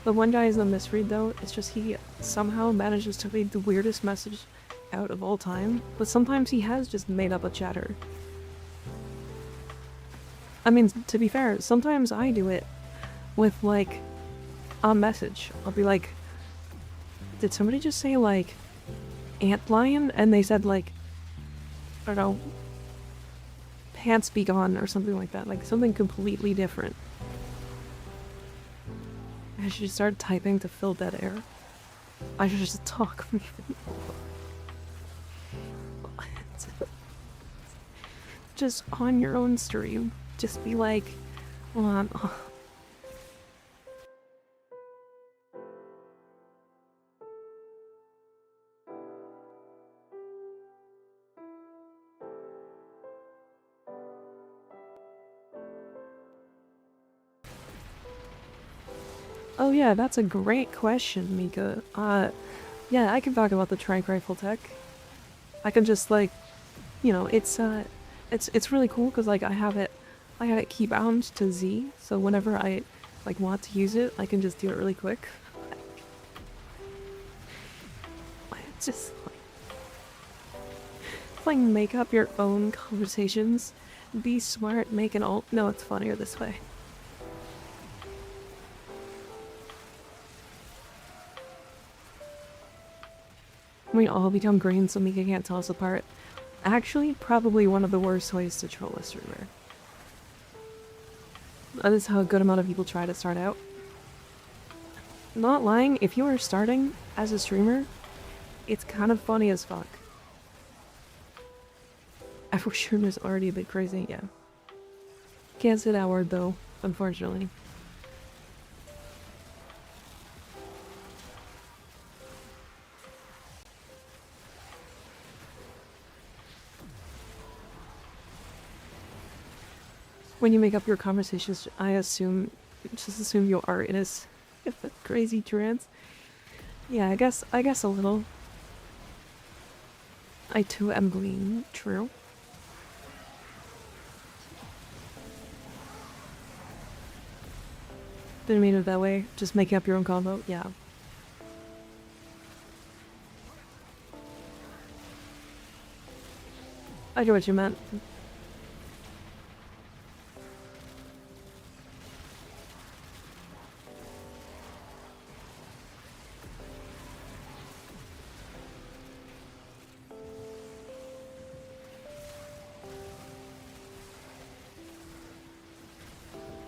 The one guy is a misread though, it's just he somehow manages to read the weirdest message out of all time, but sometimes he has just made up a chatter. I mean, to be fair, sometimes I do it with like a message. I'll be like, did somebody just say like antlion? And they said like, I don't know, pants be gone or something like that. Like something completely different. I should start typing to fill dead air. I should just talk. Just on your own stream. Just be like, hold on. Oh yeah, that's a great question, Mika. Yeah, I can talk about the trank rifle tech. I can just like, you know, it's really cool because like I have it key bound to Z, so whenever I like want to use it, I can just do it really quick. It's just like make up your own conversations, be smart, make an alt. No, it's funnier this way. We all become green so Mika can't tell us apart. Actually, probably one of the worst ways to troll a streamer. That is how a good amount of people try to start out. Not lying, if you are starting as a streamer, it's kind of funny as fuck. Afro streamer's already a bit crazy, yeah. Can't say that word though, unfortunately. When you make up your conversations, I just assume you are in a crazy trance. Yeah, I guess a little. I too am green, true. Didn't mean it that way, just making up your own combo, yeah. I get what you meant.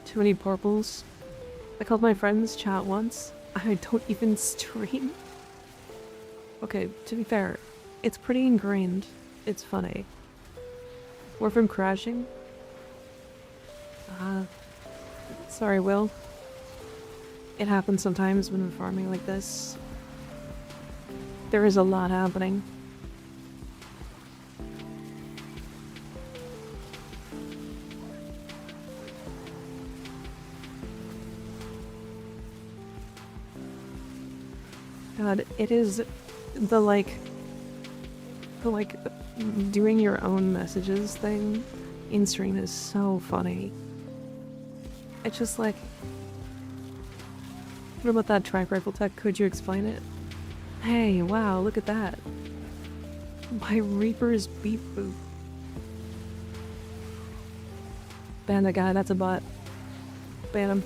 Too many purples. I called my friends chat once. I don't even stream. Okay, to be fair, it's pretty ingrained. It's funny. Warframe crashing? Sorry, Will. It happens sometimes when I'm farming like this. There is a lot happening. God, it is the like doing your own messages thing in stream is so funny. It's just like, what about that track rifle tech? Could you explain it? Hey, wow, look at that. My Reaper's beef boot. Ban that guy, that's a bot. Ban him.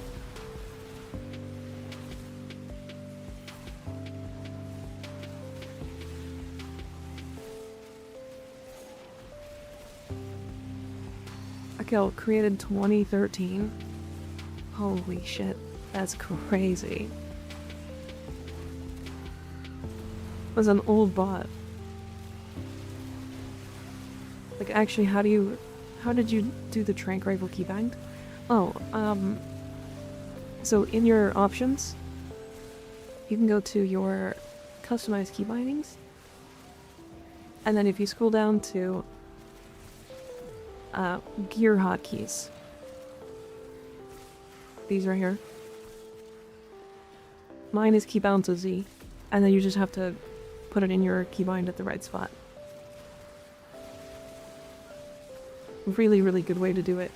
Kill created 2013. Holy shit, that's crazy. Was an old bot. Like actually, how did you do the trank rifle keybind? Oh, so in your options, you can go to your customized key bindings, and then if you scroll down to gear hotkeys. These right here. Mine is keybound to Z, and then you just have to put it in your keybind at the right spot. Really, really good way to do it.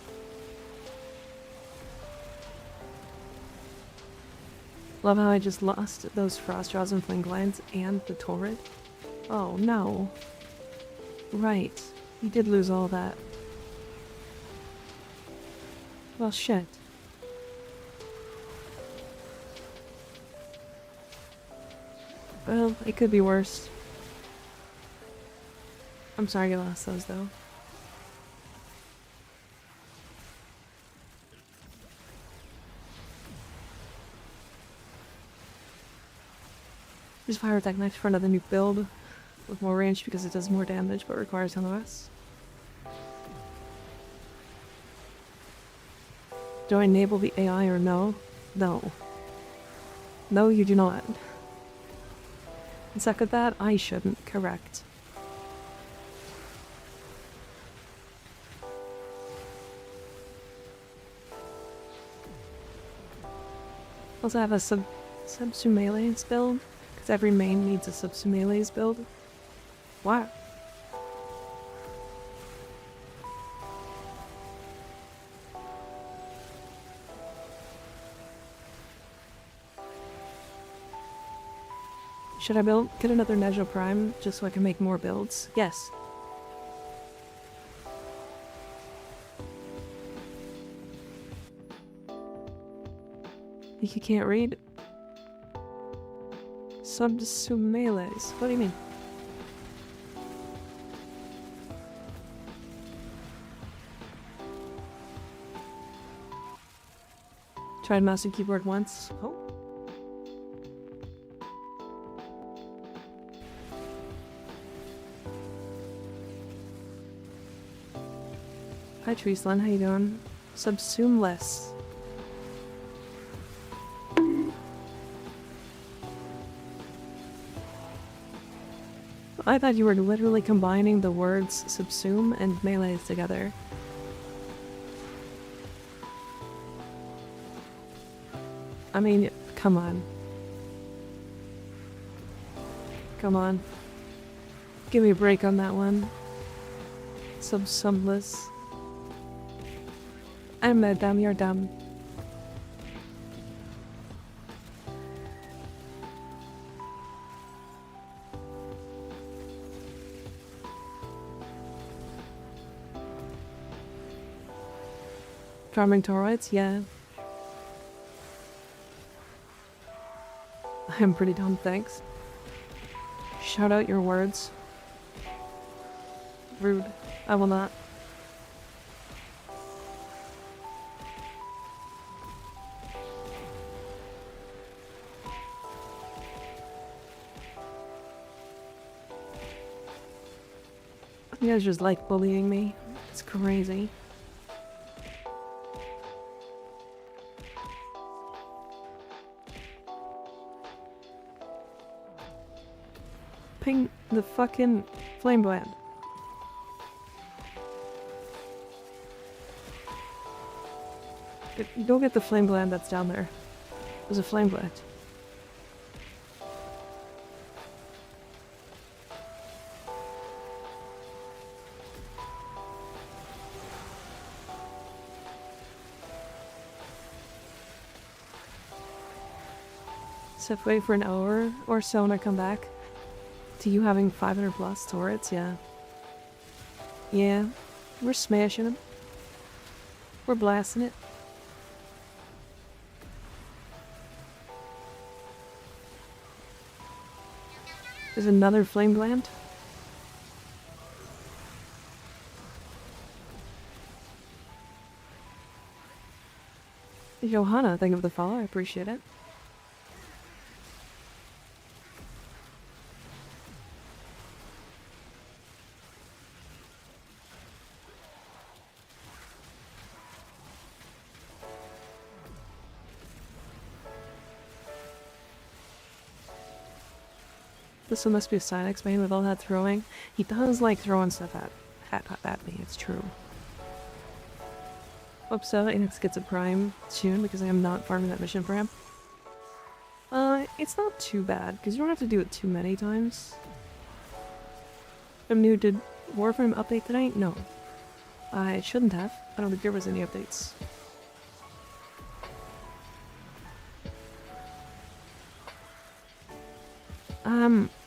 Love how I just lost those frost draws and flame glands and the torrid. Oh no. Right. You did lose all that. Well, shit. Well, it could be worse. I'm sorry you lost those, though. Use fire attack knife for another new build with more range because it does more damage but requires ton of us. Do I enable the AI or no? No. No, you do not. And second that, I shouldn't. Correct. Also have a subsumele's build, because every main needs a subsumele's build. Wow. Should I get another Nejo Prime just so I can make more builds? Yes. You can't read? Subsumele's. What do you mean? Tried mouse and keyboard once. Oh. Hi Treesland, how you doing? Subsumeless. I thought you were literally combining the words subsume and melees together. I mean, come on. Come on. Give me a break on that one. Subsumless. I'm dumb, you're dumb. Farming toroids? Yeah. I'm pretty dumb, thanks. Shout out your words. Rude. I will not. You guys just like bullying me. It's crazy. Ping the fucking flame blade. Go get the flame blade that's down there. There's a flame blade. So wait for an hour or so and I come back to you having 500 plus turrets, yeah. Yeah, we're smashing them. We're blasting it. There's another flame gland. Johanna, thank you for the follow, I appreciate it. This one must be a Silex main with all that throwing. He does like throwing stuff at me, it's true. Hope so, Enix gets a prime soon because I am not farming that mission for him. It's not too bad, because you don't have to do it too many times. I'm new, did Warframe update tonight? No. I shouldn't have. I don't think there was any updates.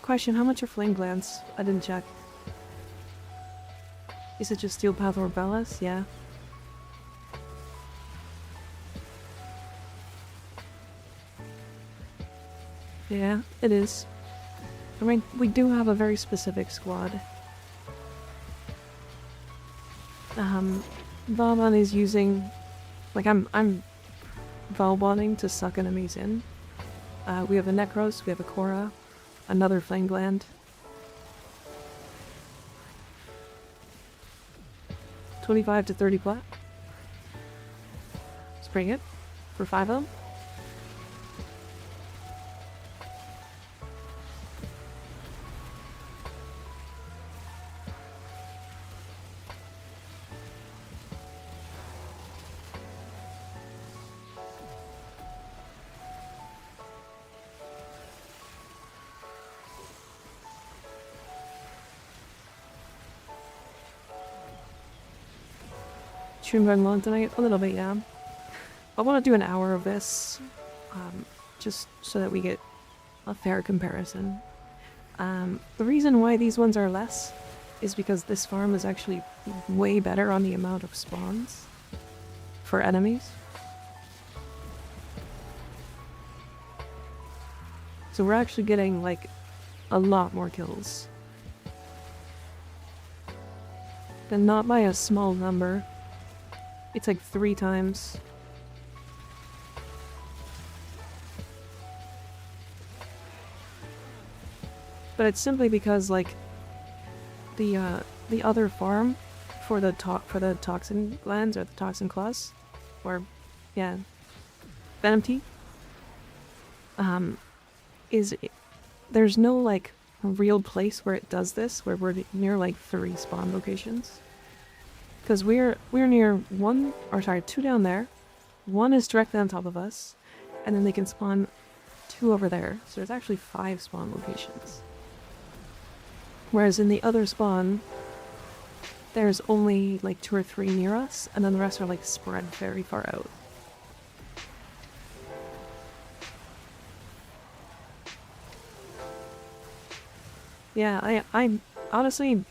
Question, how much are flame glands? I didn't check. Is it just steel path or bellas? Yeah. Yeah, it is. I mean, we do have a very specific squad. Valbon is using... Like, I'm Valboning to suck enemies in. We have a Necros, we have a Korra, another flame gland. 25 to 30 plat. Let's bring it for 5 of them. Stream going long tonight? A little bit, yeah. I want to do an hour of this, just so that we get a fair comparison. The reason why these ones are less is because this farm is actually way better on the amount of spawns for enemies. So we're actually getting, like, a lot more kills. And not by a small number. It's like 3 times. But it's simply because, like, the other farm for the toxin glands or the toxin claws, or yeah, venom tea, there's no like real place where it does this, where we're near like 3 spawn locations. Because we're near 2 down there, 1 is directly on top of us, and then they can spawn 2 over there. So there's actually 5 spawn locations. Whereas in the other spawn, there's only like 2 or 3 near us, and then the rest are like spread very far out. Yeah, I honestly,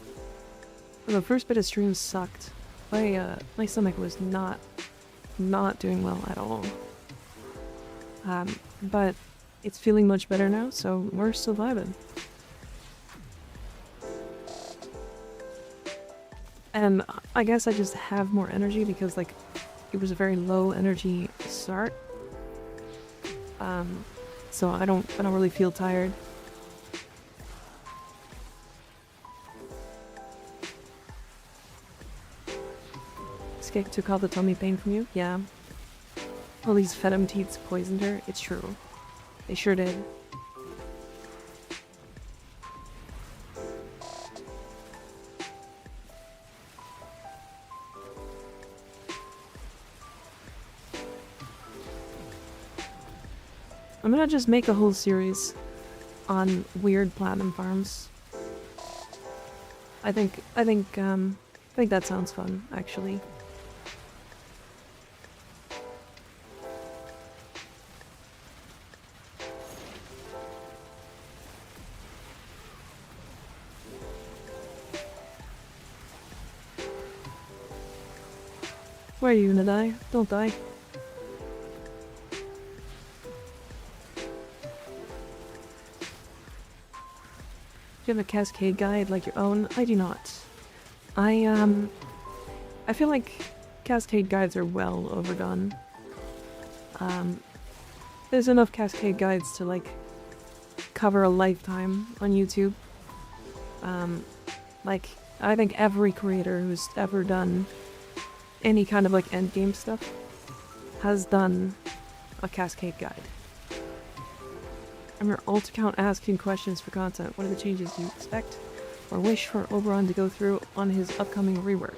the first bit of stream sucked. My stomach was not doing well at all. But it's feeling much better now, so we're still vibing. And I guess I just have more energy because, like, it was a very low energy start. So I don't really feel tired. Skik took all the tummy pain from you? Yeah. All these venom teats poisoned her? It's true. They sure did. I'm gonna just make a whole series on weird platinum farms. I think that sounds fun, actually. Where are you gonna die? Don't die. Do you have a cascade guide like your own? I do not. I feel like cascade guides are well overdone. There's enough cascade guides to like cover a lifetime on YouTube. Like, I think every creator who's ever done any kind of like endgame stuff has done a cascade guide. I'm your alt account asking questions for content. What are the changes you expect or wish for Oberon to go through on his upcoming rework?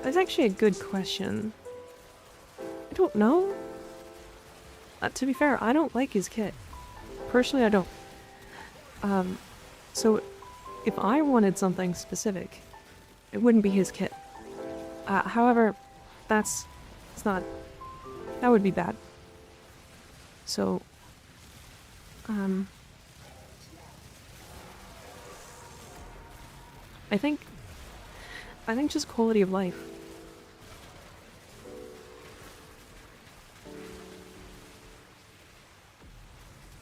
That's actually a good question. I don't know. To be fair, I don't like his kit. Personally, I don't. So if I wanted something specific, it wouldn't be his kit. However, that would be bad. So, I think just quality of life.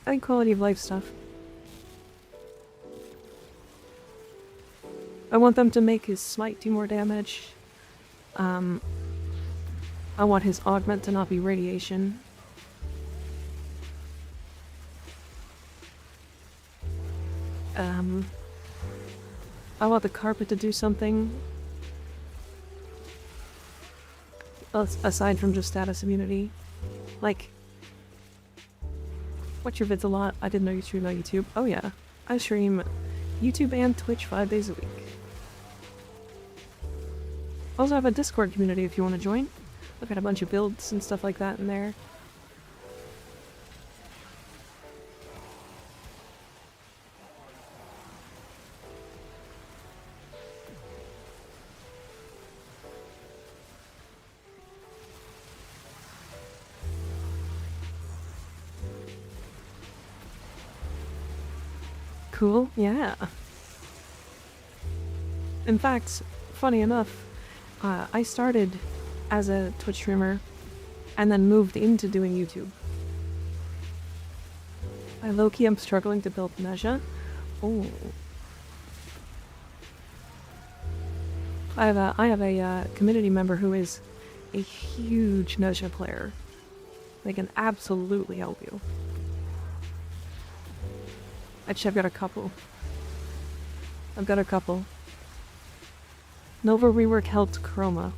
I think quality of life stuff. I want them to make his smite do more damage. I want his augment to not be radiation. I want the carpet to do something. Aside from just status immunity. Like, watch your vids a lot. I didn't know you stream on YouTube. Oh yeah. I stream YouTube and Twitch 5 days a week. Also have a Discord community if you want to join. I've got a bunch of builds and stuff like that in there. Cool, yeah. In fact, funny enough, I started as a Twitch streamer and then moved into doing YouTube. I low-key am struggling to build Mecha. Oh. I have a community member who is a huge Mecha player. They can absolutely help you. Actually, I've got a couple. Nova rework helped Chroma.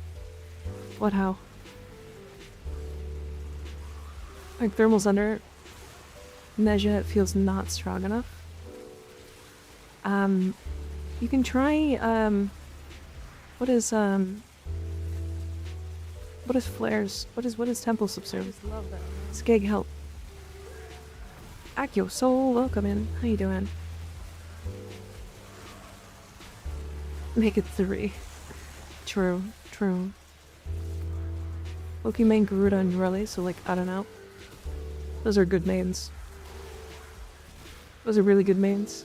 What how? Like thermals under Mecha feels not strong enough. You can try what is flares? What is temple subserve? Skeg help. Akio Soul, welcome in. How you doing? Make it 3. True. Loki main Garuda and Raleigh, so like, I don't know. Those are good mains. Those are really good mains.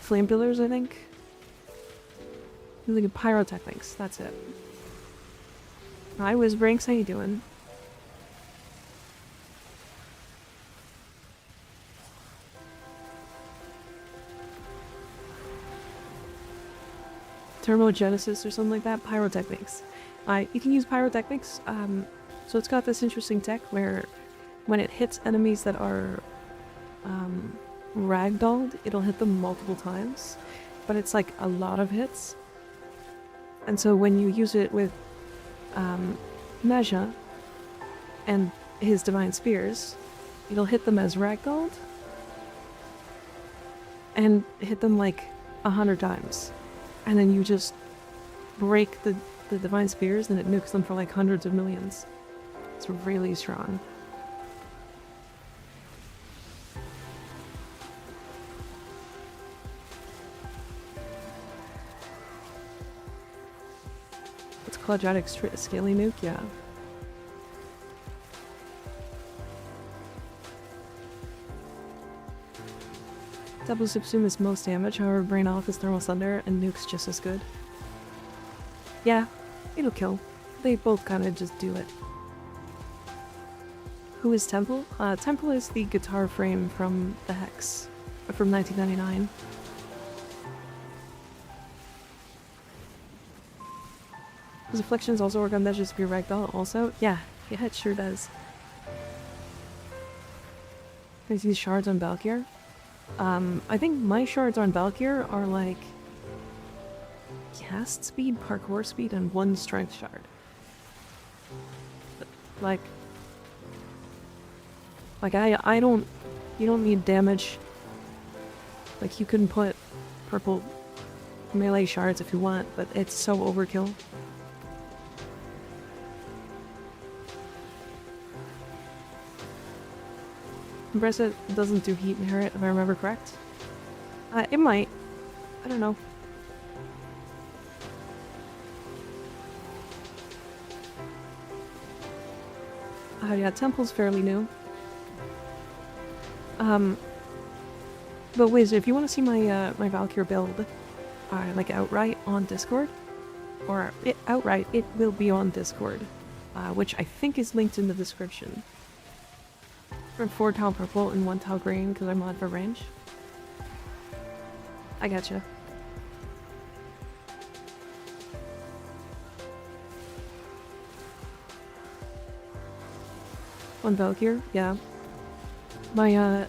Flame pillars, I think. Really good pyrotechnics, that's it. Hi, Whizbranks, how you doing? Thermogenesis or something like that? Pyrotechnics. You can use pyrotechnics. So it's got this interesting tech where when it hits enemies that are ragdolled, it'll hit them multiple times. But it's like a lot of hits. And so when you use it with Mecha and his divine spears, it'll hit them as ragdolled and hit them like 100 times, and then you just break the divine spears and it nukes them for like hundreds of millions. It's really strong. Quadratic scaly nuke, yeah. Double Subsume is most damage, however Brain Off is Thermal Thunder and nuke's just as good. Yeah, it'll kill. They both kind of just do it. Who is Temple? Temple is the guitar frame from the Hex, from 1999. Does Afflictions also work on Mecha Spear Ragdoll also? Yeah, it sure does. Can I see shards on Valkyr? I think my shards on Valkyr are like cast speed, parkour speed, and 1 strength shard. Like I don't, you don't need damage. Like you can put purple melee shards if you want, but it's so overkill. Compressor doesn't do heat inherit, if I remember correct. It might. I don't know. Yeah, Temple's fairly new. But Wiz, if you want to see my my Valkyr build, like outright on Discord, or outright, it will be on Discord, which I think is linked in the description. For 4 tile purple and 1 tile green because I'm on for range. I gotcha. on Valkyr, yeah. My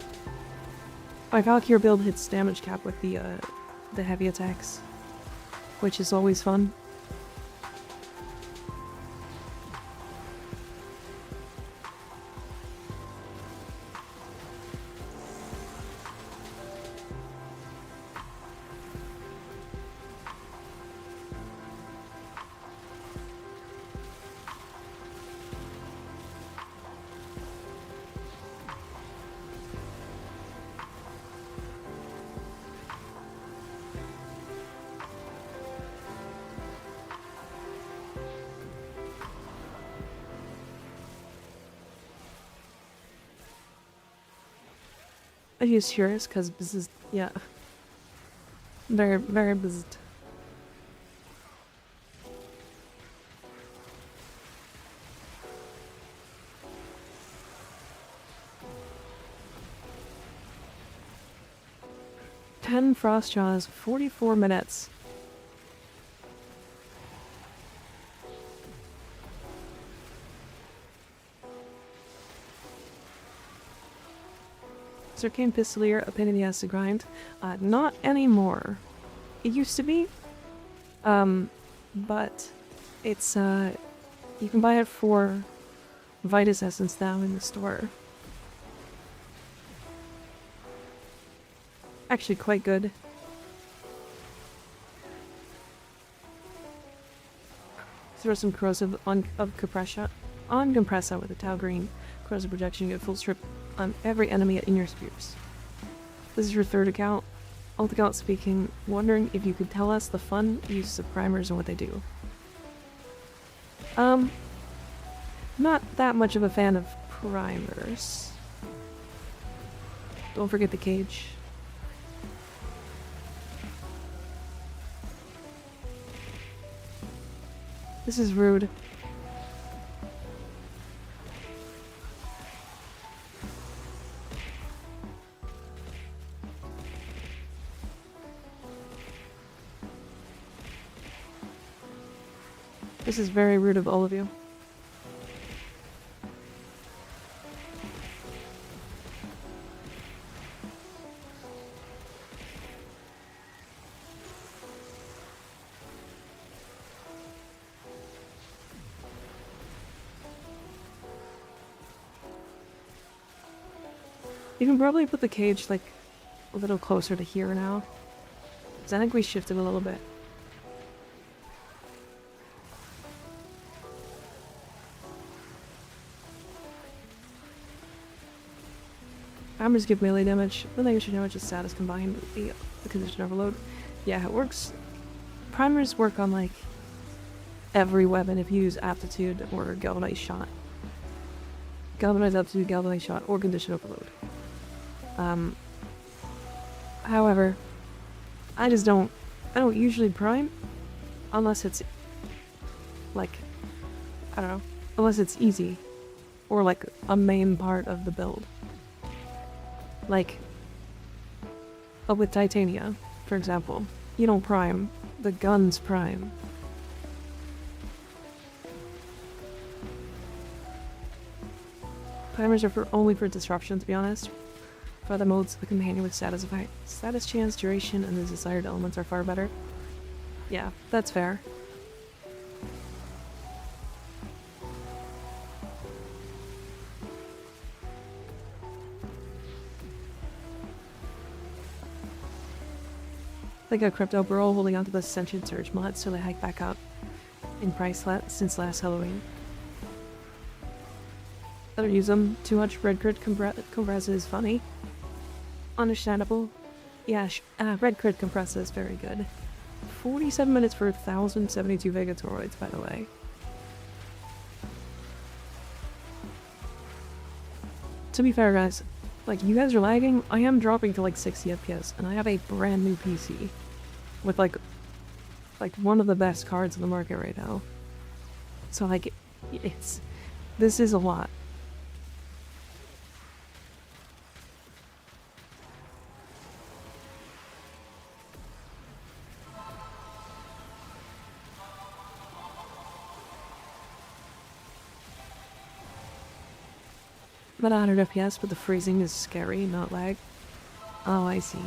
Valkyr build hits damage cap with the heavy attacks, which is always fun. I use Curious because this is, yeah. Very, very busy. Ten frost jaws, 44 minutes. Arcane Pistolier, a pain in the ass to grind. Not anymore. It used to be. But it's, you can buy it for Vitus Essence now in the store. Actually quite good. Throw some corrosive on compressa with a Tau Green. Corrosive projection, you get full strip on every enemy in your spears. This is your third account. Alt account speaking, wondering if you could tell us the fun uses of primers and what they do. Not that much of a fan of primers. Don't forget the cage. This is rude. This is very rude of all of you. You can probably put the cage like a little closer to here now. Because I think we shifted a little bit. Primers give melee damage, but they should know it's just status combined with the condition overload. Yeah, it works. Primers work on like every weapon if you use aptitude or galvanized shot. Galvanized aptitude, galvanized shot, or condition overload. However, I don't usually prime unless it's like, I don't know, unless it's easy or like a main part of the build. Like, with Titania, for example, you don't prime, the guns prime. Primers are only for disruption, to be honest. For other modes, the companion with status chance, duration, and the desired elements are far better. Yeah, that's fair. They got crypto bro holding onto the Sentient Surge mod, so they hike back up in price since last Halloween. Better use them. Too much red crit compress is funny. Understandable. Yeah, red crit compress is very good. 47 minutes for 1072 Vega toroids, by the way. To be fair, guys, like, you guys are lagging. I am dropping to like 60 FPS, and I have a brand new PC with like one of the best cards in the market right now. So like, this is a lot. About 100 FPS, but the freezing is scary, not lag. Oh, I see.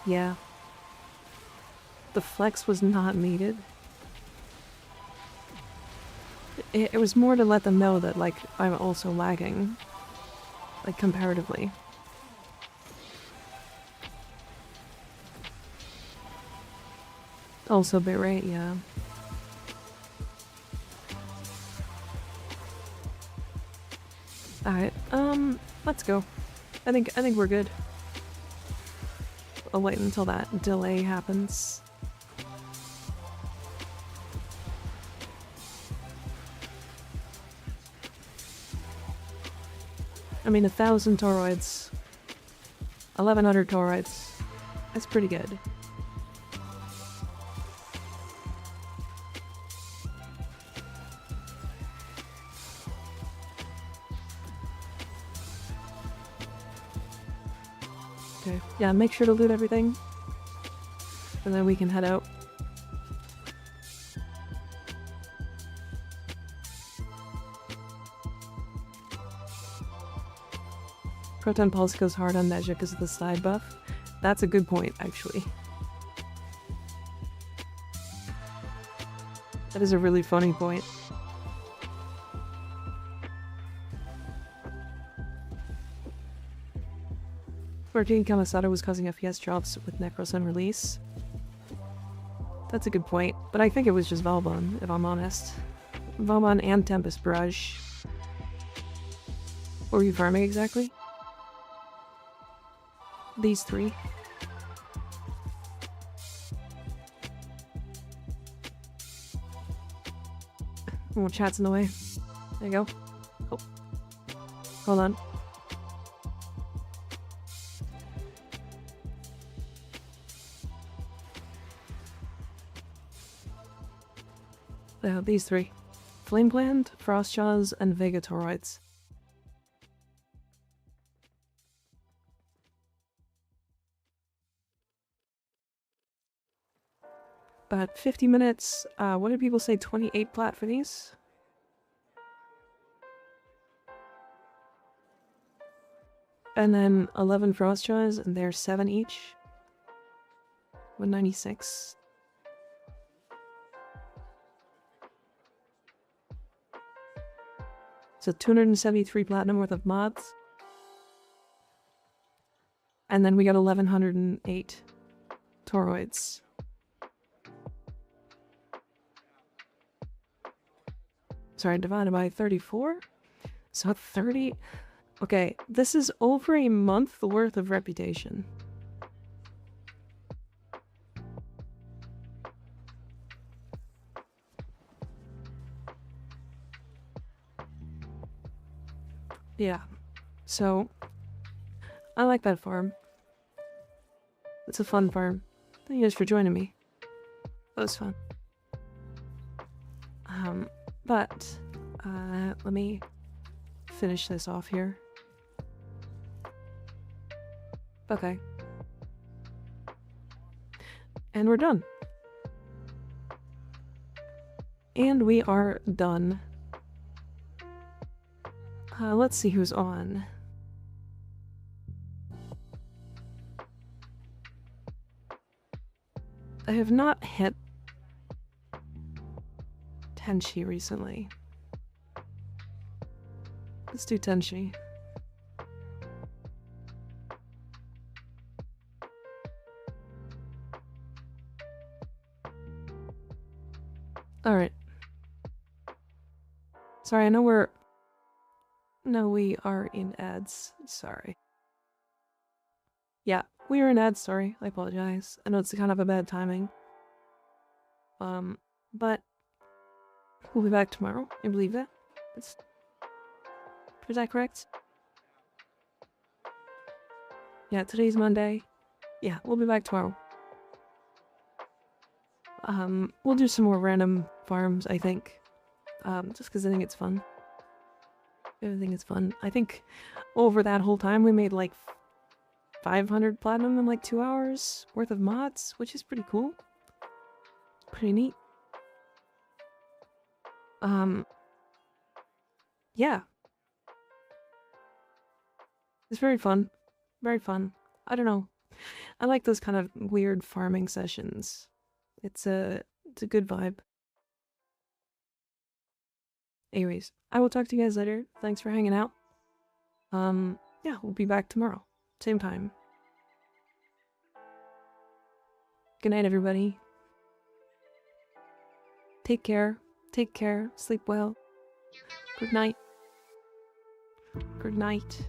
Yeah. The flex was not needed. It was more to let them know that, like, I'm also lagging. Like, comparatively. Also bitrate, yeah. Alright, let's go. I think we're good. I'll wait until that delay happens. I mean, 1,000 toroids. 1,100 toroids. That's pretty good. Okay. Yeah, make sure to loot everything. And then we can head out. Proton Pulse goes hard on Mecha because of the side buff. That's a good point, actually. That is a really funny point. Working Kamisada was causing FPS drops with Necros on release. That's a good point, but I think it was just Valbon, if I'm honest. Valbon and Tempest Barrage. What were you farming exactly? These three. Oh, chat's in the way. There you go. Oh. Hold on. These three. Flame Plant, Frostjaws, and Vega Toroids. About 50 minutes. What did people say? 28 plat for these? And then 11 Frostjaws, and they're 7 each. 196. So 273 platinum worth of mods. And then we got 1,108 toroids. Sorry, divided by 34? So 30... Okay, this is over a month worth of reputation. Yeah, so I like that farm. It's a fun farm. Thank you guys for joining me. That was fun. But let me finish this off here. Okay. And we're done. And we are done. Let's see who's on. I have not hit Tenchi recently. Let's do Tenchi. Alright. Sorry, I know we're... No, we are in ads. Sorry. Yeah, we are in ads, sorry. I apologize. I know it's kind of a bad timing. But we'll be back tomorrow. I believe that. Is that correct? Yeah, today's Monday. Yeah, we'll be back tomorrow. We'll do some more random farms, I think. Just because I think it's fun. I think it's fun. I think over that whole time we made like 500 platinum in like 2 hours worth of mods, which is pretty cool. Pretty neat. yeah. It's very fun. Very fun. I don't know. I like those kind of weird farming sessions. It's a good vibe. Anyways, I will talk to you guys later. Thanks for hanging out. Yeah, we'll be back tomorrow. Same time. Good night, everybody. Take care. Take care. Sleep well. Good night. Good night.